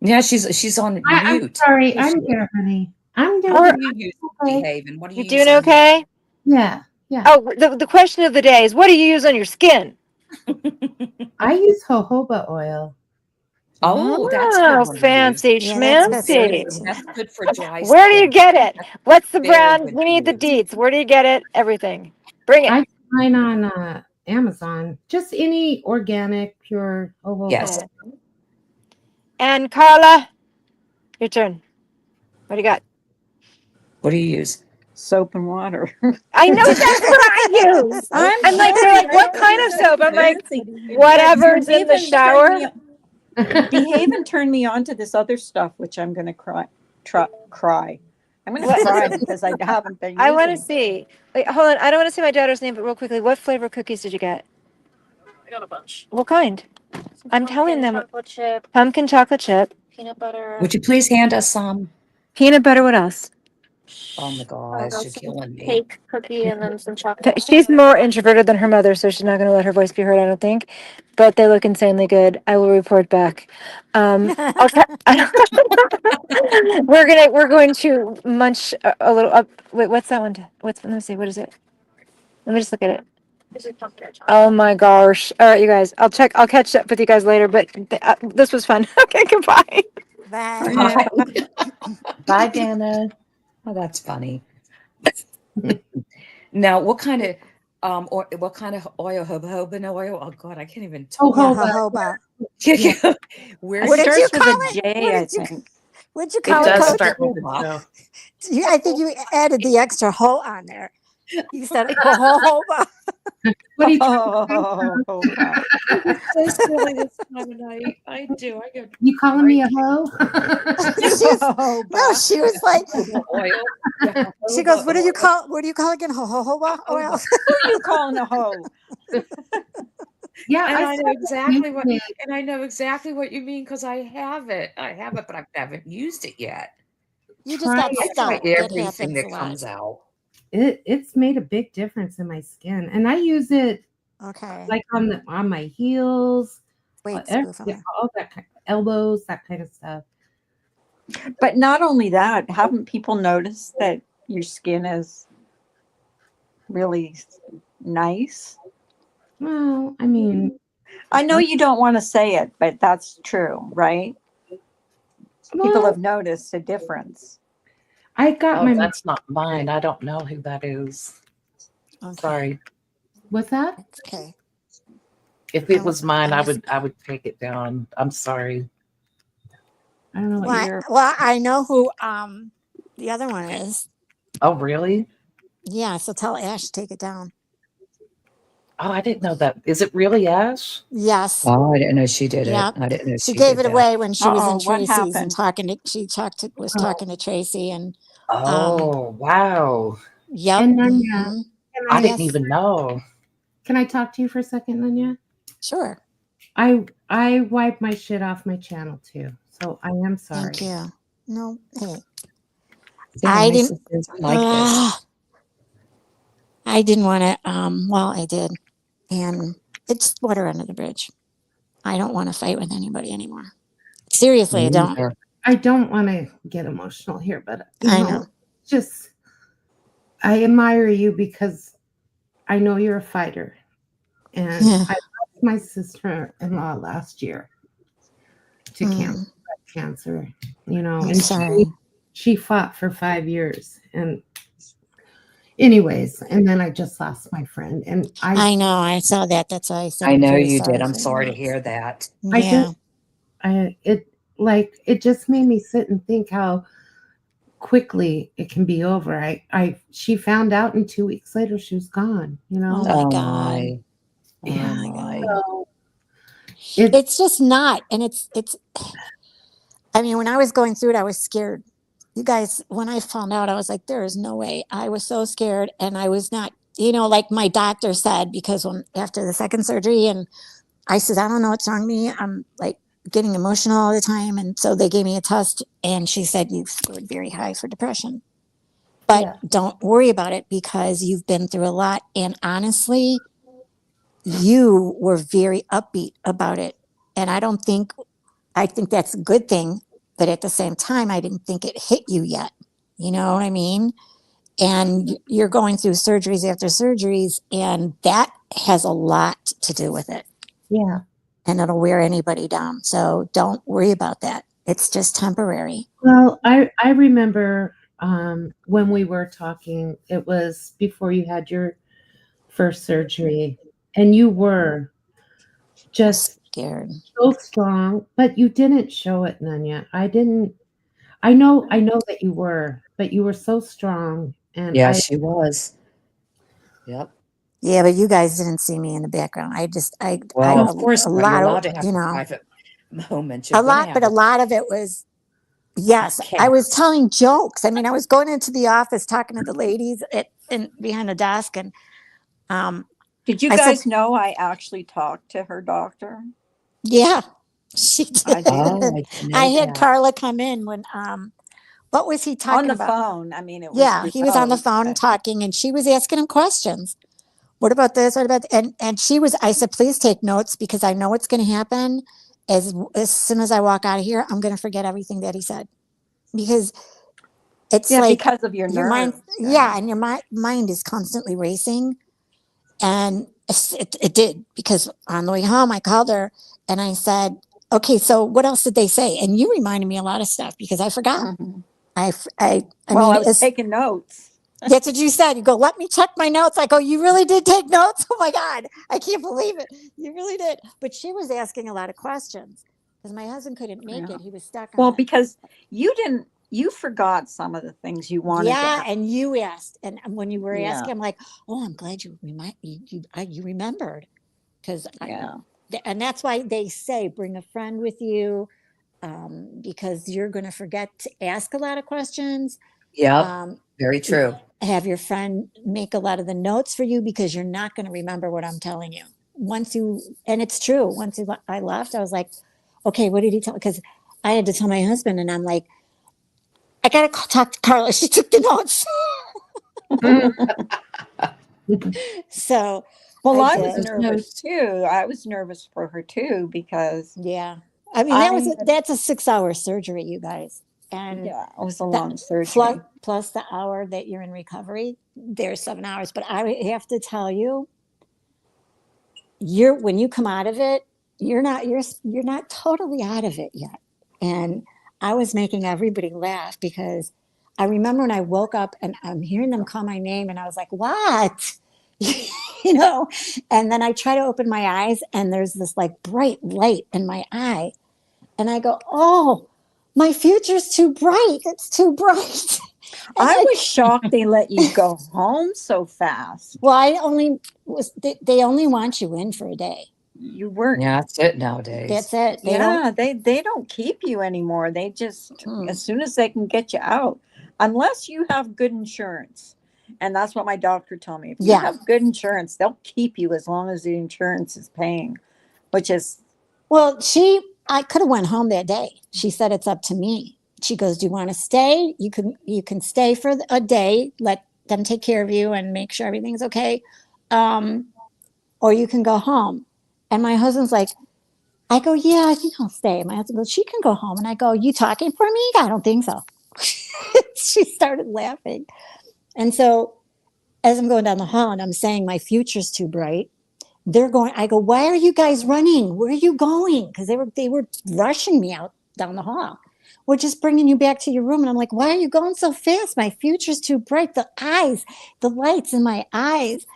Speaker 10: Yeah, she's on
Speaker 3: I'm
Speaker 10: mute.
Speaker 3: sorry.
Speaker 10: Is
Speaker 3: I'm
Speaker 10: she?
Speaker 3: here, honey. I'm doing
Speaker 10: What do you use
Speaker 3: okay.
Speaker 10: behaving? What do
Speaker 11: You
Speaker 10: you
Speaker 11: doing
Speaker 10: use on
Speaker 11: okay?
Speaker 3: Yeah, yeah.
Speaker 11: Oh, the question of the day is, what do you use on your skin?
Speaker 3: I use jojoba oil.
Speaker 10: Oh, that's good
Speaker 11: Oh,
Speaker 10: one to
Speaker 11: fancy
Speaker 10: use.
Speaker 8: Yeah, that's good.
Speaker 11: schmancy.
Speaker 10: That's good for dry
Speaker 11: Where do you
Speaker 10: skin.
Speaker 11: get it?
Speaker 10: That's
Speaker 11: What's the
Speaker 10: very
Speaker 11: brand?
Speaker 10: good
Speaker 11: We
Speaker 10: to
Speaker 11: need the
Speaker 10: use.
Speaker 11: deets. Where do you get it? Everything. Bring it.
Speaker 3: I get mine on Amazon. Just any organic, pure jojoba.
Speaker 10: Yes.
Speaker 11: And Carla, your turn. What do you got?
Speaker 10: What do you use?
Speaker 2: Soap and water.
Speaker 11: I know that's what I use. I'm like, they're like, what kind of soap? I'm like, whatever's in the shower.
Speaker 2: Behave and turn me on to this other stuff, which I'm going to cry. I'm going to cry because I haven't been.
Speaker 11: I want to
Speaker 2: using.
Speaker 11: see. Wait, hold on. I don't want to say my daughter's name, but real quickly, what flavor cookies did you get?
Speaker 12: I got a bunch.
Speaker 11: What kind? I'm telling them.
Speaker 12: Chocolate chip,
Speaker 11: Pumpkin chocolate chip,
Speaker 12: peanut butter.
Speaker 10: Would you please hand us some?
Speaker 11: peanut butter. What else?
Speaker 10: Oh my
Speaker 12: I'll
Speaker 10: gosh,
Speaker 12: go
Speaker 10: you're
Speaker 12: some
Speaker 10: killing me.
Speaker 12: cake, cookie, and then some chocolate.
Speaker 11: She's more introverted than her mother, so she's not going to let her voice be heard, I don't think. But they look insanely good. I will report back. Okay. We're going to munch a little up. Wait, what's that one? Let me see. What is it? Let me just look at it.
Speaker 12: This is pumpkin chocolate.
Speaker 11: Oh my gosh. All right, you guys. I'll catch up with you guys later, but this was fun. Okay, goodbye.
Speaker 8: Bye.
Speaker 5: Bye, Dana.
Speaker 10: Oh, that's funny. Now, what kind of or what kind of oil? Jojoba oil? Oh God, I can't even talk.
Speaker 8: Yeah,
Speaker 3: Jojoba.
Speaker 8: jojoba.
Speaker 10: Where's
Speaker 8: What
Speaker 2: It
Speaker 8: did you
Speaker 2: starts with
Speaker 8: call
Speaker 2: a
Speaker 8: it?
Speaker 2: J,
Speaker 8: What
Speaker 2: I
Speaker 8: did you
Speaker 2: think.
Speaker 8: What'd you
Speaker 5: It
Speaker 8: call it,
Speaker 5: does
Speaker 8: Coach?
Speaker 5: start with a
Speaker 10: Jojoba?
Speaker 8: I think you added the extra ho on there. You said jojoba.
Speaker 3: What are you
Speaker 2: Oh,
Speaker 9: So silly this time of night. I do. I get
Speaker 3: You calling me a hoe?
Speaker 8: No, she was like,
Speaker 10: oil. Yeah,
Speaker 8: she goes,
Speaker 10: jojoba
Speaker 8: what do you
Speaker 10: oil.
Speaker 8: call? What do you call again? Jojoba oil.
Speaker 2: who you calling a hoe?
Speaker 3: Yeah,
Speaker 9: And I know exactly what
Speaker 3: using it.
Speaker 9: and I know exactly what you mean because I have it. I have it, but I haven't used it yet.
Speaker 8: You just
Speaker 3: Try
Speaker 8: got
Speaker 3: it.
Speaker 10: I try
Speaker 8: stuck. That
Speaker 10: everything
Speaker 8: happens
Speaker 10: that
Speaker 8: a lot.
Speaker 10: comes out.
Speaker 3: It's made a big difference in my skin, and I use it
Speaker 8: Okay.
Speaker 3: like on my heels,
Speaker 8: Wait,
Speaker 3: all that kind, elbows, that kind of stuff.
Speaker 2: But not only that, haven't people noticed that your skin is really nice?
Speaker 3: Well, I mean,
Speaker 2: I know you don't want to say it, but that's true, right? People
Speaker 3: well,
Speaker 2: have noticed a difference.
Speaker 3: I got
Speaker 5: Oh,
Speaker 3: my.
Speaker 5: that's not mine. I don't know who that is.
Speaker 8: Okay.
Speaker 5: Sorry.
Speaker 3: What's that?
Speaker 8: It's okay.
Speaker 5: If it
Speaker 8: No,
Speaker 5: was mine,
Speaker 8: I'm
Speaker 5: I
Speaker 8: just-
Speaker 5: would take it down. I'm sorry.
Speaker 3: I don't know what
Speaker 8: Well,
Speaker 3: you're.
Speaker 8: I know who the other one is.
Speaker 5: Oh, really?
Speaker 8: Yeah, so tell Ash to take it down.
Speaker 5: Oh, I didn't know that. Is it really Ash?
Speaker 8: Yes.
Speaker 10: Oh, I didn't know she did
Speaker 8: Yeah.
Speaker 10: it. I didn't know
Speaker 8: She
Speaker 10: she
Speaker 8: gave
Speaker 10: did
Speaker 8: it
Speaker 10: that.
Speaker 8: away when she was in
Speaker 2: Uh-oh, what
Speaker 8: Tracy's and
Speaker 2: happened?
Speaker 8: was
Speaker 3: Oh.
Speaker 8: talking to Tracy and
Speaker 5: Oh, wow.
Speaker 8: yep.
Speaker 3: And then
Speaker 8: mhm.
Speaker 5: I
Speaker 8: Yes.
Speaker 5: didn't even know.
Speaker 3: Can I talk to you for a second, Nanya?
Speaker 8: Sure.
Speaker 3: I wipe my shit off my channel too, so I am sorry.
Speaker 8: Thank you. No, hey.
Speaker 10: Yeah,
Speaker 8: I
Speaker 10: my
Speaker 8: didn't
Speaker 10: sisters like this.
Speaker 8: I didn't want to well, I did. And it's water under the bridge. I don't want to fight with anybody anymore. Seriously, I don't.
Speaker 10: Neither.
Speaker 3: I don't want to get emotional here, but
Speaker 8: I know.
Speaker 3: just I admire you because I know you're a fighter, and
Speaker 8: Yeah.
Speaker 3: I lost my sister-in-law last year to cancer. You know,
Speaker 8: I'm
Speaker 3: and
Speaker 8: sorry.
Speaker 3: she fought for 5 years, and anyways, and then I just lost my friend, and
Speaker 8: I know. I saw that. That's why I said
Speaker 10: I
Speaker 8: I'm
Speaker 10: know
Speaker 8: very
Speaker 10: you
Speaker 8: sorry
Speaker 10: did. I'm
Speaker 8: for
Speaker 10: sorry to
Speaker 8: you.
Speaker 10: hear that.
Speaker 8: Yeah.
Speaker 3: it just made me sit and think how quickly it can be over. She found out, and 2 weeks later she was gone, you know.
Speaker 8: Oh my
Speaker 10: Oh
Speaker 8: God.
Speaker 10: my.
Speaker 3: Yeah.
Speaker 10: Oh my.
Speaker 3: So
Speaker 8: It's just not. And it's I mean, when I was going through it, I was scared. You guys, when I found out, I was like, there is no way. I was so scared. And I was not, like my doctor said, because after the second surgery, and I said, I don't know what's wrong with me. I'm like getting emotional all the time. And so they gave me a test, and she said, you've scored very high for depression. But don't worry about it because you've been through a lot. And honestly, you were very upbeat about it. And I think that's a good thing. But at the same time, I didn't think it hit you yet. You know what I mean? And you're going through surgeries after surgeries, and that has a lot to do with it.
Speaker 3: yeah.
Speaker 8: And it'll wear anybody down. So don't worry about that. It's just temporary.
Speaker 3: Well, I remember when we were talking, it was before you had your first surgery, and you were just
Speaker 8: Scared.
Speaker 3: so strong, but you didn't show it, Nanya. I know that you were, but you were so strong, and
Speaker 10: Yeah, she was. Yep.
Speaker 8: Yeah, but you guys didn't see me in the background.
Speaker 10: Well, of course
Speaker 8: a
Speaker 10: not. You're
Speaker 8: lot
Speaker 10: allowed to
Speaker 8: of,
Speaker 10: have a private moment.
Speaker 8: a lot, but a lot of it was, yes, I was telling jokes. I mean, I was going into the office talking to the ladies behind the desk, and
Speaker 2: Did you
Speaker 8: I said-
Speaker 2: guys know I actually talked to her doctor?
Speaker 8: yeah, she did.
Speaker 2: I did.
Speaker 10: Oh, I didn't know
Speaker 8: I had
Speaker 10: that.
Speaker 8: Carla come in when What was he
Speaker 2: On
Speaker 8: talking
Speaker 2: the
Speaker 8: about?
Speaker 2: phone. I mean, it was
Speaker 8: Yeah, he was on the
Speaker 2: remote,
Speaker 8: phone
Speaker 2: but
Speaker 8: talking, and she was asking him questions. What about this? What about and she was? I said, please take notes because I know what's going to happen. As soon as I walk out of here, I'm going to forget everything that he said because it's
Speaker 2: yeah,
Speaker 8: like
Speaker 2: because of your
Speaker 8: your mind.
Speaker 2: nerves.
Speaker 8: Yeah, and your mind is constantly racing, and it did because on the way home I called her and I said, okay, so what else did they say? And you reminded me a lot of stuff because I forgot.
Speaker 2: Mhm.
Speaker 8: I
Speaker 2: Well,
Speaker 8: mean,
Speaker 2: I was taking notes.
Speaker 8: that's what you said. You go, let me check my notes. I go, you really did take notes? Oh my God, I can't believe it. You really did. But she was asking a lot of questions because my husband couldn't make
Speaker 2: Yeah.
Speaker 8: it. He was stuck
Speaker 2: Well,
Speaker 8: on it.
Speaker 2: because you forgot some of the things you wanted to
Speaker 8: Yeah,
Speaker 2: have.
Speaker 8: and you asked, and when you were
Speaker 2: Yeah.
Speaker 8: asking, I'm like, oh, I'm glad you remembered because
Speaker 2: Yeah.
Speaker 8: and that's why they say bring a friend with you because you're going to forget to ask a lot of questions.
Speaker 13: Yep.
Speaker 8: Um,
Speaker 13: Very true.
Speaker 8: have your friend make a lot of the notes for you because you're not going to remember what I'm telling you. And it's true. I left, I was like, okay, what did he tell? Because I had to tell my husband, and I'm like, I got to talk to Carla. She took the notes. So
Speaker 2: Well,
Speaker 8: I
Speaker 2: I was
Speaker 8: did.
Speaker 2: nervous too. I was nervous for her too because
Speaker 8: Yeah. I mean, that's a 6-hour surgery, you guys. And
Speaker 2: yeah, it was a
Speaker 8: that
Speaker 2: long surgery.
Speaker 8: plus the hour that you're in recovery, there's 7 hours. But I have to tell you, when you come out of it, you're not totally out of it yet. And I was making everybody laugh because I remember when I woke up and I'm hearing them call my name and I was like, what? And then I try to open my eyes and there's this like bright light in my eye. And I go, oh, my future's too bright. It's too bright.
Speaker 2: I was shocked they let you go home so fast.
Speaker 8: Well, they only want you in for a day.
Speaker 2: You weren't.
Speaker 13: Yeah, that's it nowadays.
Speaker 8: That's it.
Speaker 2: They don't keep you anymore. They just as soon as they can get you out, unless you have good insurance. And that's what my doctor told me. If you have good insurance, they'll keep you as long as the insurance is paying, which is
Speaker 8: well, I could have went home that day. She said it's up to me. She goes, do you want to stay? You can stay for a day, let them take care of you and make sure everything's okay. Or you can go home. And my husband's like, I go, yeah, I think I'll stay. My husband goes, she can go home. And I go, you talking for me? I don't think so. She started laughing. And so as I'm going down the hall and I'm saying my future's too bright, I go, why are you guys running? Where are you going? Because they were rushing me out down the hall. We're just bringing you back to your room. And I'm like, why are you going so fast? My future's too bright. The lights in my eyes.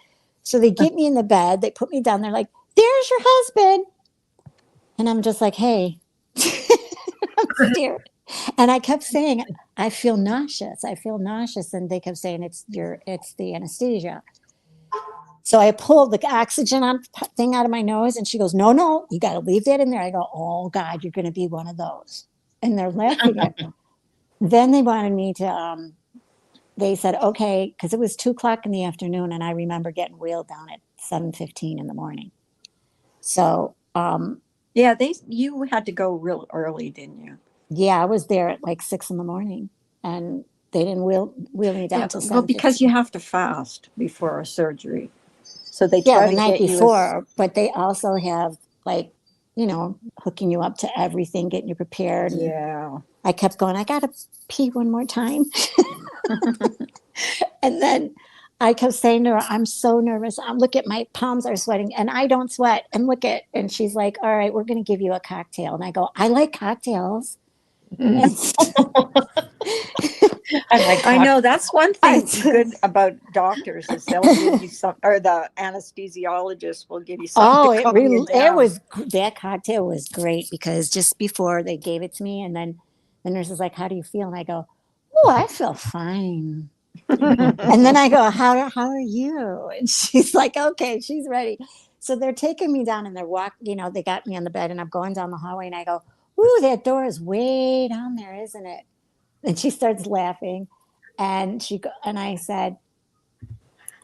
Speaker 8: So they get me in the bed. They put me down there like, there's your husband. And I'm just like, hey, I'm scared. And I kept saying, I feel nauseous. I feel nauseous. And they kept saying, it's the anesthesia. So I pulled the oxygen thing out of my nose and she goes, no, you got to leave that in there. I go, oh God, you're going to be one of those. And they're laughing at me. Then they wanted me to, they said, okay, because it was 2:00 in the afternoon. And I remember getting wheeled down at 7:15 in the morning. So,
Speaker 2: yeah, you had to go real early, didn't you?
Speaker 8: Yeah, I was there at like 6 a.m. and they didn't wheel me down till 7:15.
Speaker 2: Well, because you have to fast before a surgery. So they
Speaker 8: the
Speaker 2: try to
Speaker 8: night
Speaker 2: get
Speaker 8: before, but they also have like, hooking you up to everything, getting you prepared.
Speaker 2: Yeah.
Speaker 8: I kept going, I gotta pee one more time. And then I kept saying to her, I'm so nervous. Look at my palms are sweating and I don't sweat. And she's like, all right, we're gonna give you a cocktail. And I go, I like cocktails.
Speaker 2: I know that's one thing good about doctors is they'll give you some, or the anesthesiologist will give you something.
Speaker 8: That cocktail was great because just before they gave it to me, and then the nurse is like, "How do you feel?" And I go, "Oh, I feel fine." And then I go, "How are you?" And she's like, "Okay, she's ready." So they're taking me down and they're walking. They got me on the bed, and I'm going down the hallway, and I go, "Ooh, that door is way down there, isn't it?" And she starts laughing, and I said,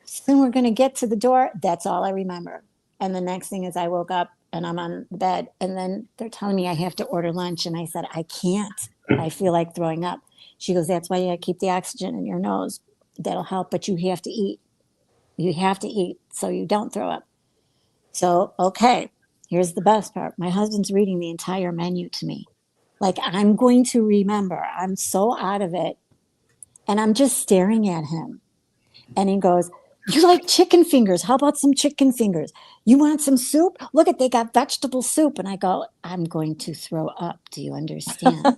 Speaker 8: soon we're going to get to the door. That's all I remember. And the next thing is I woke up and I'm on the bed, and then they're telling me I have to order lunch. And I said, I can't. I feel like throwing up. She goes, that's why you gotta keep the oxygen in your nose. That'll help, but you have to eat. You have to eat so you don't throw up. So, okay, here's the best part. My husband's reading the entire menu to me. Like, I'm going to remember. I'm so out of it. And I'm just staring at him. And he goes, you like chicken fingers? How about some chicken fingers? You want some soup? Look at, they got vegetable soup. And I go, I'm going to throw up. Do you understand?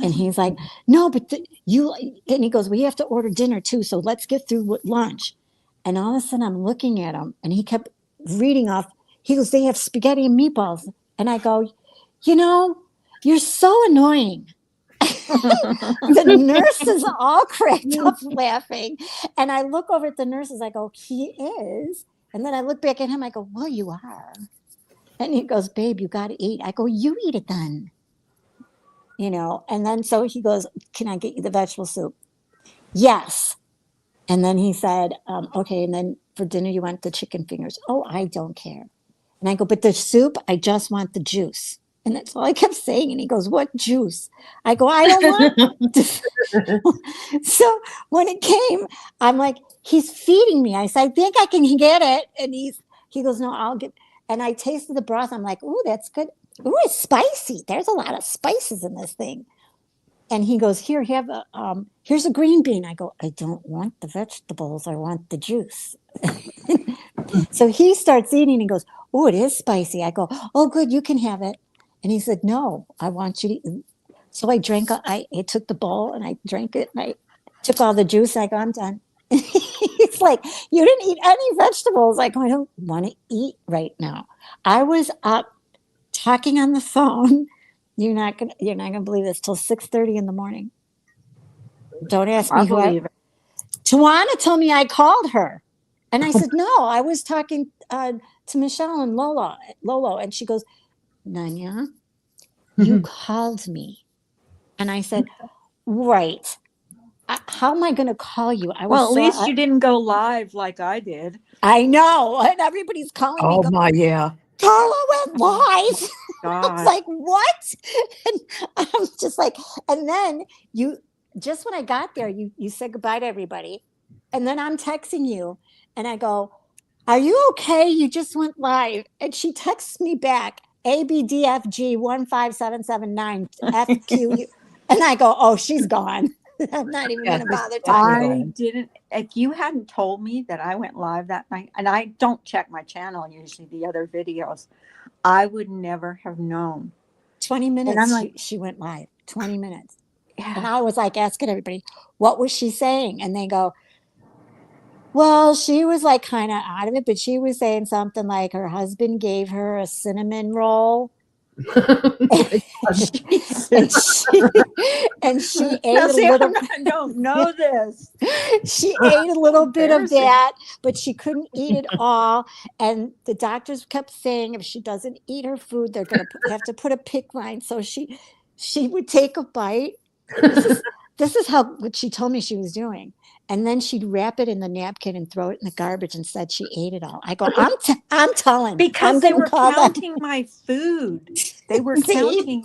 Speaker 8: And he's like, no, but you, and he goes, we have to order dinner too. So let's get through lunch. And all of a sudden I'm looking at him and he kept reading off. He goes, they have spaghetti and meatballs. And I go, you know, you're so annoying. The nurse is all cracked up laughing. And I look over at the nurses. I go, he is. And then I look back at him. I go, well, you are. And he goes, babe, you got to eat. I go, you eat it then. You know, and then so he goes, can I get you the vegetable soup? Yes. And then he said, okay. And then for dinner, you want the chicken fingers. Oh, I don't care. And I go, but the soup, I just want the juice. And that's all I kept saying. And he goes, what juice? I go, I don't want. So when it came, I'm like, he's feeding me. I said, I think I can get it. And he goes, no, I'll get. And I tasted the broth. I'm like, ooh, that's good. Ooh, it's spicy. There's a lot of spices in this thing. And he goes, here, have a, here's a green bean. I go, I don't want the vegetables. I want the juice. So he starts eating and goes, oh, it is spicy. I go, oh, good, you can have it. And he said, no, I want you to eat. So I drank, I took the bowl and I drank it and I took all the juice. I go, I'm done. It's like, you didn't eat any vegetables. I go, I don't want to eat right now. I was up talking on the phone. You're not gonna believe this till 6:30 in the morning. Don't ask me who Tawana told me I called her. And I said, no, I was talking to Michelle and Lolo. And she goes, Nanya, you called me. And I said, right. How am I going to call you?
Speaker 2: Well, at least you didn't go live like I did.
Speaker 8: I know. And everybody's calling me.
Speaker 9: Oh my, yeah.
Speaker 8: Carla went live.
Speaker 2: God.
Speaker 8: I was like, what? And I'm just like, and then just when I got there, you said goodbye to everybody. And then I'm texting you and I go, are you okay? You just went live. And she texts me back, ABDFG 15779 FQ. And I go, oh, she's gone. I'm not even going to bother talking.
Speaker 2: I didn't, if you hadn't told me that I went live that night, and I don't check my channel, usually the other videos, I would never have known.
Speaker 8: 20 minutes,
Speaker 2: and I'm like,
Speaker 8: she went live, 20 minutes.
Speaker 2: Yeah.
Speaker 8: And I was like asking everybody, what was she saying? And they go, well, she was like kind of out of it, but she was saying something like her husband gave her a cinnamon roll. and she ate a little.
Speaker 2: I don't know this.
Speaker 8: She ate a little bit of that, but she couldn't eat it all. And the doctors kept saying if she doesn't eat her food, they're going to have to put a PICC line. So she would take a bite. This is what she told me she was doing. And then she'd wrap it in the napkin and throw it in the garbage and said she ate it all. I go, I'm telling.
Speaker 2: Because they were counting my food. They were counting.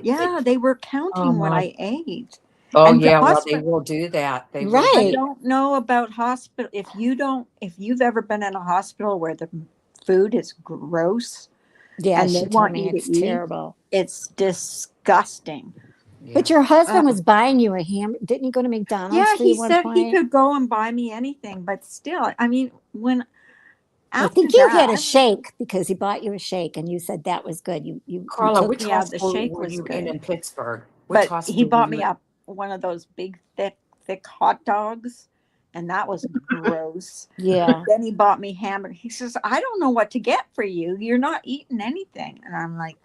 Speaker 2: Yeah, they were counting what I ate.
Speaker 9: Oh
Speaker 2: And the
Speaker 9: yeah, well, they
Speaker 2: hospital-
Speaker 9: will do that. They will.
Speaker 8: Right.
Speaker 2: I don't know about hospital. If you've ever been in a hospital where the food is gross,
Speaker 8: Yeah,
Speaker 2: and
Speaker 8: she
Speaker 2: they
Speaker 8: told
Speaker 2: want
Speaker 8: me
Speaker 2: you to
Speaker 8: it's
Speaker 2: eat,
Speaker 8: terrible.
Speaker 2: it's disgusting.
Speaker 8: But your husband was buying you a ham. Didn't he go to McDonald's?
Speaker 2: Yeah,
Speaker 8: for
Speaker 2: he
Speaker 8: you one
Speaker 2: said
Speaker 8: point?
Speaker 2: he could go and buy me anything, but still, I mean,
Speaker 8: I think you had a shake because he bought you a shake, and you said that was good. You
Speaker 9: Carla,
Speaker 8: took-
Speaker 9: which
Speaker 2: yeah, the
Speaker 9: hospital
Speaker 2: shake
Speaker 9: were
Speaker 2: was
Speaker 9: you
Speaker 2: good.
Speaker 9: in Pittsburgh? Which
Speaker 2: But
Speaker 9: hospital
Speaker 2: he
Speaker 9: were
Speaker 2: bought
Speaker 9: you
Speaker 2: me
Speaker 9: in?
Speaker 2: up one of those big, thick hot dogs, and that was gross.
Speaker 8: Yeah.
Speaker 2: Then he bought me hamburger. He says, I don't know what to get for you. You're not eating anything. And I'm like,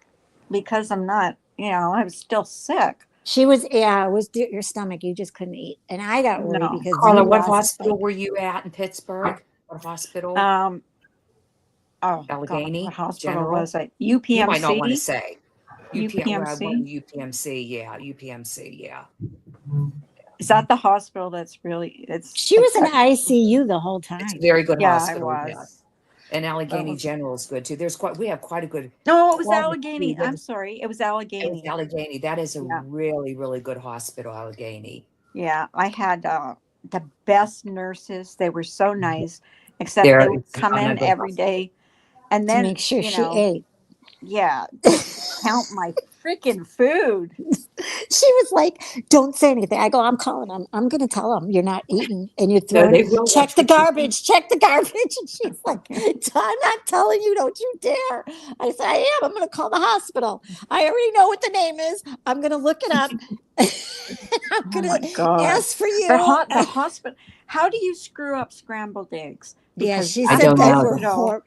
Speaker 2: because I'm not, I was still sick.
Speaker 8: She was, yeah, it was your stomach. You just couldn't eat. And I got worried
Speaker 2: No.
Speaker 8: because
Speaker 9: Carla,
Speaker 8: you
Speaker 9: what
Speaker 8: lost,
Speaker 9: hospital
Speaker 8: like-
Speaker 9: were you at in Pittsburgh? What hospital?
Speaker 2: Oh, God,
Speaker 9: Allegheny
Speaker 2: what hospital
Speaker 9: General?
Speaker 2: was it?
Speaker 9: You might not want to
Speaker 2: UPMC?
Speaker 9: say. UPMC, yeah, UPMC, yeah.
Speaker 2: Is that the hospital that's really,
Speaker 8: She was in ICU the whole time.
Speaker 9: It's a very good
Speaker 2: yeah,
Speaker 9: hospital.
Speaker 2: I
Speaker 9: yeah.
Speaker 2: was.
Speaker 10: And Allegheny
Speaker 2: Oh.
Speaker 10: General is good too. We have quite a good
Speaker 2: No, it was
Speaker 10: quality
Speaker 2: Allegheny.
Speaker 10: team.
Speaker 2: I'm sorry. It was
Speaker 10: It was
Speaker 2: Allegheny.
Speaker 10: Allegheny. That is a
Speaker 2: Yeah.
Speaker 10: really, really good hospital, Allegheny.
Speaker 2: Yeah. I had the best nurses. They were so nice, except
Speaker 10: There,
Speaker 2: they would
Speaker 10: it's
Speaker 2: come
Speaker 10: on a
Speaker 2: in
Speaker 10: good
Speaker 2: every
Speaker 10: hospital.
Speaker 2: day and
Speaker 8: To
Speaker 2: then,
Speaker 8: make sure
Speaker 2: you
Speaker 8: she
Speaker 2: know,
Speaker 8: ate.
Speaker 2: yeah, to count my freaking food.
Speaker 8: She was like, "Don't say anything." I go, "I'm calling them. I'm going to tell them you're not eating and you're
Speaker 10: No,
Speaker 8: throwing.
Speaker 10: they will
Speaker 8: Check
Speaker 10: watch
Speaker 8: the
Speaker 10: what you eat.
Speaker 8: garbage. Check the garbage." And she's like, "I'm not telling you. Don't you dare." I said, "I am. I'm going to call the hospital. I already know what the name is. I'm going to look it up. I'm
Speaker 2: Oh
Speaker 8: going
Speaker 2: my
Speaker 8: to
Speaker 2: God.
Speaker 8: ask for you."
Speaker 2: The hospital. How do you screw up scrambled eggs?
Speaker 8: Yeah,
Speaker 2: Because
Speaker 8: she
Speaker 10: I
Speaker 8: said
Speaker 10: don't
Speaker 8: they
Speaker 10: know.
Speaker 8: were
Speaker 2: hospital,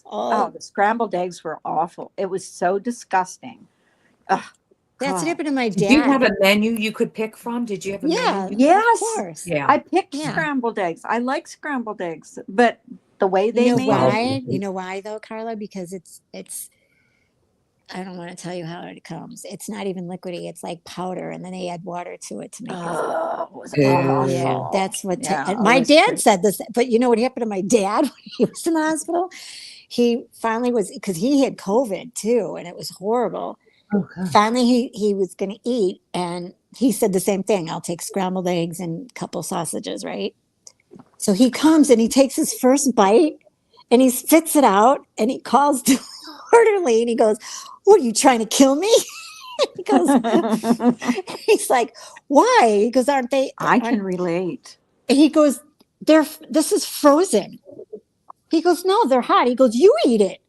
Speaker 8: Oh,
Speaker 2: the scrambled eggs were awful. It was so disgusting. Oh,
Speaker 8: that's what
Speaker 2: God.
Speaker 8: happened to my
Speaker 10: Did you have
Speaker 8: dad.
Speaker 10: a menu you could pick from? Did you have a
Speaker 8: Yeah,
Speaker 10: menu?
Speaker 8: of
Speaker 2: Yes,
Speaker 8: course.
Speaker 10: Yeah.
Speaker 2: I picked
Speaker 8: Yeah.
Speaker 2: scrambled eggs. I like scrambled eggs, but the way
Speaker 8: You
Speaker 2: they
Speaker 8: know
Speaker 2: made
Speaker 10: Well,
Speaker 2: it,
Speaker 8: why? You know why though, Carla? Because it's I don't want to tell you how it comes. It's not even liquidy. It's like powder, and then they add water to it to make it.
Speaker 2: oh, it was
Speaker 10: Ew.
Speaker 2: awful.
Speaker 8: Yeah, that's what.
Speaker 2: Yeah,
Speaker 8: And
Speaker 2: it
Speaker 8: my
Speaker 2: was
Speaker 8: dad
Speaker 2: pretty.
Speaker 8: said this, but you know what happened to my dad when he was in the hospital? He finally was because he had COVID too, and it was horrible.
Speaker 3: Oh, God.
Speaker 8: Finally, he was going to eat, and he said the same thing. I'll take scrambled eggs and a couple sausages, right? So he comes and he takes his first bite, and he spits it out, and he calls the orderly, and he goes, "What are you trying to kill me?" He goes, he's like, "Why?" He goes, "Aren't they?"
Speaker 2: I can relate.
Speaker 8: He goes, This is frozen." He goes, "No, they're hot." He goes, "You eat it."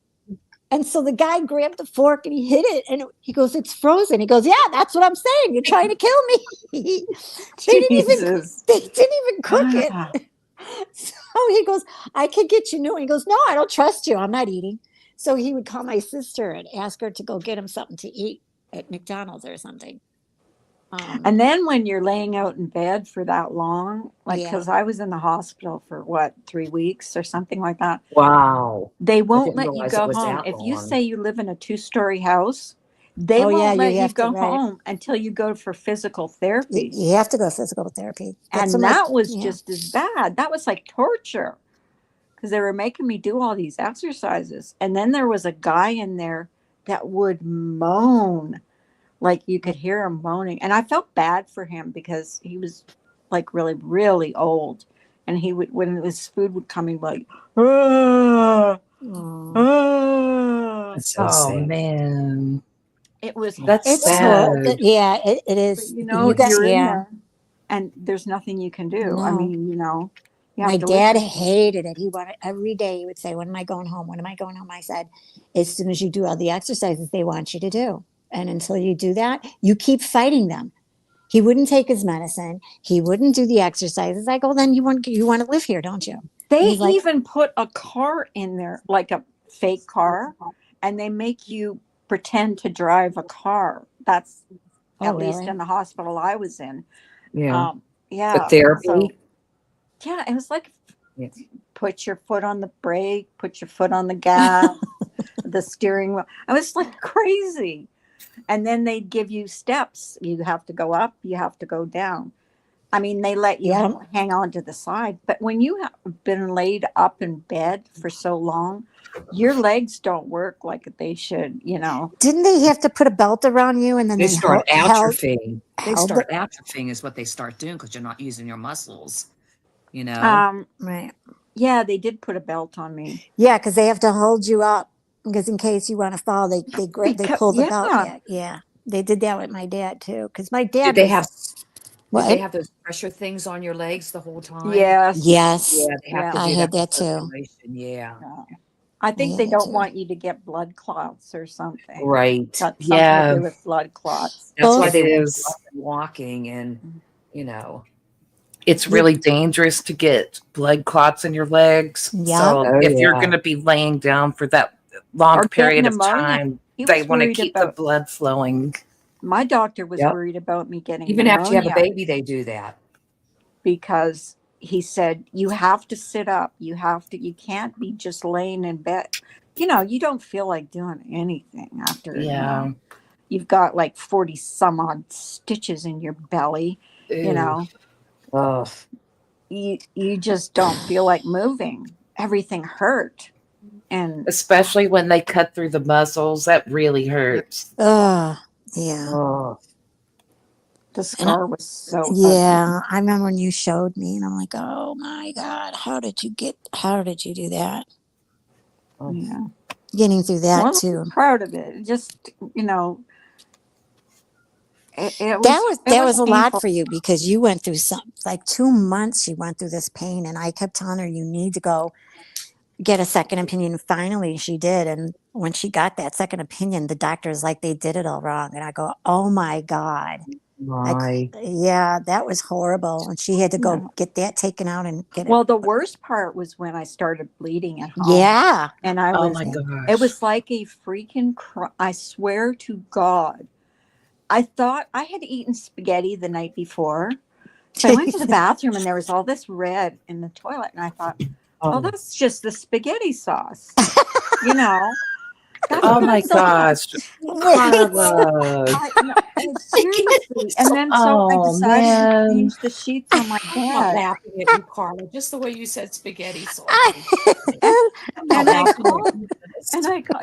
Speaker 8: And so the guy grabbed the fork and he hit it, and he goes, "It's frozen." He goes, "Yeah, that's what I'm saying. You're trying to kill me."
Speaker 2: Jesus.
Speaker 8: They didn't even cook it.
Speaker 2: Ah.
Speaker 8: So he goes, "I could get you new." And he goes, "No, I don't trust you. I'm not eating." So he would call my sister and ask her to go get him something to eat at McDonald's or something.
Speaker 2: And then when you're laying out in bed for that long, like,
Speaker 8: Yeah.
Speaker 2: because I was in the hospital for what, 3 weeks or something like that,
Speaker 10: Wow.
Speaker 2: they
Speaker 10: I
Speaker 2: won't
Speaker 10: didn't
Speaker 2: let you
Speaker 10: realize it
Speaker 2: go
Speaker 10: was
Speaker 2: home.
Speaker 10: that
Speaker 2: If you
Speaker 10: long.
Speaker 2: say you live in a 2-story house, they
Speaker 8: Oh, yeah,
Speaker 2: won't
Speaker 8: you
Speaker 2: let you
Speaker 8: have to,
Speaker 2: go
Speaker 8: right.
Speaker 2: home until you go for physical therapy.
Speaker 8: You have to go to physical therapy. That's
Speaker 2: And
Speaker 8: what
Speaker 2: that was
Speaker 8: yeah.
Speaker 2: just as bad. That was like torture because they were making me do all these exercises. And then there was a guy in there that would moan, like you could hear him moaning. And I felt bad for him because he was like really, really old. And he would, when his food would come, he'd be like, "Ah,
Speaker 8: Oh.
Speaker 2: ah."
Speaker 10: That's so
Speaker 5: Oh
Speaker 10: sad.
Speaker 5: man,
Speaker 2: It was
Speaker 5: that's
Speaker 8: It's
Speaker 2: horrible.
Speaker 8: horrible. Yeah, it
Speaker 2: But
Speaker 8: is.
Speaker 2: you know,
Speaker 8: You got
Speaker 2: you're in
Speaker 8: yeah.
Speaker 2: there and there's nothing you can do. I
Speaker 8: No.
Speaker 2: mean, you know, you
Speaker 8: My
Speaker 2: have to live
Speaker 8: dad
Speaker 2: with it.
Speaker 8: hated it. He wanted every day he would say, "When am I going home? When am I going home?" I said, "As soon as you do all the exercises they want you to do. And until you do that, you keep fighting them." He wouldn't take his medicine. He wouldn't do the exercises. I go, "Then you want to live here, don't you?" And
Speaker 2: They
Speaker 8: he's like,
Speaker 2: even put a car in there, like a fake car, and they make you pretend to drive a car. That's
Speaker 8: "Oh,
Speaker 2: at least
Speaker 8: really?"
Speaker 2: in the hospital I was in.
Speaker 10: Yeah.
Speaker 2: For
Speaker 10: The therapy.
Speaker 2: So yeah, it was like
Speaker 10: Yeah.
Speaker 2: put your foot on the brake, put your foot on the gas, the steering wheel. I was like crazy. And then they'd give you steps. You have to go up, you have to go down. I mean, they let you
Speaker 8: Yeah.
Speaker 2: hang on to the side, but when you have been laid up in bed for so long, your legs don't work like they should, you know.
Speaker 8: Didn't they have to put a belt around you and then
Speaker 10: They
Speaker 8: they
Speaker 10: start
Speaker 8: held
Speaker 10: atrophying.
Speaker 13: They
Speaker 8: held
Speaker 13: start
Speaker 8: it?
Speaker 13: atrophying is what they start doing because you're not using your muscles, you know?
Speaker 8: Right.
Speaker 2: Yeah, they did put a belt on me.
Speaker 8: Yeah, because they have to hold you up because in case you want to fall, they they
Speaker 2: Because,
Speaker 8: pull the belt.
Speaker 2: yeah.
Speaker 8: Yeah, yeah. They did that with my dad too. Because my
Speaker 10: Did
Speaker 8: dad
Speaker 10: they
Speaker 8: was
Speaker 10: have
Speaker 8: what?
Speaker 10: did they have those pressure things on your legs the whole time?
Speaker 2: Yes.
Speaker 8: Yes,
Speaker 10: Yeah, they have
Speaker 2: Yeah.
Speaker 10: to
Speaker 8: I
Speaker 10: do
Speaker 8: had
Speaker 10: that
Speaker 8: that
Speaker 10: for
Speaker 8: too.
Speaker 10: circulation. Yeah.
Speaker 2: I
Speaker 8: I
Speaker 2: think
Speaker 8: had
Speaker 2: they
Speaker 8: that
Speaker 2: don't
Speaker 8: too.
Speaker 2: want you to get blood clots or something.
Speaker 10: Right.
Speaker 2: Got something to
Speaker 5: yeah,
Speaker 2: do with blood clots.
Speaker 10: That's why
Speaker 8: Both
Speaker 10: they
Speaker 5: it
Speaker 10: want you
Speaker 5: is.
Speaker 10: up and walking and, you know.
Speaker 5: It's
Speaker 8: you,
Speaker 5: really dangerous to get blood clots in your legs.
Speaker 8: yeah.
Speaker 5: So
Speaker 10: Oh,
Speaker 5: if you're
Speaker 10: yeah.
Speaker 5: going to be laying down for that long
Speaker 2: Or get
Speaker 5: period of
Speaker 2: pneumonia.
Speaker 5: time,
Speaker 2: He
Speaker 5: they
Speaker 2: was
Speaker 5: want to
Speaker 2: worried
Speaker 5: keep the
Speaker 2: about,
Speaker 5: blood flowing.
Speaker 2: my doctor was
Speaker 10: Yep.
Speaker 2: worried about me getting
Speaker 10: Even after you have a
Speaker 2: pneumonia
Speaker 10: baby, they do that.
Speaker 2: because he said, you have to sit up. You can't be just laying in bed. You know, you don't feel like doing anything after, you
Speaker 5: Yeah.
Speaker 2: know, you've got like 40 some odd stitches in your belly, you
Speaker 5: Ew.
Speaker 2: know,
Speaker 10: Oh,
Speaker 2: you just don't feel like moving. Everything hurt. And
Speaker 5: Especially when they cut through the muscles. That really hurts.
Speaker 8: Yeah.
Speaker 7: Oh,
Speaker 2: the
Speaker 8: And I,
Speaker 2: scar was so ugly.
Speaker 8: yeah, I remember when you showed me, and I'm like, oh my God, how did you do that?
Speaker 2: Yeah.
Speaker 8: Getting through that
Speaker 2: Well,
Speaker 8: too.
Speaker 2: I'm proud of it. Just, you know, it
Speaker 8: That was a lot
Speaker 2: painful.
Speaker 8: for you because you went through like 2 months. You went through this pain, and I kept telling her you need to go get a second opinion. Finally, she did, and when she got that second opinion, the doctor's like they did it all wrong, and I go, oh my God.
Speaker 7: my.
Speaker 8: Yeah, that was horrible. And she had to
Speaker 2: Yeah.
Speaker 8: go get that taken out and get it.
Speaker 2: Well, the worst part was when I started bleeding at home.
Speaker 8: Yeah.
Speaker 2: And I
Speaker 5: Oh
Speaker 2: was,
Speaker 5: my
Speaker 2: it
Speaker 5: gosh.
Speaker 2: was like a freaking, I swear to God, I thought I had eaten spaghetti the night before. So I went to the bathroom and there was all this red in the toilet. And I thought, oh, that's just the spaghetti sauce. You know, that's
Speaker 5: Oh
Speaker 2: what I
Speaker 5: my
Speaker 2: thought.
Speaker 5: gosh. Carla.
Speaker 2: Seriously. And then so I
Speaker 5: Oh
Speaker 2: decided to
Speaker 5: man.
Speaker 2: change the sheets on my
Speaker 9: I'm not
Speaker 2: bed.
Speaker 9: laughing at you, Carla. Just the way you said spaghetti sauce. I'm not
Speaker 2: And I
Speaker 9: laughing
Speaker 2: called,
Speaker 9: at you for this.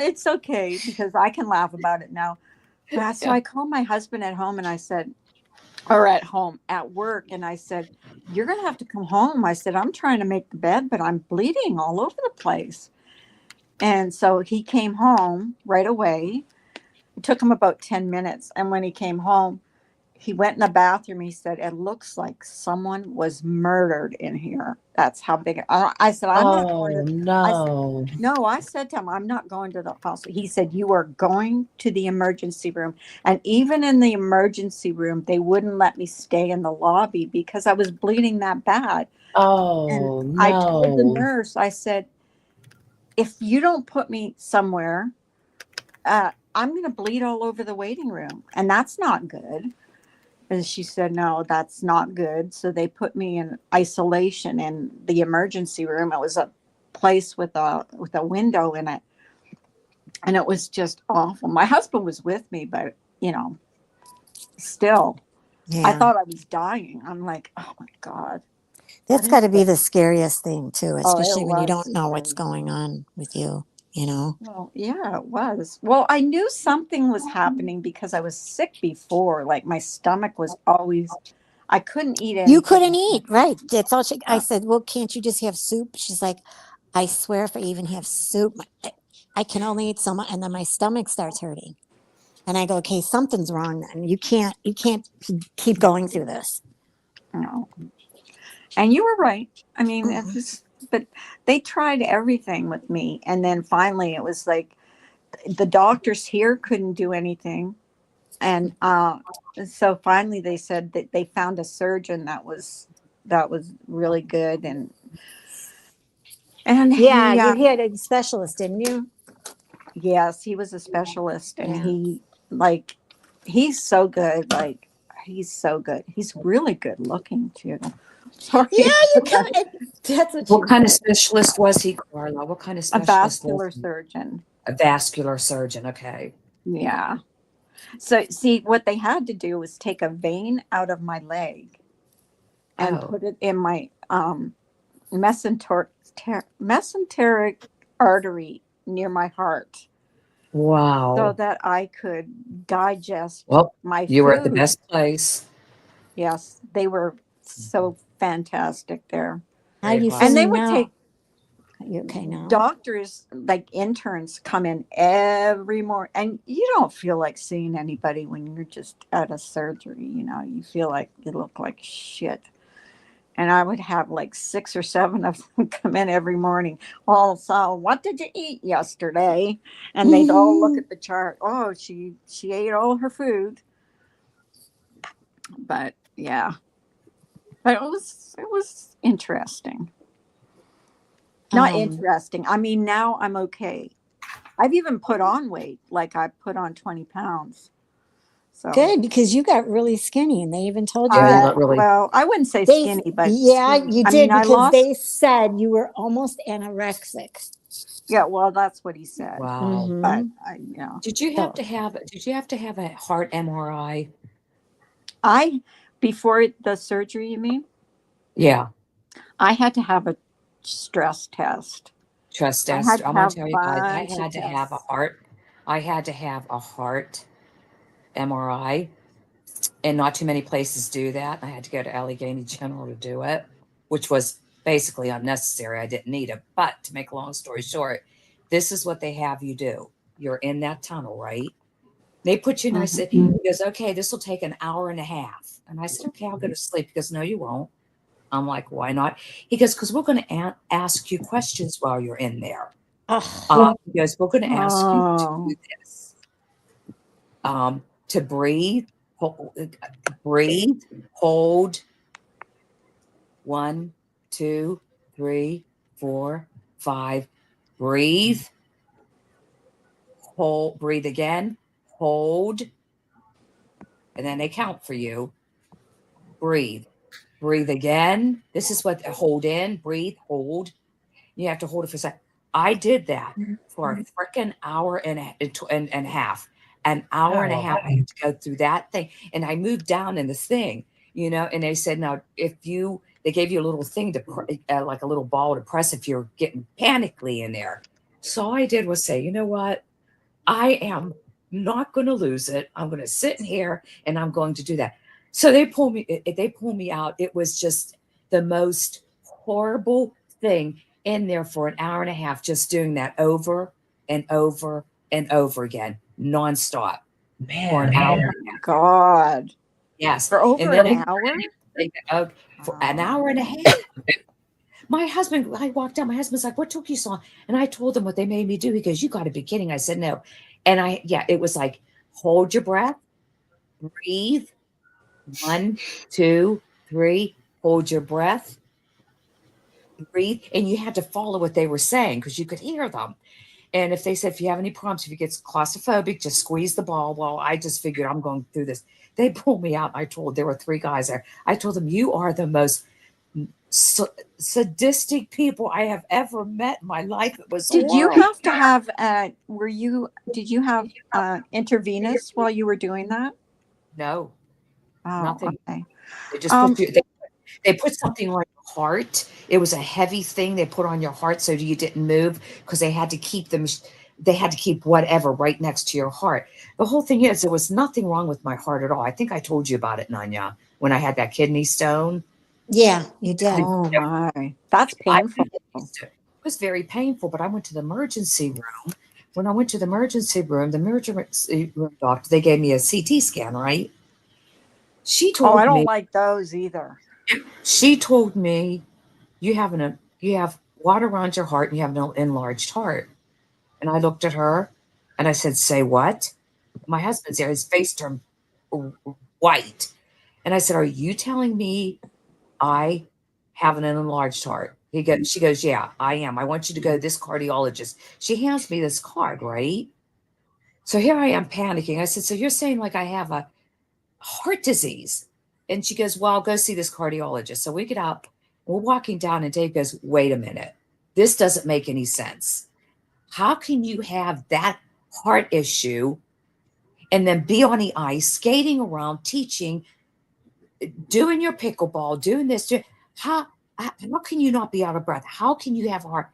Speaker 2: it's okay because I can laugh about it now. But so
Speaker 9: Yeah.
Speaker 2: I called my husband at home and I said, or at home at work, and I said, you're going to have to come home. I said, I'm trying to make the bed, but I'm bleeding all over the place. And so he came home right away. It took him about 10 minutes. And when he came home, he went in the bathroom. He said, it looks like someone was murdered in here. That's how big. I said, I'm not going
Speaker 5: Oh
Speaker 2: to. I said,
Speaker 5: no.
Speaker 2: no, I said to him, I'm not going to the hospital. He said, you are going to the emergency room. And even in the emergency room, they wouldn't let me stay in the lobby because I was bleeding that bad.
Speaker 5: Oh
Speaker 2: And I told the
Speaker 5: no.
Speaker 2: nurse, I said, if you don't put me somewhere, I'm going to bleed all over the waiting room. And that's not good. And she said, no, that's not good. So they put me in isolation in the emergency room. It was a place with a window in it. And it was just awful. My husband was with me, but still, I
Speaker 8: Yeah.
Speaker 2: thought I was dying. I'm like, oh my God.
Speaker 8: That's got to be the scariest thing too,
Speaker 2: Oh,
Speaker 8: especially
Speaker 2: it
Speaker 8: when you
Speaker 2: was
Speaker 8: don't know what's
Speaker 2: scary.
Speaker 8: going on with you, you know.
Speaker 2: Well, yeah, it was. Well, I knew something was happening because I was sick before. Like my stomach was always, I couldn't eat anything.
Speaker 8: You couldn't eat, right? That's all I
Speaker 2: Yeah.
Speaker 8: said, well, can't you just have soup? She's like, I swear if I even have soup, I can only eat so much, and then my stomach starts hurting. And I go, okay, something's wrong then. You can't keep going through this.
Speaker 2: No. And you were right. I mean,
Speaker 8: Mhm.
Speaker 2: it was, but they tried everything with me. And then finally it was like the doctors here couldn't do anything. And so finally they said that they found a surgeon that was really good. And
Speaker 8: Yeah,
Speaker 2: he,
Speaker 8: you had a specialist, didn't you?
Speaker 2: yes, he was a specialist and
Speaker 8: Yeah.
Speaker 2: he's so good. Like, he's so good. He's really good looking too. Sorry.
Speaker 8: Yeah, you come. That's what
Speaker 13: What
Speaker 8: you
Speaker 13: kind of
Speaker 8: said.
Speaker 13: specialist was he, Carla? What kind of
Speaker 2: A
Speaker 13: specialist was
Speaker 2: vascular
Speaker 13: he?
Speaker 2: surgeon.
Speaker 13: A vascular surgeon. Okay.
Speaker 2: Yeah. So see, what they had to do was take a vein out of my leg and
Speaker 13: Oh.
Speaker 2: put it in my mesenteric artery near my heart, so
Speaker 13: Wow.
Speaker 2: that I could digest
Speaker 13: Well,
Speaker 2: my
Speaker 13: you were at the
Speaker 2: food.
Speaker 13: best place.
Speaker 2: Yes, they were so fantastic there.
Speaker 8: How
Speaker 13: Very
Speaker 8: you
Speaker 13: awesome.
Speaker 2: And they
Speaker 8: feeling
Speaker 2: would
Speaker 8: now?
Speaker 2: take
Speaker 8: You okay now?
Speaker 2: doctors, like interns, come in every morning, and you don't feel like seeing anybody when you're just at a surgery. You feel like you look like shit. And I would have like 6 or 7 of them come in every morning. Also, what did you eat yesterday? And they'd all look at the chart. Oh, she ate all her food. But yeah, but it was interesting. Not interesting. I mean, now I'm okay. I've even put on weight. Like I put on 20 pounds. So
Speaker 8: Good, because you got really skinny, and they even told you
Speaker 13: Yeah, you
Speaker 8: that.
Speaker 13: look really.
Speaker 2: well, I wouldn't say
Speaker 8: They,
Speaker 2: skinny, but
Speaker 8: yeah,
Speaker 2: skinny.
Speaker 8: you
Speaker 2: I
Speaker 8: did
Speaker 2: mean, I
Speaker 8: because
Speaker 2: lost.
Speaker 8: they said you were almost anorexic.
Speaker 2: Yeah, well, that's what he said.
Speaker 13: Wow.
Speaker 2: But
Speaker 8: Mhm.
Speaker 13: Did you have to have a heart MRI?
Speaker 2: Before the surgery, you mean?
Speaker 13: Yeah.
Speaker 2: I had to have a stress test.
Speaker 10: Trust
Speaker 2: I
Speaker 10: us.
Speaker 2: had to
Speaker 10: I'm gonna
Speaker 2: have
Speaker 10: tell you, guys, I
Speaker 2: bunch of
Speaker 10: had to have a
Speaker 2: tests.
Speaker 10: heart. I had to have a heart MRI, and not too many places do that. I had to go to Allegheny General to do it, which was basically unnecessary. I didn't need it. But to make a long story short, this is what they have you do. You're in that tunnel, right? They put you in. I said, he goes, okay, this will take an hour and a half. And I said, okay, I'll go to sleep. He goes, no, you won't. I'm like, why not? He goes, because we're going to ask you questions while you're in there. He goes, we're going to ask you to do this. To breathe, hold. 1, 2, 3, 4, 5. Breathe. Hold. Breathe again. Hold. And then they count for you. Breathe. Breathe again. This is what hold in, breathe, hold. You have to hold it for a second. I did that for a freaking hour and a half. An hour and a half. I had to go through that thing. And I moved down in the thing, and they said, now, they gave you a little thing to, like a little ball to press if you're getting panically in there. So all I did was say, you know what? I am not going to lose it. I'm going to sit in here and I'm going to do that. So they pulled me out. It was just the most horrible thing in there for an hour and a half, just doing that over and over and over again, nonstop. For an hour and a half.
Speaker 2: God.
Speaker 10: Yes.
Speaker 2: For over
Speaker 10: and then
Speaker 2: an hour?
Speaker 10: For an hour and a half. My husband, I walked out. My husband's like, what took you so long? And I told him what they made me do. He goes, you got to be kidding. I said, no. And it was like, hold your breath, breathe. 1, 2, 3, hold your breath, breathe. And you had to follow what they were saying because you could hear them. And if they said, if you have any problems, if you get claustrophobic, just squeeze the ball. Well, I just figured I'm going through this. They pulled me out. There were 3 guys there. I told them, you are the most sadistic people I have ever met in my life. It was
Speaker 2: Did you
Speaker 10: horrible.
Speaker 2: have to have did you have intravenous while you were doing that?
Speaker 10: No.
Speaker 2: Oh,
Speaker 10: Nothing.
Speaker 2: okay.
Speaker 10: They just they put something on your heart. It was a heavy thing they put on your heart so you didn't move because they had to keep them. They had to keep whatever right next to your heart. The whole thing is, there was nothing wrong with my heart at all. I think I told you about it, Nanya, when I had that kidney stone.
Speaker 8: Yeah, you did.
Speaker 2: Oh my, that's painful.
Speaker 10: It was very painful, but I went to the emergency room. When I went to the emergency room doctor, they gave me a CT scan, right? She told me.
Speaker 2: I don't like those either.
Speaker 10: She told me, you have water around your heart and you have an enlarged heart. And I looked at her and I said, say what? My husband's there. His face turned white. And I said, are you telling me I have an enlarged heart? She goes, yeah, I am. I want you to go to this cardiologist. She hands me this card, right? So here I am panicking. I said, so you're saying like I have a heart disease? And she goes, well, go see this cardiologist. So we get up, we're walking down, and Dave goes, wait a minute. This doesn't make any sense. How can you have that heart issue and then be on the ice, skating around, teaching, doing your pickleball, doing this? How can you not be out of breath? How can you have a heart?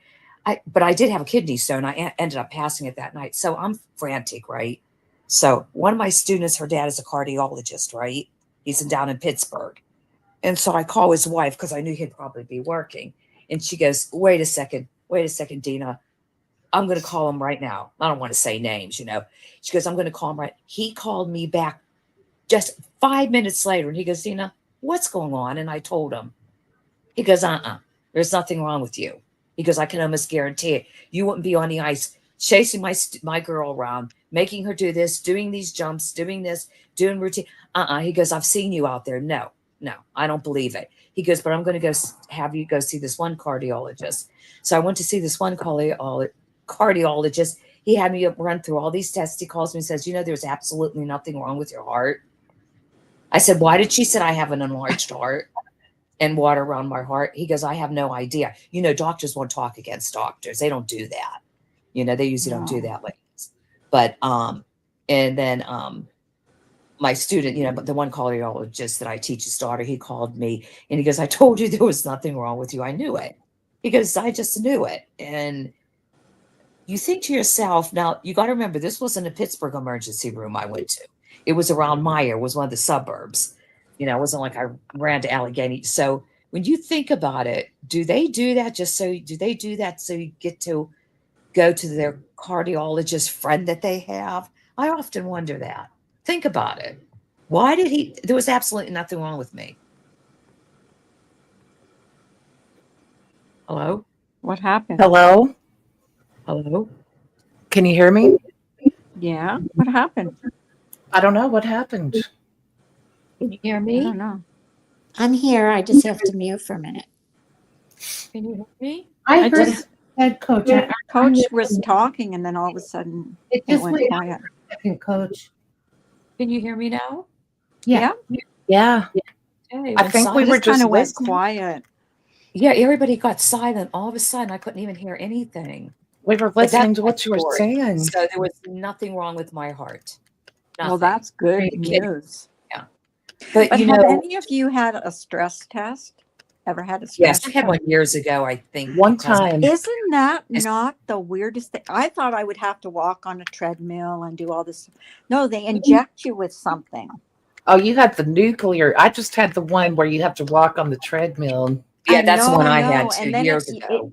Speaker 10: But I did have a kidney stone. I ended up passing it that night. So I'm frantic, right? So one of my students, her dad is a cardiologist, right? He's down in Pittsburgh. And so I call his wife because I knew he'd probably be working. And she goes, wait a second, Dina. I'm going to call him right now. I don't want to say names, She goes, I'm going to call him right. He called me back just 5 minutes later. And he goes, Dina, what's going on? And I told him. He goes, there's nothing wrong with you. He goes, I can almost guarantee it. You wouldn't be on the ice chasing my girl around, making her do this, doing these jumps, doing this, doing routine. He goes, I've seen you out there. No, I don't believe it. He goes, but I'm going to go have you go see this one cardiologist. So I went to see this one cardiologist. He had me run through all these tests. He calls me and says, there's absolutely nothing wrong with your heart. I said, why did she say I have an enlarged heart and water around my heart? He goes, I have no idea. Doctors won't talk against doctors. They don't do that. They usually don't do that. But, and then, my student, but the one cardiologist that I teach his daughter, he called me and he goes, I told you there was nothing wrong with you. I knew it. He goes, I just knew it. And you think to yourself, now you got to remember, this wasn't a Pittsburgh emergency room I went to. It was around Meyer, was one of the suburbs. You know, it wasn't like I ran to Allegheny. So when you think about it, do they do that so you get to go to their cardiologist friend that they have? I often wonder that. Think about it. Why did he? There was absolutely nothing wrong with me. Hello?
Speaker 2: What happened?
Speaker 5: Hello?
Speaker 10: Hello?
Speaker 5: Can you hear me?
Speaker 2: Yeah. What happened?
Speaker 5: I don't know what happened.
Speaker 10: Can you hear
Speaker 2: I
Speaker 10: me?
Speaker 2: don't know.
Speaker 8: I'm here. I just have to mute for a minute.
Speaker 10: Can you hear me?
Speaker 3: I
Speaker 2: I
Speaker 3: heard
Speaker 2: just-
Speaker 3: that, Coach.
Speaker 2: Coach was talking, and then all of a sudden
Speaker 3: It
Speaker 2: it
Speaker 3: just
Speaker 2: went
Speaker 3: went
Speaker 2: quiet.
Speaker 3: out for a second, Coach.
Speaker 10: Can you hear me now?
Speaker 3: Yeah.
Speaker 5: Yeah.
Speaker 10: Okay,
Speaker 5: I
Speaker 10: when
Speaker 5: think we
Speaker 10: silence-
Speaker 5: were
Speaker 2: Just kind
Speaker 5: just
Speaker 2: of went
Speaker 5: listening.
Speaker 2: quiet.
Speaker 10: Yeah, everybody got silent. All of a sudden, I couldn't even hear anything.
Speaker 5: We were
Speaker 10: But
Speaker 5: listening
Speaker 10: that's
Speaker 5: to what
Speaker 10: my
Speaker 5: you were
Speaker 10: story.
Speaker 5: saying.
Speaker 10: So there was nothing wrong with my heart.
Speaker 2: Well,
Speaker 10: Nothing.
Speaker 2: that's good
Speaker 3: Great.
Speaker 2: news.
Speaker 10: But
Speaker 2: But
Speaker 10: you
Speaker 2: have
Speaker 10: know,
Speaker 2: any of you had a stress test? Ever had a stress
Speaker 10: yes, I
Speaker 2: test?
Speaker 10: had one years ago, I think.
Speaker 5: One
Speaker 10: because-
Speaker 5: time.
Speaker 2: Isn't that
Speaker 10: It's-
Speaker 2: not the weirdest thing? I thought I would have to walk on a treadmill and do all this. No, they inject you with something.
Speaker 5: Oh, you had the nuclear. I just had the one where you have to walk on the treadmill.
Speaker 10: Yeah, that's the one I had
Speaker 2: know,
Speaker 10: 2
Speaker 2: and then
Speaker 10: years
Speaker 2: it's-
Speaker 10: ago.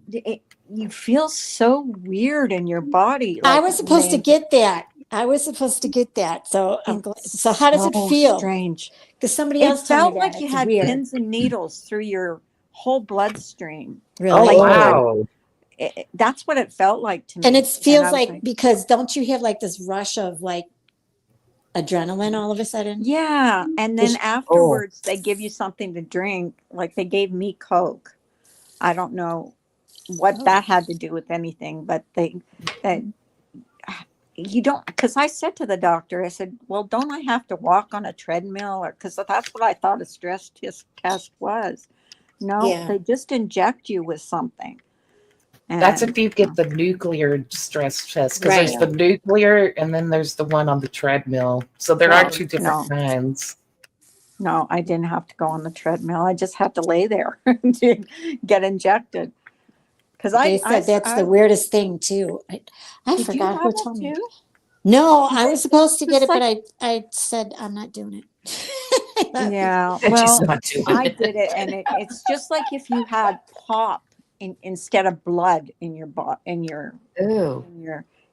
Speaker 2: you feel so weird in your body.
Speaker 8: I
Speaker 2: like
Speaker 8: was supposed to
Speaker 2: they-
Speaker 8: get that. So I'm glad. So how does it
Speaker 2: so
Speaker 8: feel?
Speaker 2: Strange.
Speaker 8: Because somebody
Speaker 2: It
Speaker 8: else told
Speaker 2: felt
Speaker 8: me that.
Speaker 2: like you
Speaker 8: It's
Speaker 2: had
Speaker 8: weird.
Speaker 2: pins and needles through your whole bloodstream.
Speaker 8: Really?
Speaker 5: Oh,
Speaker 2: Like,
Speaker 5: wow.
Speaker 2: That's what it felt like to me.
Speaker 8: And it feels
Speaker 2: I was
Speaker 8: like, because don't you have like this rush of like adrenaline all of a sudden?
Speaker 2: yeah. And then
Speaker 8: Just-
Speaker 2: afterwards, they give you something to drink. Like they gave me Coke. I don't know what that had to do with anything, but you don't, because I said to the doctor, I said, well, don't I have to walk on a treadmill? Or because that's what I thought a stress test was. No,
Speaker 8: Yeah.
Speaker 2: they just inject you with something.
Speaker 5: That's
Speaker 2: And-
Speaker 5: if you get the nuclear stress test. Because
Speaker 8: Right.
Speaker 5: there's the nuclear and then there's the one on the treadmill. So there
Speaker 2: Well,
Speaker 5: are 2 different kinds.
Speaker 2: No, I didn't have to go on the treadmill. I just had to lay there to get injected. Because
Speaker 8: They said that's the weirdest thing too. I
Speaker 2: Did you
Speaker 8: forgot
Speaker 2: have
Speaker 8: who
Speaker 2: it
Speaker 8: told me.
Speaker 2: too?
Speaker 8: No, I was supposed to get it,
Speaker 2: It's
Speaker 8: but I said I'm not doing it.
Speaker 2: Yeah,
Speaker 10: She's
Speaker 2: well,
Speaker 10: not doing
Speaker 2: I
Speaker 10: it.
Speaker 2: did it, and it's just like if you had pop instead of blood in your
Speaker 10: Ooh.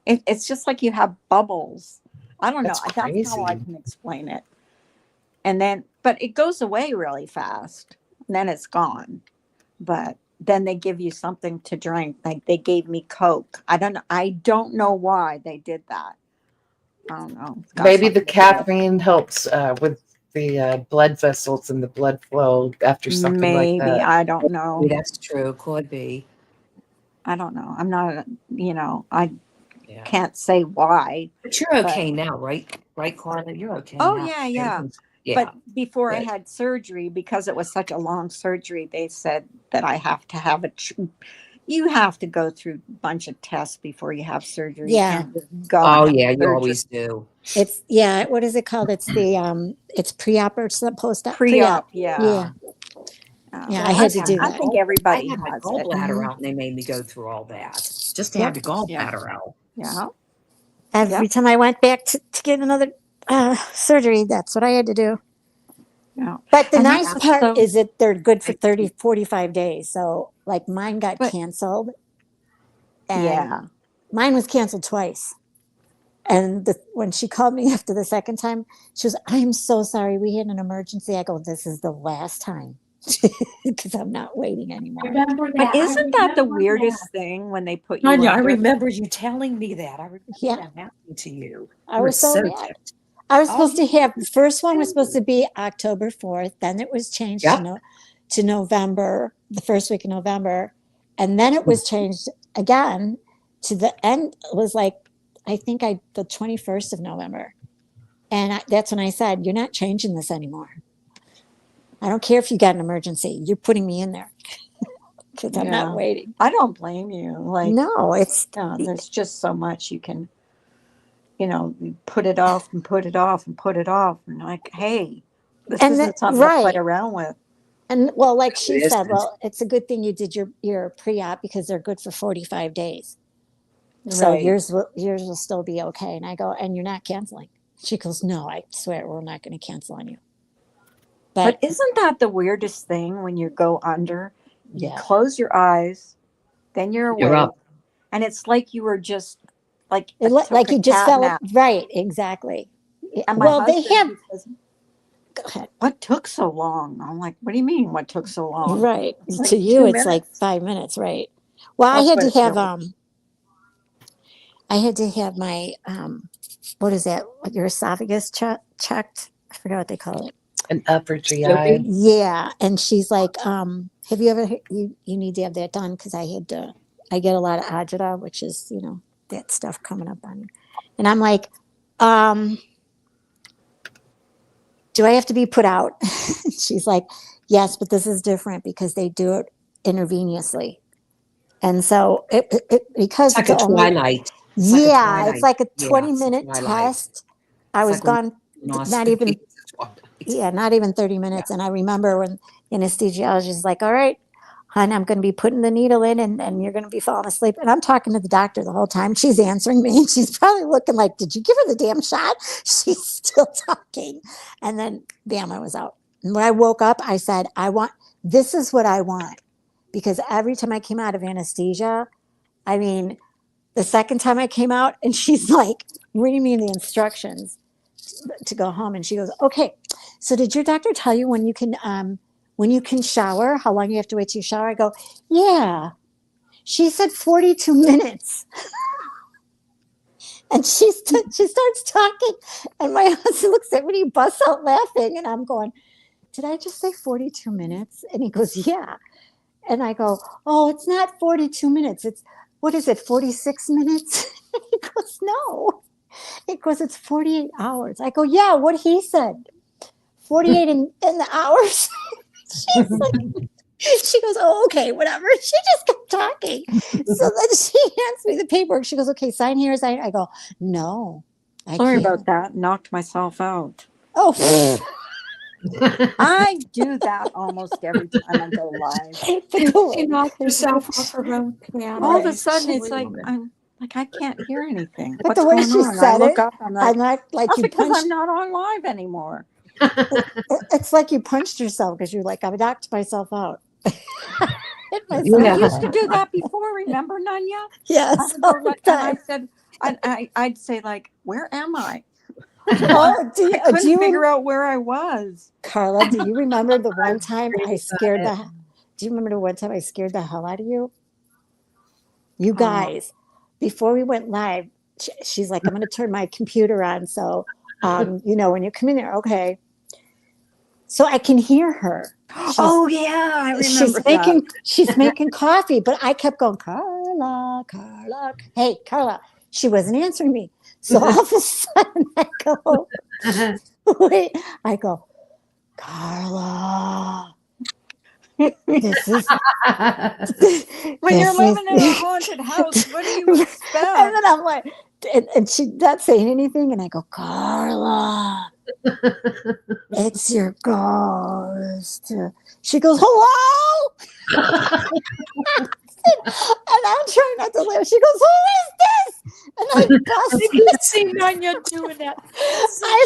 Speaker 2: It's just like you have bubbles. I don't know.
Speaker 5: That's
Speaker 2: That's how I
Speaker 5: crazy.
Speaker 2: can explain it. And then, but it goes away really fast. And then it's gone. But then they give you something to drink. Like they gave me Coke. I don't know why they did that. I don't know. It's got
Speaker 5: Maybe the
Speaker 2: something to do with it.
Speaker 5: caffeine helps with the blood vessels and the blood flow after something
Speaker 2: Maybe,
Speaker 5: like that.
Speaker 2: I don't know.
Speaker 10: That's true. Could be.
Speaker 2: I don't know. I'm not, I
Speaker 10: Yeah.
Speaker 2: can't say why.
Speaker 10: But you're okay now, right? Right, Carla? You're okay
Speaker 2: Oh,
Speaker 10: now.
Speaker 2: yeah, yeah.
Speaker 10: Everything's- Yeah.
Speaker 2: But before I
Speaker 10: Good.
Speaker 2: had surgery, because it was such a long surgery, they said that I have to have you have to go through a bunch of tests before you have surgery. You
Speaker 8: Yeah.
Speaker 2: can't just go and
Speaker 10: Oh
Speaker 2: have
Speaker 10: yeah, you
Speaker 2: surgery.
Speaker 10: always do.
Speaker 8: It's what is it called? It's it's pre-op or post-op?
Speaker 2: Pre-op, yeah.
Speaker 8: Yeah. Yeah, I had to do
Speaker 2: I
Speaker 8: that.
Speaker 2: think everybody
Speaker 10: I had my
Speaker 2: has it.
Speaker 10: gallbladder out, and they made me go through all that just to have
Speaker 8: Yep.
Speaker 10: your gallbladder out.
Speaker 2: Yeah.
Speaker 8: Every time I went back to get another surgery, that's what I had to do.
Speaker 2: Yeah.
Speaker 8: But the
Speaker 2: And
Speaker 8: nice
Speaker 2: that's
Speaker 8: part
Speaker 2: so-
Speaker 8: is that they're good for 30, 45 days. So like mine got
Speaker 2: But-
Speaker 8: canceled. And
Speaker 2: Yeah.
Speaker 8: mine was canceled twice. And when she called me after the second time, she was, I'm so sorry. We had an emergency. I go, this is the last time because I'm not waiting anymore.
Speaker 3: Remember that?
Speaker 2: But isn't that the
Speaker 3: remember
Speaker 2: weirdest thing when they put you
Speaker 10: Tanya, I
Speaker 2: under-
Speaker 10: remember you telling me that. I remember
Speaker 8: Yeah.
Speaker 10: that happening to you.
Speaker 8: I
Speaker 10: You were
Speaker 8: was so mad.
Speaker 10: ticked.
Speaker 8: I was
Speaker 10: Oh,
Speaker 8: supposed to have the first one was supposed to be October 4th. Then it was changed
Speaker 10: Yep.
Speaker 8: to November, the first week of November. And then it was changed again to the end. It was like, I think the 21st of November. And that's when I said, you're not changing this anymore. I don't care if you got an emergency. You're putting me in there because I'm
Speaker 2: Yeah.
Speaker 8: not waiting.
Speaker 2: I don't blame you. Like,
Speaker 8: No, it's
Speaker 2: there's just so much you can, you put it off and put it off and put it off. And like, hey, this
Speaker 8: And
Speaker 2: isn't
Speaker 8: that-
Speaker 2: something to play
Speaker 8: right.
Speaker 2: around with.
Speaker 8: And well, like she
Speaker 10: It
Speaker 8: said,
Speaker 10: isn't.
Speaker 8: well, it's a good thing you did your pre-op because they're good for 45 days. So
Speaker 2: Right.
Speaker 8: yours will still be okay. And I go, and you're not canceling. She goes, no, I swear we're not going to cancel on you.
Speaker 2: But
Speaker 8: But
Speaker 2: isn't that the weirdest thing when you go under? You
Speaker 8: yeah,
Speaker 2: close your eyes, then you're
Speaker 13: You're
Speaker 2: awake,
Speaker 13: up.
Speaker 2: and it's like you were just like
Speaker 8: like
Speaker 2: took
Speaker 8: you
Speaker 2: a
Speaker 8: just
Speaker 2: cat
Speaker 8: fell
Speaker 2: nap.
Speaker 8: right, exactly.
Speaker 2: And my
Speaker 8: Well, they
Speaker 2: husband,
Speaker 8: have
Speaker 2: he says,
Speaker 8: go ahead.
Speaker 2: "What took so long?" I'm like, "What do you mean? What took so long?"
Speaker 8: Right.
Speaker 2: It's
Speaker 8: To
Speaker 2: like
Speaker 8: you,
Speaker 2: 2
Speaker 8: it's like
Speaker 2: minutes.
Speaker 8: 5 minutes, right? Well,
Speaker 2: That's what it feels.
Speaker 8: I had to have my what is that? What, your esophagus checked? I forgot what they call it.
Speaker 5: An upper
Speaker 13: Scooping?
Speaker 5: GI.
Speaker 8: Yeah, and she's like, have you ever you need to have that done because I get a lot of agita, which is that stuff coming up on you, and I'm like, do I have to be put out? She's like, yes, but this is different because they do it intravenously, and so because
Speaker 13: It's like
Speaker 8: it's
Speaker 13: a
Speaker 8: only
Speaker 13: twilight. It's like a
Speaker 8: yeah, it's
Speaker 13: twilight.
Speaker 8: like a
Speaker 13: Yeah,
Speaker 8: 20-minute
Speaker 13: twilight.
Speaker 8: test. I
Speaker 13: It's
Speaker 8: was
Speaker 13: like when
Speaker 8: gone
Speaker 13: lost
Speaker 8: not
Speaker 13: the
Speaker 8: even
Speaker 13: face of twilight.
Speaker 8: yeah, not even 30 minutes. And I remember when the anesthesiologist is like, all right, hon, I'm going to be putting the needle in and you're going to be falling asleep. And I'm talking to the doctor the whole time. She's answering me and she's probably looking like, did you give her the damn shot? She's still talking. And then, bam, I was out. And when I woke up, I said, this is what I want. Because every time I came out of anesthesia, I mean, the second time I came out and she's like reading me the instructions to go home and she goes, okay, so did your doctor tell you when you can shower, how long you have to wait to shower? I go, yeah. She said 42 minutes. And she starts talking and my husband looks at me, he busts out laughing and I'm going, did I just say 42 minutes? And he goes, yeah. And I go, oh, it's not 42 minutes. It's, what is it, 46 minutes? He goes, no. He goes, it's 48 hours. I go, yeah, what he said. 48 in the hours. She's like, she goes, oh, okay, whatever. She just kept talking. So then she hands me the paperwork. She goes, okay, sign here, sign. I go, no, I
Speaker 2: Sorry
Speaker 8: can't.
Speaker 2: about that. Knocked myself out.
Speaker 8: Oh,
Speaker 2: I do that almost every time I go live.
Speaker 9: She knocked herself off her own piano.
Speaker 2: All of a sudden, it's like
Speaker 9: Unbelievable.
Speaker 2: I'm like I can't hear anything.
Speaker 8: but
Speaker 2: What's
Speaker 8: the way
Speaker 2: going
Speaker 8: she
Speaker 2: on? I
Speaker 8: said
Speaker 2: look
Speaker 8: it,
Speaker 2: up. I'm
Speaker 8: I'm
Speaker 2: like,
Speaker 8: not like
Speaker 2: that's
Speaker 8: you
Speaker 2: because
Speaker 8: punched.
Speaker 2: I'm not on live anymore.
Speaker 8: It's like you punched yourself because you're like, I knocked myself out. Hit
Speaker 2: I
Speaker 8: myself.
Speaker 2: used to do that before. Remember, Nanya?
Speaker 8: Yes,
Speaker 2: I would
Speaker 8: all
Speaker 2: go
Speaker 8: the
Speaker 2: like, and I
Speaker 8: time.
Speaker 2: said, I'd say like, where am I?
Speaker 8: Oh, do
Speaker 2: I couldn't
Speaker 8: you
Speaker 2: figure out where I was.
Speaker 8: Carla, do you remember the one time I
Speaker 3: Crazy
Speaker 8: scared
Speaker 3: about
Speaker 8: the do you remember the one time I scared the hell out of you? You
Speaker 2: Oh.
Speaker 8: guys, before we went live, she's like, I'm gonna turn my computer on. So when you come in there, okay. So I can hear her.
Speaker 2: Oh yeah, I remember that.
Speaker 8: She's making coffee, but I kept going, Carla, Carla. Hey, Carla. She wasn't answering me. So all of a sudden I go, wait, I go, Carla. This is
Speaker 2: When you're living in a haunted house, what do you expect?
Speaker 8: And then I'm like, and she not saying anything, and I go, Carla, it's your ghost. She goes, hello. And I'm trying not to laugh. She goes, who is this? And I bust.
Speaker 9: You see Nanya doing that.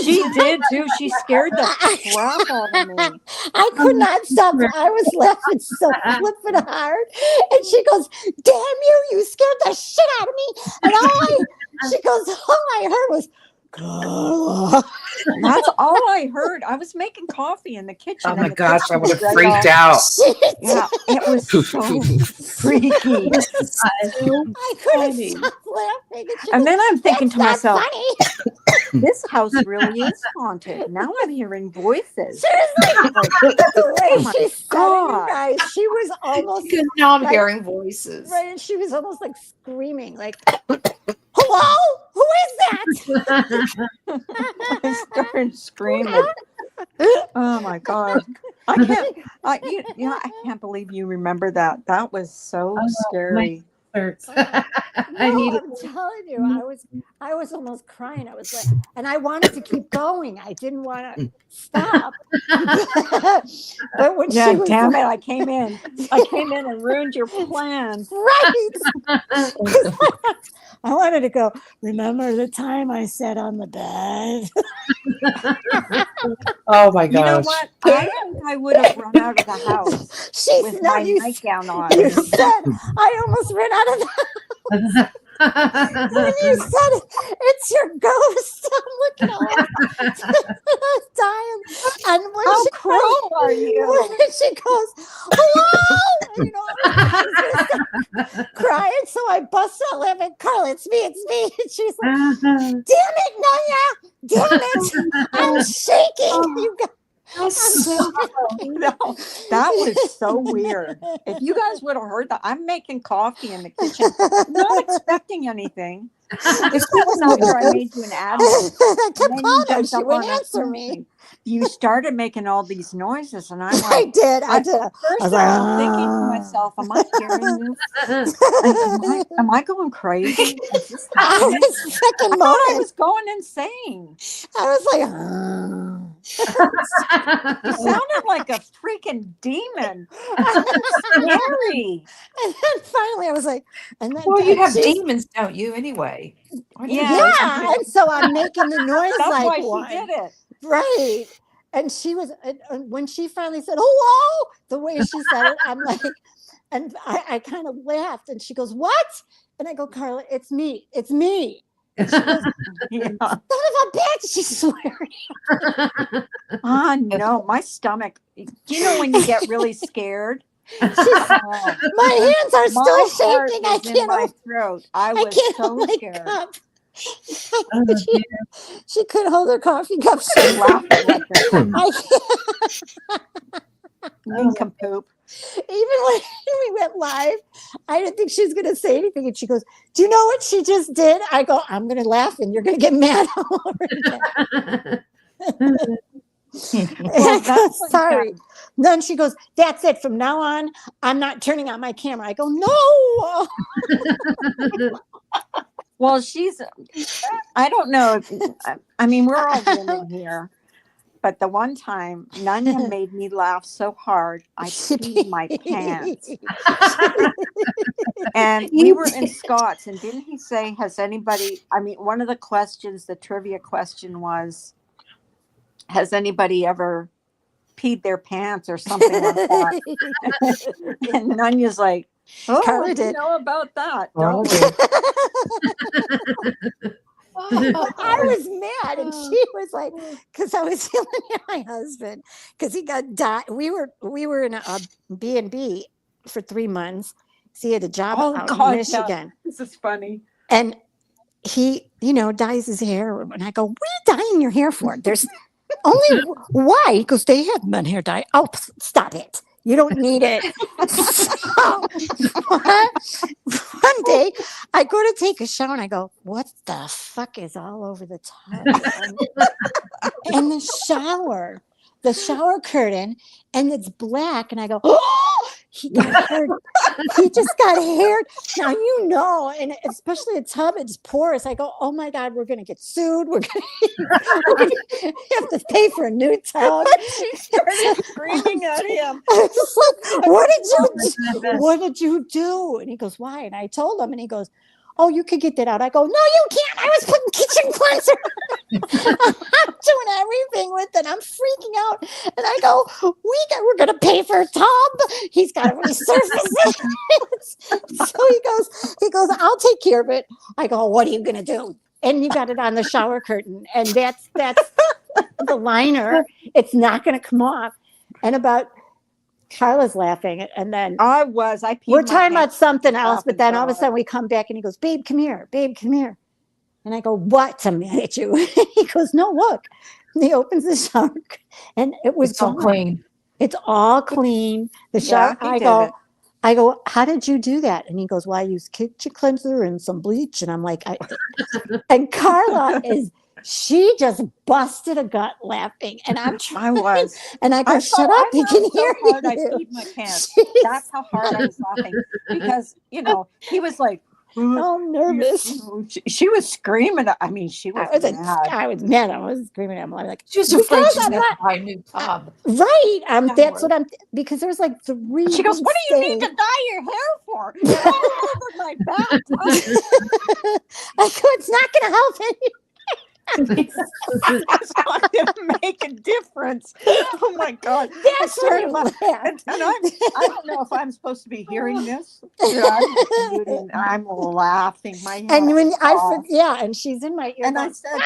Speaker 2: She did too. She scared the crap out of me.
Speaker 8: I could not stop. I was laughing so flipping hard. And she goes, damn you scared the shit out of me. And she goes, all I heard was, Carla.
Speaker 2: That's all I heard. I was making coffee in the kitchen.
Speaker 5: Oh my
Speaker 2: and the
Speaker 5: gosh,
Speaker 2: kitchen
Speaker 5: I would
Speaker 2: was
Speaker 5: have
Speaker 2: right
Speaker 5: freaked
Speaker 2: off.
Speaker 5: out.
Speaker 2: Yeah, it was so freaky.
Speaker 8: I couldn't stop laughing.
Speaker 2: And then I'm thinking to
Speaker 8: "That's not
Speaker 2: myself,
Speaker 8: funny."
Speaker 2: this house really is haunted. Now I'm hearing voices.
Speaker 8: Seriously,
Speaker 2: Like,
Speaker 8: the way
Speaker 2: oh my
Speaker 8: she said it, you
Speaker 2: God.
Speaker 8: guys, she was almost
Speaker 9: Because now I'm
Speaker 8: like-
Speaker 9: hearing voices.
Speaker 8: right, and she was almost like screaming, like, "Hello, who is that?"
Speaker 2: I started screaming. Oh my God. I can't believe you remember that. That was so scary.
Speaker 3: concerts.
Speaker 8: No,
Speaker 3: I need
Speaker 8: I'm telling you, I was almost crying. I was like, and I wanted to keep going. I didn't want to stop. But when
Speaker 2: Yeah,
Speaker 8: she was
Speaker 2: damn
Speaker 8: like,
Speaker 2: it! I came in and ruined your plan.
Speaker 8: right. I wanted to go, remember the time I sat on the bed?
Speaker 5: Oh my
Speaker 2: You know
Speaker 5: gosh.
Speaker 2: what? I think I would have run out of the house with my nightgown on.
Speaker 8: You said, I almost ran out of the when you said it, it's your ghost. I'm looking at her. I was dying. And when
Speaker 2: How
Speaker 8: she
Speaker 2: cruel are you?
Speaker 8: When she goes, hello, and, you know, I was gonna start crying, so I bust out laughing. Carla, it's me. And she's like, damn it, Naya, damn it, I'm shaking. You got.
Speaker 2: No, that was so weird. If you guys would have heard that, I'm making coffee in the kitchen, not expecting anything. This was after I made you an admiral.
Speaker 8: I kept calling her. She wouldn't answer me.
Speaker 2: You started making all these noises, and I'm like,
Speaker 8: I did.
Speaker 2: First,
Speaker 8: I was
Speaker 2: I'm thinking to myself, am I hearing this? Am I going crazy? Is this
Speaker 8: I
Speaker 2: happening?
Speaker 8: was freaking
Speaker 2: I thought I
Speaker 8: moaning.
Speaker 2: was going insane.
Speaker 8: I was like,
Speaker 2: You sounded like a freaking demon. Scary.
Speaker 8: and then finally I was like, and then
Speaker 9: Well, you have
Speaker 8: she's-
Speaker 9: demons, don't you, anyway? Aren't you
Speaker 2: Yeah.
Speaker 8: Yeah, and so I'm making the noise
Speaker 2: That's
Speaker 8: like
Speaker 2: why
Speaker 8: one.
Speaker 2: she did it.
Speaker 8: Right. And she was, and when she finally said, hello, the way she said it, I'm like, and I kind of laughed and she goes, what? And I go, Carla, it's me. It's me. And she goes,
Speaker 2: Yeah.
Speaker 8: son of a bitch. She's swearing.
Speaker 2: No, my stomach. Do you know when you get really scared?
Speaker 8: My hands are still
Speaker 2: My heart
Speaker 8: shaking. I
Speaker 2: is in
Speaker 8: can't,
Speaker 2: my throat. I
Speaker 8: I
Speaker 2: was
Speaker 8: can't
Speaker 2: so
Speaker 8: hold my
Speaker 2: scared.
Speaker 8: cup. She couldn't hold her coffee cup.
Speaker 2: I'm laughing like a
Speaker 8: I
Speaker 2: nincompoop.
Speaker 8: Even when we went live, I didn't think she was going to say anything. And she goes, do you know what she just did? I go, I'm going to laugh and you're going to get mad all over again. And I go, sorry. Then she goes, that's it. From now on, I'm not turning on my camera. I go, no.
Speaker 2: Well, I don't know. I mean, we're all women here. But the one time, Nanya made me laugh so hard, I peed my pants. And we were in Scott's, and didn't he say, has anybody, I mean, one of the questions, the trivia question was, has anybody ever peed their pants or something like that? And Nanya's like, oh,
Speaker 8: Carla
Speaker 2: I
Speaker 8: did.
Speaker 2: didn't know about that.
Speaker 5: Well,
Speaker 2: Don't we?
Speaker 8: I was mad, and she was like, because I was yelling at my husband because he got died. We were in a B&B for 3 months. So he had a job out in Michigan,
Speaker 2: This is funny.
Speaker 8: and he, dyes his hair. And I go, "What are you dyeing your hair for? There's only why?" He goes, "They have men hair dye." Oh, stop it! You don't need it. So, one day, I go to take a shower and I go, "What the fuck is all over the tub?" And the shower curtain, and it's black. And I go, "Oh, he got hurt. He just got haired." Now, and especially a tub, it's porous. I go, "Oh my God, we're going to get sued. We're going to have to pay for a new tub."
Speaker 2: She started screaming at him.
Speaker 8: I was like, what did you do? And he goes, "Why?" And I told him, and he goes, "Oh, you could get that out." I go, "No, you can't. I was putting kitchen cleanser." I'm doing everything with it. I'm freaking out. And I go, we're going to pay for a tub. He's got to resurface it. So he goes, "I'll take care of it." I go, "What are you going to do?" And you got it on the shower curtain. And that's the liner. It's not going to come off. And Carla's laughing, and then we're talking about something else, but then all of a sudden we come back and he goes, "Babe, come here. Babe, come here." And I go, "What?" I'm mad at you. He goes, "No, look." And he opens the shower, and it's all
Speaker 9: clean.
Speaker 8: It's all clean. The shower. I go, "How did you do that?" And he goes, "Well, I used kitchen cleanser and some bleach." And I'm like, and Carla is she just busted a gut laughing, and I'm
Speaker 2: I
Speaker 8: trying.
Speaker 2: was.
Speaker 8: And I go,
Speaker 2: I
Speaker 8: shut up! You can
Speaker 2: laughed so
Speaker 8: hear
Speaker 2: hard I
Speaker 8: you.
Speaker 2: peed my pants.
Speaker 8: She's
Speaker 2: That's how hard I was laughing because he was like,
Speaker 8: so nervous.
Speaker 2: she was screaming. I mean, she was mad.
Speaker 8: I was mad. I was screaming at him. I'm like,
Speaker 9: She was afraid
Speaker 8: because
Speaker 9: she's
Speaker 8: I'm
Speaker 9: going to
Speaker 8: not
Speaker 9: buy a new tub.
Speaker 8: right. That's
Speaker 9: Lord.
Speaker 8: what I'm. Because there's like 3.
Speaker 2: She goes, "What do you need
Speaker 8: things.
Speaker 2: to dye your hair for?" All over my back.
Speaker 8: I go, it's not going to help any.
Speaker 2: It's not going to make a difference. Oh my God!
Speaker 8: That's when you laugh.
Speaker 2: And I don't know if I'm supposed to be hearing this. I'm laughing my head
Speaker 8: And when
Speaker 2: off.
Speaker 8: and she's in my ear.
Speaker 2: And I
Speaker 8: going,
Speaker 2: said,
Speaker 8: and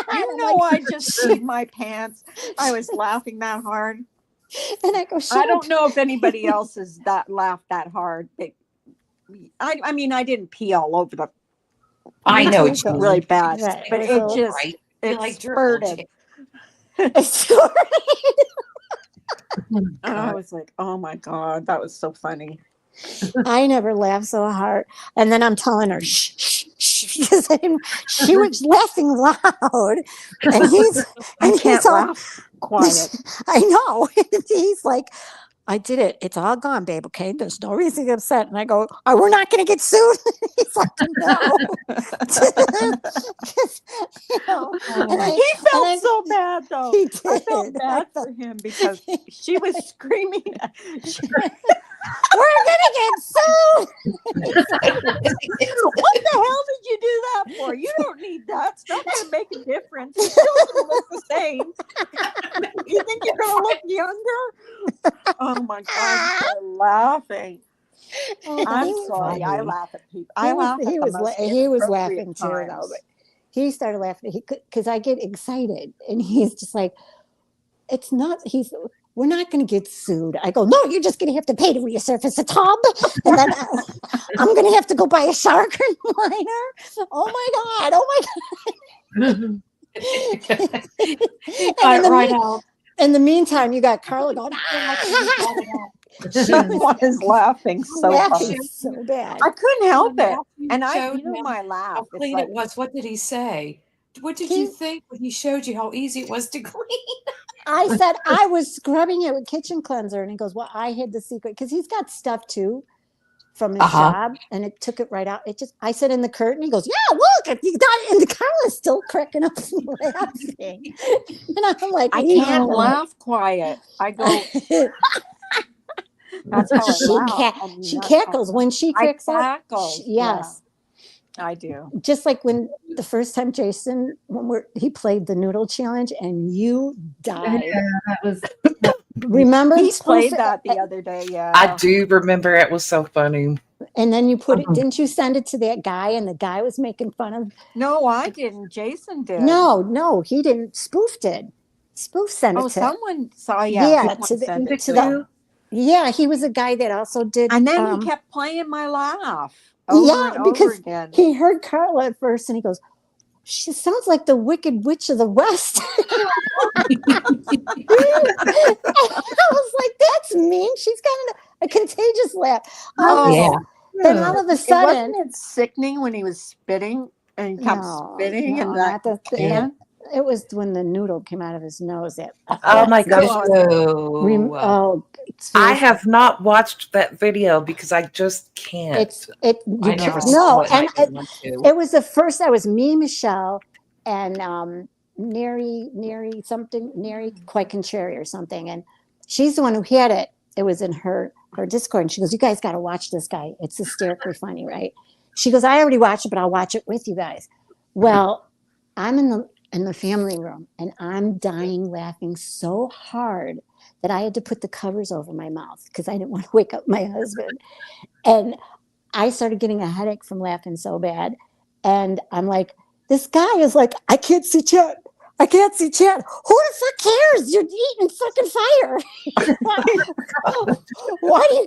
Speaker 8: I'm
Speaker 2: "You know,
Speaker 8: like,
Speaker 2: I just peed my pants." I was laughing that hard.
Speaker 8: and I go, shut
Speaker 2: I
Speaker 8: up.
Speaker 2: don't know if anybody else has laughed that hard. I mean, I didn't pee all over the.
Speaker 9: I know,
Speaker 2: It's really bad,
Speaker 8: Right.
Speaker 2: but
Speaker 8: It
Speaker 2: it
Speaker 8: was
Speaker 2: just
Speaker 9: right.
Speaker 2: it
Speaker 9: like
Speaker 2: spurted.
Speaker 8: It squirted.
Speaker 2: And I was like, "Oh my God, that was so funny."
Speaker 8: I never laughed so hard. And then I'm telling her, shh, shh, shh, because she was laughing loud. And he's all,
Speaker 2: laugh quiet.
Speaker 8: I know. And he's like, I did it. It's all gone, babe. Okay. There's no reason to get upset. And I go, oh, we're not going to get sued. He's like, no. And
Speaker 2: He felt so bad though.
Speaker 8: He
Speaker 2: I felt
Speaker 8: did.
Speaker 2: bad for him because she was screaming.
Speaker 8: We're going to get sued.
Speaker 2: What the hell did you do that for? You don't need that. It's not going to make a difference. You're still going to look the same. You think you're going to look younger? Oh my God, you're laughing. I'm sorry. I laugh at people. I laugh at
Speaker 8: He
Speaker 2: the
Speaker 8: was
Speaker 2: most
Speaker 8: he was
Speaker 2: inappropriate
Speaker 8: laughing too, though.
Speaker 2: times.
Speaker 8: But he started laughing. He could, because I get excited, and he's just like, "It's not." We're not going to get sued. I go, no, you're just going to have to pay to resurface a tub, and then I'm going to have to go buy a shark liner. Oh my God! Oh my God! In the meantime, you got Carla going.
Speaker 2: She was laughing so hard.
Speaker 8: so bad.
Speaker 2: I couldn't help it.
Speaker 9: Matthew
Speaker 2: And
Speaker 9: showed him
Speaker 2: my laugh.
Speaker 9: how clean it was. What did he say? What did you think when he showed you how easy it was to clean?
Speaker 8: I said I was scrubbing it with kitchen cleanser, and he goes, "Well, I hid the secret because he's got stuff too from his job, and it took it right out." I said in the curtain. He goes, "Yeah, look, you got it." And the Carla's still cracking up and laughing, and I'm like,
Speaker 2: I can't laugh quiet. I go. That's how I laugh.
Speaker 8: She cackles when she cracks up. Yes.
Speaker 2: Yeah, I do.
Speaker 8: Just like when the first time Jason, he played the noodle challenge and you died.
Speaker 3: Yeah, that was.
Speaker 8: Remember
Speaker 2: He played that the other day. Yeah,
Speaker 5: I do remember. It was so funny.
Speaker 8: And then you put it. Didn't you send it to that guy? And the guy was making fun of.
Speaker 2: No, I didn't. Jason did.
Speaker 8: No, he didn't. Spoof did. Spoof sent it to.
Speaker 2: Someone saw. Yeah,
Speaker 8: to the. Yeah, he was a guy that also did.
Speaker 2: And then he kept playing my laugh.
Speaker 8: Because
Speaker 2: again.
Speaker 8: He heard Carla at first, and he goes, "She sounds like the Wicked Witch of the West." I was like, "That's mean." She's got a contagious laugh. Then all of a sudden,
Speaker 2: wasn't it sickening when he was spitting and he kept spitting and that.
Speaker 8: It was when the noodle came out of his nose.
Speaker 5: Oh my gosh! I have not watched that video because I just can't.
Speaker 8: It was the first. That was me, Michelle, and Neri Quakencherry or something, and she's the one who had it. It was in her Discord, and she goes, "You guys got to watch this guy. It's hysterically funny, right?" She goes, "I already watched it, but I'll watch it with you guys." Well, I'm in the family room, and I'm dying laughing so hard that I had to put the covers over my mouth because I didn't want to wake up my husband. And I started getting a headache from laughing so bad. And I'm like, this guy is like, I can't see chat. I can't see chat. Who the fuck cares? You're eating fucking fire. Why do you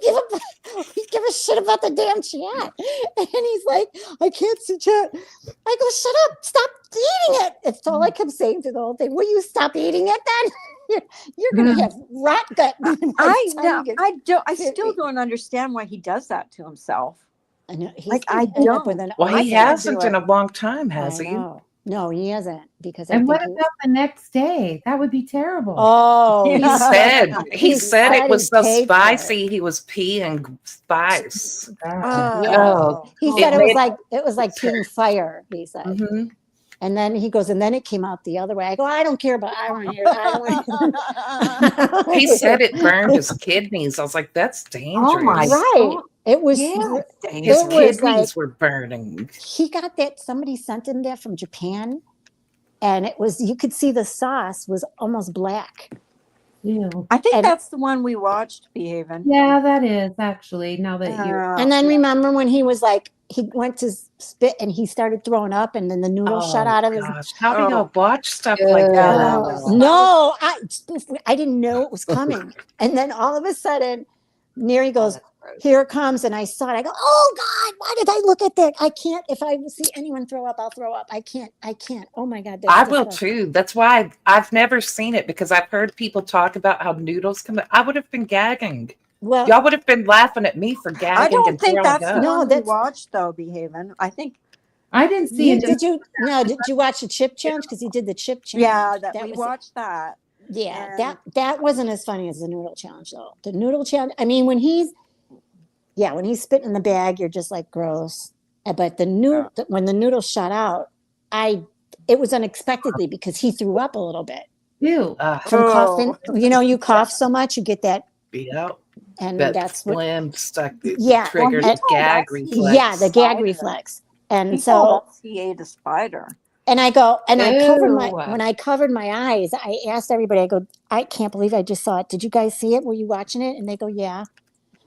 Speaker 8: give a shit about the damn chat? And he's like, I can't see chat. I go, shut up. Stop eating it. It's all I kept saying through the whole thing. Will you stop eating it then? You're going to have rat gut.
Speaker 2: I still don't understand why he does that to himself.
Speaker 8: I know.
Speaker 5: Well, he hasn't in a long time, has he?
Speaker 8: No, he hasn't because I
Speaker 3: And
Speaker 8: think
Speaker 3: what about the next day? That would be terrible.
Speaker 8: Oh,
Speaker 5: He
Speaker 8: he
Speaker 5: said it
Speaker 8: said
Speaker 5: was
Speaker 8: he
Speaker 5: so
Speaker 8: paid for it.
Speaker 5: spicy. He was peeing spice.
Speaker 8: Yeah. He
Speaker 5: It
Speaker 8: said it was
Speaker 5: made-
Speaker 8: like peeing fire, he said.
Speaker 5: Mhm.
Speaker 8: And then he goes, and then it came out the other way. I go, I don't care about I don't hear I don't
Speaker 5: He said it burned his kidneys. I was like, that's dangerous.
Speaker 7: Oh my
Speaker 8: Right. It was
Speaker 5: His
Speaker 8: it was
Speaker 5: kidneys
Speaker 8: like
Speaker 5: were burning.
Speaker 8: he got that somebody sent him that from Japan, and it was you could see the sauce was almost black.
Speaker 3: Ew.
Speaker 2: I think
Speaker 8: And-
Speaker 2: that's the one we watched, Behaving.
Speaker 3: Yeah, that is actually, now that you
Speaker 8: And then remember when he was like he went to spit and he started throwing up and then the noodle shot out of his
Speaker 5: Gosh, how do y'all watch stuff like
Speaker 8: Oh,
Speaker 5: that?
Speaker 8: no, I didn't know it was coming. And then all of a sudden, Neri goes, here it comes. And I saw it. I go, oh God, why did I look at that? I can't, if I see anyone throw up, I'll throw up. I can't. Oh my God.
Speaker 5: I will too. That's why I've never seen it because I've heard people talk about how noodles come. I would have been gagging.
Speaker 8: Well,
Speaker 5: Y'all would have been laughing at me for gagging.
Speaker 2: I don't
Speaker 5: and
Speaker 2: think
Speaker 5: throwing
Speaker 2: that's
Speaker 5: up.
Speaker 2: the
Speaker 8: No,
Speaker 2: one we
Speaker 8: that's-
Speaker 2: watched, though, Behaving. I think,
Speaker 3: I didn't see it.
Speaker 8: did you watch the chip challenge? Because he did the chip challenge.
Speaker 2: yeah, that we
Speaker 8: was-
Speaker 2: watched that.
Speaker 8: Yeah,
Speaker 2: And-
Speaker 8: that wasn't as funny as the noodle challenge though. The noodle challenge, I mean, when he's spitting in the bag, you're just like gross. But the noodle, when the noodle shot out, it was unexpectedly because he threw up a little bit
Speaker 3: Ew.
Speaker 8: from
Speaker 2: Oh.
Speaker 8: coughing. You know, you cough so much, you get that,
Speaker 5: Yeah.
Speaker 8: and
Speaker 5: That
Speaker 8: that's what.
Speaker 5: phlegm stuck.
Speaker 8: Yeah,
Speaker 5: Triggered
Speaker 8: and-
Speaker 5: the gag reflex.
Speaker 8: Yeah, the gag
Speaker 2: Spider.
Speaker 8: reflex, and
Speaker 2: He
Speaker 8: so.
Speaker 2: told us he ate a spider.
Speaker 8: And I go, and I covered
Speaker 5: Ew.
Speaker 8: when I covered my eyes, I asked everybody, I go, I can't believe I just saw it. Did you guys see it? Were you watching it? And they go, yeah.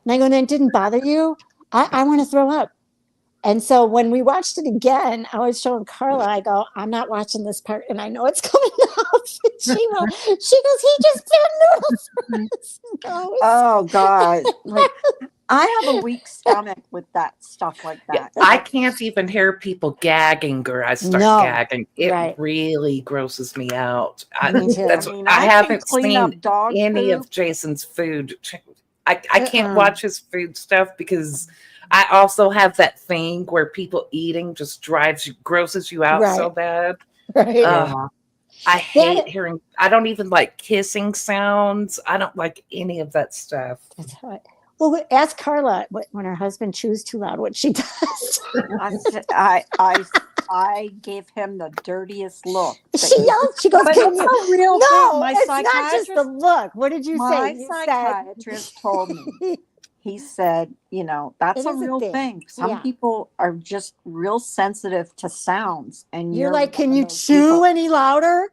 Speaker 8: And I go, then it didn't bother you? I want to throw up. And so when we watched it again, I was showing Carla, I go, I'm not watching this part and I know it's coming out. she goes, he just did noodles for us. No, it's-
Speaker 2: Oh, God. Like, I have a weak stomach with that stuff like that.
Speaker 5: I can't even hear people gagging or I start
Speaker 8: No,
Speaker 5: gagging. It
Speaker 8: right.
Speaker 5: really grosses me out.
Speaker 8: Me too.
Speaker 5: That's
Speaker 2: I mean,
Speaker 5: I
Speaker 2: I can
Speaker 5: haven't
Speaker 2: clean up
Speaker 5: seen
Speaker 2: dog
Speaker 5: any
Speaker 2: poop.
Speaker 5: of Jason's food. I can't
Speaker 8: Uh-uh.
Speaker 5: watch his food stuff because I also have that thing where people eating just grosses you out so
Speaker 8: Right.
Speaker 5: bad.
Speaker 8: Right.
Speaker 5: I hate hearing. I don't even like kissing sounds. I don't like any of that stuff.
Speaker 8: That's how well, ask Carla when her husband chews too loud, what she does.
Speaker 2: I gave him the dirtiest look.
Speaker 8: She yells. She goes,
Speaker 2: But
Speaker 8: "Can
Speaker 2: it's
Speaker 8: you?"
Speaker 2: a real
Speaker 8: No,
Speaker 2: thing. My
Speaker 8: it's not just the
Speaker 2: psychiatrist-
Speaker 8: look. What did you
Speaker 2: My
Speaker 8: say? You
Speaker 2: psychiatrist told me. He said, that's
Speaker 8: It
Speaker 2: a
Speaker 8: is a
Speaker 2: real
Speaker 8: thing.
Speaker 2: thing. Some
Speaker 8: Yeah.
Speaker 2: people are just real sensitive to sounds, and
Speaker 8: You're like,
Speaker 2: one
Speaker 8: "Can
Speaker 2: of
Speaker 8: you
Speaker 2: those
Speaker 8: chew
Speaker 2: people."
Speaker 8: any louder?"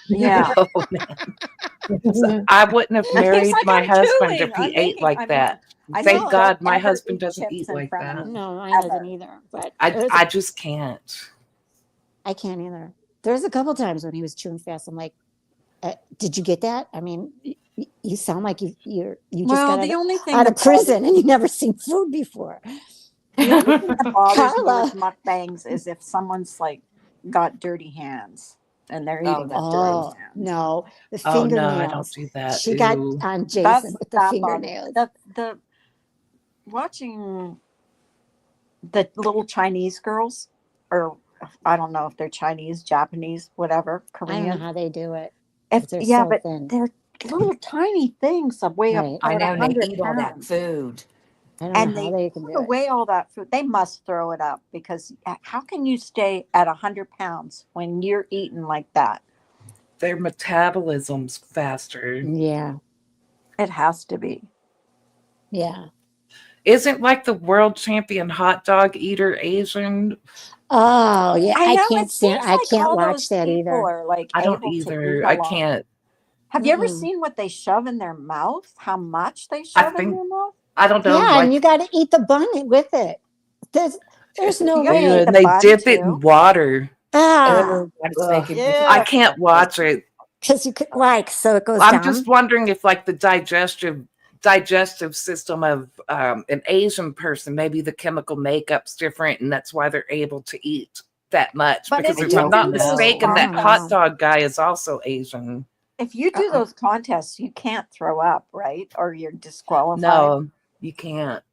Speaker 2: Yeah.
Speaker 5: Oh, man. I wouldn't have
Speaker 2: He's
Speaker 5: married
Speaker 2: like,
Speaker 5: my
Speaker 2: "I'm
Speaker 5: husband
Speaker 2: chewing.
Speaker 5: if he
Speaker 2: I'm
Speaker 5: ate
Speaker 2: making-
Speaker 5: like
Speaker 2: I mean,
Speaker 5: that.
Speaker 2: I
Speaker 5: Thank
Speaker 2: don't
Speaker 5: God my
Speaker 2: ever
Speaker 5: husband
Speaker 2: eat
Speaker 5: doesn't
Speaker 2: chips
Speaker 5: eat
Speaker 2: in
Speaker 5: like
Speaker 2: front of
Speaker 5: that.
Speaker 2: him.
Speaker 8: No, I
Speaker 2: Ever.
Speaker 8: doesn't either. But
Speaker 5: I just can't.
Speaker 8: I can't either. There's a couple times when he was chewing fast. I'm like, "Did you get that? I mean, you sound like you just
Speaker 2: Well,
Speaker 8: got
Speaker 2: the only thing
Speaker 8: out of
Speaker 2: that
Speaker 8: prison and you never seen food before."
Speaker 2: The only thing that bothers me
Speaker 8: Carla.
Speaker 2: with mukbangs is if someone's like got dirty hands and they're eating with
Speaker 8: Oh
Speaker 2: dirty hands.
Speaker 8: no, the
Speaker 5: Oh no,
Speaker 8: fingernails.
Speaker 5: I don't do that.
Speaker 8: She got
Speaker 5: Ew.
Speaker 8: on Jason
Speaker 2: That's
Speaker 8: with the
Speaker 2: that bothers me.
Speaker 8: fingernails.
Speaker 2: The watching the little Chinese girls, or I don't know if they're Chinese, Japanese, whatever,
Speaker 8: I don't know
Speaker 2: Korean.
Speaker 8: how they do it.
Speaker 2: If
Speaker 8: They're
Speaker 2: yeah,
Speaker 8: so
Speaker 2: but
Speaker 8: thin.
Speaker 2: they're little tiny things that weigh
Speaker 8: Right.
Speaker 2: up
Speaker 10: I know, and they
Speaker 2: 100
Speaker 10: eat all that
Speaker 2: pounds.
Speaker 10: food.
Speaker 8: I don't
Speaker 2: And
Speaker 8: know how
Speaker 2: they
Speaker 8: they can
Speaker 2: put
Speaker 8: do it.
Speaker 2: away all that food. They must throw it up because how can you stay at 100 pounds when you're eating like that?
Speaker 5: Their metabolism's faster.
Speaker 8: Yeah,
Speaker 2: It has to be.
Speaker 8: yeah.
Speaker 5: Isn't like the world champion hot dog eater Asian?
Speaker 8: Oh yeah, I
Speaker 2: know,
Speaker 8: can't
Speaker 2: it
Speaker 8: stand.
Speaker 2: seems
Speaker 8: I
Speaker 2: like
Speaker 8: can't
Speaker 2: all
Speaker 8: watch
Speaker 2: those
Speaker 8: that
Speaker 2: people
Speaker 8: either.
Speaker 2: are like
Speaker 5: I don't
Speaker 2: able to
Speaker 5: either.
Speaker 2: eat a
Speaker 5: I
Speaker 2: lot.
Speaker 5: can't.
Speaker 2: Have you ever
Speaker 8: Mm-mm.
Speaker 2: seen what they shove in their mouth? How much they
Speaker 5: I
Speaker 2: shove in
Speaker 5: think
Speaker 2: their mouth?
Speaker 5: I don't know.
Speaker 8: Yeah,
Speaker 5: Like
Speaker 8: and you got to eat the bun with it. There's no
Speaker 2: You gotta
Speaker 8: way.
Speaker 2: eat
Speaker 5: and
Speaker 2: the
Speaker 5: they
Speaker 2: bun,
Speaker 5: dip it
Speaker 2: too?
Speaker 5: in water.
Speaker 8: Ah,
Speaker 5: Ugh.
Speaker 2: Yeah.
Speaker 5: I can't watch it.
Speaker 8: because you could like so it goes
Speaker 5: I'm
Speaker 8: down.
Speaker 5: just wondering if like the digestive system of an Asian person, maybe the chemical makeup's different, and that's why they're able to eat that much.
Speaker 2: But
Speaker 5: Because
Speaker 2: if
Speaker 5: if
Speaker 2: you
Speaker 5: I'm not
Speaker 2: do those
Speaker 5: mistaken, that
Speaker 8: contests-
Speaker 5: hot dog guy is also Asian.
Speaker 2: If you do those contests, you can't throw up, right? Or you're disqualified.
Speaker 5: No, you can't.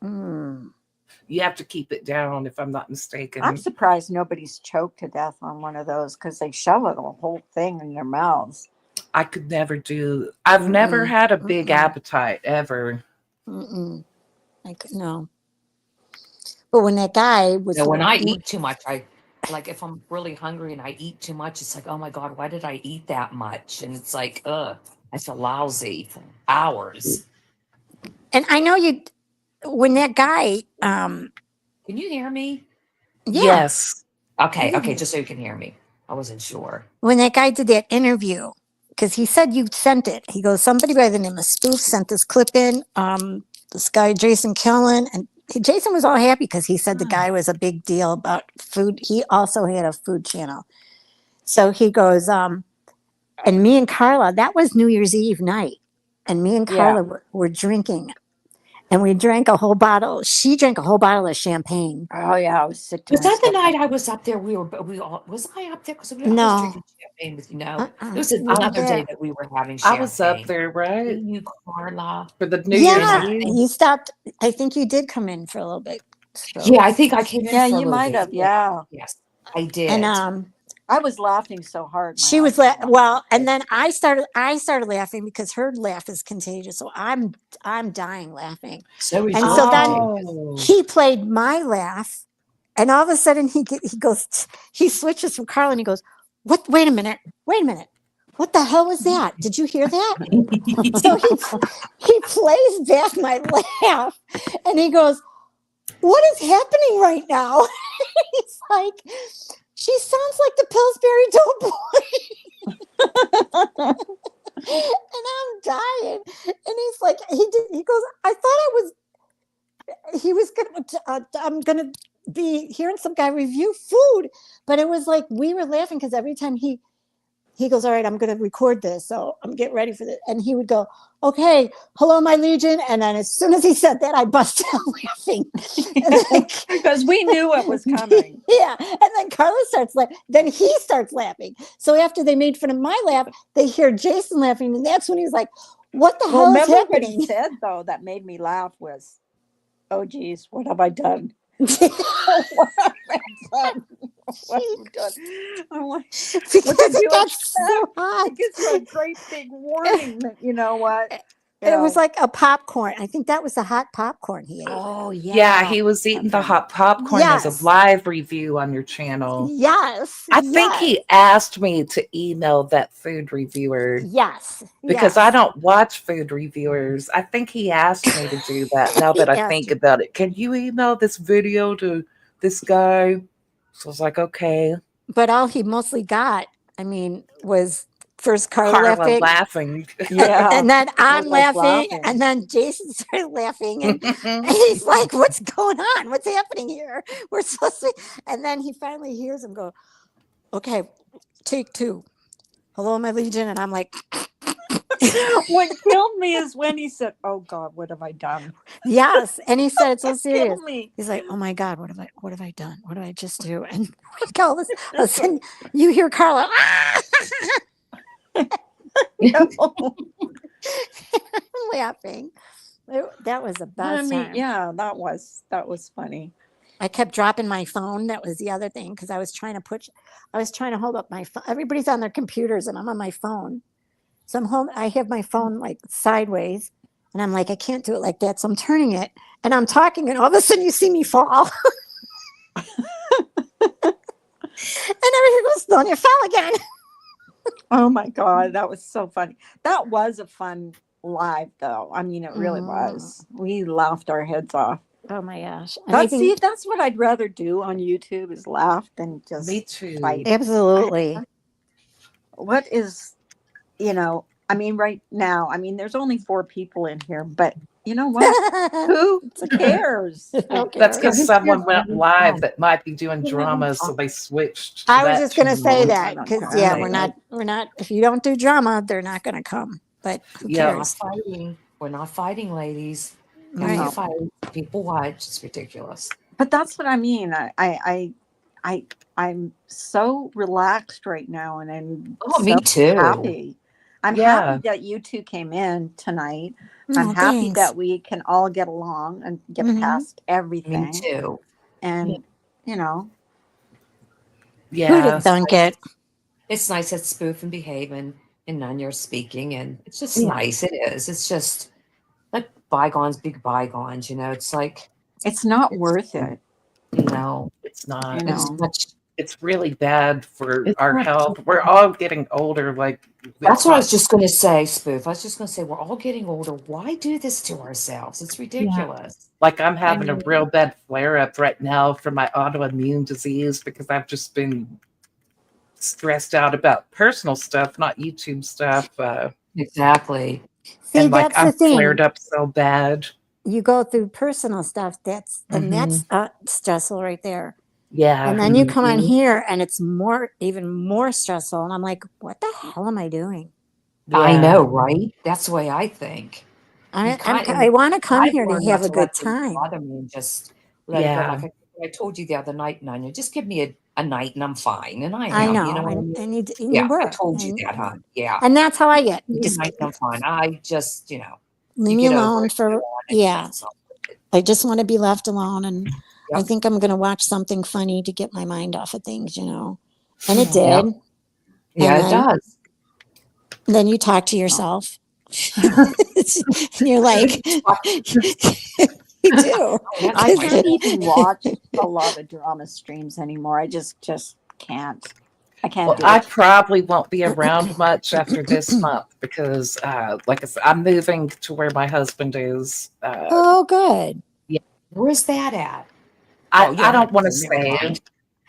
Speaker 8: Mm.
Speaker 5: you have to keep it down, if I'm not mistaken.
Speaker 2: I'm surprised nobody's choked to death on one of those because they shove it, the whole thing in their mouths.
Speaker 5: I could never do. I've never had a big appetite ever.
Speaker 8: No. But when that guy was,
Speaker 13: when I eat too much, I like if I'm really hungry and I eat too much, it's like, oh my God, why did I eat that much? And it's like, I feel lousy for hours.
Speaker 8: and I know you, when that guy,
Speaker 13: Can you hear me?
Speaker 8: yeah,
Speaker 5: Yes.
Speaker 13: Okay, just so you can hear me. I wasn't sure.
Speaker 8: when that guy did that interview, because he said you sent it. He goes, somebody by the name of Spoof sent this clip in. This guy, Jason Killen, and Jason was all happy because he said the guy was a big deal about food. He also had a food channel. So he goes, and me and Carla, that was New Year's Eve night. And me and Carla were drinking. And we drank a whole bottle. She drank a whole bottle of champagne.
Speaker 2: Oh yeah, I was sick to
Speaker 13: Was
Speaker 2: my
Speaker 13: that the
Speaker 2: stomach.
Speaker 13: night I was up there? We all was I up there? Because I
Speaker 8: No.
Speaker 13: was drinking champagne with you. No, it was
Speaker 8: You were
Speaker 13: another day
Speaker 8: there.
Speaker 13: that we were having champagne.
Speaker 5: I was up there, right?
Speaker 13: You, Carla.
Speaker 5: For the New
Speaker 8: Yeah,
Speaker 5: Year's Eve.
Speaker 8: you stopped. I think you did come in for a little bit. So.
Speaker 13: Yeah, I think I came in.
Speaker 2: Yeah,
Speaker 13: for a
Speaker 2: you
Speaker 13: little
Speaker 2: might
Speaker 13: bit.
Speaker 2: have. Yeah,
Speaker 13: Yes, I did.
Speaker 8: And
Speaker 2: I was laughing so hard.
Speaker 8: she was well, and then I started laughing because her laugh is contagious. So I'm dying laughing.
Speaker 13: So is
Speaker 8: And
Speaker 13: yours.
Speaker 8: so then he played my laugh, and all of a sudden he goes, he switches from Carla and he goes, "What? Wait a minute! What the hell was that? Did you hear that?" So he plays back my laugh, and he goes, "What is happening right now?" He's like, "She sounds like the Pillsbury Doughboy." And I'm dying. And he's like, he goes, "I thought I'm gonna be hearing some guy review food." But it was like we were laughing because every time he goes, "All right, I'm gonna record this, so I'm getting ready for this." And he would go, "Okay, hello, my legion." And then as soon as he said that, I busted out laughing.
Speaker 2: because we knew what was coming.
Speaker 8: Yeah. And then Carla starts laughing. Then he starts laughing. So after they made fun of my laugh, they hear Jason laughing. And that's when he's like, "What the hell is
Speaker 2: Remember what
Speaker 8: happening?"
Speaker 2: he said though that made me laugh was, "Oh geez, what have I done? What have I done? What have you done?" I'm like,
Speaker 8: Because
Speaker 2: what did
Speaker 8: it
Speaker 2: you
Speaker 8: got
Speaker 2: expect?
Speaker 8: so hot.
Speaker 2: It gets a great big warning that you know what.
Speaker 8: It was like a popcorn. I think that was the hot popcorn he ate.
Speaker 2: Oh
Speaker 5: Yeah, he was eating the hot popcorn as
Speaker 8: Yes.
Speaker 5: a live review on your channel.
Speaker 8: Yes.
Speaker 5: I think he asked me to email that food reviewer
Speaker 8: Yes.
Speaker 5: because I don't watch food reviewers. I think he asked me to do that now that
Speaker 8: He
Speaker 5: I
Speaker 8: asked
Speaker 5: think
Speaker 8: you.
Speaker 5: about it. Can you email this video to this guy? So I was like, okay.
Speaker 8: But all he mostly got, I mean, was first Carla
Speaker 5: laughing.
Speaker 2: Yeah.
Speaker 8: And then I'm
Speaker 2: was
Speaker 8: laughing, and then Jason started laughing, and he's like, "What's going on? What's happening here? We're supposed to." And then he finally hears him go, "Okay, take two. Hello, my legion." And I'm like,
Speaker 2: what killed me is when he said, "Oh God, what have I done?"
Speaker 8: "Yes." And he said it so serious.
Speaker 2: Killed me.
Speaker 8: He's like, "Oh my God, what have I done? What did I just do?" And all of a sudden, you hear Carla laughing. That was the best time.
Speaker 2: Yeah, that was funny.
Speaker 8: I kept dropping my phone. That was the other thing because I was trying to hold up my phone. Everybody's on their computers and I'm on my phone. So I'm home. I have my phone like sideways and I'm like, I can't do it like that. So I'm turning it and I'm talking and all of a sudden you see me fall. And everything goes, "Don't you fall again."
Speaker 2: Oh my God, that was so funny. That was a fun live though. I mean, it really was. We laughed our heads off.
Speaker 8: Oh my gosh. And I
Speaker 2: That's,
Speaker 8: think-
Speaker 2: that's what I'd rather do on YouTube is laugh than just
Speaker 5: Me too.
Speaker 2: fight.
Speaker 8: Absolutely.
Speaker 2: What is, I mean, right now, I mean, there's only 4 people in here, but you know what? Who cares?
Speaker 5: That's because someone went live that might be doing drama, so they switched. to
Speaker 8: I was
Speaker 5: that
Speaker 8: just going to say
Speaker 5: channel.
Speaker 8: that because yeah, we're not, if you don't do drama, they're not going to come, but who
Speaker 5: Yeah.
Speaker 13: We're not
Speaker 8: cares?
Speaker 13: fighting. We're not fighting, ladies. If
Speaker 8: Right.
Speaker 13: you fight, people watch. It's ridiculous.
Speaker 2: But that's what I mean. I'm so relaxed right now, and I'm
Speaker 13: Oh,
Speaker 2: so
Speaker 13: me too.
Speaker 2: happy. I'm
Speaker 5: Yeah.
Speaker 2: happy that you two came in tonight.
Speaker 8: Oh,
Speaker 2: I'm happy
Speaker 8: thanks.
Speaker 2: that we can all get along and get
Speaker 8: Mhm.
Speaker 2: past
Speaker 10: Me
Speaker 2: everything.
Speaker 10: too.
Speaker 2: And, you know,
Speaker 8: Who'd
Speaker 5: Yeah.
Speaker 8: have thunk it?
Speaker 10: It's nice that Spoof and behaving and none you're speaking, and it's just
Speaker 2: Yeah.
Speaker 10: nice. It is. It's just like bygones be bygones, you know. It's like
Speaker 2: it's not worth it.
Speaker 10: no,
Speaker 5: It's not.
Speaker 2: You
Speaker 10: it's
Speaker 2: know.
Speaker 10: much.
Speaker 5: It's really bad for
Speaker 3: It's
Speaker 5: our
Speaker 3: not
Speaker 5: health. We're all getting older. Like
Speaker 10: That's
Speaker 5: it's
Speaker 10: what I
Speaker 5: not.
Speaker 10: was just going to say, Spoof. I was just going to say we're all getting older. Why do this to ourselves? It's ridiculous.
Speaker 5: Like I'm having a
Speaker 3: know.
Speaker 5: real bad flare up right now from my autoimmune disease because I've just been stressed out about personal stuff, not YouTube stuff.
Speaker 10: Exactly.
Speaker 8: See,
Speaker 5: And like
Speaker 8: that's the
Speaker 5: I'm
Speaker 8: thing.
Speaker 5: flared up so bad.
Speaker 8: You go through personal stuff. That's
Speaker 5: Mhm.
Speaker 8: stressful right there.
Speaker 5: Yeah.
Speaker 8: And then you come on
Speaker 10: Mhm.
Speaker 8: here, and it's even more stressful. And I'm like, what the hell am I doing?
Speaker 10: I
Speaker 5: Yeah.
Speaker 10: know, right? That's the way I think.
Speaker 8: I want to come
Speaker 10: I've
Speaker 8: here to
Speaker 10: learned
Speaker 8: have
Speaker 10: not
Speaker 8: a
Speaker 10: to
Speaker 8: good
Speaker 10: let things
Speaker 8: time.
Speaker 10: bother me and just let it go.
Speaker 5: Yeah.
Speaker 10: Like I told you the other night, Nanya, just give me a night and I'm fine. And I
Speaker 8: I
Speaker 10: am,
Speaker 8: know,
Speaker 10: you know what I
Speaker 8: and,
Speaker 10: mean?
Speaker 8: and you
Speaker 10: Yeah, I
Speaker 8: were,
Speaker 10: told you
Speaker 8: and,
Speaker 10: that, huh? Yeah.
Speaker 8: and that's how I get.
Speaker 10: Give me a
Speaker 8: Just
Speaker 10: night and I'm fine. I just, you know,
Speaker 8: leave
Speaker 10: you
Speaker 8: me
Speaker 10: get over
Speaker 8: alone
Speaker 10: it,
Speaker 8: for
Speaker 10: go on and
Speaker 8: yeah.
Speaker 10: that's all.
Speaker 8: I just want to be left alone, and I
Speaker 10: Yep.
Speaker 8: think I'm going to watch something funny to get my mind off of things, you know. And it
Speaker 10: Yeah.
Speaker 8: did.
Speaker 10: Yeah,
Speaker 8: And
Speaker 10: it does.
Speaker 8: then you talk to yourself, and you're like, you do.
Speaker 2: I can't even watch a lot of drama streams anymore. I just can't. I can't
Speaker 5: Well,
Speaker 2: do
Speaker 5: I
Speaker 2: it.
Speaker 5: probably won't be around much after this month because, like I said, I'm moving to where my husband is.
Speaker 8: Oh, good.
Speaker 10: Where's that at?
Speaker 5: I,
Speaker 10: Oh, you
Speaker 5: I
Speaker 10: don't have
Speaker 5: don't want to
Speaker 10: to say, never
Speaker 5: say
Speaker 10: mind.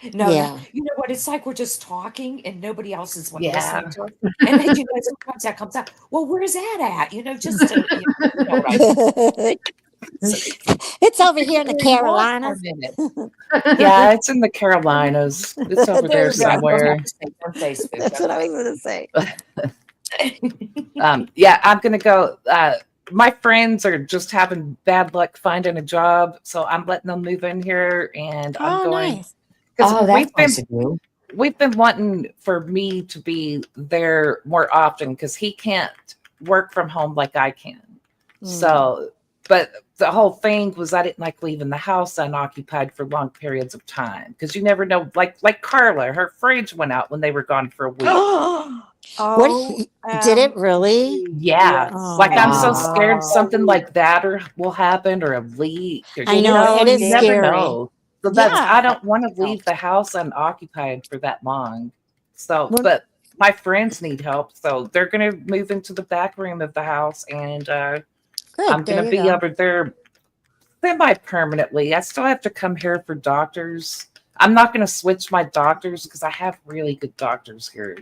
Speaker 5: it.
Speaker 10: No,
Speaker 8: Yeah.
Speaker 10: you know what? It's like we're just talking and nobody else is
Speaker 5: Yeah.
Speaker 10: listening to us. And then, you know, sometimes that comes out. Well, where's that at? You know, just to, you know what I mean.
Speaker 8: It's over here in the
Speaker 10: Where you are for a
Speaker 8: Carolinas.
Speaker 10: minute.
Speaker 5: Yeah, it's in the Carolinas. It's over
Speaker 8: There
Speaker 5: there
Speaker 8: you go.
Speaker 10: Yeah, you don't
Speaker 5: somewhere.
Speaker 10: have to say on Facebook.
Speaker 8: That's what I was going to say.
Speaker 5: Yeah, I'm gonna go. My friends are just having bad luck finding a job, so I'm letting them move in here, and I'm
Speaker 8: Oh,
Speaker 5: going
Speaker 8: nice.
Speaker 5: because
Speaker 10: Oh, that's nice of you.
Speaker 5: we've been wanting for me to be there more often because he can't work from home like I can. So, but the whole thing was I didn't like leaving the house unoccupied for long periods of time because you never know. Like Carla, her fridge went out when they were gone for a week.
Speaker 8: What did it really?
Speaker 5: Yeah, like I'm so scared
Speaker 10: Wow.
Speaker 5: something like that will happen or a leak. Or,
Speaker 8: I know, it is
Speaker 5: you never
Speaker 8: scary.
Speaker 5: know. So that's
Speaker 8: Yeah.
Speaker 5: I don't want to leave the house unoccupied for that long. So,
Speaker 8: Well-
Speaker 5: but my friends need help, so they're gonna move into the back room of the house, and
Speaker 8: Good.
Speaker 5: I'm
Speaker 8: There
Speaker 5: gonna
Speaker 8: you
Speaker 5: be
Speaker 8: go.
Speaker 5: over there semi-permanently. I still have to come here for doctors. I'm not gonna switch my doctors because I have really good doctors here.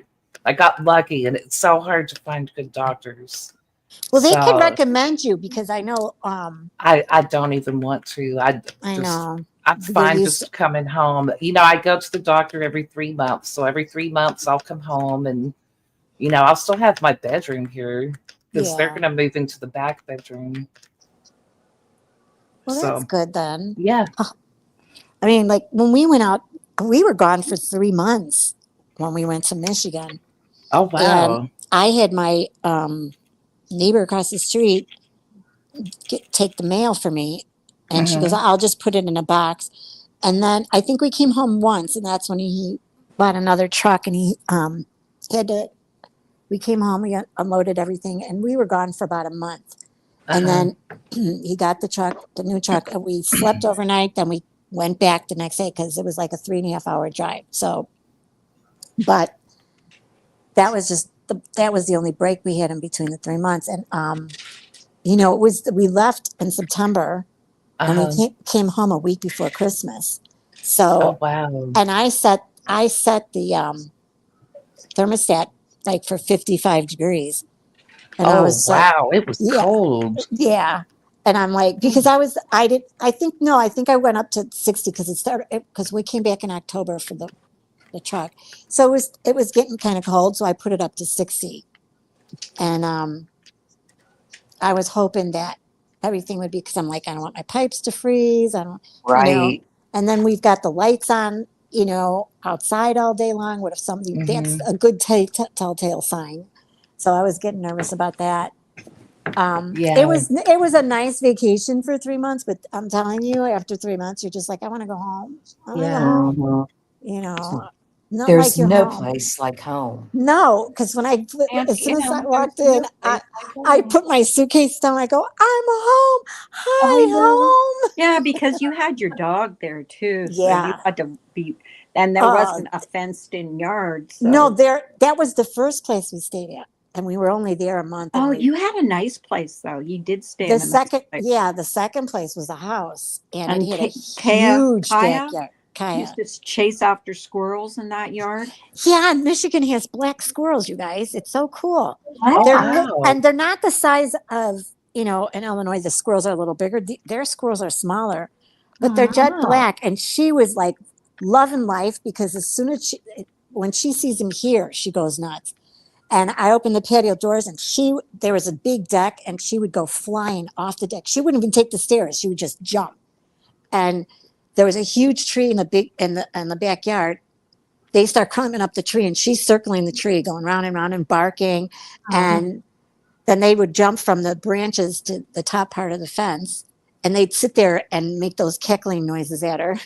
Speaker 5: I got lucky, and it's so hard to find good doctors.
Speaker 8: Well, they could
Speaker 5: So,
Speaker 8: recommend you because I know.
Speaker 5: I don't even want to.
Speaker 8: I
Speaker 5: just,
Speaker 8: know.
Speaker 5: I'm
Speaker 8: They
Speaker 5: fine
Speaker 8: used-
Speaker 5: just coming home. You know, I go to the doctor every 3 months. So every 3 months I'll come home and, you know, I'll still have my bedroom here because they're
Speaker 8: Yeah.
Speaker 5: going to move into the back bedroom.
Speaker 8: Well, that's good then.
Speaker 5: Yeah.
Speaker 8: I mean, like when we went out, we were gone for 3 months when we went to Michigan.
Speaker 5: Oh, wow.
Speaker 8: And I had my neighbor across the street take the mail for me. And she goes, I'll just put it in a box. And then I think we came home once, and that's when he bought another truck, and he had to. We came home, we unloaded everything, and we were gone for about a month. And then he got the new truck, and we slept overnight. Then we went back the next day because it was like a 3.5 hour drive. So, but that was just that was the only break we had in between the 3 months. And you know, we left in September, and we came home a week before Christmas. So,
Speaker 5: Oh, wow.
Speaker 8: and I set the thermostat like for 55 degrees. And I was
Speaker 5: wow. It was
Speaker 8: yeah.
Speaker 5: cold.
Speaker 8: Yeah. And I'm like, because I think I went up to 60 because we came back in October for the truck. So it was getting kind of cold. So I put it up to 60. And I was hoping that everything would be, because I'm like, I don't want my pipes to freeze. I don't,
Speaker 10: Right.
Speaker 8: you know, and then we've got the lights on, you know, outside all day long. What if somebody, that's a good telltale sign. So I was getting nervous about that.
Speaker 5: Yeah.
Speaker 8: It was a nice vacation for 3 months, but I'm telling you, after 3 months, you're just like, I want to go home. I want to go home.
Speaker 10: Mhm.
Speaker 8: You know, not
Speaker 10: There's
Speaker 8: like you're
Speaker 10: no
Speaker 8: home.
Speaker 10: place like home.
Speaker 8: No, because when
Speaker 9: And,
Speaker 8: as soon
Speaker 9: you
Speaker 8: as I
Speaker 9: know,
Speaker 8: walked
Speaker 9: there's no
Speaker 8: in,
Speaker 9: place
Speaker 8: I
Speaker 9: like
Speaker 8: put my suitcase down. I go, I'm home. Hi,
Speaker 2: know.
Speaker 8: home.
Speaker 2: Yeah, because you had your dog there too, so you
Speaker 8: Yeah.
Speaker 2: had to be, and there wasn't a fenced-in yard. So.
Speaker 8: No, that was the first place we stayed at, and we were only there a month.
Speaker 2: Oh,
Speaker 8: and
Speaker 2: you had a nice place though. You did stay
Speaker 8: the
Speaker 2: in a nice
Speaker 8: second,
Speaker 2: place.
Speaker 8: the second place was a house, and
Speaker 2: And
Speaker 8: it had a
Speaker 2: Kaya
Speaker 8: huge backyard.
Speaker 2: used to chase after squirrels in that yard.
Speaker 8: Yeah, and Michigan has black squirrels, you guys. It's so cool.
Speaker 5: Oh,
Speaker 8: They're
Speaker 5: wow.
Speaker 8: and they're not the size of, in Illinois, the squirrels are a little bigger. Their squirrels are smaller, but they're jet black. And she was like loving life because as soon as when she sees him here, she goes nuts. And I opened the patio doors and there was a big deck and she would go flying off the deck. She wouldn't even take the stairs. She would just jump. And there was a huge tree in the backyard. They start climbing up the tree and she's circling the tree, going round and round and barking. And then they would jump from the branches to the top part of the fence and they'd sit there and make those cackling noises at her.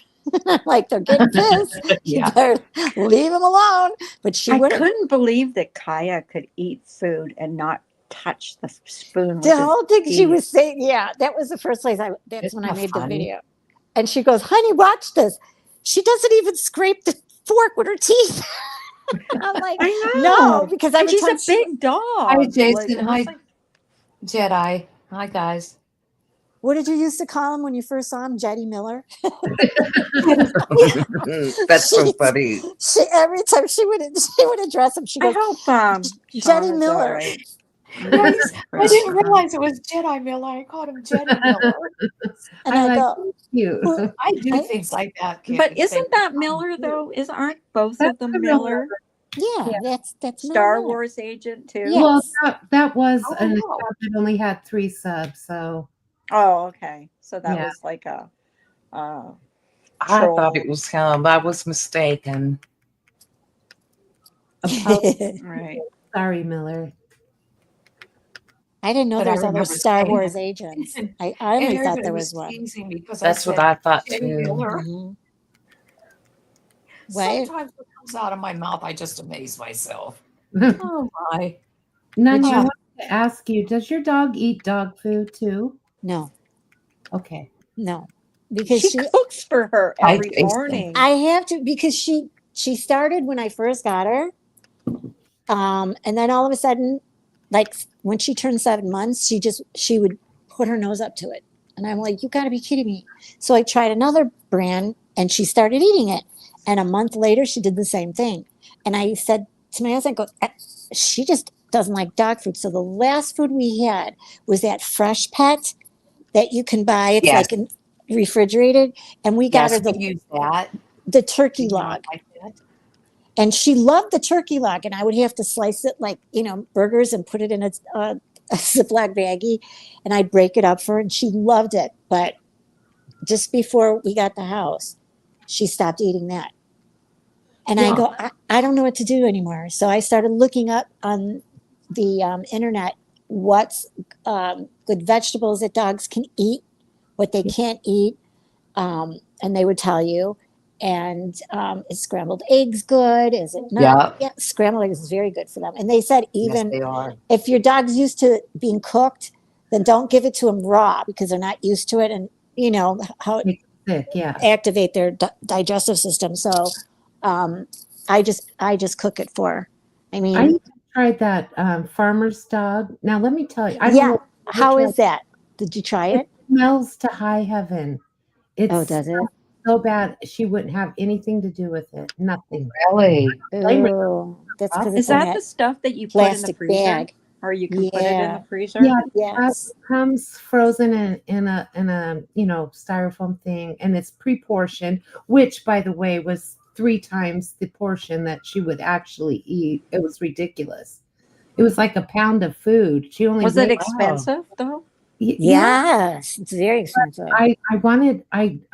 Speaker 8: Like they're getting pissed. You better leave them alone. But she
Speaker 2: I
Speaker 8: wouldn't.
Speaker 2: couldn't believe that Kaya could eat food and not touch the spoon. With
Speaker 8: The whole thing she
Speaker 2: teeth.
Speaker 8: was saying, that's the first place that's
Speaker 10: Isn't
Speaker 8: when I
Speaker 10: that
Speaker 8: made
Speaker 10: funny?
Speaker 8: the video. And she goes, honey, watch this. She doesn't even scrape the fork with her teeth. I'm like,
Speaker 2: I know.
Speaker 8: no, because
Speaker 2: And
Speaker 8: every
Speaker 2: she's
Speaker 8: time
Speaker 2: a big dog.
Speaker 13: Hi, Jason.
Speaker 2: Like,
Speaker 13: Hi, Jedi. Hi, guys.
Speaker 8: what did you used to call him when you first saw him? Jetty Miller?
Speaker 5: That's so funny.
Speaker 8: She every time she would address him, she
Speaker 2: I
Speaker 8: goes,
Speaker 2: hope
Speaker 8: Jetty
Speaker 2: Shauna's
Speaker 8: Miller.
Speaker 2: all right.
Speaker 9: Yes, I didn't realize it was Jedi Miller. I called him Jedi Miller.
Speaker 8: And I
Speaker 3: like
Speaker 8: go,
Speaker 3: you.
Speaker 8: "Well,
Speaker 9: I do things like that.
Speaker 2: But isn't that Miller though? Aren't both of them Miller?
Speaker 8: yeah, that's
Speaker 2: Star
Speaker 8: Miller.
Speaker 2: Wars agent too.
Speaker 8: Yeah.
Speaker 3: Well, that was
Speaker 9: Oh,
Speaker 3: an
Speaker 9: wow.
Speaker 3: account that only had 3 subs, so
Speaker 2: Oh, okay. So that
Speaker 3: Yeah.
Speaker 2: was like a.
Speaker 5: I
Speaker 2: troll.
Speaker 5: thought it was him. I was mistaken.
Speaker 2: Right.
Speaker 3: sorry, Miller.
Speaker 8: I didn't know
Speaker 9: But
Speaker 8: there
Speaker 9: I
Speaker 8: was other
Speaker 9: remember
Speaker 8: Star
Speaker 9: saying
Speaker 8: Wars
Speaker 9: it.
Speaker 8: agents.
Speaker 9: And
Speaker 8: I only thought
Speaker 9: everybody
Speaker 8: there
Speaker 9: was
Speaker 8: was one.
Speaker 9: teasing me because
Speaker 5: That's what
Speaker 9: said
Speaker 5: I thought
Speaker 9: Jedi
Speaker 5: too.
Speaker 9: Miller.
Speaker 8: Mhm. Right?
Speaker 9: Sometimes what comes out of my mouth, I just amaze myself.
Speaker 3: Now,
Speaker 9: Oh my!
Speaker 3: I
Speaker 9: Yeah.
Speaker 3: wanted to ask you, does your dog eat dog food too?
Speaker 8: No,
Speaker 3: Okay.
Speaker 8: no, because
Speaker 2: She cooks for her
Speaker 13: Hi,
Speaker 2: every
Speaker 13: Jason.
Speaker 2: morning.
Speaker 8: I have to because she started when I first got her, and then all of a sudden, like when she turned 7 months, she would put her nose up to it, and I'm like, you got to be kidding me! So I tried another brand, and she started eating it, and a month later, she did the same thing, and I said to my husband, she just doesn't like dog food. So the last food we had was that Fresh Pet that you can buy. It's
Speaker 13: Yes.
Speaker 8: like refrigerated, and we got
Speaker 13: Yes,
Speaker 8: her
Speaker 13: we use that.
Speaker 8: the turkey
Speaker 13: Did you not
Speaker 8: log.
Speaker 13: like that?
Speaker 8: And she loved the turkey log, and I would have to slice it like, burgers and put it in a Ziploc baggie, and I'd break it up for her, and she loved it. But just before we got the house, she stopped eating that. And I go, I don't know what to do anymore. So I started looking up on the internet what's good vegetables that dogs can eat, what they can't eat, and they would tell you. And is scrambled eggs good? Is it not? Yeah, scrambled eggs is very good for them. And they said even
Speaker 13: Yes, they are.
Speaker 8: if your dog's used to being cooked, then don't give it to them raw because they're not used to it, and how it
Speaker 3: Sick, yeah.
Speaker 8: activate their digestive system. So I just cook it for her. I mean,
Speaker 3: I even tried that farmer's dog. Now, let me tell you. I don't
Speaker 8: yeah.
Speaker 3: know
Speaker 8: How
Speaker 3: which
Speaker 8: is that? Did you try
Speaker 3: one.
Speaker 8: it?
Speaker 3: It smells to high heaven. It's
Speaker 8: Oh, does it?
Speaker 3: so bad she wouldn't have anything to do with it. Nothing.
Speaker 13: Really?
Speaker 8: Oh, that's because
Speaker 2: Is that the stuff that you put in the
Speaker 8: plastic
Speaker 2: freezer?
Speaker 8: bag?
Speaker 2: Or you can put it in
Speaker 8: Yeah.
Speaker 2: the freezer?
Speaker 3: Yeah,
Speaker 8: Yes.
Speaker 3: it comes frozen in a styrofoam thing, and it's pre-portioned, which, by the way, was 3 times the portion that she would actually eat. It was ridiculous. It was like a pound of food. She only
Speaker 2: Was it
Speaker 3: weighed-
Speaker 2: expensive though?
Speaker 8: Yes, it's very expensive.
Speaker 3: I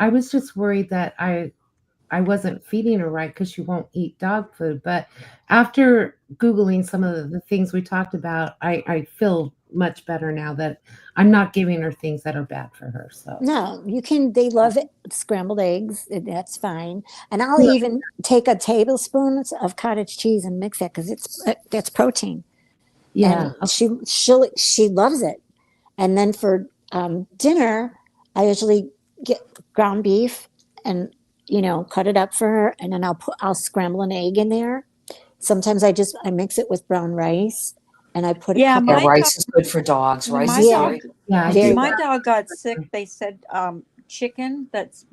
Speaker 3: was just worried that I I wasn't feeding her right because she won't eat dog food. But after Googling some of the things we talked about, I feel much better now that I'm not giving her things that are bad for her. So
Speaker 8: No, you can, they love it, scrambled eggs. That's fine. And I'll
Speaker 3: Yeah.
Speaker 8: even take a tablespoon of cottage cheese and mix it because that's protein.
Speaker 3: yeah,
Speaker 8: And she loves it. And then for dinner, I usually get ground beef and cut it up for her, and then I'll scramble an egg in there. Sometimes I mix it with brown rice, and I put a
Speaker 2: Yeah,
Speaker 8: couple.
Speaker 10: Yeah,
Speaker 2: my
Speaker 10: rice is good for dogs. Rice
Speaker 2: my
Speaker 10: is
Speaker 8: Yeah.
Speaker 10: very
Speaker 2: dog
Speaker 3: yeah. I
Speaker 8: Very
Speaker 3: do
Speaker 2: my
Speaker 3: that.
Speaker 2: dog got sick. They said chicken that's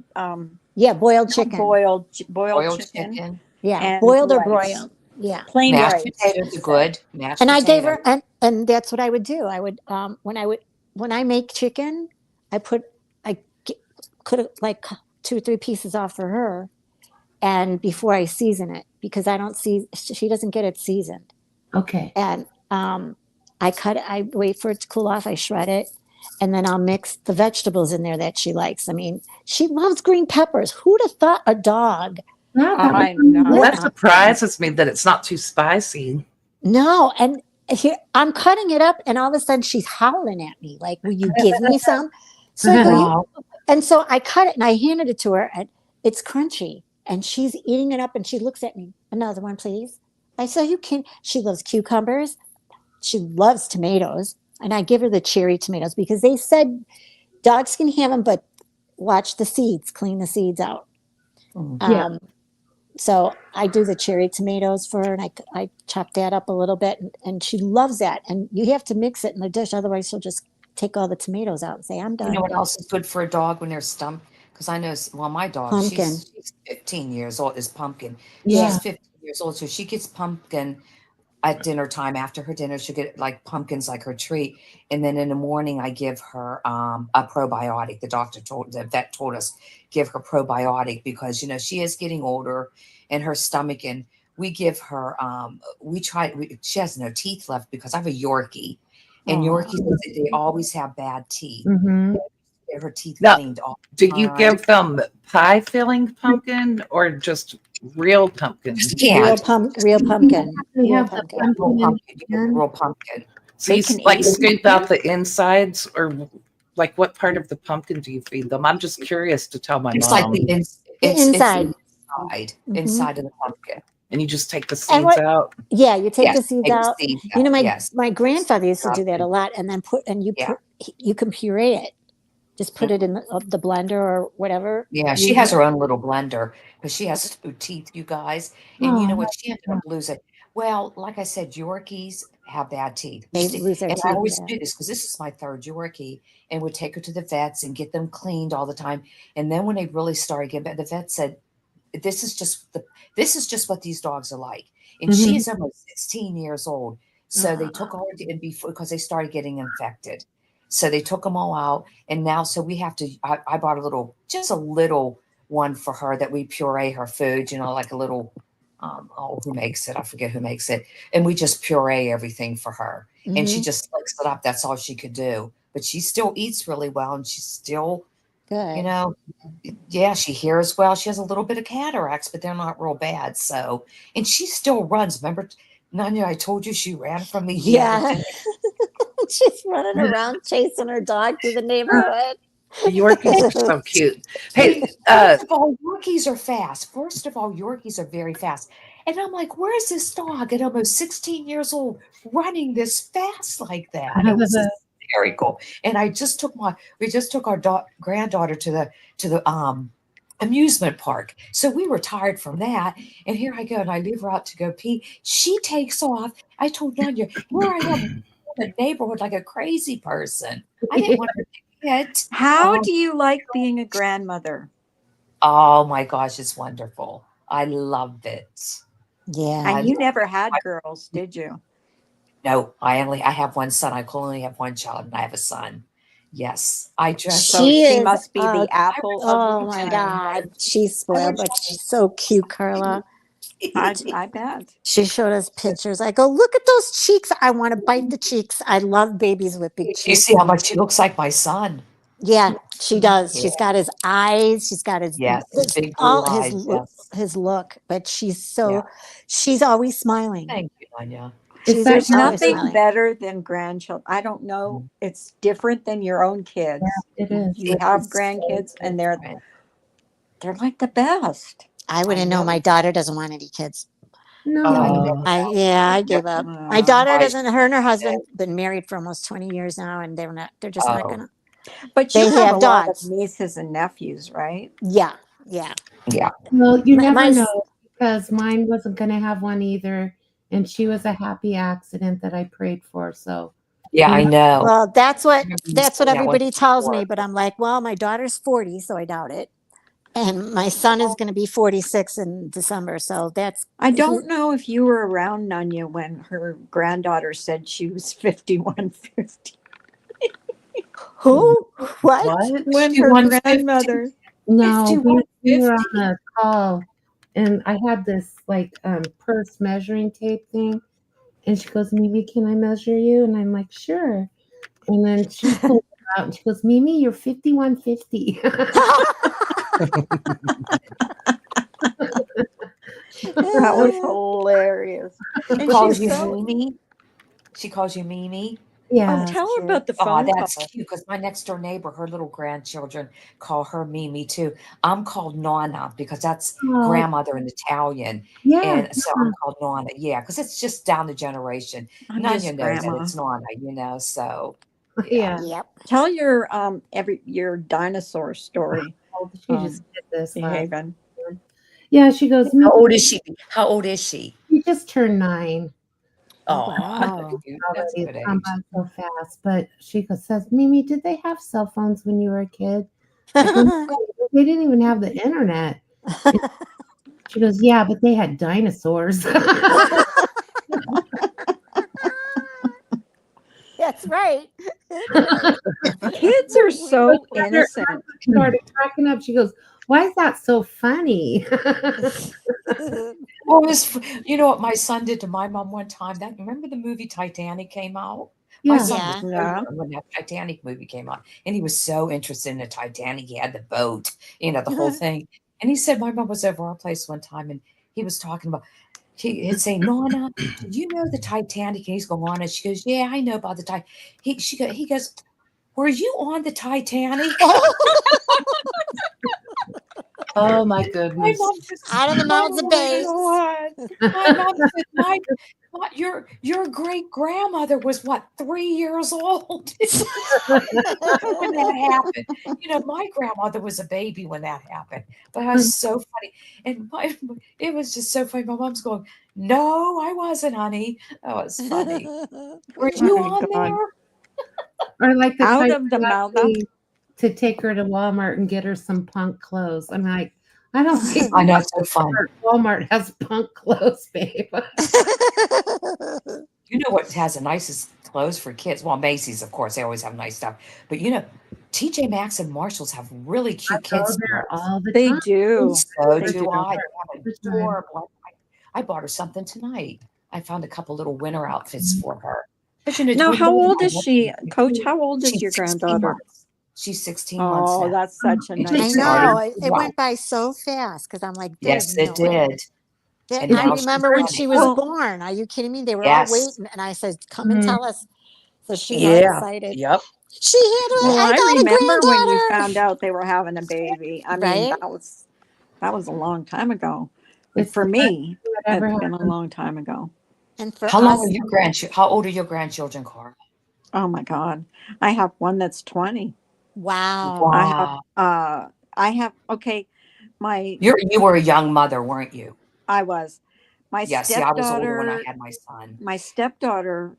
Speaker 8: Yeah, boiled
Speaker 2: not
Speaker 8: chicken.
Speaker 2: boiled
Speaker 10: boiled
Speaker 2: chicken
Speaker 10: chicken.
Speaker 8: Yeah,
Speaker 2: and
Speaker 8: boiled or
Speaker 2: rice.
Speaker 8: broiled. Yeah.
Speaker 2: Plain
Speaker 10: Mashed
Speaker 2: rice,
Speaker 10: potatoes
Speaker 2: she
Speaker 10: are
Speaker 2: said.
Speaker 10: good. Mashed
Speaker 8: And I gave
Speaker 10: potatoes.
Speaker 8: her, and that's what I would do. I would when I make chicken, I cut like 2 or 3 pieces off for her, and before I season it, because she doesn't get it seasoned.
Speaker 3: Okay.
Speaker 8: And I wait for it to cool off, I shred it, and then I'll mix the vegetables in there that she likes. I mean, she loves green peppers. Who'd have thought a dog?
Speaker 3: Yeah, that was
Speaker 2: I know.
Speaker 5: Well, that
Speaker 8: Yeah.
Speaker 5: surprises me that it's not too spicy.
Speaker 8: No, and here I'm cutting it up, and all of a sudden she's howling at me, like, "Will you give me some?" So I go,
Speaker 10: Wow.
Speaker 8: and so I cut it and I handed it to her, and it's crunchy, and she's eating it up, and she looks at me, "Another one, please." I said, "You can." She loves cucumbers. She loves tomatoes, and I give her the cherry tomatoes because they said dogs can have them, but watch the seeds, clean the seeds out.
Speaker 3: Yeah.
Speaker 8: So I do the cherry tomatoes for her, and I chop that up a little bit, and she loves that. And you have to mix it in the dish, otherwise she'll just take all the tomatoes out and say, "I'm
Speaker 10: You
Speaker 8: done."
Speaker 10: know what else is good for a dog when they're stumped? Because I know, well, my dog,
Speaker 8: Pumpkin.
Speaker 10: she's 15 years old, is Pumpkin.
Speaker 3: Yeah.
Speaker 10: She's 15 years old, so she gets pumpkin at dinner time. After her dinner, she'll get like pumpkins like her treat. And then in the morning, I give her a probiotic. The vet told us, give her probiotic because, she is getting older and her stomach, and we give her, she has no teeth left because I have a Yorkie. And
Speaker 2: Aw.
Speaker 10: Yorkies, they always have bad teeth.
Speaker 3: Mm-hmm.
Speaker 10: Get her teeth
Speaker 5: Now,
Speaker 10: cleaned all
Speaker 5: do
Speaker 10: the
Speaker 5: you
Speaker 10: time.
Speaker 5: give them pie filling pumpkin or just real pumpkin?
Speaker 10: You
Speaker 8: Real
Speaker 10: can't.
Speaker 8: pumpkin.
Speaker 3: We
Speaker 8: Real
Speaker 3: have the
Speaker 8: pumpkin.
Speaker 10: Real
Speaker 3: pumpkin
Speaker 10: pumpkin. You get
Speaker 3: and
Speaker 10: real pumpkin.
Speaker 5: So
Speaker 2: They
Speaker 5: you
Speaker 2: can
Speaker 5: like
Speaker 2: eat
Speaker 5: scoop
Speaker 2: pumpkin?
Speaker 5: out the insides, or like what part of the pumpkin do you feed them? I'm just curious to tell my
Speaker 10: It's like
Speaker 5: mom.
Speaker 10: the
Speaker 8: The
Speaker 10: it's
Speaker 8: inside.
Speaker 10: the inside,
Speaker 8: Mhm.
Speaker 10: inside of the pumpkin.
Speaker 5: And you just take the
Speaker 8: And
Speaker 5: seeds
Speaker 8: what?
Speaker 5: out.
Speaker 8: Yeah, you take the
Speaker 10: Yes,
Speaker 8: seeds
Speaker 10: take the
Speaker 8: out.
Speaker 10: seeds
Speaker 8: You know,
Speaker 10: out.
Speaker 8: my
Speaker 10: Yes.
Speaker 8: my grandfather used to do that a
Speaker 10: Lovely.
Speaker 8: lot, and then
Speaker 10: Yeah.
Speaker 8: you can puree it. Just put it in the blender or whatever.
Speaker 10: Yeah, she
Speaker 8: You
Speaker 10: has her own little blender because she has no teeth, you guys. And you know
Speaker 3: oh,
Speaker 10: what? She ended up losing. Well, like I said, Yorkies have bad teeth.
Speaker 8: They lose their
Speaker 10: And I
Speaker 8: teeth.
Speaker 10: always
Speaker 8: Yeah.
Speaker 10: do this because this is my third Yorkie, and would take her to the vets and get them cleaned all the time. And then when they really started getting bad, the vet said, "This is just what these dogs are like." And she
Speaker 3: Mhm.
Speaker 10: is almost 16 years old, so they took all and before because they started getting infected. So they took them all out, and now so we have to. I bought just a little one for her that we puree her food. Like a little. Who makes it? I forget who makes it. And we just puree everything for her, and she
Speaker 8: Mhm.
Speaker 10: just licks it up. That's all she could do. But she still eats really well, and she's still,
Speaker 8: Good.
Speaker 10: yeah, she hears well. She has a little bit of cataracts, but they're not real bad. So, and she still runs. Remember, Nanya, I told you she ran from me the other
Speaker 8: Yeah.
Speaker 10: day.
Speaker 8: She's running around chasing her dog through the neighborhood.
Speaker 5: The Yorkies are so cute. Hey,
Speaker 10: First of all, Yorkies are fast. First of all, Yorkies are very fast. And I'm like, where's this dog at almost 16 years old running this fast like that? It was hysterical. And we just took our granddaughter to the amusement park. So we were tired from that. And here I go, and I leave her out to go pee. She takes off. I told Nanya, here I am in the neighborhood like a crazy person. I didn't want her to get.
Speaker 2: How do you like being a grandmother?
Speaker 10: Oh my gosh, it's wonderful. I love it.
Speaker 8: Yeah.
Speaker 2: And you never had girls, did you?
Speaker 10: No, I have one son. I can only have one child, and I have a son. Yes, I just
Speaker 2: So she must be the apple
Speaker 8: Oh
Speaker 2: of
Speaker 8: my
Speaker 2: your
Speaker 8: God. She's spoiled, but she's so cute, Carla.
Speaker 2: I bet.
Speaker 8: She showed us pictures. I go, look at those cheeks. I want to bite the cheeks. I love babies with big
Speaker 10: You
Speaker 8: cheeks.
Speaker 10: see how much she looks like my son.
Speaker 8: Yeah, she does.
Speaker 10: Yeah.
Speaker 8: She's got his eyes. She's got his,
Speaker 10: Yes,
Speaker 8: his
Speaker 10: big blue
Speaker 8: all
Speaker 10: eyes. Yes.
Speaker 8: his look. But she's
Speaker 10: Yeah.
Speaker 8: she's always smiling.
Speaker 10: Thank you, Anya.
Speaker 3: Is
Speaker 8: She's
Speaker 3: that
Speaker 2: There's
Speaker 3: your
Speaker 8: always
Speaker 2: nothing
Speaker 8: smiling.
Speaker 2: better than grandchildren. I don't know. It's different than your own kids.
Speaker 3: It is.
Speaker 2: You have grandkids and they're like the best.
Speaker 8: I wouldn't know. My daughter doesn't want any kids.
Speaker 3: No.
Speaker 10: Oh,
Speaker 8: I gave up. My
Speaker 2: Aw.
Speaker 8: daughter doesn't. Her and her husband been married for almost 20 years now, and they're just not
Speaker 10: Oh.
Speaker 8: gonna.
Speaker 2: But
Speaker 8: They
Speaker 2: you have
Speaker 8: have
Speaker 2: a lot
Speaker 8: dogs.
Speaker 2: of nieces and nephews, right?
Speaker 8: Yeah.
Speaker 10: yeah.
Speaker 3: Well, you
Speaker 8: My-
Speaker 3: never
Speaker 8: my s-
Speaker 3: know because mine wasn't going to have one either. And she was a happy accident that I prayed for. So,
Speaker 10: Yeah, I know.
Speaker 8: Well, that's what
Speaker 10: remember you
Speaker 8: that's what
Speaker 10: saying that once
Speaker 8: everybody tells
Speaker 10: before.
Speaker 8: me. But I'm like, well, my daughter's 40, so I doubt it. And my son is going to be 46 in December, so that's.
Speaker 2: I don't know if you were around, Nanya, when her granddaughter said she was 5150.
Speaker 8: Who? What?
Speaker 2: When her
Speaker 13: 5150?
Speaker 2: grandmother.
Speaker 3: no, we were
Speaker 13: 5150?
Speaker 3: on a call and I had this like purse measuring tape thing. And she goes, Mimi, can I measure you? And I'm like, sure. And then she pulled it out and she goes, Mimi, you're 5150.
Speaker 2: That was hilarious.
Speaker 10: She
Speaker 2: And
Speaker 10: calls
Speaker 2: she's
Speaker 10: you
Speaker 2: so.
Speaker 10: Mimi. She calls you Mimi.
Speaker 2: Oh,
Speaker 3: Yeah.
Speaker 2: tell her about the
Speaker 10: Oh,
Speaker 2: phone
Speaker 10: that's
Speaker 2: call.
Speaker 10: cute because my next door neighbor, her little grandchildren call her Mimi too. I'm called Nonna because that's
Speaker 3: Oh,
Speaker 10: grandmother in Italian.
Speaker 3: yeah.
Speaker 10: And so I'm called Nonna. Yeah, because it's just down the generation.
Speaker 2: I
Speaker 10: Nanya
Speaker 2: miss
Speaker 10: knows that
Speaker 2: grandma.
Speaker 10: it's Nonna, so
Speaker 3: Yeah.
Speaker 8: Yep.
Speaker 2: Tell your your dinosaur story,
Speaker 3: She just did this last.
Speaker 2: Haven.
Speaker 3: Yeah, she goes,
Speaker 10: How
Speaker 3: Mimi,
Speaker 10: old is she? How old is she?
Speaker 3: you just turned 9.
Speaker 10: Oh,
Speaker 8: Wow.
Speaker 10: that's a
Speaker 3: Already
Speaker 10: good
Speaker 3: it's gone
Speaker 10: age.
Speaker 3: by so fast. But she says, Mimi, did they have cell phones when you were a kid? I go, "No, they didn't even have the internet. And she goes, yeah, but they had dinosaurs.
Speaker 8: That's right.
Speaker 2: Kids are so innocent.
Speaker 3: She started cracking up. She goes, why is that so funny?
Speaker 13: Well, you know what my son did to my mom one time? Remember the movie Titanic came out? My
Speaker 3: Yeah.
Speaker 13: son was so
Speaker 2: Yeah.
Speaker 13: young when that Titanic movie came out, and he was so interested in the Titanic. He had the boat, the whole thing. And he said my mom was over our place one time, and he was talking about. He'd say, Nonna, do you know the Titanic? And he's going on, and she goes, yeah, I know about the Titanic. He goes, were you on the Titanic?
Speaker 5: Oh my
Speaker 13: My
Speaker 5: goodness.
Speaker 13: mom just,
Speaker 8: Out of the mouths of babes.
Speaker 13: my mom said, your great grandmother was what, 3 years old when that happened. My grandmother was a baby when that happened. But it was so funny, and it was just so funny. My mom's going, "No, I wasn't, honey." That was funny. Were you
Speaker 2: Oh my
Speaker 13: on
Speaker 2: God.
Speaker 13: there?
Speaker 3: Or like the
Speaker 2: Out
Speaker 3: time
Speaker 2: of the
Speaker 3: she asked
Speaker 2: mouth of.
Speaker 3: me to take her to Walmart and get her some punk clothes. I'm like, I don't think
Speaker 10: I know, it's so fun.
Speaker 3: Walmart has punk clothes, babe.
Speaker 10: You know what has the nicest clothes for kids? Well, Macy's, of course, they always have nice stuff. But TJ Maxx and Marshalls have really cute
Speaker 3: Go
Speaker 10: kids.
Speaker 3: there
Speaker 10: clothes.
Speaker 3: all the
Speaker 2: They
Speaker 3: time.
Speaker 2: do.
Speaker 10: So
Speaker 2: They
Speaker 10: do
Speaker 2: do.
Speaker 10: I. They have
Speaker 3: Every time.
Speaker 10: adorable. I bought her something tonight. I found a couple little winter outfits
Speaker 3: Mm-hmm.
Speaker 10: for her. But
Speaker 2: Now, how old is she,
Speaker 10: she's
Speaker 2: Coach? How old is your
Speaker 10: 16
Speaker 2: granddaughter?
Speaker 10: months. She's 16 months
Speaker 2: Oh,
Speaker 10: now.
Speaker 2: that's such a
Speaker 10: And
Speaker 2: nice.
Speaker 8: I
Speaker 10: she's
Speaker 8: know.
Speaker 10: starting
Speaker 8: It
Speaker 10: to
Speaker 8: went by so fast because I'm like,
Speaker 10: Yes,
Speaker 8: there's
Speaker 10: it
Speaker 8: no way.
Speaker 10: did.
Speaker 8: That-
Speaker 10: And
Speaker 8: I
Speaker 10: now she's
Speaker 8: remember when
Speaker 10: running.
Speaker 8: she was
Speaker 2: Well,
Speaker 8: born. Are you kidding me? They were all
Speaker 10: Yes.
Speaker 8: waiting, and I said, "Come and
Speaker 3: Mhm.
Speaker 8: tell us." So she's all
Speaker 10: Yeah.
Speaker 8: excited.
Speaker 10: Yep.
Speaker 8: She had
Speaker 2: well,
Speaker 8: I
Speaker 2: I
Speaker 8: got a
Speaker 2: remember when you
Speaker 8: granddaughter.
Speaker 2: found out they were having a baby. I mean,
Speaker 8: Right?
Speaker 2: that was a long time ago. But
Speaker 3: It's
Speaker 2: for
Speaker 3: the best
Speaker 2: me,
Speaker 3: thing that ever
Speaker 2: it's been a
Speaker 3: happened.
Speaker 2: long time ago.
Speaker 8: And for
Speaker 10: How long
Speaker 8: us,
Speaker 10: are your grandchildren? How old are your grandchildren, Carl?
Speaker 2: Oh my God, I have one that's 20.
Speaker 8: wow.
Speaker 2: I have. Okay, my
Speaker 10: You were a young mother, weren't you?
Speaker 2: I was my
Speaker 10: Yeah. See, I was older when I
Speaker 2: stepdaughter.
Speaker 10: had my son.
Speaker 2: My stepdaughter's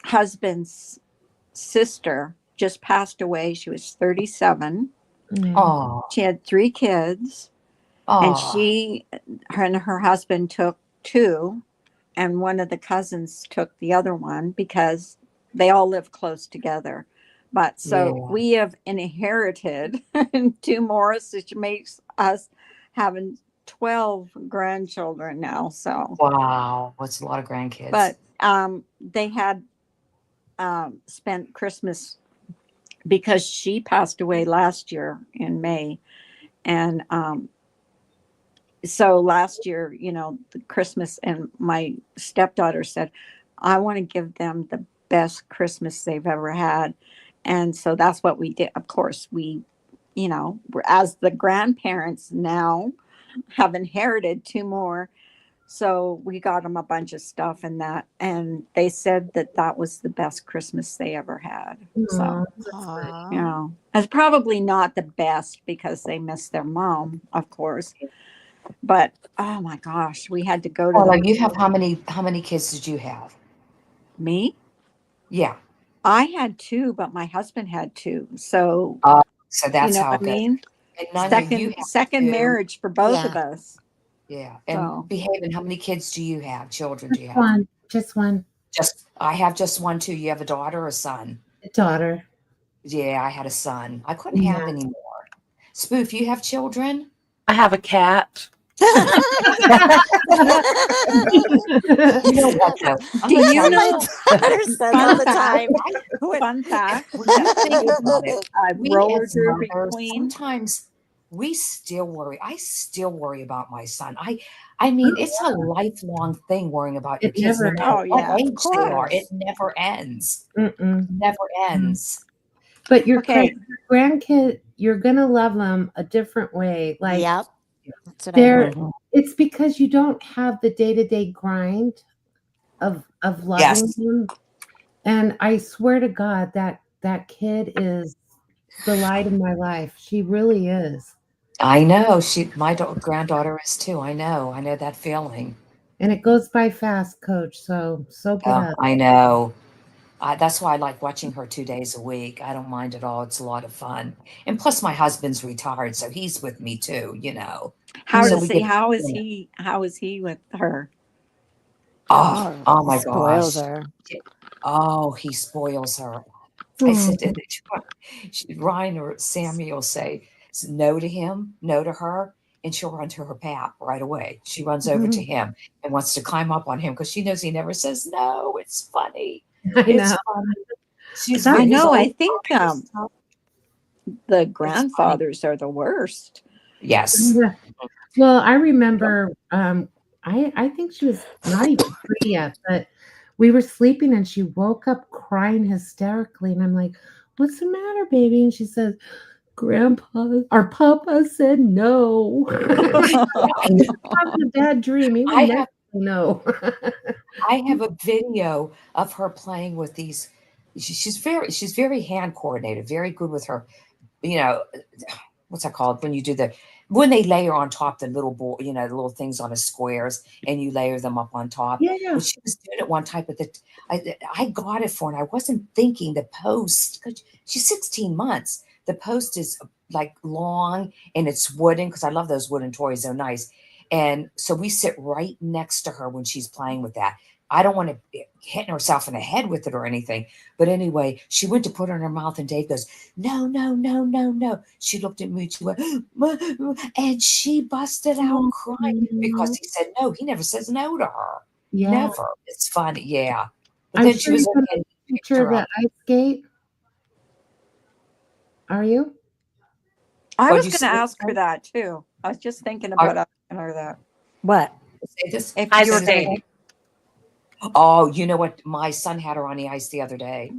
Speaker 2: husband's sister just passed away. She was 37.
Speaker 3: Yeah.
Speaker 10: Oh.
Speaker 2: She had 3 kids, and her husband took 2, and one of the cousins took the other one because they all live close together. But so
Speaker 10: Yeah.
Speaker 2: we have inherited 2 more, which makes us having 12 grandchildren now. So,
Speaker 10: Wow. That's a lot of grandkids.
Speaker 2: but they had spent Christmas because she passed away last year in May. And so last year, the Christmas, and my stepdaughter said, I want to give them the best Christmas they've ever had. And so that's what we did. Of course, we're, as the grandparents now, have inherited 2 more. So we got them a bunch of stuff and that, and they said that was the best Christmas they ever had. So, it's probably not the best because they missed their mom, of course. But oh my gosh, we had to go to.
Speaker 10: Like you have how many kids did you have?
Speaker 2: Me?
Speaker 10: Yeah.
Speaker 2: I had 2, but my husband had 2. So,
Speaker 10: so that's
Speaker 2: you know
Speaker 10: how
Speaker 2: what I
Speaker 10: it goes.
Speaker 2: mean?
Speaker 10: And Nanya, you have
Speaker 2: Second
Speaker 10: 2.
Speaker 2: marriage for both of us.
Speaker 10: Yeah. And Behaving, how many kids do you have? Children do you have?
Speaker 3: One, just one.
Speaker 10: I have just one too. You have a daughter or a son?
Speaker 3: A daughter.
Speaker 10: Yeah, I had a son. I couldn't have any more. Spoof, you have children?
Speaker 5: I have a cat.
Speaker 10: You know what though?
Speaker 2: Do you know?
Speaker 8: Daughter said all the time.
Speaker 2: Fun fact.
Speaker 10: When you think about it, we
Speaker 2: roller
Speaker 10: as
Speaker 2: derby
Speaker 10: mothers,
Speaker 2: queen.
Speaker 10: sometimes we still worry. I still worry about my son. I mean, it's a lifelong thing worrying about your
Speaker 3: It
Speaker 10: kids, no
Speaker 3: never
Speaker 10: matter
Speaker 2: ends.
Speaker 10: what
Speaker 2: Oh, yeah,
Speaker 10: age
Speaker 2: of
Speaker 10: they are.
Speaker 2: course.
Speaker 10: It never ends.
Speaker 3: Mm-mm.
Speaker 10: Never ends.
Speaker 3: But your
Speaker 2: Okay.
Speaker 3: grandkid, you're gonna love them a different way. Like
Speaker 8: Yep. That's what I
Speaker 3: they're,
Speaker 8: heard.
Speaker 3: it's because you don't have the day-to-day grind of loving
Speaker 10: Yes.
Speaker 3: them. And I swear to God that kid is the light of my life. She really is.
Speaker 10: I know. My granddaughter is too. I know that feeling.
Speaker 3: And it goes by fast, Coach. So soak it up.
Speaker 10: I know. That's why I like watching her 2 days a week. I don't mind at all. It's a lot of fun. And plus my husband's retired, so he's with me too,
Speaker 2: How
Speaker 10: So
Speaker 2: does
Speaker 10: we
Speaker 2: he?
Speaker 10: get-
Speaker 2: How is he? How is he with her?
Speaker 10: Oh my
Speaker 8: Spoils
Speaker 10: gosh.
Speaker 8: her.
Speaker 10: Oh, he spoils her. I said, Ryan or Sammy will say no to him, no to her, and she'll run to her pap right away. She runs over to him and wants to climb up on him because she knows he never says no. It's funny.
Speaker 3: I
Speaker 10: It's
Speaker 3: know.
Speaker 10: funny.
Speaker 2: I know.
Speaker 10: so-
Speaker 2: I think the grandfathers are the worst.
Speaker 10: Yes.
Speaker 3: Well, I remember I think she was not even 3 yet, but we were sleeping and she woke up crying hysterically. And I'm like, what's the matter, baby? And she says, Grandpa, our Papa said no. I'm having a bad dream. He would never say no.
Speaker 10: I have a video of her playing with these. She's very hand coordinated, very good with her. What's that called when you do when they layer on top the little ball, the little things on the squares, and you layer them up on top.
Speaker 3: Yeah.
Speaker 10: Well, she was doing it one type with it. I got it for her, and I wasn't thinking the post. 'Cause she's 16 months. The post is like long and it's wooden because I love those wooden toys. They're nice. And so we sit right next to her when she's playing with that. I don't want to hit herself in the head with it or anything. But anyway, she went to put it in her mouth and Dave goes, no, no, no, no, no. She looked at me, she went, and she busted out crying because he said no. He never says no to her.
Speaker 3: Yeah.
Speaker 10: Never. It's funny. Yeah. But
Speaker 3: I'm
Speaker 10: then
Speaker 3: sure
Speaker 10: she was
Speaker 3: you put
Speaker 10: okay.
Speaker 3: a picture of the ice skate. Are you?
Speaker 2: I
Speaker 10: What'd
Speaker 2: was
Speaker 10: you
Speaker 2: going
Speaker 10: say?
Speaker 2: to ask her that too. I was just thinking about asking her that.
Speaker 8: What?
Speaker 10: Say this.
Speaker 2: If
Speaker 5: I
Speaker 2: you were
Speaker 5: stayed.
Speaker 2: gonna-
Speaker 10: Oh, you know what? My son had her on the ice the other day.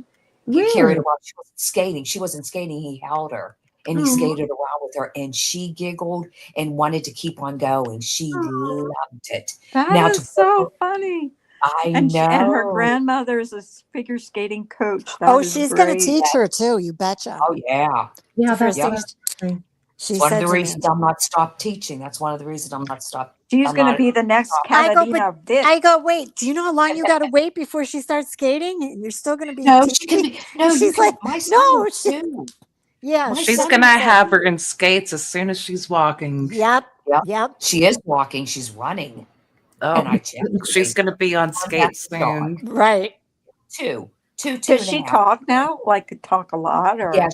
Speaker 10: He carried her while she wasn't skating. She wasn't skating. He held her and he skated around with her, and she giggled and wanted to keep on going. She loved it.
Speaker 2: That
Speaker 10: Now
Speaker 2: is
Speaker 10: to-
Speaker 2: so funny.
Speaker 10: I
Speaker 2: And,
Speaker 10: know.
Speaker 2: and her grandmother is a figure skating coach. That
Speaker 8: Oh,
Speaker 2: is
Speaker 8: she's going to
Speaker 2: great.
Speaker 8: teach her too. You betcha.
Speaker 10: Oh yeah.
Speaker 3: Yeah,
Speaker 8: The first
Speaker 3: that's
Speaker 8: thing
Speaker 3: what
Speaker 8: she
Speaker 10: It's one of
Speaker 8: said
Speaker 10: the
Speaker 8: to me.
Speaker 10: reasons I'm not stopped teaching. That's one of the reasons I'm not stopped.
Speaker 2: She's
Speaker 10: I'm
Speaker 2: going to
Speaker 10: not-
Speaker 2: be the next
Speaker 8: I go,
Speaker 2: Catalina Vitt.
Speaker 8: I go, wait, do you know how long you got to wait before she starts skating? And you're still going to be
Speaker 10: No, she
Speaker 8: teaching?
Speaker 10: can be. No,
Speaker 8: She's
Speaker 10: you can,
Speaker 8: like,
Speaker 10: my son
Speaker 8: no,
Speaker 10: will
Speaker 8: she-
Speaker 10: too.
Speaker 8: Yeah.
Speaker 10: My
Speaker 5: She's
Speaker 10: son
Speaker 5: gonna
Speaker 10: was like-
Speaker 5: have her in skates as soon as she's walking.
Speaker 8: Yep.
Speaker 10: Yep.
Speaker 8: Yep.
Speaker 10: She is walking. She's running.
Speaker 5: Oh,
Speaker 10: And I checked.
Speaker 5: she's gonna be on skates soon.
Speaker 8: Right.
Speaker 10: Two
Speaker 2: Does
Speaker 10: and a
Speaker 2: she
Speaker 10: half.
Speaker 2: talk now? Like talk a lot? Or
Speaker 10: Yeah,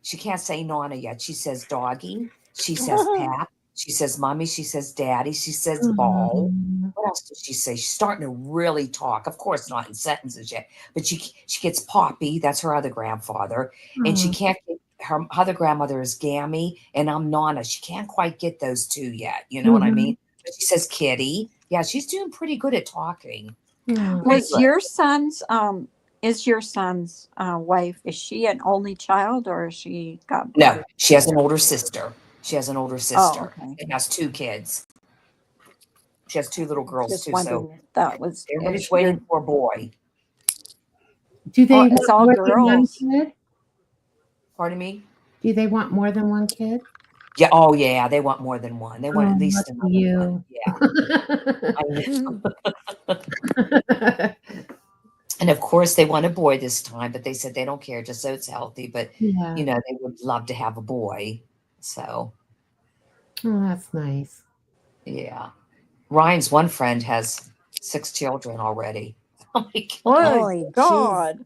Speaker 10: she can't say Nana yet. She says doggy. She says pap. She says, Mommy. She says, Daddy. She says, Ball. What else does she say? She's starting to really talk. Of course, not in sentences yet, but she gets Poppy. That's her other grandfather. And she can't get, her other grandmother is Gammy, and I'm Nana. She can't quite get those two yet. You know what I mean? But she says Kitty. Yeah, she's doing pretty good at talking.
Speaker 2: Was your son's wife, is she an only child or is she got
Speaker 10: No,
Speaker 2: brothers?
Speaker 10: she has an older sister. She has an older sister
Speaker 2: okay.
Speaker 10: and has 2 kids. She has 2 little girls
Speaker 2: Just
Speaker 10: too.
Speaker 2: wondering
Speaker 10: So
Speaker 2: if that was
Speaker 10: everybody's waiting for a boy.
Speaker 3: Do they
Speaker 2: it's
Speaker 3: want
Speaker 2: all
Speaker 3: more than one
Speaker 2: girls.
Speaker 3: kid?
Speaker 10: Pardon me?
Speaker 3: Do they want more than one kid?
Speaker 10: Yeah. Oh, yeah. They want more than one. They want at least
Speaker 3: lucky
Speaker 10: another
Speaker 3: you.
Speaker 10: one. Yeah. And of course, they want a boy this time, but they said they don't care, just so it's healthy. But
Speaker 3: Yeah.
Speaker 10: you know, they would love to have a boy. So
Speaker 3: Oh, that's nice.
Speaker 10: yeah. Ryan's one friend has 6 children already. Oh my
Speaker 8: Holy
Speaker 2: God.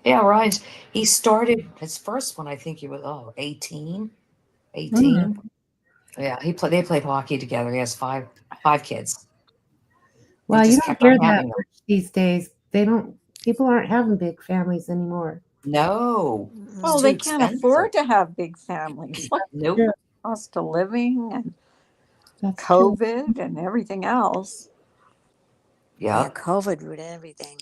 Speaker 10: Yeah, he started his first one, I think he was 18. 18. Yeah, they played hockey together. He has five kids.
Speaker 3: Well,
Speaker 10: They
Speaker 3: you
Speaker 10: just
Speaker 3: don't
Speaker 10: kept on
Speaker 3: hear that
Speaker 10: having them.
Speaker 3: much these days. People aren't having big families anymore.
Speaker 10: No.
Speaker 2: Well,
Speaker 10: It's
Speaker 2: they
Speaker 10: too
Speaker 2: can't
Speaker 10: expensive.
Speaker 2: afford to have big families. Look,
Speaker 10: Nope.
Speaker 2: cost of living and
Speaker 3: That's true.
Speaker 2: COVID and everything else.
Speaker 8: Yeah,
Speaker 10: Yeah.
Speaker 8: COVID ruined everything.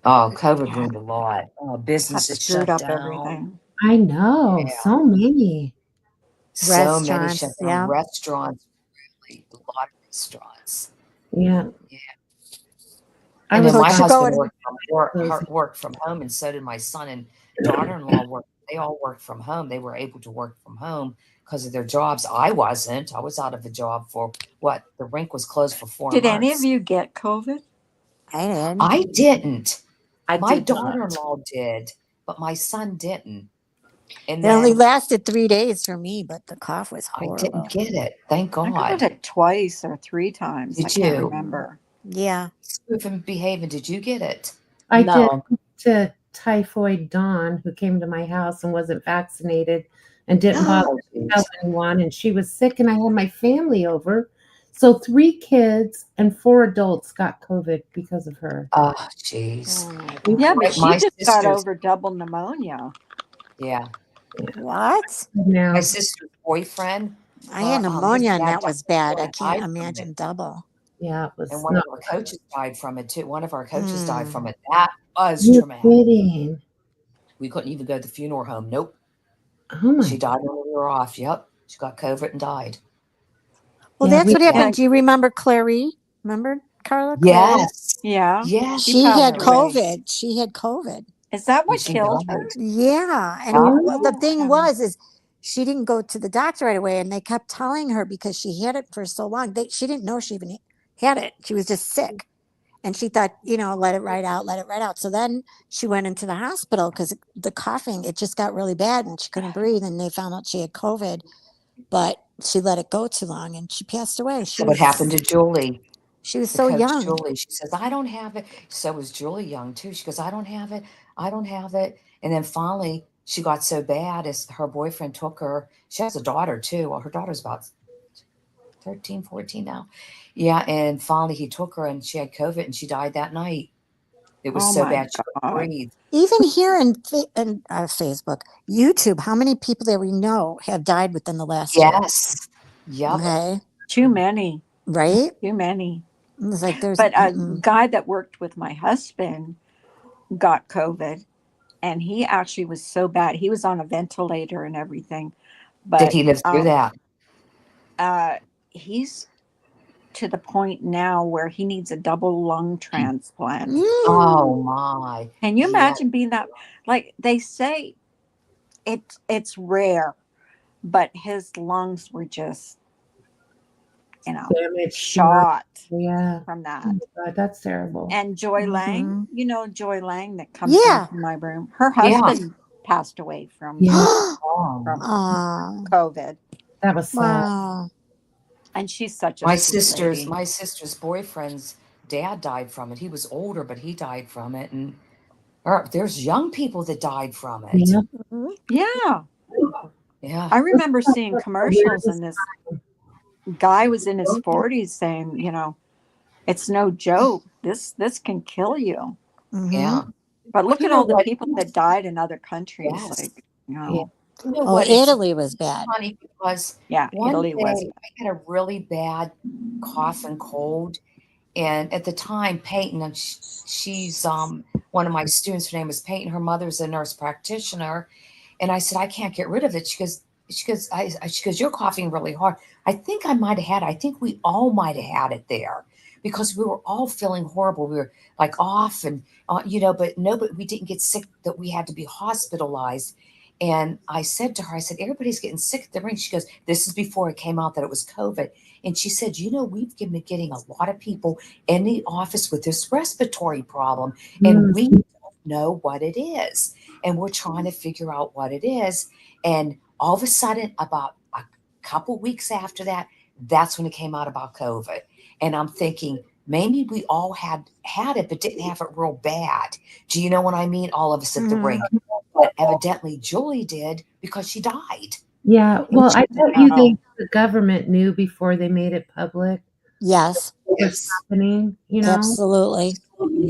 Speaker 10: Oh, COVID ruined a lot.
Speaker 2: That
Speaker 10: Businesses
Speaker 2: screwed
Speaker 10: shut
Speaker 2: up
Speaker 10: down.
Speaker 2: everything.
Speaker 3: I know.
Speaker 10: Yeah.
Speaker 3: So many.
Speaker 10: So many
Speaker 8: Restaurants,
Speaker 10: shut down.
Speaker 8: yeah.
Speaker 10: Restaurants, really, a lot of restaurants.
Speaker 3: Yeah.
Speaker 10: Yeah.
Speaker 3: I
Speaker 10: And
Speaker 3: was
Speaker 10: then my
Speaker 8: So
Speaker 10: husband
Speaker 3: closing.
Speaker 10: worked from home, and so did my son and daughter-in-law worked. They all worked from home. They were able to work from home because of their jobs. I wasn't. I was out of a job for what? The rink was closed for 4
Speaker 2: Did
Speaker 10: months.
Speaker 2: any of you get COVID?
Speaker 8: I did.
Speaker 10: I didn't.
Speaker 5: I
Speaker 10: My
Speaker 5: did not.
Speaker 10: daughter-in-law did, but my son didn't. And
Speaker 8: It only
Speaker 10: then
Speaker 8: lasted 3 days for me, but the cough was
Speaker 10: I
Speaker 8: horrible.
Speaker 10: didn't get it. Thank
Speaker 2: I got
Speaker 10: God.
Speaker 2: it twice or 3 times. I
Speaker 10: Did
Speaker 2: can't
Speaker 10: you?
Speaker 2: remember.
Speaker 8: Yeah.
Speaker 10: Spoof and behaving. Did you get it?
Speaker 3: I
Speaker 5: No.
Speaker 3: did to Typhoid Dawn, who came to my house and wasn't vaccinated and didn't bother
Speaker 10: Oh,
Speaker 3: to
Speaker 10: geez.
Speaker 3: tell anyone. And she was sick, and I had my family over. So 3 kids and 4 adults got COVID because of her.
Speaker 10: Oh, jeez.
Speaker 8: Oh my
Speaker 2: Yeah,
Speaker 8: God.
Speaker 2: but she
Speaker 10: My
Speaker 2: just got
Speaker 10: sister's,
Speaker 2: over double pneumonia.
Speaker 10: yeah,
Speaker 8: What?
Speaker 3: Now,
Speaker 10: my sister's boyfriend.
Speaker 8: I had
Speaker 10: his
Speaker 8: pneumonia and
Speaker 10: dad
Speaker 8: that was bad. I
Speaker 10: died
Speaker 8: can't
Speaker 10: from it.
Speaker 8: imagine double.
Speaker 3: yeah, it was
Speaker 10: And one
Speaker 3: not.
Speaker 10: of our coaches died from it too. One of our coaches
Speaker 8: Hmm.
Speaker 10: died from it. That was
Speaker 3: You're
Speaker 10: traumatic.
Speaker 3: kidding.
Speaker 10: We couldn't even go to the funeral home. Nope.
Speaker 3: Oh my.
Speaker 10: She died when we were off. Yep. She got COVID and died.
Speaker 8: Well,
Speaker 3: Yeah,
Speaker 8: that's
Speaker 3: we
Speaker 8: what
Speaker 3: had.
Speaker 8: happened. Do you remember Clary? Remember Carla? Clary?
Speaker 10: Yes.
Speaker 2: Yeah.
Speaker 10: Yes.
Speaker 2: She
Speaker 8: She had
Speaker 2: passed away.
Speaker 8: COVID. She had COVID.
Speaker 2: Is that
Speaker 10: And
Speaker 2: what
Speaker 10: she
Speaker 2: killed
Speaker 10: died.
Speaker 2: her?
Speaker 8: Yeah. And
Speaker 10: Yeah.
Speaker 8: the thing
Speaker 2: Oh,
Speaker 8: was, is she didn't go to the doctor right away, and they kept telling her because she had it for so long. She didn't know she even had it. She was just sick. And she thought, let it right out, let it right out. So then she went into the hospital because the coughing, it just got really bad and she couldn't breathe. And they found out she had COVID, but she let it go too long and she passed away.
Speaker 10: So what happened to Julie?
Speaker 8: She was
Speaker 10: The
Speaker 8: so
Speaker 10: coach
Speaker 8: young.
Speaker 10: Julie. She says, I don't have it. So was Julie young too. She goes, I don't have it. I don't have it. And then finally she got so bad as her boyfriend took her. She has a daughter too. Well, her daughter's about 13, 14 now. Yeah. And finally he took her and she had COVID and she died that night. It was
Speaker 2: oh
Speaker 10: so
Speaker 2: my
Speaker 10: bad she couldn't
Speaker 2: God.
Speaker 10: breathe.
Speaker 8: Even here in Facebook, YouTube, how many people that we know have died within the last year?
Speaker 10: Yes. Yep.
Speaker 8: Okay.
Speaker 2: Too many.
Speaker 8: Right?
Speaker 2: Too many.
Speaker 8: It's like there's
Speaker 2: But a guy that worked with my husband got COVID, and he actually was so bad. He was on a ventilator and everything. But
Speaker 10: Did he live through that?
Speaker 2: He's to the point now where he needs a double lung transplant.
Speaker 10: Oh my.
Speaker 2: Can you
Speaker 10: Yeah.
Speaker 2: imagine being that? Like they say, it's rare, but his lungs were just,
Speaker 3: Damaged.
Speaker 2: shot
Speaker 3: Yeah.
Speaker 2: from that.
Speaker 3: Oh my God, that's terrible.
Speaker 2: And Joy
Speaker 8: Mhm.
Speaker 2: Lang, Joy Lang that comes
Speaker 8: Yeah.
Speaker 2: into my room. Her
Speaker 10: Yeah.
Speaker 2: husband passed away from
Speaker 3: Yeah.
Speaker 10: Oh.
Speaker 8: Oh,
Speaker 2: COVID,
Speaker 3: That was sad.
Speaker 8: wow.
Speaker 2: and she's such a
Speaker 10: My
Speaker 2: sweet
Speaker 10: sister's
Speaker 2: lady.
Speaker 10: boyfriend's dad died from it. He was older, but he died from it. And there's young people that died from it.
Speaker 3: Yeah.
Speaker 2: Yeah,
Speaker 10: Yeah.
Speaker 2: I remember seeing commercials in this guy was in his 40s saying, you know, it's no joke. This can kill you.
Speaker 10: Yeah.
Speaker 2: But look
Speaker 10: You
Speaker 2: at
Speaker 10: know
Speaker 2: all the
Speaker 10: what?
Speaker 2: people that died in other countries.
Speaker 10: Yes.
Speaker 2: Like, you
Speaker 3: Yeah.
Speaker 2: know,
Speaker 10: You know
Speaker 8: Oh,
Speaker 10: what? It's
Speaker 8: Italy was bad.
Speaker 10: funny because
Speaker 2: yeah,
Speaker 10: one
Speaker 2: Italy was.
Speaker 10: day I had a really bad cough and cold. And at the time, Peyton, and she's one of my students. Her name is Peyton. Her mother's a nurse practitioner. And I said, I can't get rid of it. She goes, you're coughing really hard. I think I might have had it. I think we all might have had it there because we were all feeling horrible. We were like off and, you know, but we didn't get sick that we had to be hospitalized. And I said to her, I said, everybody's getting sick at the ring. She goes, this is before it came out that it was COVID. And she said, you know, we've been getting a lot of people in the office with this respiratory problem, and we don't know what it is. And we're trying to figure out what it is. And all of a sudden, about a couple weeks after that, that's when it came out about COVID. And I'm thinking, maybe we all had it, but didn't have it real bad. Do you know what I mean? All of us at the ring. But evidently Julie did because she died.
Speaker 3: Yeah. Well, I bet you the government knew before they made it public.
Speaker 8: Yes.
Speaker 3: What was happening, you know?
Speaker 8: Absolutely.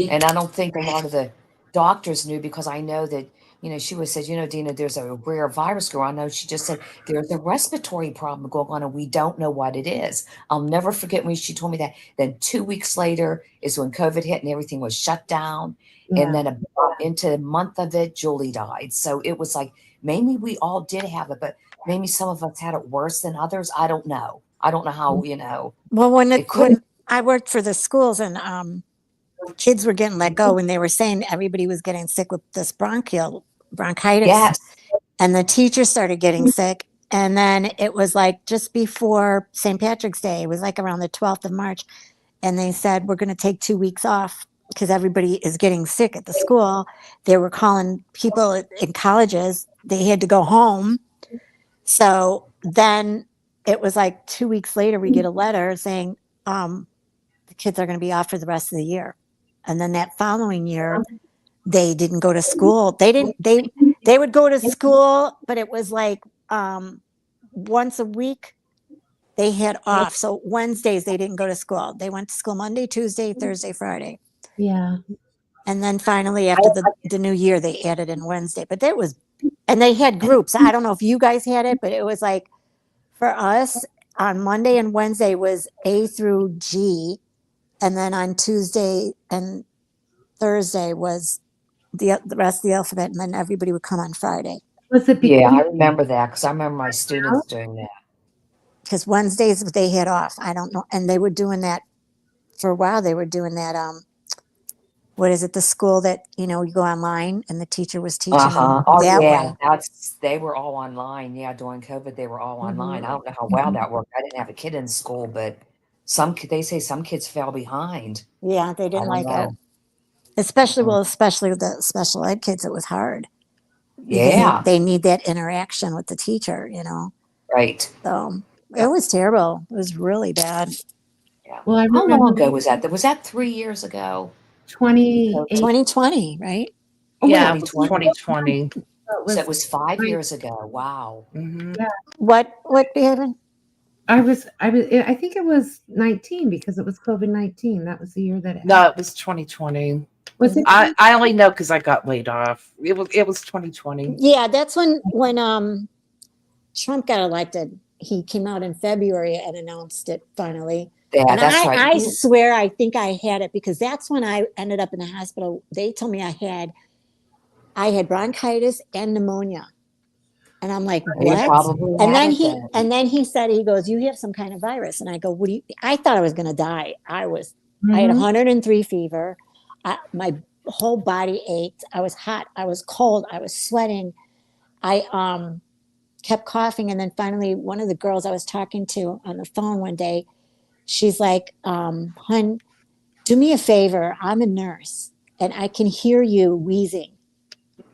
Speaker 10: And I don't think a lot of the doctors knew because I know that, you know, she was said, you know, Dina, there's a rare virus going on. I know she just said there's a respiratory problem going on and we don't know what it is. I'll never forget when she told me that. Then 2 weeks later is when COVID hit and everything was shut down.
Speaker 3: Yeah.
Speaker 10: And then into a month of it, Julie died. So it was like, maybe we all did have it, but maybe some of us had it worse than others. I don't know. I don't know how, you know.
Speaker 8: Well, when I worked for the schools and kids were getting let go when they were saying everybody was getting sick with this bronchitis.
Speaker 10: Yes.
Speaker 8: And the teachers started getting sick. And then it was like just before St. Patrick's Day, it was like around the 12th of March. And they said, we're going to take 2 weeks off because everybody is getting sick at the school. They were calling people in colleges. They had to go home. So then it was like 2 weeks later, we get a letter saying the kids are going to be off for the rest of the year. And then that following year, they didn't go to school. They would go to school, but it was like once a week they had off. So Wednesdays they didn't go to school. They went to school Monday, Tuesday, Thursday, Friday.
Speaker 3: Yeah.
Speaker 8: And then finally after the new year, they added in Wednesday. But there was, and they had groups. I don't know if you guys had it, but it was like for us on Monday and Wednesday was A through G. And then on Tuesday and Thursday was the rest of the alphabet. And then everybody would come on Friday.
Speaker 3: Was it
Speaker 10: Yeah, I remember that because I remember my students doing that.
Speaker 8: Because Wednesdays they had off. I don't know. And they were doing that for a while. They were doing that. What is it? The school that, you know, you go online and the teacher was teaching them
Speaker 10: Oh,
Speaker 8: that
Speaker 10: yeah.
Speaker 8: way.
Speaker 10: They were all online. Yeah, during COVID, they were all online. I don't know how well that worked. I didn't have a kid in school, but they say some kids fell behind.
Speaker 8: Yeah, they
Speaker 10: I
Speaker 8: didn't
Speaker 10: don't
Speaker 8: like
Speaker 10: know.
Speaker 8: it. Especially with the special ed kids, it was hard. Because
Speaker 10: Yeah.
Speaker 8: they need that interaction with the teacher, you know.
Speaker 10: Right.
Speaker 8: So it was terrible. It was really bad.
Speaker 10: Yeah.
Speaker 3: Well, I
Speaker 10: How long
Speaker 3: remember
Speaker 10: ago was that? Was that 3 years ago?
Speaker 8: 2020, right?
Speaker 5: Yeah,
Speaker 10: 2020.
Speaker 5: 2020.
Speaker 10: So it was 5 years ago. Wow.
Speaker 3: Yeah.
Speaker 8: What happened?
Speaker 3: I think it was 19 because it was COVID-19. That was the year that it
Speaker 5: No,
Speaker 3: happened.
Speaker 5: it was 2020.
Speaker 3: Was it?
Speaker 5: I only know because I got laid off. It was 2020.
Speaker 8: Yeah, that's when Trump got elected. He came out in February and announced it finally.
Speaker 10: Yeah,
Speaker 8: And
Speaker 10: that's right.
Speaker 8: I swear I think I had it because that's when I ended up in the hospital. They told me I had bronchitis and pneumonia. And I'm like,
Speaker 10: You
Speaker 8: what?
Speaker 10: probably
Speaker 8: And
Speaker 10: had
Speaker 8: then
Speaker 10: it then.
Speaker 8: he said, he goes, you have some kind of virus. And I go, what do you, I thought I was going to die. I had 103 fever. My whole body ached. I was hot. I was cold. I was sweating. I kept coughing. And then finally, one of the girls I was talking to on the phone one day, she's like, hun, do me a favor. I'm a nurse and I can hear you wheezing.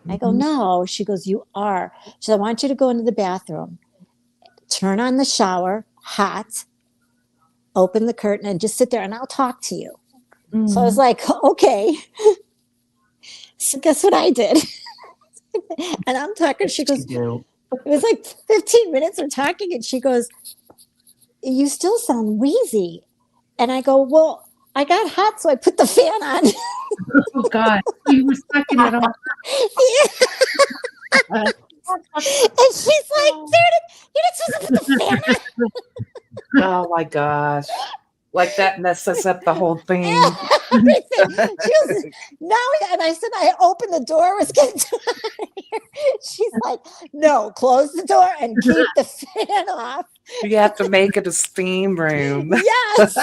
Speaker 8: I go, no. She goes, you are. She said, I want you to go into the bathroom, turn on the shower, hot, open the curtain and just sit there and I'll talk to you. So I was like, okay. So guess what I did? And I'm talking, she goes, it was like 15 minutes of talking and she goes, you still sound wheezy. And I go, well, I got hot, so I put the fan on.
Speaker 3: Oh God, you were sucking it off.
Speaker 8: And she's like, Meredith, you're not supposed to put the fan on.
Speaker 5: Oh my gosh. Like that messes up the whole thing.
Speaker 8: Everything. She was, now, and I said, I opened the door, I was getting to here. She's like, no, close the door and keep the fan off.
Speaker 5: You have to make it a steam room.
Speaker 8: Yes.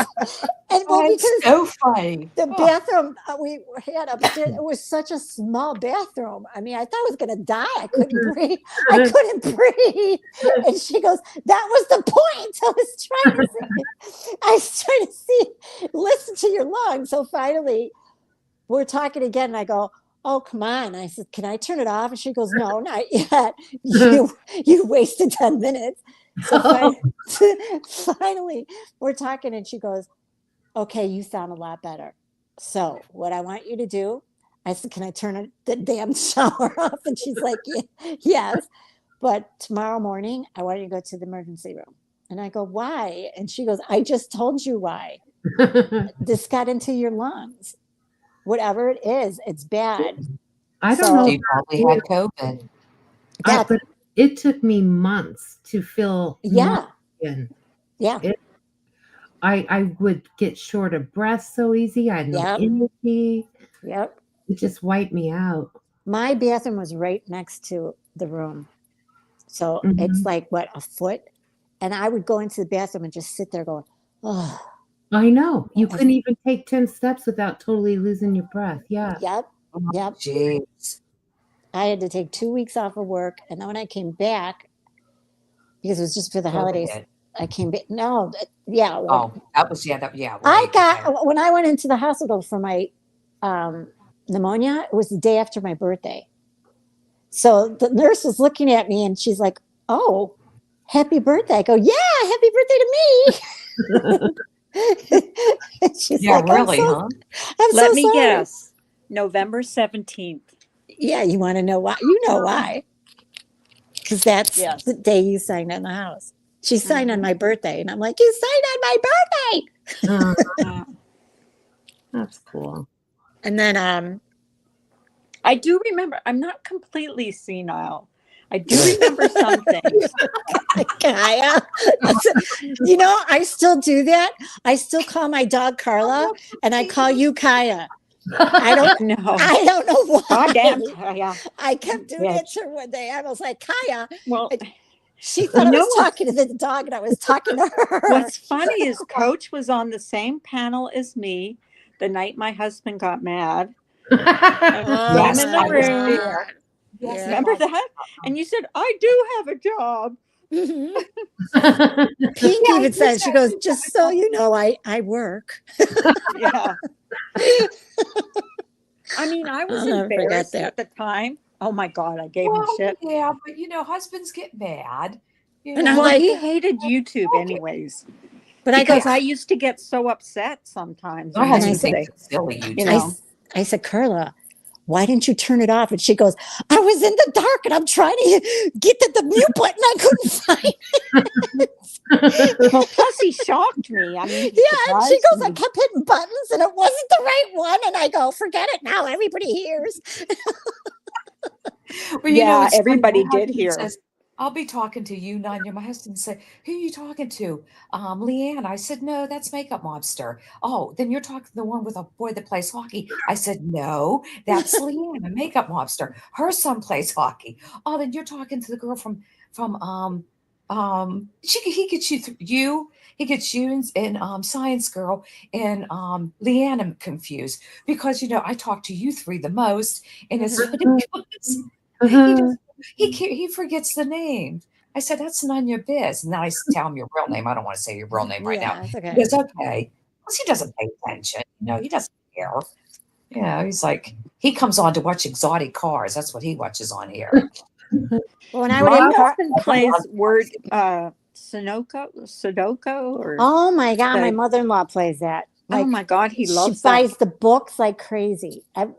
Speaker 8: And well,
Speaker 13: That's
Speaker 8: because
Speaker 13: so funny.
Speaker 8: the
Speaker 13: Oh.
Speaker 8: bathroom we had upstairs, it was such a small bathroom. I mean, I thought I was going to die. I couldn't breathe. I couldn't breathe. And she goes, that was the point. I was trying to see, listen to your lungs. So finally, we're talking again. And I go, oh, come on. I said, can I turn it off? And she goes, no, not yet. You wasted 10 minutes. So finally, we're talking and she goes, okay, you sound a lot better. So what I want you to do, I said, can I turn the damn shower off? And she's like, yes. But tomorrow morning, I want you to go to the emergency room. And I go, why? And she goes, I just told you why. This got into your lungs. Whatever it is, it's bad.
Speaker 3: I don't know.
Speaker 10: You probably had COVID.
Speaker 3: But it took me months to feel
Speaker 8: Yeah.
Speaker 3: again.
Speaker 8: Yeah.
Speaker 3: I would get short of breath so easy. I had no energy.
Speaker 8: Yep.
Speaker 3: It just wiped me out.
Speaker 8: My bathroom was right next to the room. So it's like, what, a foot? And I would go into the bathroom and just sit there going, oh.
Speaker 3: I know. You couldn't even take 10 steps without totally losing your breath. Yeah.
Speaker 8: Yep. Yep.
Speaker 10: Jeez.
Speaker 8: I had to take 2 weeks off of work. And then when I came back, because it was just for the holidays, I came back. No, yeah.
Speaker 10: Oh, that was, yeah.
Speaker 8: I got, when I went into the hospital for my pneumonia, it was the day after my birthday. So the nurse was looking at me and she's like, oh, happy birthday. I go, yeah, happy birthday to me. She's
Speaker 10: Yeah,
Speaker 8: like,
Speaker 10: really,
Speaker 8: huh?
Speaker 2: Let me guess. November 17th.
Speaker 8: Yeah, you want to know why? You know why. Because that's the day you signed on the house. She signed on my birthday. And I'm like, you signed on my birthday.
Speaker 3: That's cool.
Speaker 8: And then
Speaker 2: I do remember, I'm not completely senile. I do remember something.
Speaker 8: Kaya. You know, I still do that. I still call my dog Carla and I call you Kaya. I don't know. I don't know why.
Speaker 2: Goddamn Kaya.
Speaker 8: I kept doing it to her one day. I was like, Kaya.
Speaker 2: Well,
Speaker 8: she thought I was talking to the dog and I was talking to her.
Speaker 2: What's funny is Coach was on the same panel as me the night my husband got mad. I'm in the room.
Speaker 8: Yes.
Speaker 2: Remember that? And you said, I do have a job.
Speaker 8: Pink even said, she goes, just so you know, I work.
Speaker 2: Yeah. I mean, I was
Speaker 8: I'll never forget
Speaker 2: embarrassed
Speaker 8: that.
Speaker 2: at the time. Oh my God, I gave him shit.
Speaker 13: Yeah, but husbands get mad.
Speaker 8: And I'm
Speaker 2: Well,
Speaker 8: like,
Speaker 2: he hated YouTube anyways.
Speaker 8: but I
Speaker 2: Because
Speaker 8: go,
Speaker 2: I used to get so upset sometimes.
Speaker 10: My
Speaker 2: when
Speaker 10: husband
Speaker 2: he would
Speaker 10: thinks
Speaker 2: say,
Speaker 10: it's silly, you
Speaker 2: you
Speaker 10: know.
Speaker 2: know.
Speaker 8: I said, Carla, why didn't you turn it off? And she goes, I was in the dark and I'm trying to get to the mute button. I couldn't find it.
Speaker 2: Well, plus he shocked me. I mean, he
Speaker 8: Yeah, and she
Speaker 2: surprised
Speaker 8: goes, I
Speaker 2: me.
Speaker 8: kept hitting buttons and it wasn't the right one. And I go, forget it now. Everybody hears.
Speaker 13: Well,
Speaker 2: Yeah,
Speaker 13: it's funny,
Speaker 2: everybody
Speaker 13: my
Speaker 2: did
Speaker 13: husband
Speaker 2: hear.
Speaker 13: says, I'll be talking to you, Nanya. My husband said, who are you talking to? Leanne. I said, no, that's Makeup Mobster. Oh, then you're talking to the one with a boy that plays hockey. I said, no, that's Leanne, a Makeup Mobster. Her son plays hockey. Oh, then you're talking to the girl from he gets he gets you and Science Girl and Leanne. I'm confused because I talk to you three the most, and it's ridiculous. He forgets the name. I said, that's none of your biz. And then I tell him your real name. I don't want to say your real name right now.
Speaker 8: It's okay.
Speaker 13: He goes, okay. Because he doesn't pay attention. He doesn't care. He's like, he comes on to watch exotic cars. That's what he watches on here.
Speaker 8: When I
Speaker 2: My
Speaker 8: would
Speaker 2: husband plays Sudoku or
Speaker 8: oh my God, my
Speaker 2: like-
Speaker 8: mother-in-law plays that.
Speaker 2: oh my God, he loves
Speaker 8: she
Speaker 2: that.
Speaker 8: buys the books like crazy. And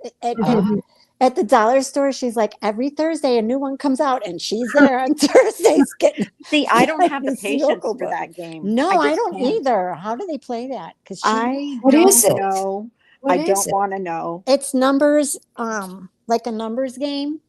Speaker 8: at the dollar store, she's like, every Thursday a new one comes out, and she's there on Thursdays getting.
Speaker 2: See, I don't have the
Speaker 8: this
Speaker 2: patience
Speaker 8: Sudoku
Speaker 2: for
Speaker 8: book.
Speaker 2: that game.
Speaker 8: No, I
Speaker 2: just
Speaker 8: don't
Speaker 2: can't.
Speaker 8: either. How do they play that? Because
Speaker 2: I
Speaker 10: What
Speaker 2: don't
Speaker 10: is it?
Speaker 2: know.
Speaker 10: What
Speaker 2: I
Speaker 10: is
Speaker 2: don't
Speaker 10: it?
Speaker 2: want to know.
Speaker 8: it's numbers, like a numbers game.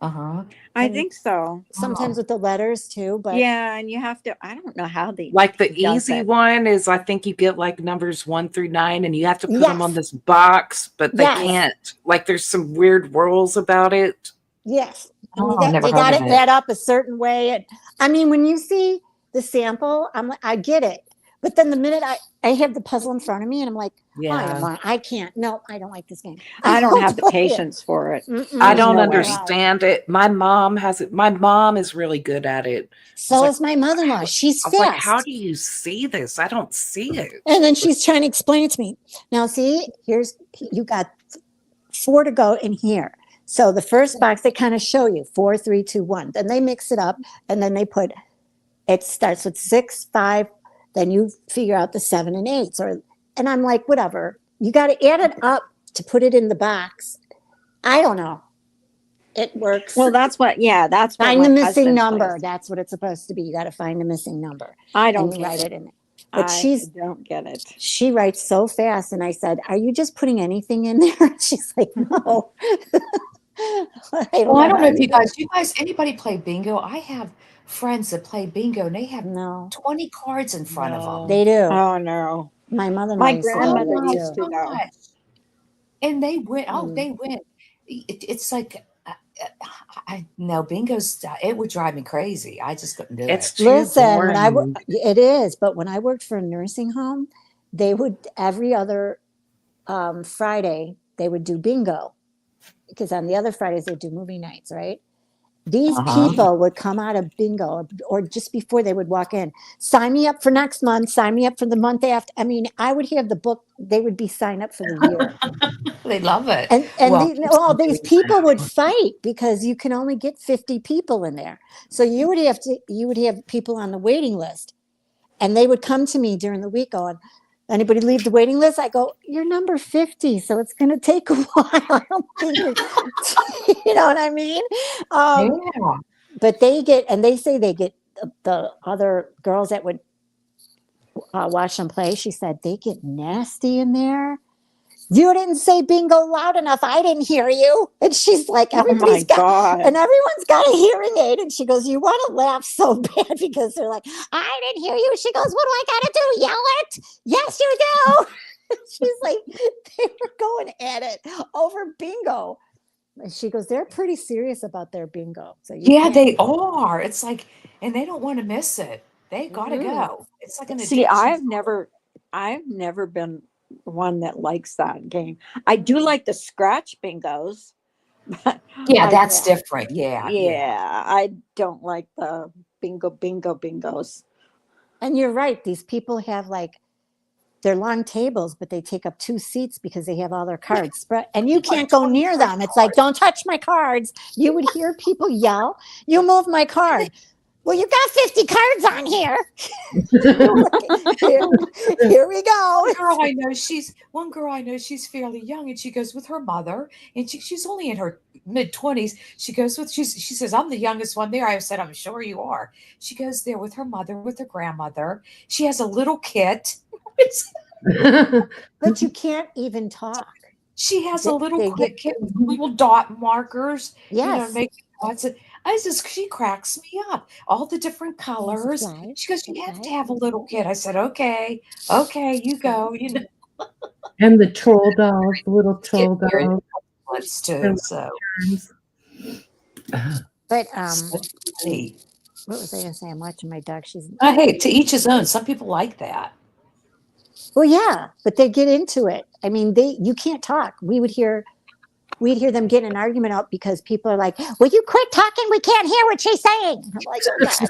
Speaker 10: Uh-huh.
Speaker 2: I
Speaker 8: And
Speaker 2: think so.
Speaker 8: sometimes with the letters too, but
Speaker 2: Yeah, and you have to. I don't know how they
Speaker 5: Like the
Speaker 2: who does
Speaker 5: easy
Speaker 2: it.
Speaker 5: one is, I think you get like numbers 1 through 9, and you have to put them on
Speaker 8: yes,
Speaker 5: this box, but they
Speaker 8: yes,
Speaker 5: can't. Like there's some weird rules about it.
Speaker 8: yes. And
Speaker 10: Oh, I never
Speaker 8: they
Speaker 10: heard
Speaker 8: got
Speaker 10: of
Speaker 8: it
Speaker 10: it.
Speaker 8: add up a certain way. And I mean, when you see the sample, I'm like, I get it. But then the minute I have the puzzle in front of me, and I'm like,
Speaker 5: Yeah.
Speaker 8: I can't. No, I don't like this game.
Speaker 2: I don't have the
Speaker 8: play it.
Speaker 2: patience for it.
Speaker 5: I
Speaker 8: Mm-mm,
Speaker 2: There's
Speaker 5: don't
Speaker 2: no
Speaker 8: no
Speaker 2: way.
Speaker 8: way.
Speaker 5: understand it. My mom has it. My mom is really good at it. I was
Speaker 8: So
Speaker 5: like,
Speaker 8: is my mother-in-law. She's
Speaker 5: I was like, how
Speaker 8: fast.
Speaker 5: do you see this? I don't see it.
Speaker 8: And then she's trying to explain it to me. Now, see, you got 4 to go in here. So the first box, they kind of show you 4, 3, 2, 1. Then they mix it up, and then they put, it starts with 6, 5. Then you figure out the 7 and 8s. And I'm like, whatever. You got to add it up to put it in the box. I don't know. It works.
Speaker 2: Well, that's what. Yeah, that's what
Speaker 8: Find
Speaker 2: my
Speaker 8: the missing
Speaker 2: husband
Speaker 8: number.
Speaker 2: plays.
Speaker 8: That's what it's supposed to be. You got to find the missing number.
Speaker 2: I
Speaker 8: And
Speaker 2: don't
Speaker 8: you
Speaker 2: get
Speaker 8: write
Speaker 2: it.
Speaker 8: it in there. But
Speaker 2: I don't get it.
Speaker 8: she writes so fast. And I said, are you just putting anything in there? She's like, no.
Speaker 13: Well, I don't know
Speaker 8: how
Speaker 13: if
Speaker 8: you
Speaker 13: you guys, anybody play bingo? I have friends that play bingo, and they have
Speaker 8: No,
Speaker 13: 20 cards in front of them.
Speaker 8: they do.
Speaker 2: Oh no.
Speaker 8: My mother-in-law
Speaker 2: My
Speaker 8: used to do
Speaker 2: grandmother
Speaker 8: that
Speaker 2: used
Speaker 8: too.
Speaker 2: to though.
Speaker 13: And they win. Oh,
Speaker 8: Mm.
Speaker 13: they win. It's like, I no bingo's. It would drive me crazy. I just couldn't do
Speaker 5: It's
Speaker 13: it.
Speaker 5: too
Speaker 8: Listen, when
Speaker 5: boring.
Speaker 8: it is, but when I worked for a nursing home, they would every other Friday they would do bingo, because on the other Fridays they do movie nights, right? These
Speaker 10: Uh-huh.
Speaker 8: people would come out of bingo, or just before they would walk in, sign me up for next month, sign me up for the month after. I mean, I would have the book, they would be signed up for the year.
Speaker 13: They love it.
Speaker 8: And
Speaker 13: Well,
Speaker 8: these people would fight because you can only get 50 people in there. So you would have people on the waiting list, and they would come to me during the week going, anybody leave the waiting list? I go, you're number 50, so it's going to take a while. I don't think you know what I mean?
Speaker 13: yeah.
Speaker 8: But they say they get the other girls that would watch them play. She said they get nasty in there. You didn't say bingo loud enough. I didn't hear you. And she's like,
Speaker 2: Oh my
Speaker 8: everybody's got, and
Speaker 2: God.
Speaker 8: everyone's got a hearing aid. And she goes, you want to laugh so bad because they're like, I didn't hear you. She goes, what do I got to do? Yell it? Yes, you do. She's like, they were going at it over bingo. And she goes, they're pretty serious about their bingo. So you
Speaker 13: Yeah,
Speaker 8: can't.
Speaker 13: they are. It's like, and they don't want to miss it. They got to
Speaker 8: Mhm.
Speaker 13: go. It's like an
Speaker 2: See,
Speaker 13: addiction.
Speaker 2: I've never been one that likes that game. I do like the scratch bingos. But
Speaker 13: Yeah,
Speaker 2: I
Speaker 13: that's different. Yeah,
Speaker 2: yeah, I don't like the bingos.
Speaker 8: And you're right. These people have like, they're long tables, but they take up 2 seats because they have all their cards spread, and you can't go near them. It's like, don't touch my cards. You would hear people yell, you move my card. Well, you got 50 cards on here. Here we go.
Speaker 13: One girl I know, she's fairly young, and she goes with her mother, and she's only in her mid-20s. She says, I'm the youngest one there. I said, I'm sure you are. She goes there with her mother, with her grandmother. She has a little kit.
Speaker 8: But you can't even talk.
Speaker 13: She has a
Speaker 8: They
Speaker 13: little
Speaker 8: get-
Speaker 13: kit with little dot markers.
Speaker 8: Yes.
Speaker 13: Make dots. She cracks me up. All the different colors.
Speaker 8: Right,
Speaker 13: She goes, you have to have a little kit. I said, okay, you go.
Speaker 3: And the troll dolls, the little troll
Speaker 13: Very
Speaker 3: dolls.
Speaker 13: Let's do so.
Speaker 8: But
Speaker 13: Neat.
Speaker 8: what was I going to say? I'm watching my dog. She's
Speaker 13: Hey, to each his own. Some people like that.
Speaker 8: well, yeah, but they get into it. I mean, you can't talk. We'd hear them get an argument out because people are like, "Will you quit talking? We can't hear what she's saying." I'm like, "Okay,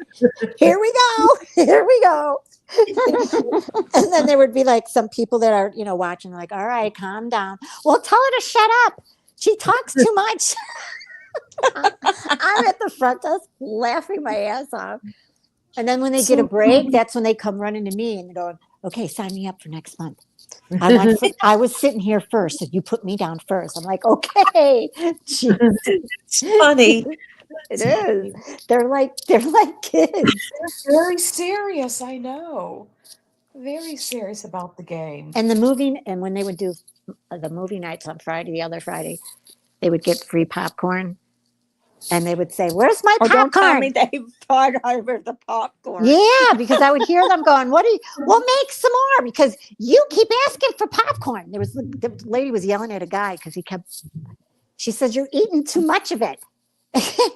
Speaker 8: here we go." And then there would be like some people that are, watching, like, "All right, calm down." Well, tell her to shut up. She talks too much. I'm at the front desk laughing my ass off. And then when they get a break, that's when they come running to me and go, "Okay, sign me up for next month." I was sitting here first, so you put me down first. I'm like, okay. Jeez.
Speaker 5: It's funny.
Speaker 8: It is. They're like kids.
Speaker 13: They're very serious. I know. Very serious about the game.
Speaker 8: And when they would do the movie nights on Friday, the other Friday, they would get free popcorn. And they would say, "Where's my popcorn?"
Speaker 2: Don't tell me they fought over the popcorn.
Speaker 8: Yeah, because I would hear them going, we'll make some more because you keep asking for popcorn. The lady was yelling at a guy because she says, "You're eating too much of it.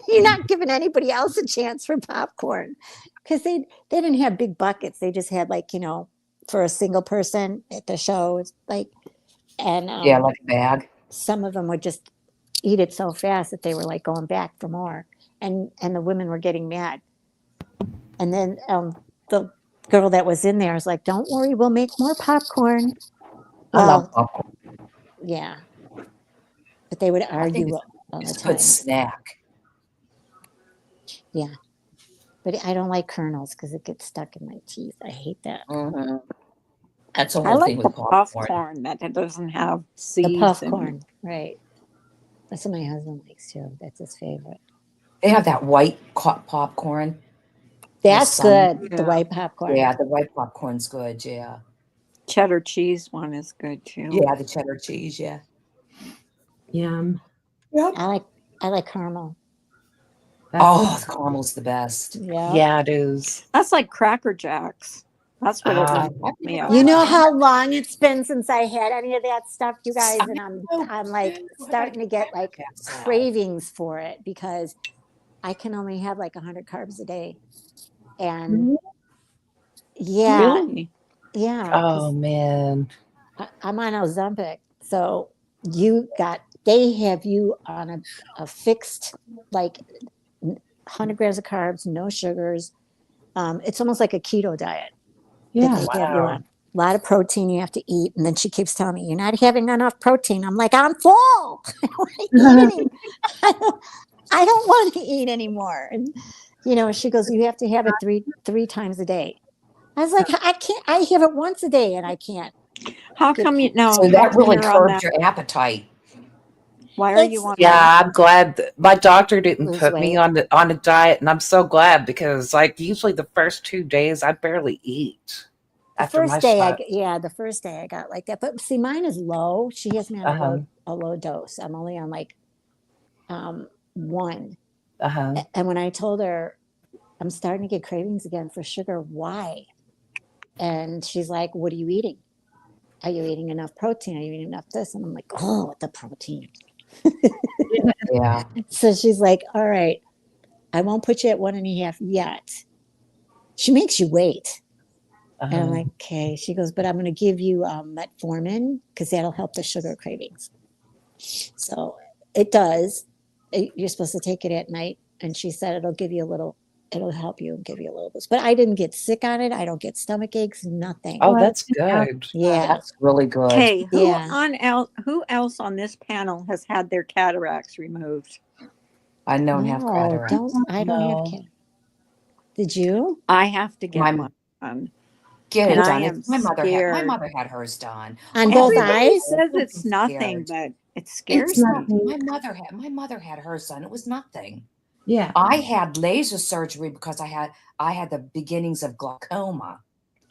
Speaker 8: You're not giving anybody else a chance for popcorn." Because they didn't have big buckets. They just had for a single person at the show, like a
Speaker 10: bag.
Speaker 8: Some of them would just eat it so fast that they were like going back for more, and the women were getting mad. And then the girl that was in there was like, "Don't worry, we'll make more popcorn."
Speaker 10: I love popcorn.
Speaker 8: Yeah, but they would argue all the
Speaker 10: It's a
Speaker 8: time.
Speaker 10: good snack.
Speaker 8: Yeah, but I don't like kernels because it gets stuck in my teeth. I hate that.
Speaker 10: Mm-hmm. That's the
Speaker 2: I
Speaker 10: whole
Speaker 2: like
Speaker 10: thing
Speaker 2: the
Speaker 10: with popcorn.
Speaker 2: popcorn that it doesn't have seeds.
Speaker 8: The popcorn, right? That's what my husband likes too. That's his favorite.
Speaker 10: They have that white popcorn.
Speaker 8: That's good.
Speaker 2: Yeah.
Speaker 8: The white popcorn.
Speaker 10: Yeah, the white popcorn's good. Yeah.
Speaker 2: Cheddar cheese one is good too.
Speaker 10: Yeah, the cheddar cheese. Yeah.
Speaker 3: Yum.
Speaker 10: Yep.
Speaker 8: I like caramel.
Speaker 10: Oh, the caramel's the best.
Speaker 8: Yeah.
Speaker 5: Yeah, it is.
Speaker 2: That's like Cracker Jacks. That's what it reminds me of.
Speaker 8: You know how long it's been since I had any of that stuff, you guys, and I'm like starting to get like cravings for it because I can only have like 100 carbs a day, and yeah,
Speaker 2: Really?
Speaker 8: yeah.
Speaker 5: Oh man.
Speaker 8: I'm on Ozempic, so they have you on a fixed like 100 grams of carbs, no sugars. It's almost like a keto diet.
Speaker 3: Yeah.
Speaker 8: They have you on. A lot of protein you have to eat. And then she keeps telling me, "You're not having enough protein." I'm like, "I'm full. I don't want to eat anymore." And, she goes, "You have to have it three times a day." I was like, "I can't. I have it once a day and I can't."
Speaker 2: How come you know?
Speaker 10: So that really curbs your appetite.
Speaker 2: Why are you on?
Speaker 5: Yeah, I'm glad that my doctor didn't
Speaker 8: Lose
Speaker 5: put me
Speaker 8: weight.
Speaker 5: on a diet, and I'm so glad because like usually the first 2 days I barely eat.
Speaker 8: The
Speaker 5: After my
Speaker 8: first day,
Speaker 5: shot.
Speaker 8: the first day I got like that. But see, mine is low. She hasn't had a low dose. I'm only on like 1. And when I told her I'm starting to get cravings again for sugar, why? And she's like, "What are you eating? Are you eating enough protein? Are you eating enough this?" And I'm like, "Oh, the protein."
Speaker 10: Yeah.
Speaker 8: So she's like, "All right, I won't put you at 1.5 yet." She makes you wait. And I'm like, "Okay." She goes, "But I'm going to give you metformin because that'll help the sugar cravings." So it does. You're supposed to take it at night. And she said it'll help you and give you a little bit. But I didn't get sick on it. I don't get stomach aches, nothing.
Speaker 5: Oh, that's good.
Speaker 8: Yeah.
Speaker 10: That's really good.
Speaker 2: Okay,
Speaker 8: Yeah.
Speaker 2: who else on this panel has had their cataracts removed?
Speaker 10: I don't have cataracts.
Speaker 8: I don't have cataracts. Did you?
Speaker 2: I have to get
Speaker 10: My-
Speaker 2: one done.
Speaker 10: Get it
Speaker 2: And I
Speaker 10: done.
Speaker 2: am
Speaker 10: My mother
Speaker 2: scared.
Speaker 10: had hers done.
Speaker 8: On both
Speaker 2: Everybody
Speaker 8: eyes?
Speaker 2: says it's nothing, but it scares me.
Speaker 10: My mother had hers done. It was nothing.
Speaker 3: Yeah.
Speaker 10: I had laser surgery because I had the beginnings of glaucoma.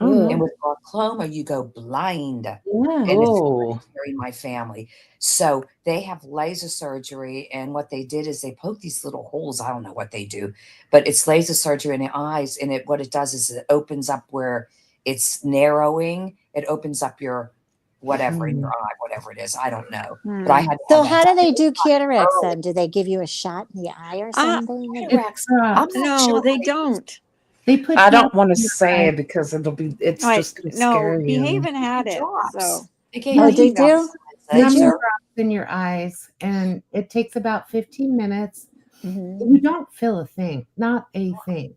Speaker 3: Oh,
Speaker 10: And with glaucoma, you go blind.
Speaker 3: yeah.
Speaker 10: And it's
Speaker 5: Oh.
Speaker 10: hereditary in my family. So they have laser surgery. And what they did is they poke these little holes. I don't know what they do, but it's laser surgery in the eyes. And what it does is it opens up where it's narrowing. It opens up your whatever in your eye, whatever it is. I don't know. But I had.
Speaker 8: So how do they do cataracts then? Do they give you a shot in the eye or something?
Speaker 10: Cataracts? I'm not
Speaker 2: No,
Speaker 10: sure
Speaker 2: they
Speaker 10: what
Speaker 2: don't.
Speaker 3: They put
Speaker 5: I don't
Speaker 3: drops
Speaker 5: want to
Speaker 3: in your
Speaker 5: say
Speaker 3: eye.
Speaker 5: it because it's
Speaker 2: Right.
Speaker 5: just gonna
Speaker 2: No,
Speaker 5: scare you.
Speaker 2: Behaven had it.
Speaker 10: Drops.
Speaker 2: So
Speaker 10: They gave
Speaker 8: Oh,
Speaker 10: me
Speaker 8: did you?
Speaker 3: Number
Speaker 8: Did you?
Speaker 3: drops in your eyes, and it takes about 15 minutes.
Speaker 8: Mhm.
Speaker 3: You don't feel a thing, not a thing.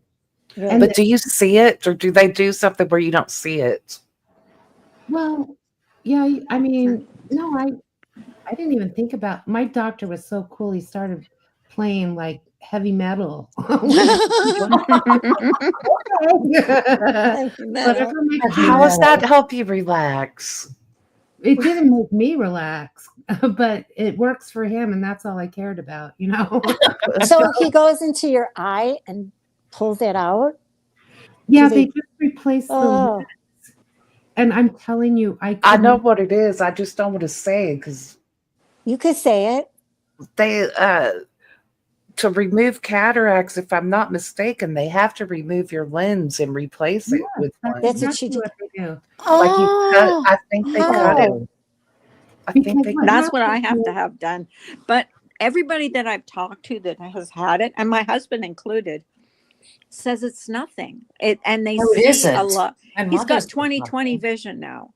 Speaker 8: Really?
Speaker 5: But do you see it, or do they do something where you don't see it?
Speaker 3: Well, yeah, I mean, no, I didn't even think about. My doctor was so cool. He started playing like heavy metal. Whatever makes you
Speaker 5: How does that
Speaker 3: relax.
Speaker 5: help you relax?
Speaker 3: It didn't make me relax, but it works for him, and that's all I cared about, you know?
Speaker 8: So he goes into your eye and pulls it out?
Speaker 3: Yeah,
Speaker 8: Do
Speaker 3: they
Speaker 8: they-
Speaker 3: just replaced the
Speaker 8: Oh.
Speaker 3: lens. And I'm telling you,
Speaker 5: I
Speaker 3: couldn't-
Speaker 5: know what it is. I just don't want to say it because
Speaker 8: You could say it.
Speaker 5: they to remove cataracts, if I'm not mistaken, they have to remove your lens and replace it with one.
Speaker 8: That's what she
Speaker 3: exactly
Speaker 8: did.
Speaker 3: what they do.
Speaker 5: Like you cut, I think they cut it.
Speaker 8: Oh.
Speaker 5: I think
Speaker 3: Because
Speaker 5: they
Speaker 3: what
Speaker 2: That's what I
Speaker 3: happens
Speaker 2: have
Speaker 3: is-
Speaker 2: to have done. But everybody that I've talked to that has had it, and my husband included, says it's nothing. And they
Speaker 10: No, it
Speaker 2: see a
Speaker 10: isn't.
Speaker 2: lot.
Speaker 10: My
Speaker 2: He's
Speaker 10: mother
Speaker 2: got
Speaker 10: said
Speaker 2: 20/20
Speaker 10: nothing.
Speaker 2: vision now.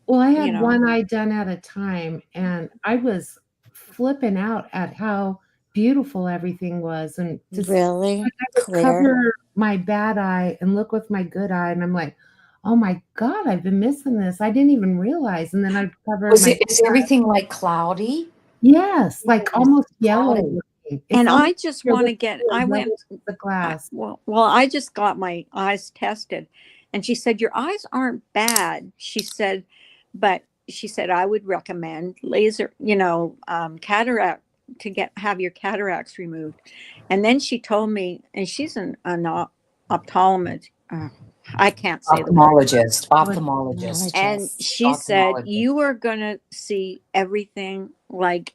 Speaker 3: Well, I
Speaker 2: You
Speaker 3: had
Speaker 2: know.
Speaker 3: one eye done at a time, and I was flipping out at how beautiful everything was. And just
Speaker 8: Really?
Speaker 3: like I would
Speaker 8: Clear?
Speaker 3: cover my bad eye and look with my good eye, and I'm like, oh my God, I've been missing this. I didn't even realize. And then I'd cover
Speaker 10: Was
Speaker 3: my
Speaker 10: it? Is everything like cloudy?
Speaker 3: yes, like almost yellow.
Speaker 10: Cloudy.
Speaker 3: looking. It's
Speaker 2: And I
Speaker 3: almost
Speaker 2: just
Speaker 3: like
Speaker 2: want to
Speaker 3: the
Speaker 2: get,
Speaker 3: color
Speaker 2: I went,
Speaker 3: yellow as the glass.
Speaker 2: well, I just got my eyes tested. And she said, your eyes aren't bad. She said, but she said, I would recommend laser, cataract to have your cataracts removed. And then she told me, and she's an ophthalmologist. I can't say the word.
Speaker 10: Ophthalmologist.
Speaker 2: And she said,
Speaker 10: Ophthalmologist.
Speaker 2: you are going to see everything like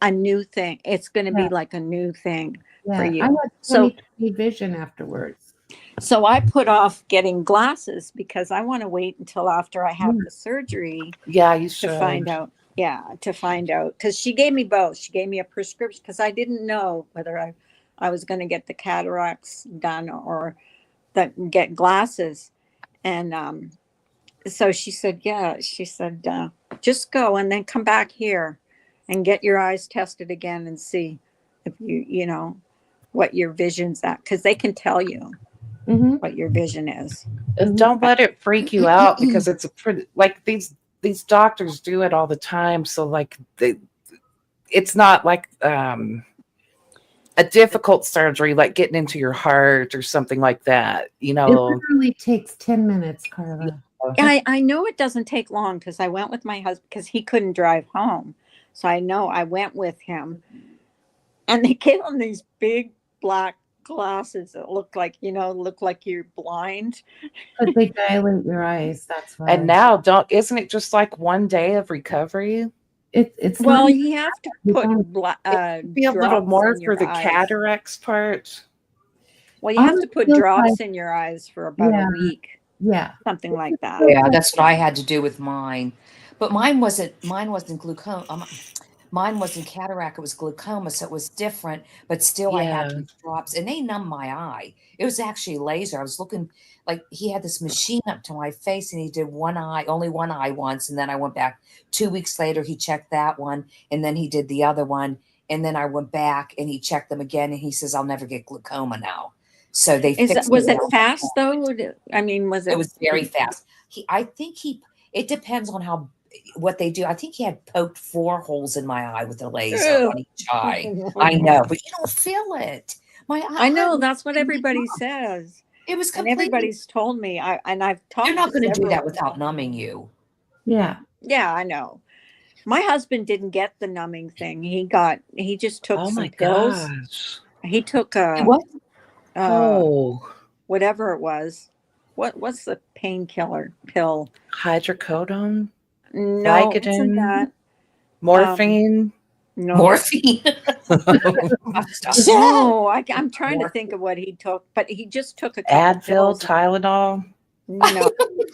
Speaker 2: a new thing. It's going to
Speaker 3: Yeah.
Speaker 2: be like a new thing
Speaker 3: Yeah,
Speaker 2: for you.
Speaker 3: I had
Speaker 2: So
Speaker 3: 20/20 vision afterwards.
Speaker 2: So I put off getting glasses because I want to wait until after I have
Speaker 3: Yeah.
Speaker 2: the surgery
Speaker 5: Yeah, you
Speaker 2: to
Speaker 5: should.
Speaker 2: find out. Yeah, to find out. Because she gave me both. She gave me a prescription because I didn't know whether I was going to get the cataracts done or get glasses. And so she said, yeah, she said, just go and then come back here and get your eyes tested again and see if what your vision's at. Because they can tell you
Speaker 3: Mhm.
Speaker 2: what your vision is.
Speaker 5: And don't let it freak you out because it's a pretty like these doctors do it all the time. So like it's not like a difficult surgery like getting into your heart or something like that. You
Speaker 3: It
Speaker 5: know,
Speaker 3: literally takes 10 minutes, Carla.
Speaker 2: I know it doesn't take long because I went with my husband because he couldn't drive home. So I know I went with him. And they gave him these big black glasses that look like you're blind.
Speaker 3: But they dilate your eyes. That's why.
Speaker 5: and now isn't it just like one day of recovery?
Speaker 3: It's
Speaker 2: Well,
Speaker 3: not-
Speaker 2: you have to
Speaker 3: you
Speaker 2: put
Speaker 3: don't-
Speaker 5: Be a little
Speaker 2: drops
Speaker 5: more
Speaker 2: in
Speaker 5: for
Speaker 2: your
Speaker 5: the
Speaker 2: eyes.
Speaker 5: cataracts part.
Speaker 2: Well, you
Speaker 3: I
Speaker 2: have to
Speaker 3: would
Speaker 2: put
Speaker 3: feel
Speaker 2: drops
Speaker 3: like-
Speaker 2: in your eyes for about
Speaker 3: Yeah.
Speaker 2: a week,
Speaker 3: Yeah.
Speaker 2: something like that.
Speaker 10: Yeah, that's what I had to do with mine. But mine wasn't glaucoma. Mine wasn't cataract, it was glaucoma, so it was different, but still I had
Speaker 5: Yeah.
Speaker 10: these drops and they numbed my eye. It was actually laser. I was looking like he had this machine up to my face and he did only one eye once. And then I went back 2 weeks later, he checked that one and then he did the other one. And then I went back and he checked them again and he says, I'll never get glaucoma now. So they fixed
Speaker 2: Was it
Speaker 10: out.
Speaker 2: fast though? I mean, was it?
Speaker 10: It was very fast. It depends on what they do. I think he had poked 4 holes in my eye with a laser
Speaker 2: Ew.
Speaker 10: on each eye. I know, but you don't feel it. My eye.
Speaker 2: I know that's what everybody says.
Speaker 10: It was
Speaker 2: And
Speaker 10: completely.
Speaker 2: everybody's told me. I've talked.
Speaker 10: They're not going to do
Speaker 2: several-
Speaker 10: that without numbing you.
Speaker 3: Yeah.
Speaker 2: Yeah, I know. My husband didn't get the numbing thing. He just took
Speaker 5: Oh
Speaker 2: some
Speaker 5: my
Speaker 2: pills.
Speaker 5: gosh.
Speaker 2: He took
Speaker 10: What?
Speaker 2: whatever it was. What's the painkiller pill?
Speaker 5: Hydrocodone,
Speaker 2: No, it isn't
Speaker 5: Vicodin?
Speaker 2: that.
Speaker 5: morphine.
Speaker 2: No,
Speaker 10: Morphine.
Speaker 2: no. I'm trying to think of what he took, but he just took a couple
Speaker 5: Advil,
Speaker 2: pills.
Speaker 5: Tylenol.
Speaker 2: No,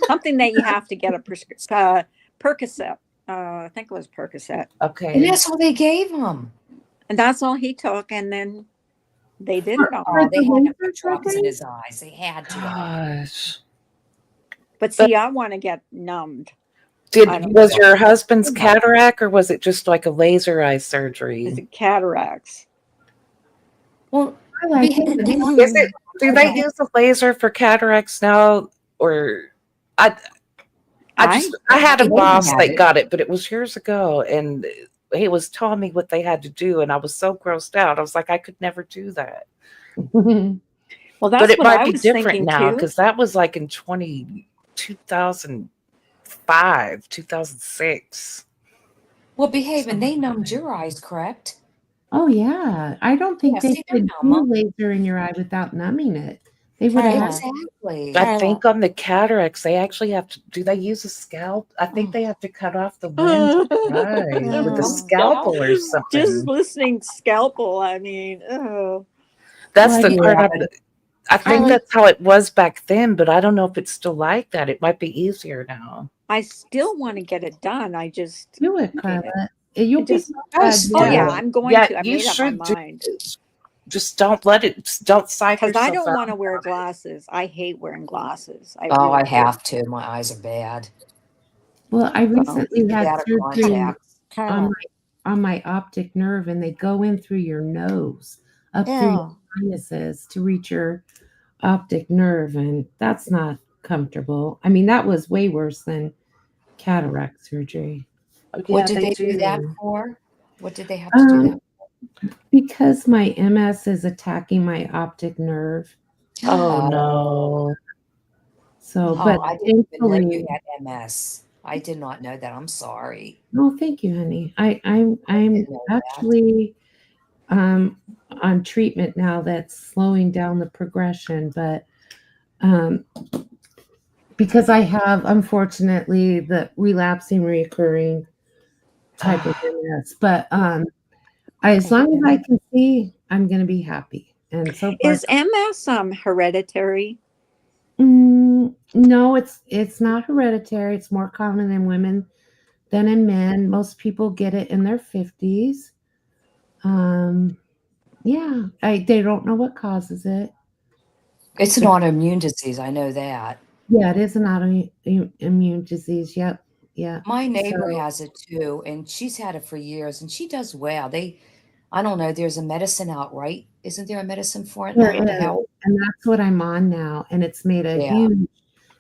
Speaker 2: something that you have to get a prescription. Percocet. I think it was Percocet,
Speaker 10: And
Speaker 5: Okay.
Speaker 10: that's all they gave him.
Speaker 2: and that's all he took. And then they did it all.
Speaker 10: Oh, they
Speaker 3: the
Speaker 10: had to
Speaker 3: laser
Speaker 10: put drops in
Speaker 3: surgery?
Speaker 10: his eyes. They had to.
Speaker 5: Gosh.
Speaker 2: But see, I want to get numbed. I don't
Speaker 5: Was
Speaker 10: know.
Speaker 5: your husband's cataract or was it just like a laser eye surgery?
Speaker 2: Is it cataracts?
Speaker 10: Well,
Speaker 3: I like it.
Speaker 5: Is it? Do they use a laser for cataracts now, or I had a
Speaker 10: I
Speaker 5: boss
Speaker 10: had
Speaker 5: that
Speaker 10: it.
Speaker 5: got it, but it was years ago, and he was telling me what they had to do, and I was so grossed out. I was like, I could never do that.
Speaker 2: Well, that's
Speaker 5: But it
Speaker 2: what I
Speaker 5: might be
Speaker 2: was
Speaker 5: different
Speaker 2: thinking
Speaker 5: now
Speaker 2: too.
Speaker 5: because that was like in 2003 2006.
Speaker 10: Well, behave, and they numbed your eyes, correct?
Speaker 3: Oh yeah. I don't think
Speaker 10: Yeah,
Speaker 3: they
Speaker 10: see, they're
Speaker 3: could
Speaker 10: numb.
Speaker 3: do laser in your eye without numbing it. They would have had
Speaker 10: Exactly.
Speaker 5: I think on the cataracts, they actually have to. Do they use a scalp? I think they have to cut off the lens of your eye with a scalpel or
Speaker 2: Just
Speaker 5: something.
Speaker 2: listening scalpel. I mean, oh.
Speaker 5: That's
Speaker 3: Well,
Speaker 5: the
Speaker 3: yeah.
Speaker 5: part I think
Speaker 2: Carla-
Speaker 5: that's how it was back then, but I don't know if it's still like that. It might be easier now.
Speaker 2: I still want to get it done. I just
Speaker 3: do it, Carla. You'll be so
Speaker 2: oh
Speaker 3: glad you
Speaker 2: yeah,
Speaker 3: did.
Speaker 2: I'm going
Speaker 5: Yeah,
Speaker 2: to. I
Speaker 5: you
Speaker 2: made up my
Speaker 5: should do
Speaker 2: mind
Speaker 5: Just don't let it. Don't psych
Speaker 2: because
Speaker 5: yourself
Speaker 2: I don't
Speaker 5: out.
Speaker 2: want to wear glasses. I hate wearing glasses.
Speaker 10: Oh, I
Speaker 2: really do.
Speaker 10: have to. My eyes are bad.
Speaker 3: Well, I recently
Speaker 10: Either
Speaker 3: had
Speaker 10: that or
Speaker 3: surgery
Speaker 10: contacts.
Speaker 3: on my optic nerve, and they go in through your nose, up through your sinuses to reach your optic nerve, and that's not comfortable. I mean, that was way worse than cataract surgery.
Speaker 10: What did they do that for? What did they have to do that for?
Speaker 3: Because my MS is attacking my optic nerve.
Speaker 5: Oh no.
Speaker 3: So,
Speaker 10: Oh,
Speaker 3: but
Speaker 10: I didn't even know
Speaker 3: thankfully,
Speaker 10: you had MS. I did not know that. I'm sorry.
Speaker 3: oh, thank you, honey. I'm
Speaker 10: know that.
Speaker 3: actually on treatment now that's slowing down the progression, but because I have unfortunately the relapsing reoccurring type of MS. But as long as I can see, I'm gonna be happy. And so far,
Speaker 2: Is MS hereditary?
Speaker 3: no, it's not hereditary. It's more common in women than in men. Most people get it in their 50s. Yeah, they don't know what causes it.
Speaker 10: It's an autoimmune disease. I know that.
Speaker 3: Yeah, it is an autoimmune disease. Yep. Yeah.
Speaker 10: My neighbor
Speaker 3: So-
Speaker 10: has it too, and she's had it for years, and she does well. I don't know. There's a medicine out, right? Isn't there a medicine for it
Speaker 3: There
Speaker 10: now to
Speaker 3: is,
Speaker 10: help?
Speaker 3: and that's what I'm on now, and it's made a
Speaker 10: Yeah.
Speaker 3: huge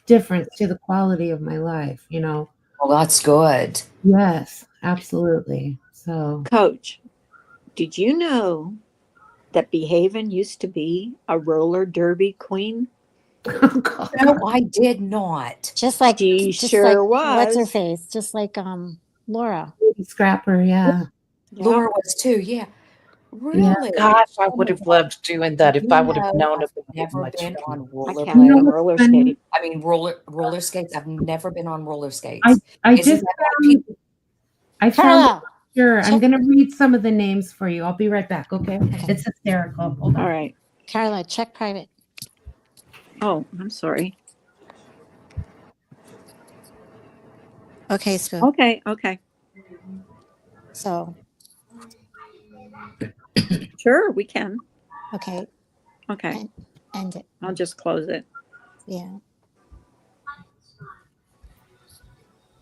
Speaker 3: difference to the quality of my life, you know.
Speaker 10: Well, that's good.
Speaker 3: Yes, absolutely. So,
Speaker 2: Coach, did you know that Behaven used to be a roller derby queen?
Speaker 10: No, I did not.
Speaker 8: Just like
Speaker 2: She
Speaker 8: just
Speaker 2: sure
Speaker 8: like what's her
Speaker 2: was.
Speaker 8: face? Just like Laura.
Speaker 3: Scrapper, yeah.
Speaker 10: Laura was too. Yeah. Really?
Speaker 5: Gosh, I would have loved doing that if I would have known
Speaker 10: I've
Speaker 5: about it
Speaker 10: never
Speaker 5: much
Speaker 10: been
Speaker 5: more.
Speaker 10: on
Speaker 2: I can't
Speaker 10: rollerblades.
Speaker 2: even roller skate.
Speaker 10: I mean roller skates. I've never been on roller skates.
Speaker 3: I
Speaker 10: Isn't
Speaker 3: just
Speaker 10: that how
Speaker 3: found
Speaker 10: people-
Speaker 3: I found
Speaker 8: Carla,
Speaker 3: sure. I'm
Speaker 8: check-
Speaker 3: gonna read some of the names for you. I'll be right back, okay? It's hysterical. Hold on.
Speaker 2: All right.
Speaker 8: Carla, check private.
Speaker 2: Oh, I'm sorry.
Speaker 8: Okay, Spoon.
Speaker 2: Okay.
Speaker 8: So,
Speaker 2: Sure, we can.
Speaker 8: okay,
Speaker 2: Okay.
Speaker 8: end it.
Speaker 2: I'll just close it.
Speaker 8: Yeah.